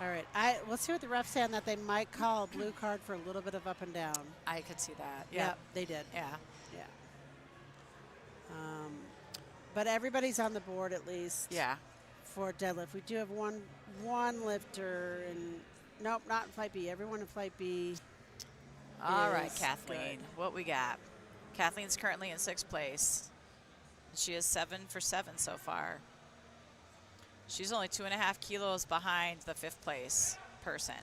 All right. We'll see what the refs say on that. They might call a blue card for a little bit of up and down. I could see that. Yeah. Yep, they did. Yeah. Yeah. But everybody's on the board at least. Yeah. For deadlift. We do have one lifter, and nope, not in Flight B. Everyone in Flight B. All right, is Kathleen. good. What we got? Kathleen's currently in 6th place. She is 7 for 7 so far. She's only 2.5 kilos behind the 5th place person.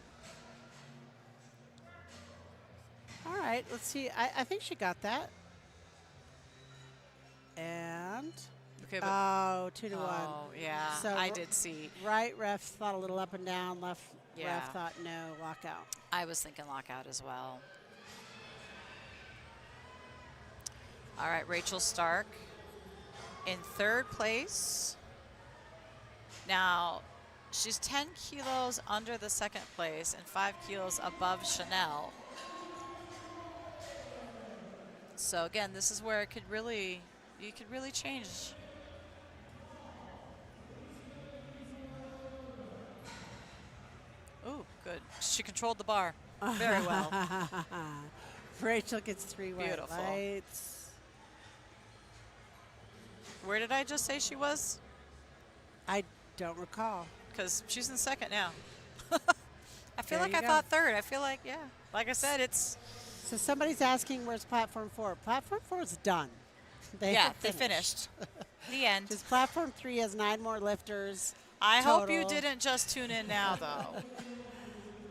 All right, let's see. I think she got that. And Okay, but 2 to 1. oh yeah, So I did see. Right ref thought a little up and down. Left Yeah. ref thought no, lockout. I was thinking lockout as well. All right, Rachel Stark in 3rd place. Now, she's 10 kilos under the 2nd place and 5 kilos above Chanel. So again, this is where you could really change. Ooh, good. She controlled the bar very well. Rachel gets 3 white Beautiful. lights. Where did I just say she was? I don't recall. Because she's in 2nd now. I feel There like you I go. thought 3rd. I feel like, yeah. Like I said, it's, So somebody's asking where's platform 4. Platform 4 is done. they have finished. The end. Because platform 3 has 9 more lifters. I hope you total. didn't just tune in now, though.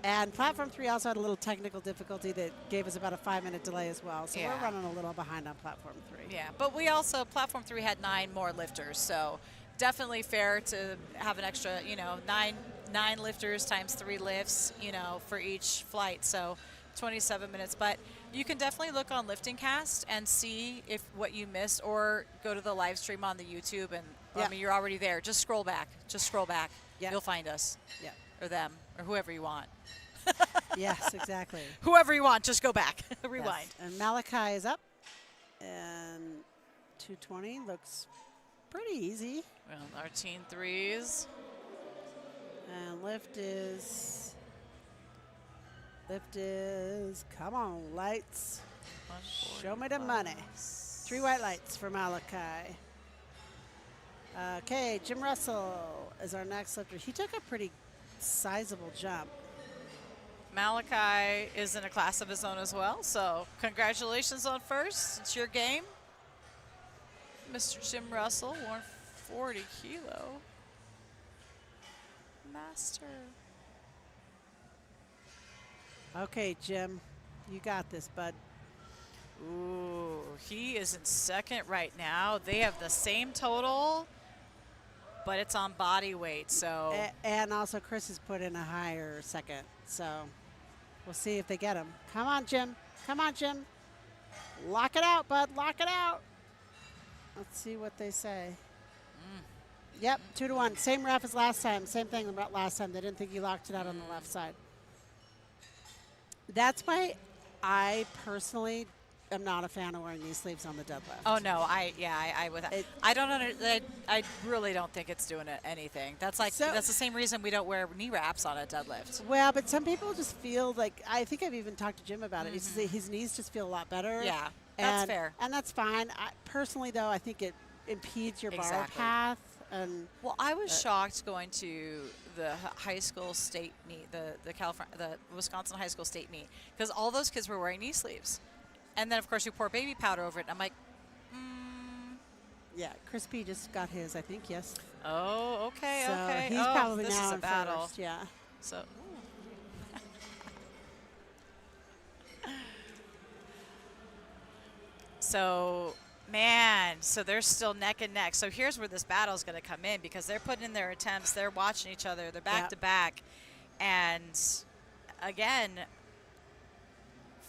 And platform 3 also had a little technical difficulty that gave us about a 5-minute delay as well. So Yeah. we're running a little behind on platform 3. Yeah, but we also, Platform 3 had 9 more lifters, so definitely fair to have an extra, 9 lifters times 3 lifts, for each flight, so 27 minutes. But you can definitely look on LiftingCast and see if what you missed, or go to the live stream on the YouTube, and Yeah. I mean, you're already there. Just scroll back. Yeah. You'll find us, Yeah. or them, or whoever you want. Yes, exactly. Whoever you want, just go back. Rewind. Yes. And Malachi is up. And 220 looks pretty easy. Well, our teen threes. And lift is, come on, lights. Show me the money. 3 white lights for Malachi. Okay, Jim Russell is our next lifter. He took a pretty sizable jump. Malachi is in a class of his own as well, so congratulations on first. It's your game. Mr. Jim Russell, 140 kilo. Master. Okay, Jim, you got this, bud. Ooh, he is in 2nd right now. They have the same total, but it's on body weight, so. And also Chris has put in a higher 2nd, so we'll see if they get him. Come on, Jim. Come on, Jim. Lock it out, bud. Lock it out. Let's see what they say. Yep, 2 to 1. Same ref as last time. Same thing about last time. They didn't think he locked it out on the left side. That's why I personally am not a fan of wearing knee sleeves on the deadlift. Oh no, I really don't think it's doing anything. That's like So- that's the same reason we don't wear knee wraps on a deadlift. Well, but some people just feel like, I think I've even talked to Jim about it. He says his knees just feel a lot better. Yeah, that's And- fair. And that's fine. Personally, though, I think it impedes your bar Exactly. path. And Well, I was shocked going to the high school state meet, the Wisconsin high school state meet, because all those kids were wearing knee sleeves, and then of course you pour baby powder over it. And I'm like, Yeah, Crispy just got his, I think, yes. Oh, okay, So okay. he's oh, probably this now is a in battle. first, yeah. So, so, man, so they're still neck and neck. So here's where this battle is going to come in because they're putting in their attempts. They're watching each other. They're back Yep. to back. And again,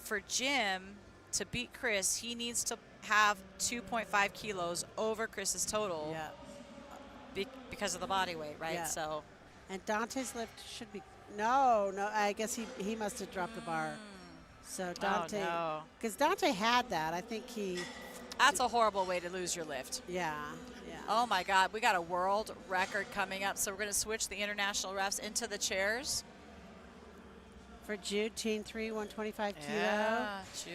for Jim to beat Chris, he needs to have 2.5 kilos over Chris's total Yeah. because of the body weight, right? Yeah. So, And Dante's lift should be, no, I guess he must have dropped the bar. So Dante, no. because Dante had that. I think he, that's a horrible way to lose your lift. yeah. Oh my God, we got a world record coming up. So we're going to switch the international refs into the chairs. For Jude, Team 3, 125 kilo. Yeah, Jude.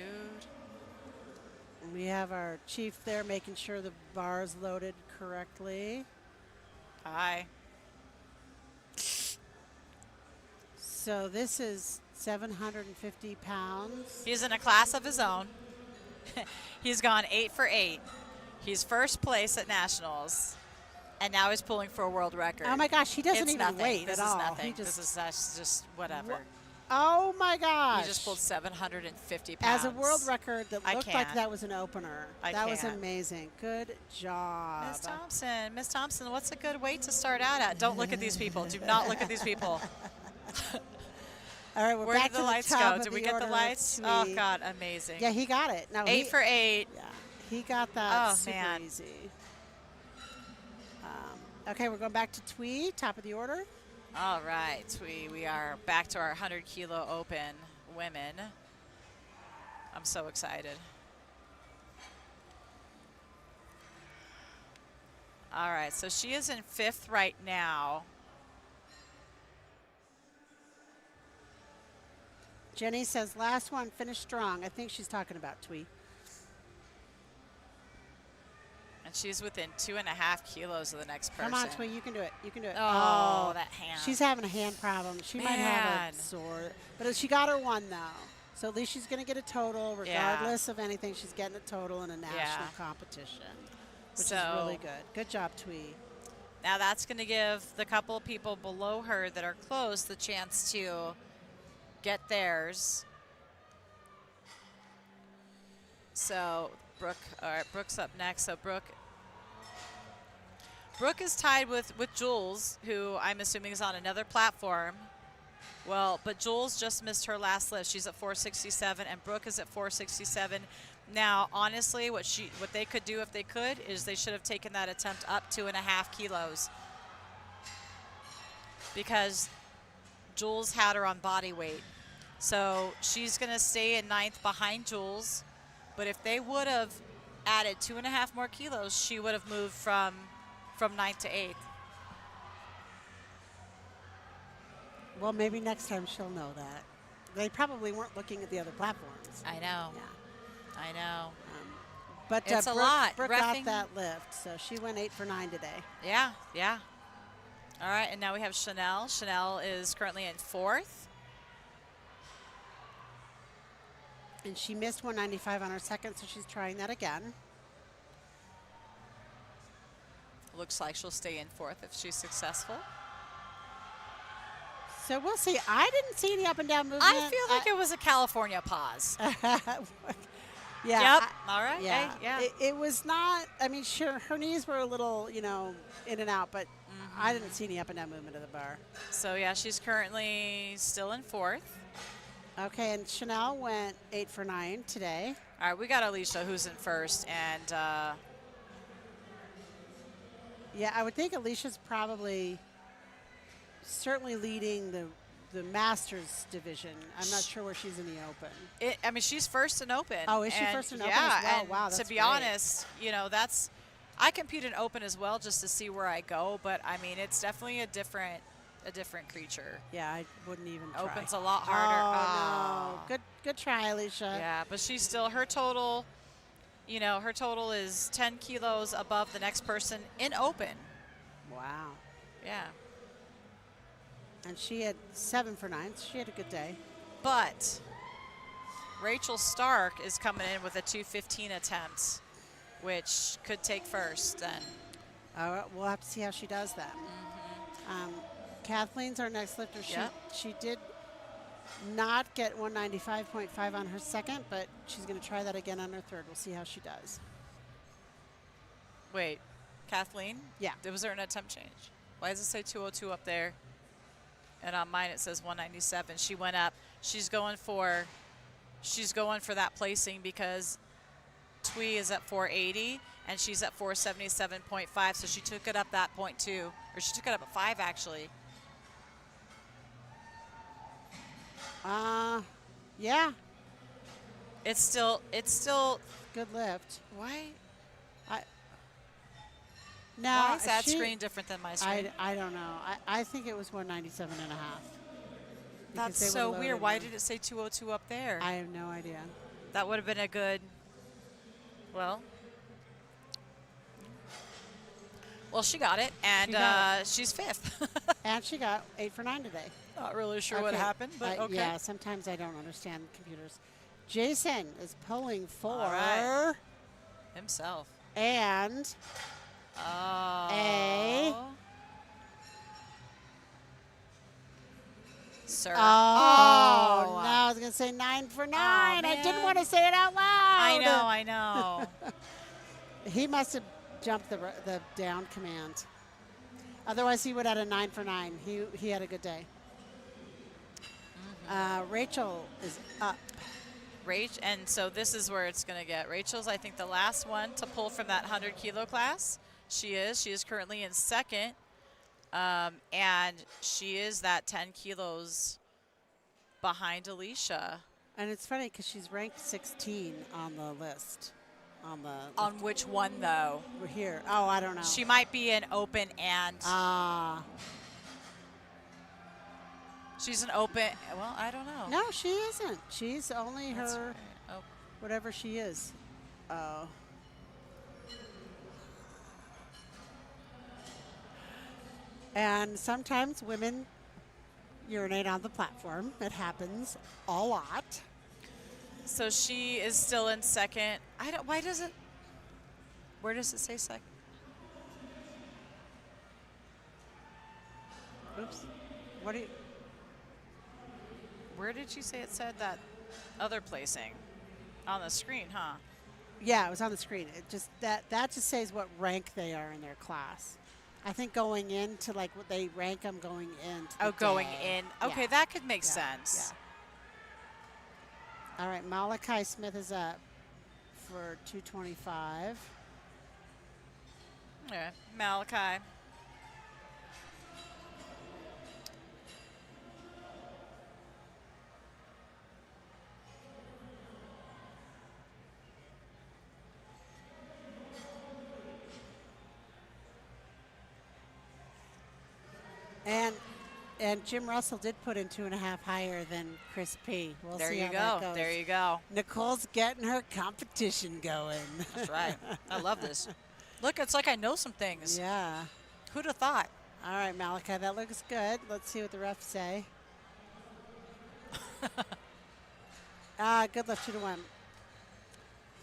And we have our chief there making sure the bar is loaded correctly. Hi. So this is 750 pounds. He's in a class of his own. He's gone 8 for 8. He's first place at nationals, and now he's pulling for a world record. Oh my gosh, he doesn't It's even nothing. wait This at is all. nothing. He just, That's just whatever. oh my gosh. He just pulled 750 pounds. As a world record that I looked like can't. that was an opener. I That was can't. amazing. Good job. Miss Thompson, what's a good weight to start out at? Don't look at these people. Do not look at these people. All right, we're Where back did the to lights the top go? of Did we the get the order. lights? Tweed. Oh, God, amazing. Yeah, he got it. No, 8 for 8. Yeah, he got that Oh, super man. easy. Okay, we're going back to Tweed, top of the order. All right, we are back to our 100 kilo open women. I'm so excited. All right, so she is in 5th right now. Jenny says, last one, finish strong. I think she's talking about Tweed. And she's within 2.5 kilos of the next person. Come on, Tweed, you can do it. You can do it. Oh, that hand. She's having a hand problem. She might have Man. a sore. But she got her one, though. So at least she's going to get a total. Regardless of anything, she's getting a total in a national competition, which is really good. Good job, Tweed. Now that's going to give the couple of people below her that are close the chance to get theirs. So Brooke, all right, Brooke's up next. So Brooke is tied with Jules, who I'm assuming is on another platform. Well, but Jules just missed her last lift. She's at 467, and Brooke is at 467. Now, honestly, what they could do if they could is they should have taken that attempt up 2.5 kilos, because Jules had her on body weight. So she's going to stay in 9th behind Jules. But if they would have added 2.5 more kilos, she would have moved from 9th to 8th. Well, maybe next time she'll know that. They probably weren't looking at the other platforms. I know. Yeah. I know. But It's a Brooke, lot. Brooke Reffing- got that lift, so she went 8 for 9 today. Yeah, yeah. All right, and now we have Chanel. Chanel is currently in 4th. And she missed 195 on her second, so she's trying that again. Looks like she'll stay in 4th if she's successful. So we'll see. I didn't see any up and down movement. I feel like it was a California pause. Yeah. Yep. All right. Yeah. Hey, yeah. It was not, I mean, sure, her knees were a little, in and out, but I didn't see any up and down movement of the bar. So, yeah, she's currently still in 4th. Okay, and Chanel went 8 for 9 today. All right, we got Alicia, who's in 1st, and Yeah, I would think Alicia's probably certainly leading the Masters division. I'm not sure where she's in the Open. I mean, she's first in Open. Oh, is she and first in Open yeah, as well? and Wow, that's to be great. honest, I compete in Open as well just to see where I go, but I mean, it's definitely a different creature. Yeah, I wouldn't even try. Open's a lot harder. Oh, no. Good try, Alicia. Yeah, but she's still, her total is 10 kilos above the next person in Open. Wow. Yeah. And she had 7 for 9, so she had a good day. But Rachel Stark is coming in with a 215 attempt. which could take first then. We'll have to see how she does that. Kathleen's our next lifter. Yep. She did not get 195.5 on her second, but she's going to try that again on her third. We'll see how she does. Wait, Kathleen? Yeah. Was there an attempt change? Why does it say 202 up there? And on mine it says 197. She went up. She's going for that placing because Twee is at 480 and she's at 477.5. So she took it up that 0.2, or she took it up at 5 actually. Yeah. It's still Good lift. why No, why is that screen different than my screen? I don't know. I think it was 197 and a half. That's so weird. Why did it say 202 up there? I have no idea. That would have been a good, well, she got it, and she's fifth. And she got 8 for 9 today. Not really sure what happened, but okay. Yeah, sometimes I don't understand computers. Jason is pulling for All right. Himself. And Sir. Oh, no, I was going to say 9 for 9. I didn't man. want to say it out loud. I know. He must have jumped the down command. Otherwise, he would have had a 9 for 9. He had a good day. Rachel is up. And so this is where it's going to get. Rachel's, I think, the last one to pull from that 100-kilo class. She is currently in second, and she is that 10 kilos behind Alicia. And it's funny because she's ranked 16 on the list. On which one, though? We're here. Oh, I don't know. She might be an open and. She's an open. Well, I don't know. No, she isn't. She's only her, right. Oh. whatever she is. Oh. And sometimes women urinate on the platform. It happens a lot. So she is still in second. Why does it? Where does it say second? Oops. What do you? Where did you say it said that other placing? On the screen, huh? Yeah, it was on the screen. It just that just says what rank they are in their class. I think going into like what they rank them going in. Going in. Okay, yeah. that could make sense. Yeah. All right, Malachi Smith is up for 225. Yeah, Malachi. And Jim Russell did put in 2.5 higher than Chris P. We'll there see you how go. that goes. There you go. Nicole's getting her competition going. That's right. I love this. Look, it's like I know some things. Yeah. Who'd have thought? All right, Malachi, that looks good. Let's see what the refs say. Good lift, 2 to 1.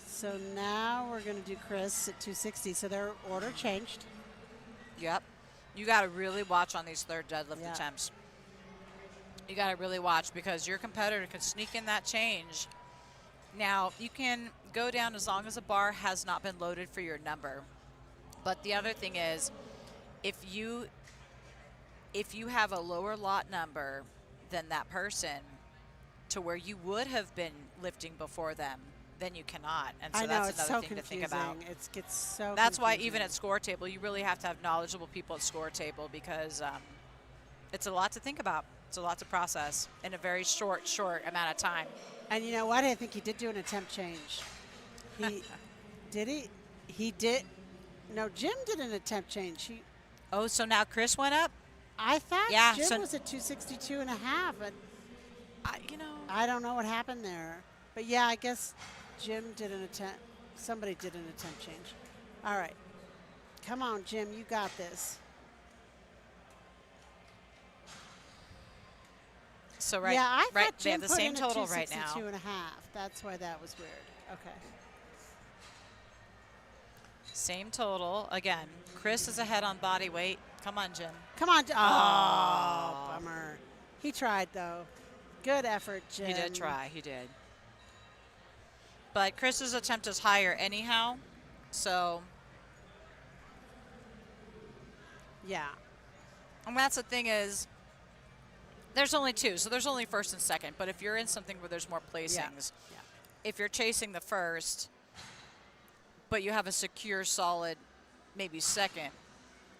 So now we're going to do Chris at 260. So their order changed. Yep. You got to really watch on these third deadlift attempts. You got to really watch because your competitor can sneak in that change. Now, you can go down as long as a bar has not been loaded for your number. But the other thing is, if you have a lower lot number than that person to where you would have been lifting before them, then you cannot. And so that's another thing to think about. It gets so That's confusing. why even at score table, you really have to have knowledgeable people at score table because it's a lot to think about. It's a lot to process in a very short amount of time. And you know what? I think he did do an attempt change. Did he? He did. No, Jim did an attempt change. Oh, so now Chris went up? I thought Jim so was at 262.5. And you know. I don't know what happened there. But, yeah, I guess Jim did an attempt. Somebody did an attempt change. All right. Come on, Jim. You got this. So right, yeah, I right, thought Jim they have the put same in total right now. 262.5. That's why that was weird. Okay. Same total. Again, Chris is ahead on body weight. Come on, Jim. Come on. Oh, bummer. He tried, though. Good effort, Jim. He did try. He did. But Chris's attempt is higher anyhow, so. Yeah. And that's the thing is, there's only two, so there's only first and second. But if you're in something where there's more placings, if you're chasing the first, but you have a secure, solid, maybe second,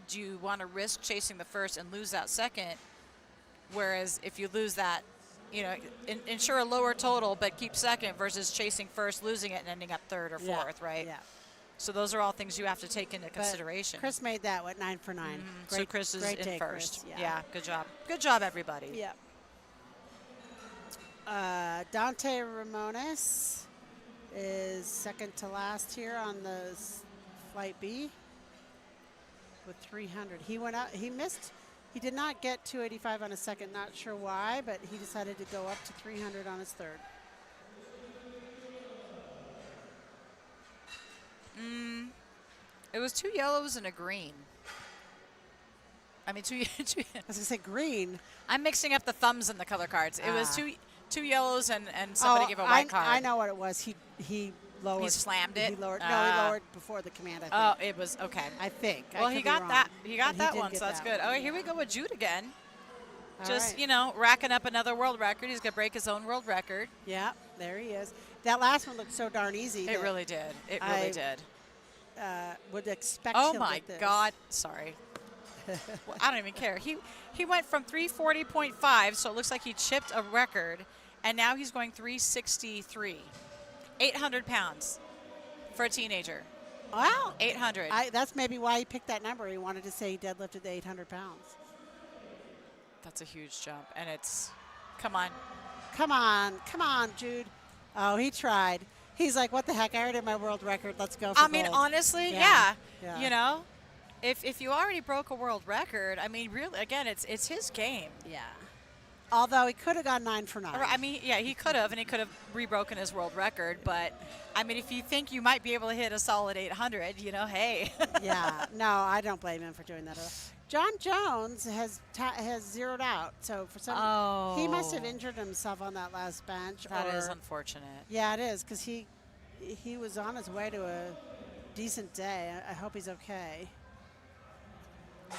do you want to risk chasing the first and lose that second? Whereas if you lose that, you know, ensure a lower total, but keep second versus chasing first, losing it, and ending up third or fourth, right? Yeah. So those are all things you have to take into consideration. Chris made that, 9 for 9. Mm-hmm. Great, so Chris is in first. Chris. Yeah, good job. Good job, everybody. Yeah. Dante Ramones is second to last here on the flight B with 300. He went out. He missed. He did not get 285 on his second. Not sure why, but he decided to go up to 300 on his third. It was 2 yellows and a green. I mean, two. I was going to say green. I'm mixing up the thumbs and the color cards. It was two yellows and somebody gave a white card. I know what it was. He lowered. He slammed it? He lowered. No, he lowered before the command, I think. Oh, it was okay. I think. Well, he got that. He got that one, so that's that good. one. Oh, here we go with Jude again. All Just, right. you know, racking up another world record. He's going to break his own world record. Yeah, there he is. That last one looked so darn easy. It really did. It really did. Would expect Oh him my with this. God! Sorry. Well, I don't even care. He went from 340.5, so it looks like he chipped a record, and now he's going 363, 800 pounds for a teenager. Wow. 800. That's maybe why he picked that number. He wanted to say he deadlifted the 800 pounds. That's a huge jump, and it's, come on. Come on, Jude. Oh, he tried. He's like, what the heck? I already had my world record. Let's go for I mean, gold. honestly, Yeah. You know, if you already broke a world record, I mean, really, again, it's his game. Yeah. Although he could have gone 9 for 9. I mean, yeah, he could have, and he could have rebroken his world record. But, I mean, if you think you might be able to hit a solid 800, you know, hey. Yeah. No, I don't blame him for doing that at all. John Jones has zeroed out. So for some, he must have injured himself on that last bench. That is unfortunate. Yeah, it is, because he was on his way to a decent day. I hope he's okay.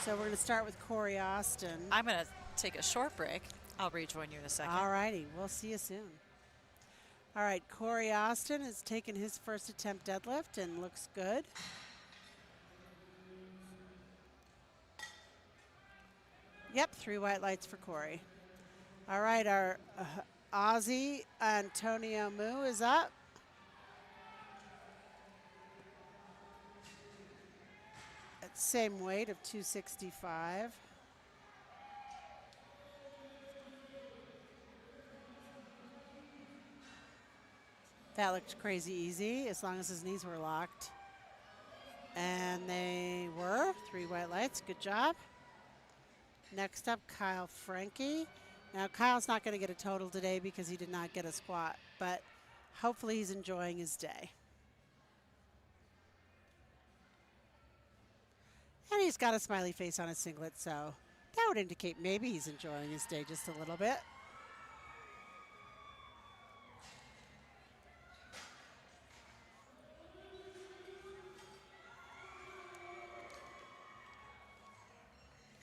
So we're going to start with Corey Austin. I'm going to take a short break. I'll rejoin you in a second. All righty. We'll see you soon. All right. Corey Austin has taken his first attempt deadlift and looks good. Yep, 3 white lights for Corey. All right. Our Aussie Antonio Mu is up. At same weight of 265. That looked crazy easy as long as his knees were locked. And they were. 3 white lights. Good job. Next up, Kyle Frankie. Now, Kyle's not going to get a total today because he did not get a squat, but hopefully he's enjoying his day. And he's got a smiley face on his singlet, so that would indicate maybe he's enjoying his day just a little bit.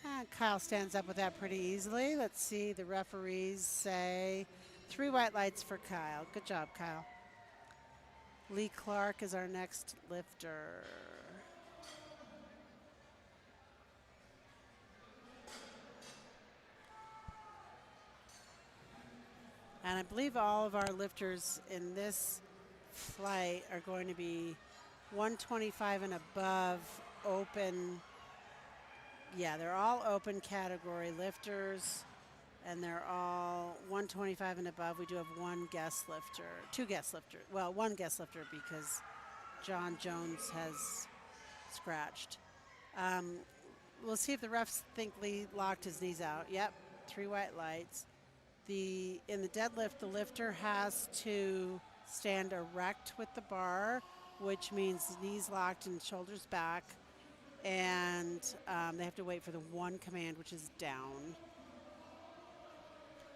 And Kyle stands up with that pretty easily. Let's see, the referees say 3 white lights for Kyle. Good job, Kyle. Lee Clark is our next lifter. And I believe all of our lifters in this flight are going to be 125 and above open. Yeah, they're all open category lifters, and they're all 125 and above. We do have 1 guest lifter, 2 guest lifters. Well, 1 guest lifter because John Jones has scratched. We'll see if the refs think Lee locked his knees out. Yep, 3 white lights. In the deadlift, the lifter has to stand erect with the bar which means knees locked and shoulders back. And they have to wait for the one command, which is down.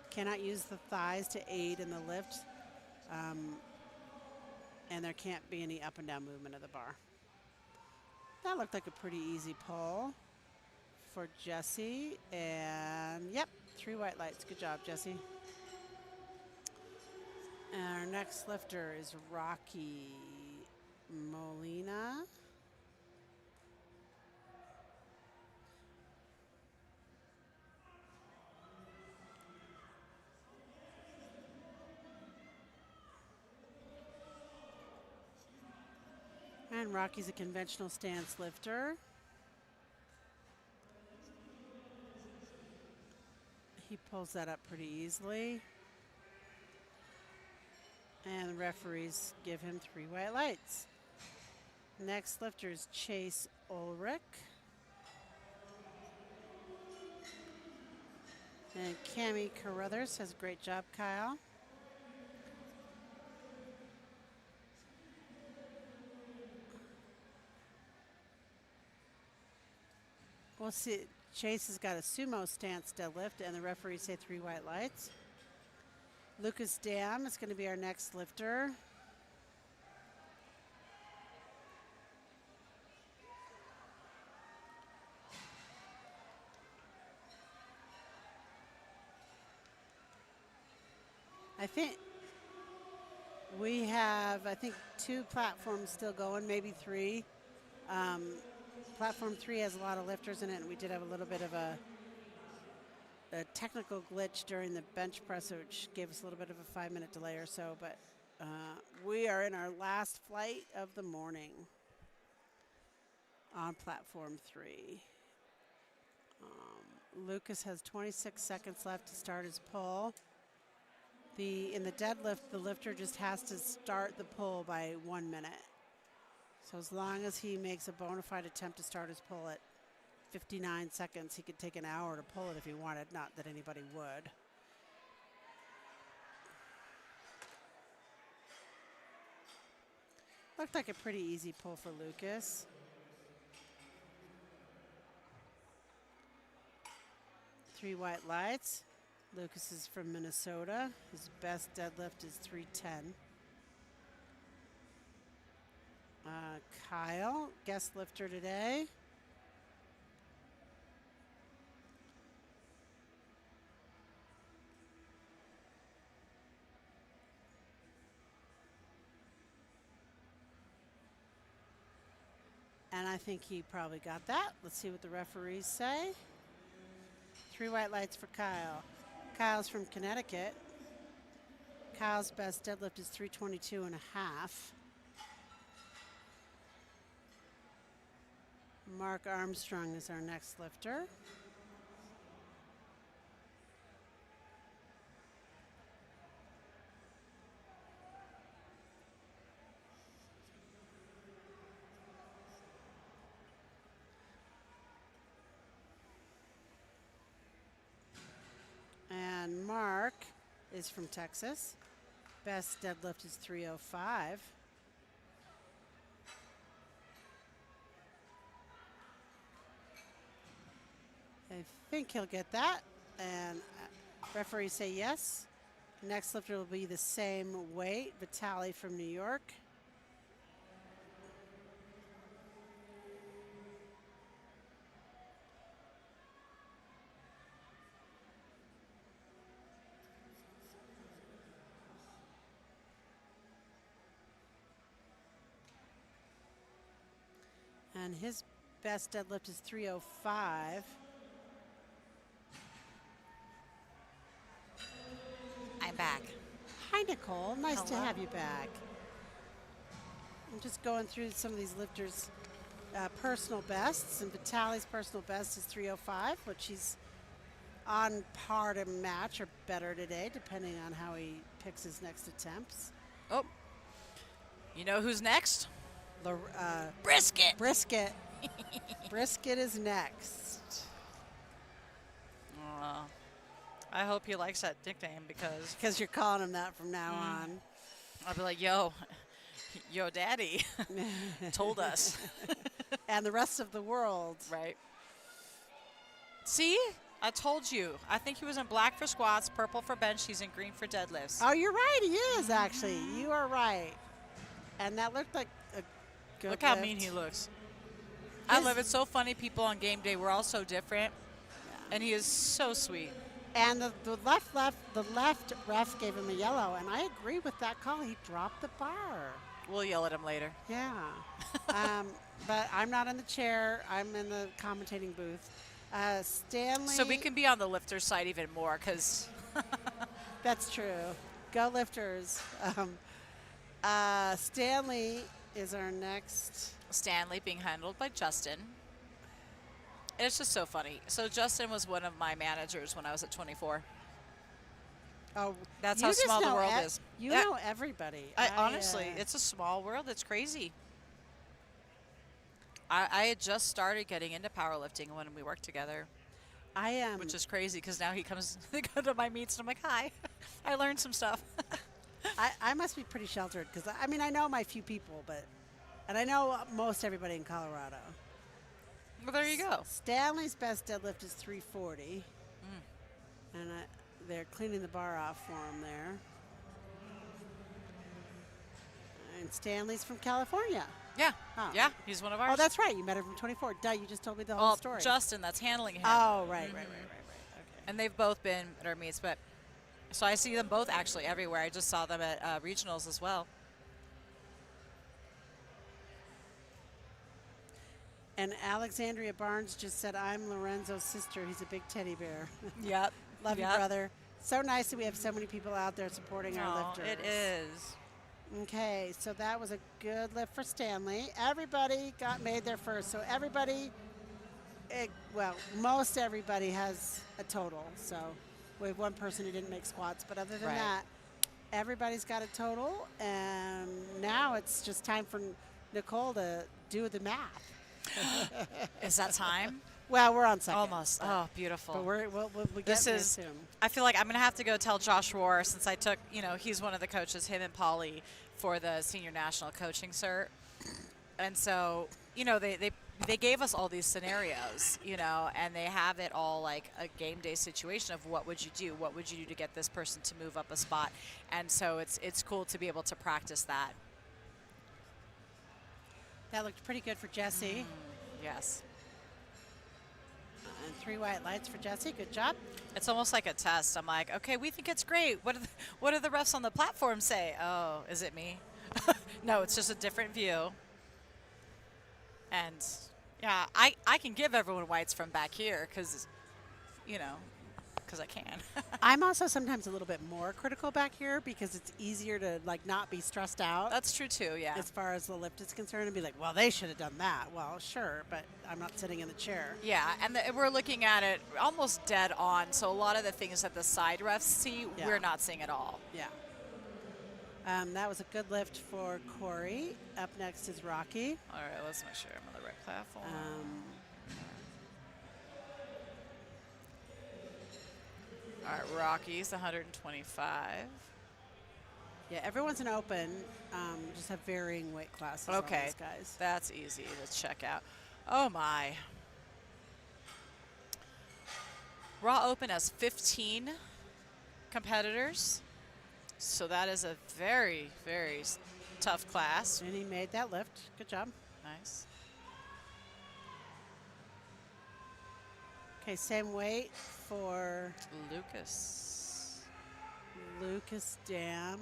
Cannot use the thighs to aid in the lift. And there can't be any up and down movement of the bar. That looked like a pretty easy pull for Jesse. And yep, 3 white lights. Good job, Jesse. And our next lifter is Rocky Molina. And Rocky's a conventional stance lifter. He pulls that up pretty easily. And the referees give him 3 white lights. Next lifter is Chase Ulrich. And Cami Carruthers says, great job, Kyle. We'll see. Chase has got a sumo stance deadlift, and the referees say 3 white lights. Lucas Dam is going to be our next lifter. I think we have, 2 platforms still going, maybe 3. Platform 3 has a lot of lifters in it, and we did have a little bit of a technical glitch during the bench press, which gave us a little bit of a 5-minute delay or so, but we are in our last flight of the morning on platform 3. Lucas has 26 seconds left to start his pull. In the deadlift, the lifter just has to start the pull by 1 minute. So as long as he makes a bona fide attempt to start his pull at 59 seconds, he could take an hour to pull it if he wanted, not that anybody would. Looked like a pretty easy pull for Lucas. Three white lights. Lucas is from Minnesota. His best deadlift is 310. Kyle, guest lifter today. And I think he probably got that. Let's see what the referees say. 3 white lights for Kyle. Kyle's from Connecticut. Kyle's best deadlift is 322 and a half. Mark Armstrong is our next lifter. And Mark is from Texas. Best deadlift is 305. I think he'll get that. And referees say yes. Next lifter will be the same weight. Vitali from New York. And his best deadlift is 305. I'm back. Hi, Nicole. Nice to Hello. have you back. I'm just going through some of these lifters' personal bests, and Vitali's personal best is 305, which he's on par to match or better today, depending on how he picks his next attempts. Oh, you know who's next? Brisket. Brisket. Brisket is next. I hope he likes that nickname because You're calling him that from now on. I'll be like, yo, Yo, daddy told us. And the rest of the world. Right. See? I told you. I think he was in black for squats, purple for bench. He's in green for deadlifts. Oh, you're right. He is, actually. You are right. And that looked like a good Look how lift. mean he looks. I love it. So funny. People on game day, we're all so different. Yeah. And he is so sweet. And the left ref gave him a yellow, and I agree with that call. He dropped the bar. We'll yell at him later. Yeah. But I'm not in the chair. I'm in the commentating booth. Stanley. So we can be on the lifter's side even more because That's true. Go lifters. Stanley is our next. Stanley being handled by Justin. It's just so funny. So Justin was one of my managers when I was at 24. Oh, That's you how just small the know world is. You Yeah. know everybody. Honestly, it's a small world. It's crazy. I had just started getting into powerlifting when we worked together, I am. which is crazy because now he comes to go to my meets and I'm like, hi, I learned some stuff. I must be pretty sheltered because I mean I know my few people, and I know most everybody in Colorado. Well, there you go. Stanley's best deadlift is 340, and they're cleaning the bar off for him there. And Stanley's from California. Yeah. Oh. Yeah, he's one of ours. Oh, that's right. You met him from 24. Duh, you just told me the whole well, story. Justin, that's handling him. Oh, right. Okay. And they've both been at our meets, but so I see them both actually everywhere. I just saw them at regionals as well. And Alexandria Barnes just said, I'm Lorenzo's sister. He's a big teddy bear. Yep. Love you, brother. So nice that we have so many people out there supporting our lifters. It is. Okay, so that was a good lift for Stanley. Everybody made their first. So everybody, most everybody has a total. So we have one person who didn't make squats, but other than that, everybody's got a total. And now it's just time for Nicole to do the math. Is that time? Well, we're on second. Almost. Oh, beautiful. But we'll get This there is, soon. I feel like I'm going to have to go tell Josh Rohr, since I took, he's one of the coaches, him and Polly, for the senior national coaching cert. And so, they gave us all these scenarios, and they have it all like a game day situation of what would you do? What would you do to get this person to move up a spot? And so it's cool to be able to practice that. That looked pretty good for Jesse. Yes. And 3 white lights for Jesse. Good job. It's almost like a test. I'm like, okay, we think it's great. What do the refs on the platform say? Oh, is it me? No, it's just a different view. And, yeah, I can give everyone whites from back here because I can. I'm also sometimes a little bit more critical back here because it's easier to not be stressed out. That's true too, yeah. As far as the lift is concerned, and be like, well, they should have done that. Well, sure, but I'm not sitting in the chair. Yeah, and we're looking at it almost dead on. So a lot of the things that the side refs see, we're not seeing at all. Yeah. That was a good lift for Corey. Up next is Rocky. All right, let's make sure I'm on the right platform. All right, Rocky's 125. Yeah, everyone's an open. Just have varying weight classes on Okay, these guys. that's easy to check out. Oh, my. Raw Open has 15 competitors, so that is a very, very tough class. And he made that lift. Good job. Nice. Okay, same weight for Lucas Dam.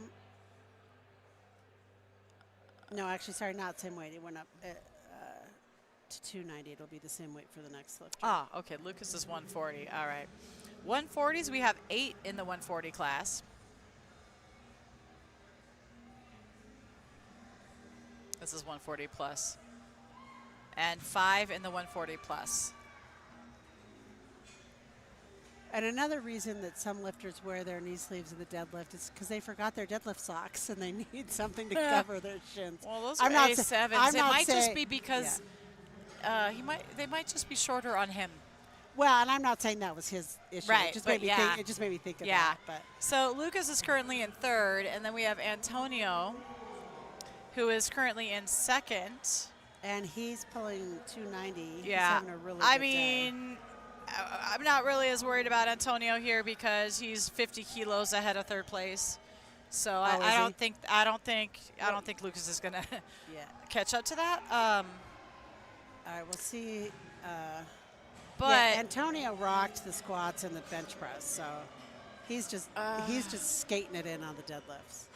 No, actually, sorry, not same weight. It went up to 290. It'll be the same weight for the next lifter. Ah, okay. Lucas is 140. All right. 140s, we have 8 in the 140 class. This is 140 plus. And 5 in the 140 plus. And another reason that some lifters wear their knee sleeves in the deadlift is because they forgot their deadlift socks and they need something to cover their shins. Well, those are A7s. It might just be because they might just be shorter on him. Well, and I'm not saying that was his issue. Right, It just but made me think of that. But so Lucas is currently in 3rd, and then we have Antonio who is currently in second. And he's pulling 290. He's Yeah. having a really I good day. mean, I'm not really as worried about Antonio here because he's 50 kilos ahead of third place. So Oh, I is don't he? think Lucas is gonna Yeah. catch up to that. All right, we'll see. But Yeah, Antonio rocked the squats and the bench press, so he's just skating it in on the deadlifts.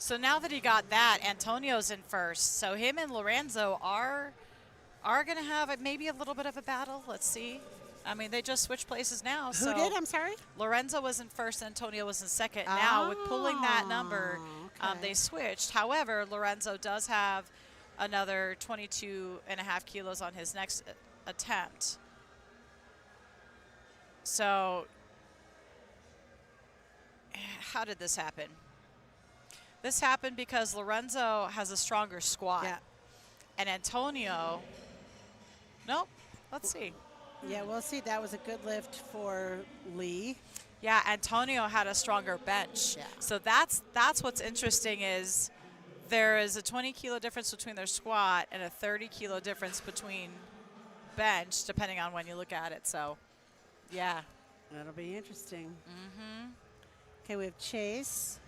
so now that he got that, Antonio's in first. So him and Lorenzo are going to have maybe a little bit of a battle. Let's see. I mean, they just switched places now. Who did? I'm sorry. Lorenzo was in first, Antonio was in second. Now, with pulling that number, okay. they switched. However, Lorenzo does have another 22.5 kilos on his next attempt. So, how did this happen? This happened because Lorenzo has a stronger squat. Yeah. And Antonio, nope, let's see. Yeah, we'll see. That was a good lift for Lee. Yeah, Antonio had a stronger bench. Yeah. So that's what's interesting is there is a 20 kilo difference between their squat and a 30 kilo difference between bench, depending on when you look at it. So, yeah. That'll be interesting. Okay, we have Chase,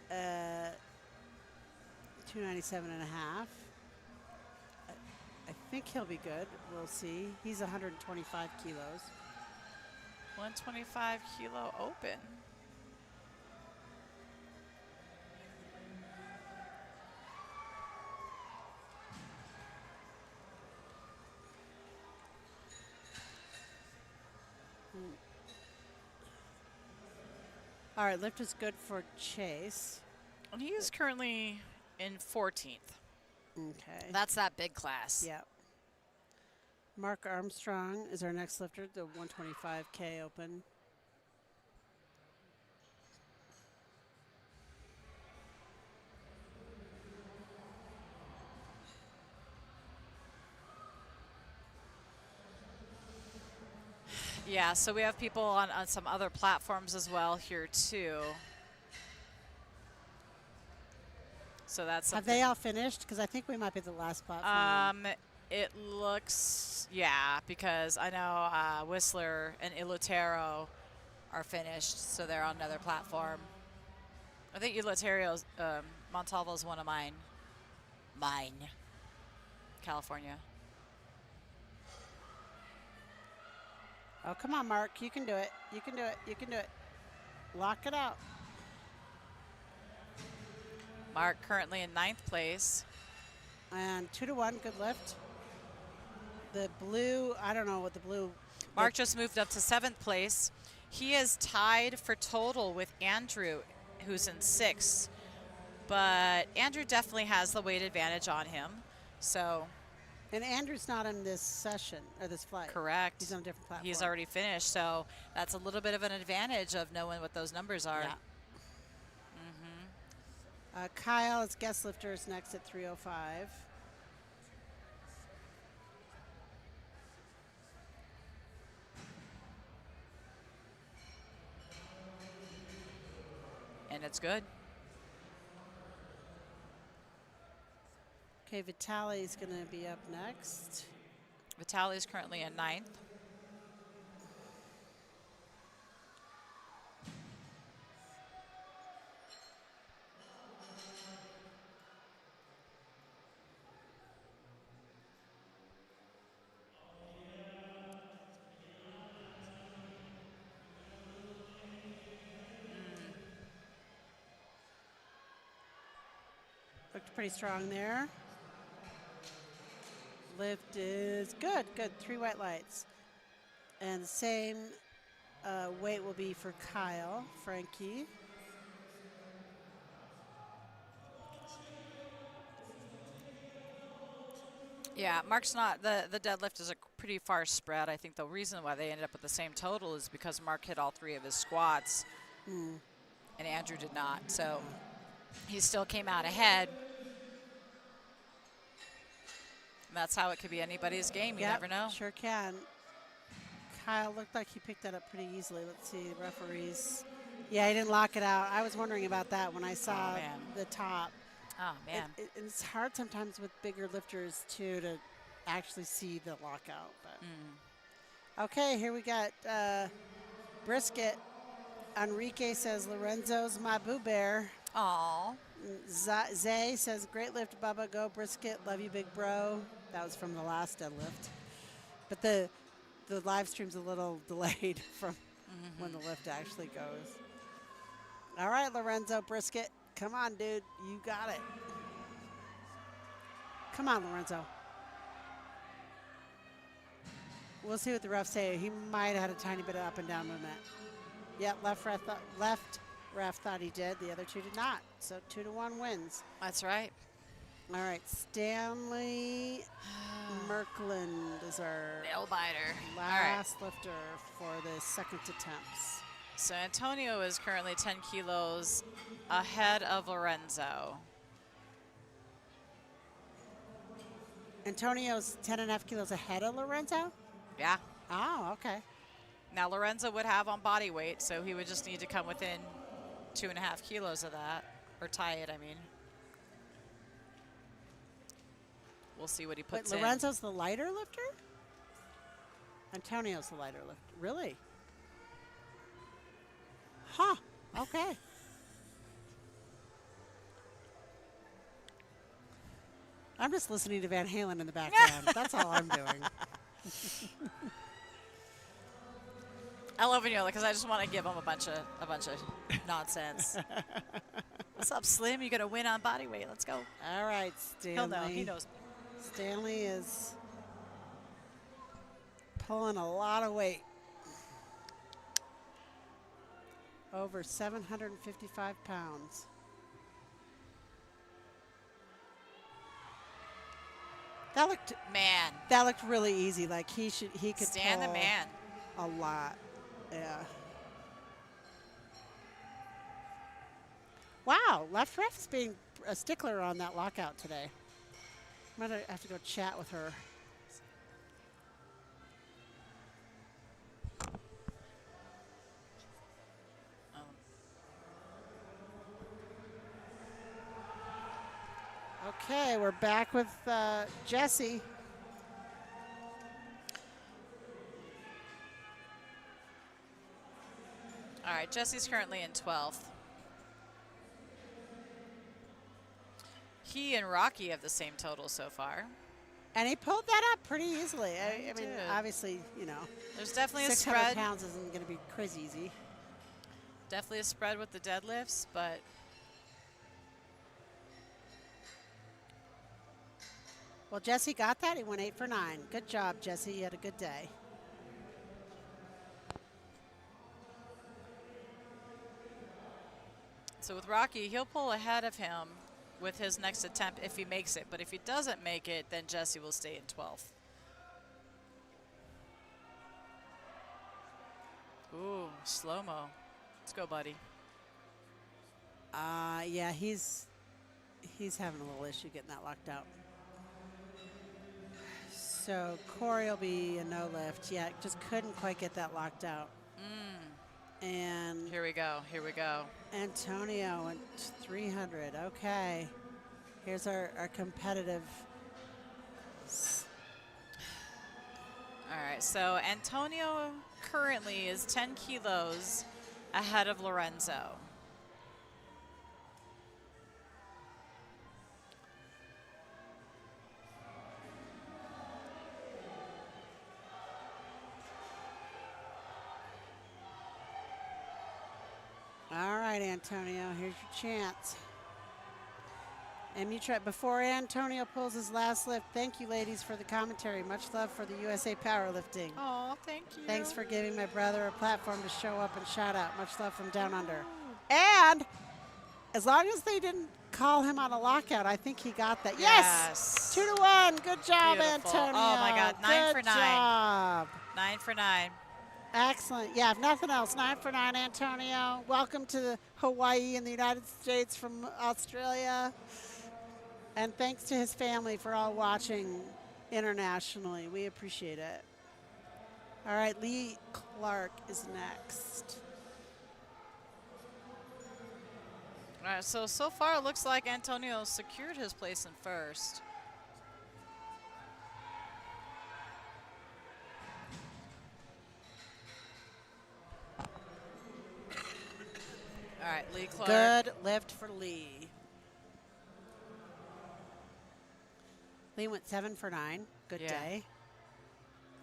297 and a half. I think he'll be good. We'll see. He's 125 kilos. 125 kilo open. All right, lift is good for Chase. And he is currently in 14th. Okay. That's that big class. Yeah. Mark Armstrong is our next lifter, the 125K open. Yeah, so we have people on some other platforms as well here too. So that's Have something. they all finished? Because I think we might be the last platform. It looks, yeah, because I know Whistler and Ilotero are finished, so they're on another platform. I think Ilotero's, Montalvo's one of mine. California. Oh, come on, Mark. You can do it. You can do it. You can do it. Lock it out. Mark currently in 9th place. And 2-1, good lift. The blue, I don't know what the blue. Mark just moved up to 7th place. He is tied for total with Andrew, who's in 6th. But Andrew definitely has the weight advantage on him. So. And Andrew's not in this session, or this flight. Correct. He's on a different platform. He's already finished, so that's a little bit of an advantage of knowing what those numbers are. Yeah. Kyle is guest lifters next at 305. And it's good. Okay, Vitali's going to be up next. Vitali's currently in 9th. Looked pretty strong there. Lift is good, good. 3 white lights. And the same weight will be for Kyle, Frankie. Yeah, Mark's not, the deadlift is a pretty far spread. I think the reason why they ended up with the same total is because Mark hit all 3 of his squats and Andrew did not. So he still came out ahead. And that's how it could be anybody's game. You never know. Sure can. Kyle looked like he picked that up pretty easily. Let's see, referees. Yeah, he didn't lock it out. I was wondering about that when I saw man. the top. Oh, man. It's hard sometimes with bigger lifters, too, to actually see the lockout. But okay, here we got brisket. Enrique says, Lorenzo's my boo bear. Aw. Zay says, great lift, Bubba. Go brisket. Love you, big bro. That was from the last deadlift. But the live stream's a little delayed from when the lift actually goes. All right, Lorenzo Brisket. Come on, dude. You got it. Come on, Lorenzo. We'll see what the refs say. He might have had a tiny bit of up and down movement. Yeah, left ref thought he did. The other two did not. So 2-1 wins. That's right. All right, Stanley Merkland is our Nail biter. last lifter for the second attempts. So Antonio is currently 10 kilos ahead of Lorenzo. Antonio's 10.5 kilos ahead of Lorenzo? Yeah. Oh, okay. Now Lorenzo would have on body weight, so he would just need to come within 2.5 kilos of that, or tie it, I mean. We'll see what he puts in. Lorenzo's the lighter lifter? Antonio's the lighter lifter. Really? Huh. Okay. I'm just listening to Van Halen in the background. That's all I'm doing. I love when you're like, because I just want to give him a bunch of nonsense. What's up, Slim? You're gonna win on body weight. Let's go. All right, Stanley. He'll know. He knows. Stanley is pulling a lot of weight. Over 755 pounds. That looked really easy. Like he could Stand pull the man. a lot. Yeah. Wow, left ref's being a stickler on that lockout today. I'm gonna have to go chat with her. Okay, we're back with Jesse. All right, Jesse's currently in 12th. He and Rocky have the same total so far. And he pulled that up pretty easily. I mean, did. obviously, you know, There's definitely a 600 spread. pounds isn't going to be crazy easy. Definitely a spread with the deadlifts, but Well, Jesse got that. He went 8 for 9. Good job, Jesse. You had a good day. so with Rocky, he'll pull ahead of him with his next attempt if he makes it. But if he doesn't make it, then Jesse will stay in 12th. Ooh, slow-mo. Let's go, buddy. Yeah, he's having a little issue getting that locked out. So Corey will be a no lift. Yeah, just couldn't quite get that locked out. And Here we go. Here we go. Antonio went 300. Okay. Here's our competitive. All right, so Antonio currently is 10 kilos ahead of Lorenzo. All right, Antonio, here's your chance. And you try before Antonio pulls his last lift. Thank you, ladies, for the commentary. Much love for the USA Powerlifting. Oh, thank you. Thanks for giving my brother a platform to show up and shout out. Much love from down under. And as long as they didn't call him on a lockout, I think he got that. Yes! 2-1. Good job, Beautiful. Antonio. Oh, my God. 9 for 9. Good job. 9 for 9. Excellent. Yeah, if nothing else, 9 for 9, Antonio. Welcome to Hawaii in the United States from Australia. And thanks to his family for all watching internationally. We appreciate it. All right, Lee Clark is next. All right, so far it looks like Antonio secured his place in first. All right, Lee Clark. Good lift for Lee. Lee went 7 for 9. Good Yeah. day.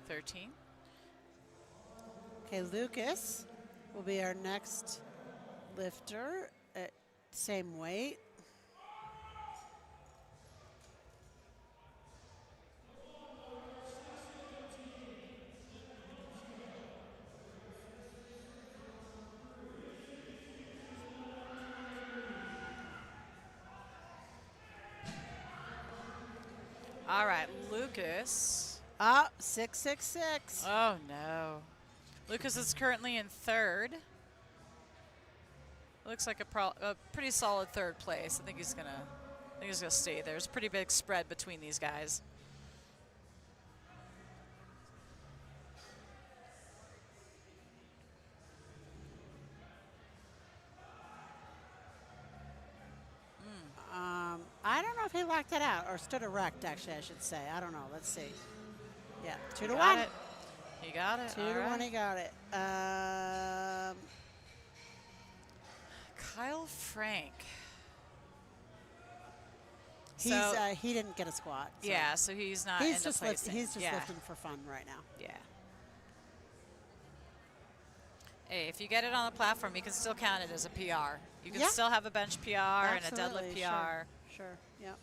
13. Okay, Lucas will be our next lifter at same weight. All right, Lucas. Oh, 666. Oh, no. Lucas is currently in third. Looks like a pretty solid third place. I think he's gonna stay there. There's a pretty big spread between these guys. I don't know if he locked it out or stood erect, actually, I should say. I don't know. Let's see. Yeah, 2 to 1. He got it. 2 to 1, he got it. Kyle Frank. He didn't get a squat. So. Yeah, so he's not He's into just placing. he's just lifting for fun right now. Yeah. Hey, if you get it on the platform, you can still count it as a PR. You can still have a bench PR and a deadlift PR. Sure. Yep.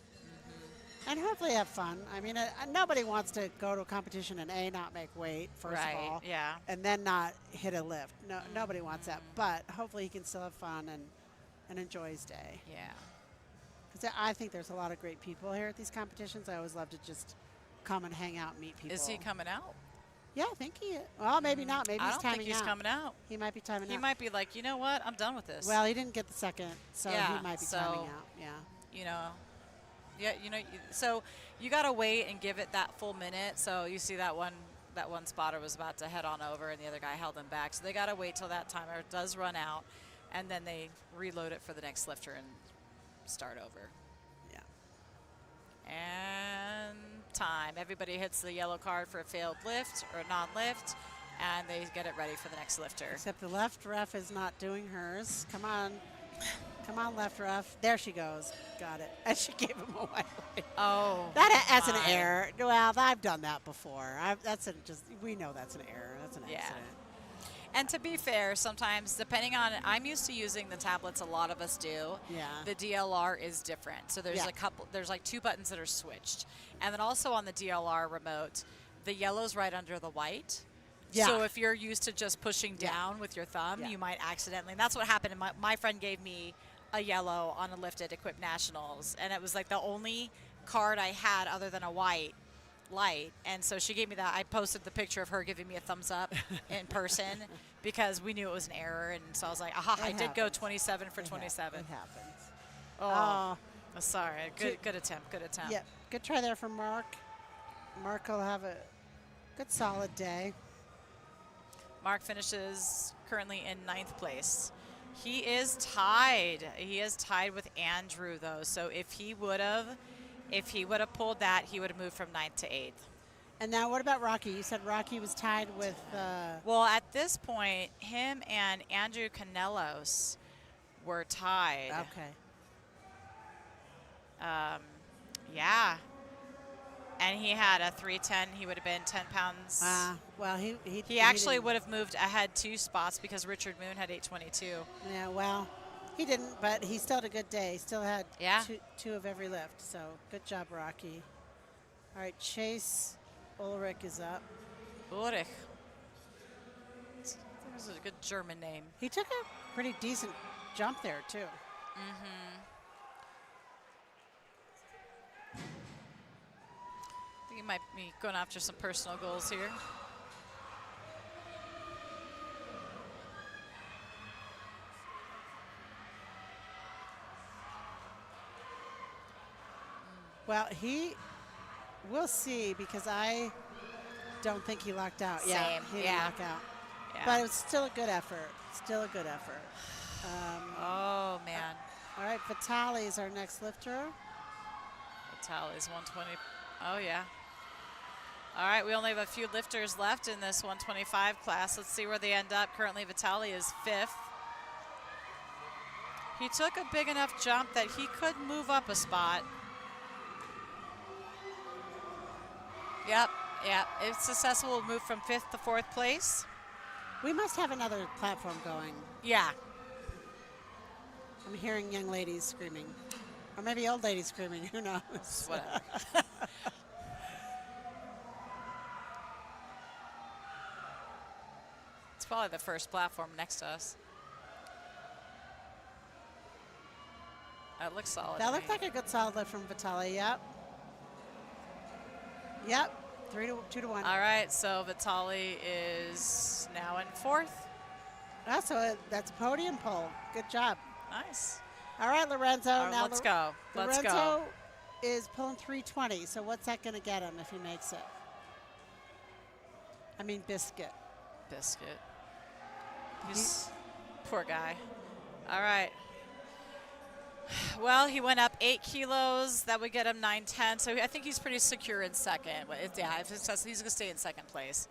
And hopefully have fun. I mean, nobody wants to go to a competition and not make weight first of all, and then not hit a lift. No, nobody wants that. But hopefully he can still have fun and enjoy his day. Yeah. Because I think there's a lot of great people here at these competitions. I always love to just come and hang out and meet people. Is he coming out? Yeah, I think he is. Well, maybe not. Maybe he's timing out. I don't think he's coming out. He might be timing out. He might be like, you know what? I'm done with this. Well, he didn't get the second, so he might be timing out. Yeah. You know. Yeah, you know, so you got to wait and give it that full minute. So you see that one spotter was about to head on over and the other guy held him back. So they got to wait till that timer does run out, and then they reload it for the next lifter and start over. Yeah. And time. Everybody hits the yellow card for a failed lift or non-lift, and they get it ready for the next lifter. Except the left ref is not doing hers. Come on. Come on, left ref. There she goes. Got it. And she gave him a white light. Oh, that's an error. Well, I've done that before. We know that's an error. That's an accident. And to be fair, sometimes depending on, I'm used to using the tablets. A lot of us do. Yeah. The DLR is different. So there's there's like 2 buttons that are switched, and then also on the DLR remote, the yellow's right under the white. Yeah. So if you're used to just pushing down with your thumb, you might accidentally. And that's what happened. And my friend gave me a yellow on a lift at Equip Nationals, and it was like the only card I had other than a white light. And so she gave me that. I posted the picture of her giving me a thumbs up in person because we knew it was an error. And so I was like, aha, I did go 27 for 27. It happens. Oh, sorry. Good attempt. Good attempt. Yeah, good try there from Mark. Mark will have a good solid day. Mark finishes currently in 9th place. He is tied. He is tied with Andrew, though. So if he would have pulled that, he would have moved from 9th to 8th. And now what about Rocky? You said Rocky was tied with... Well, at this point, him and Andrew Canelos were tied. Okay. Yeah. And he had a 310. He would have been 10 pounds. Well, he actually would have moved ahead 2 spots because Richard Moon had 822. Yeah, well, he didn't, but he still had a good day. He still had two of every lift. So good job, Rocky. All right, Chase Ulrich is up. Ulrich. This is a good German name. He took a pretty decent jump there, too. Mm-hmm. He might be going after some personal goals here. Well, we'll see, because I don't think he locked out. Same. Yeah, he didn't lock out. Yeah. But it was still a good effort. Still a good effort. Oh, man. All right, right, Vitali is our next lifter. Vitali's 120. Oh, yeah. All right, we only have a few lifters left in this 125 class. Let's see where they end up. Currently, Vitali is 5th. He took a big enough jump that he could move up a spot. Yep, if successful, we'll move from 5th to 4th place. We must have another platform going. Yeah. I'm hearing young ladies screaming. Or maybe old ladies screaming, who knows? Whatever. It's probably the first platform next to us. That looks solid. That looked like a good solid lift from Vitali, yep. Yep, 2 to 1. All right, so Vitali is now in 4th. Oh, so that's a podium pole. Good job. Nice. All right, Lorenzo. All right, now let's go. Let's Lorenzo go. is pulling 320, so what's that going to get him if he makes it? I mean, Biscuit. Biscuit. He's poor guy. All right. Well, he went up 8 kilos. That would get him 910. So I think he's pretty secure in second. Yeah, if it says he's going to stay in second place.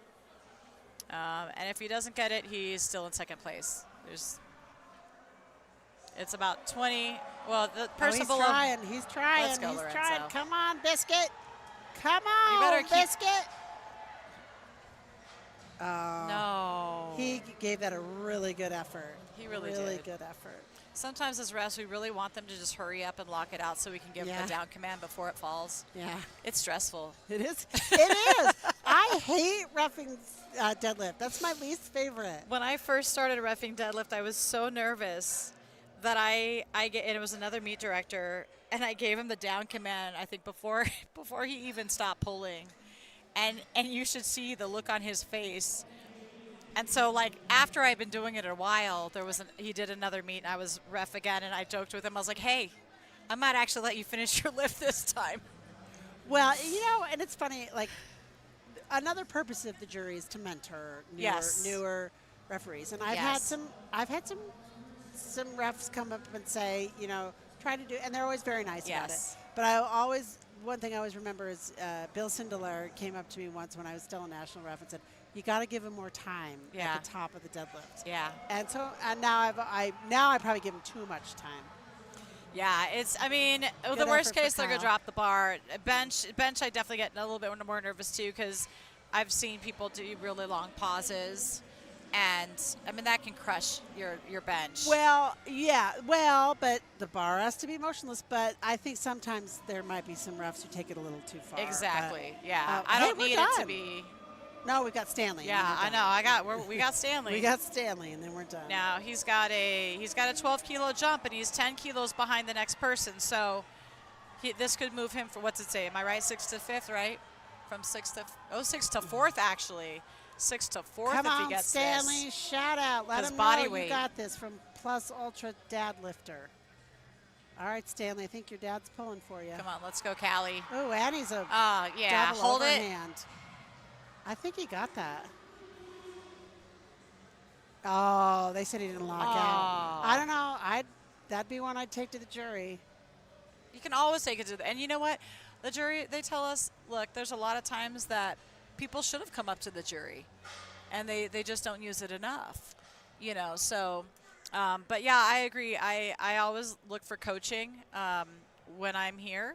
And if he doesn't get it, he's still in second place. It's about 20. Well, the person he's below. Trying. He's trying. Let's go, he's Lorenzo. trying. Come on, Biscuit. Come on, You better keep- Biscuit. Oh. No. He gave that a really good effort. He really Really did. good effort. Sometimes as refs, we really want them to just hurry up and lock it out so we can give them Yeah. a down command before it falls. Yeah. It's stressful. It is. It is. I hate reffing deadlift. That's my least favorite. When I first started reffing deadlift, I was so nervous that and it was another meet director, and I gave him the down command, I think before he even stopped pulling. And you should see the look on his face. And so, like, after I'd been doing it a while, he did another meet, and I was ref again, and I joked with him. I was like, hey, I might actually let you finish your lift this time. Well, and it's funny, like, another purpose of the jury is to mentor newer referees. And I've had some refs come up and say, try to do, and they're always very nice about it. But one thing I always remember is Bill Sindelar came up to me once when I was still a national ref and said, you got to give him more time at the top of the deadlift. Yeah. And so, now I probably give him too much time. Yeah, the worst case, they're going to drop the bar. Bench, I definitely get a little bit more nervous, too, because I've seen people do really long pauses. And, that can crush your bench. Well, yeah. But the bar has to be motionless. But I think sometimes there might be some refs who take it a little too far. Exactly, but, yeah. I don't need it to be. No, we've got Stanley. Yeah, I know. We got Stanley. We got Stanley, and then we're done. Now he's got a 12-kilo jump, and he's 10 kilos behind the next person. So this could move him for, what's it say? Am I right? 6th to 5th, right? From 6th to 4th, actually. 6th to 4th. Come if on, he gets Stanley, this. shout out. Let him body know weight. You got this from Plus Ultra Dad Lifter. All right, Stanley, I think your dad's pulling for you. Come on, let's go, Callie. Oh, Annie's a yeah, double hold overhand. I think he got that. Oh, they said he didn't lock out. I don't know. That'd be one I'd take to the jury. You can always take it to and you know what? The jury, they tell us, look, there's a lot of times that people should have come up to the jury, and they just don't use it enough, so, but yeah, I agree. I always look for coaching when I'm here.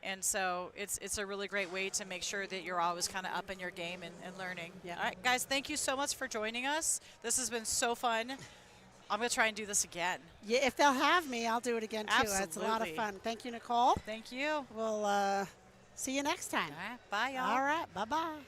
And so it's a really great way to make sure that you're always kind of up in your game and learning. Yeah. All right, guys, thank you so much for joining us. This has been so fun. I'm going to try and do this again. Yeah, if they'll have me, I'll do it again, too. Absolutely. It's a lot of fun. Thank you, Nicole. Thank you. We'll see you next time. All right, bye, y'all. All right, bye-bye.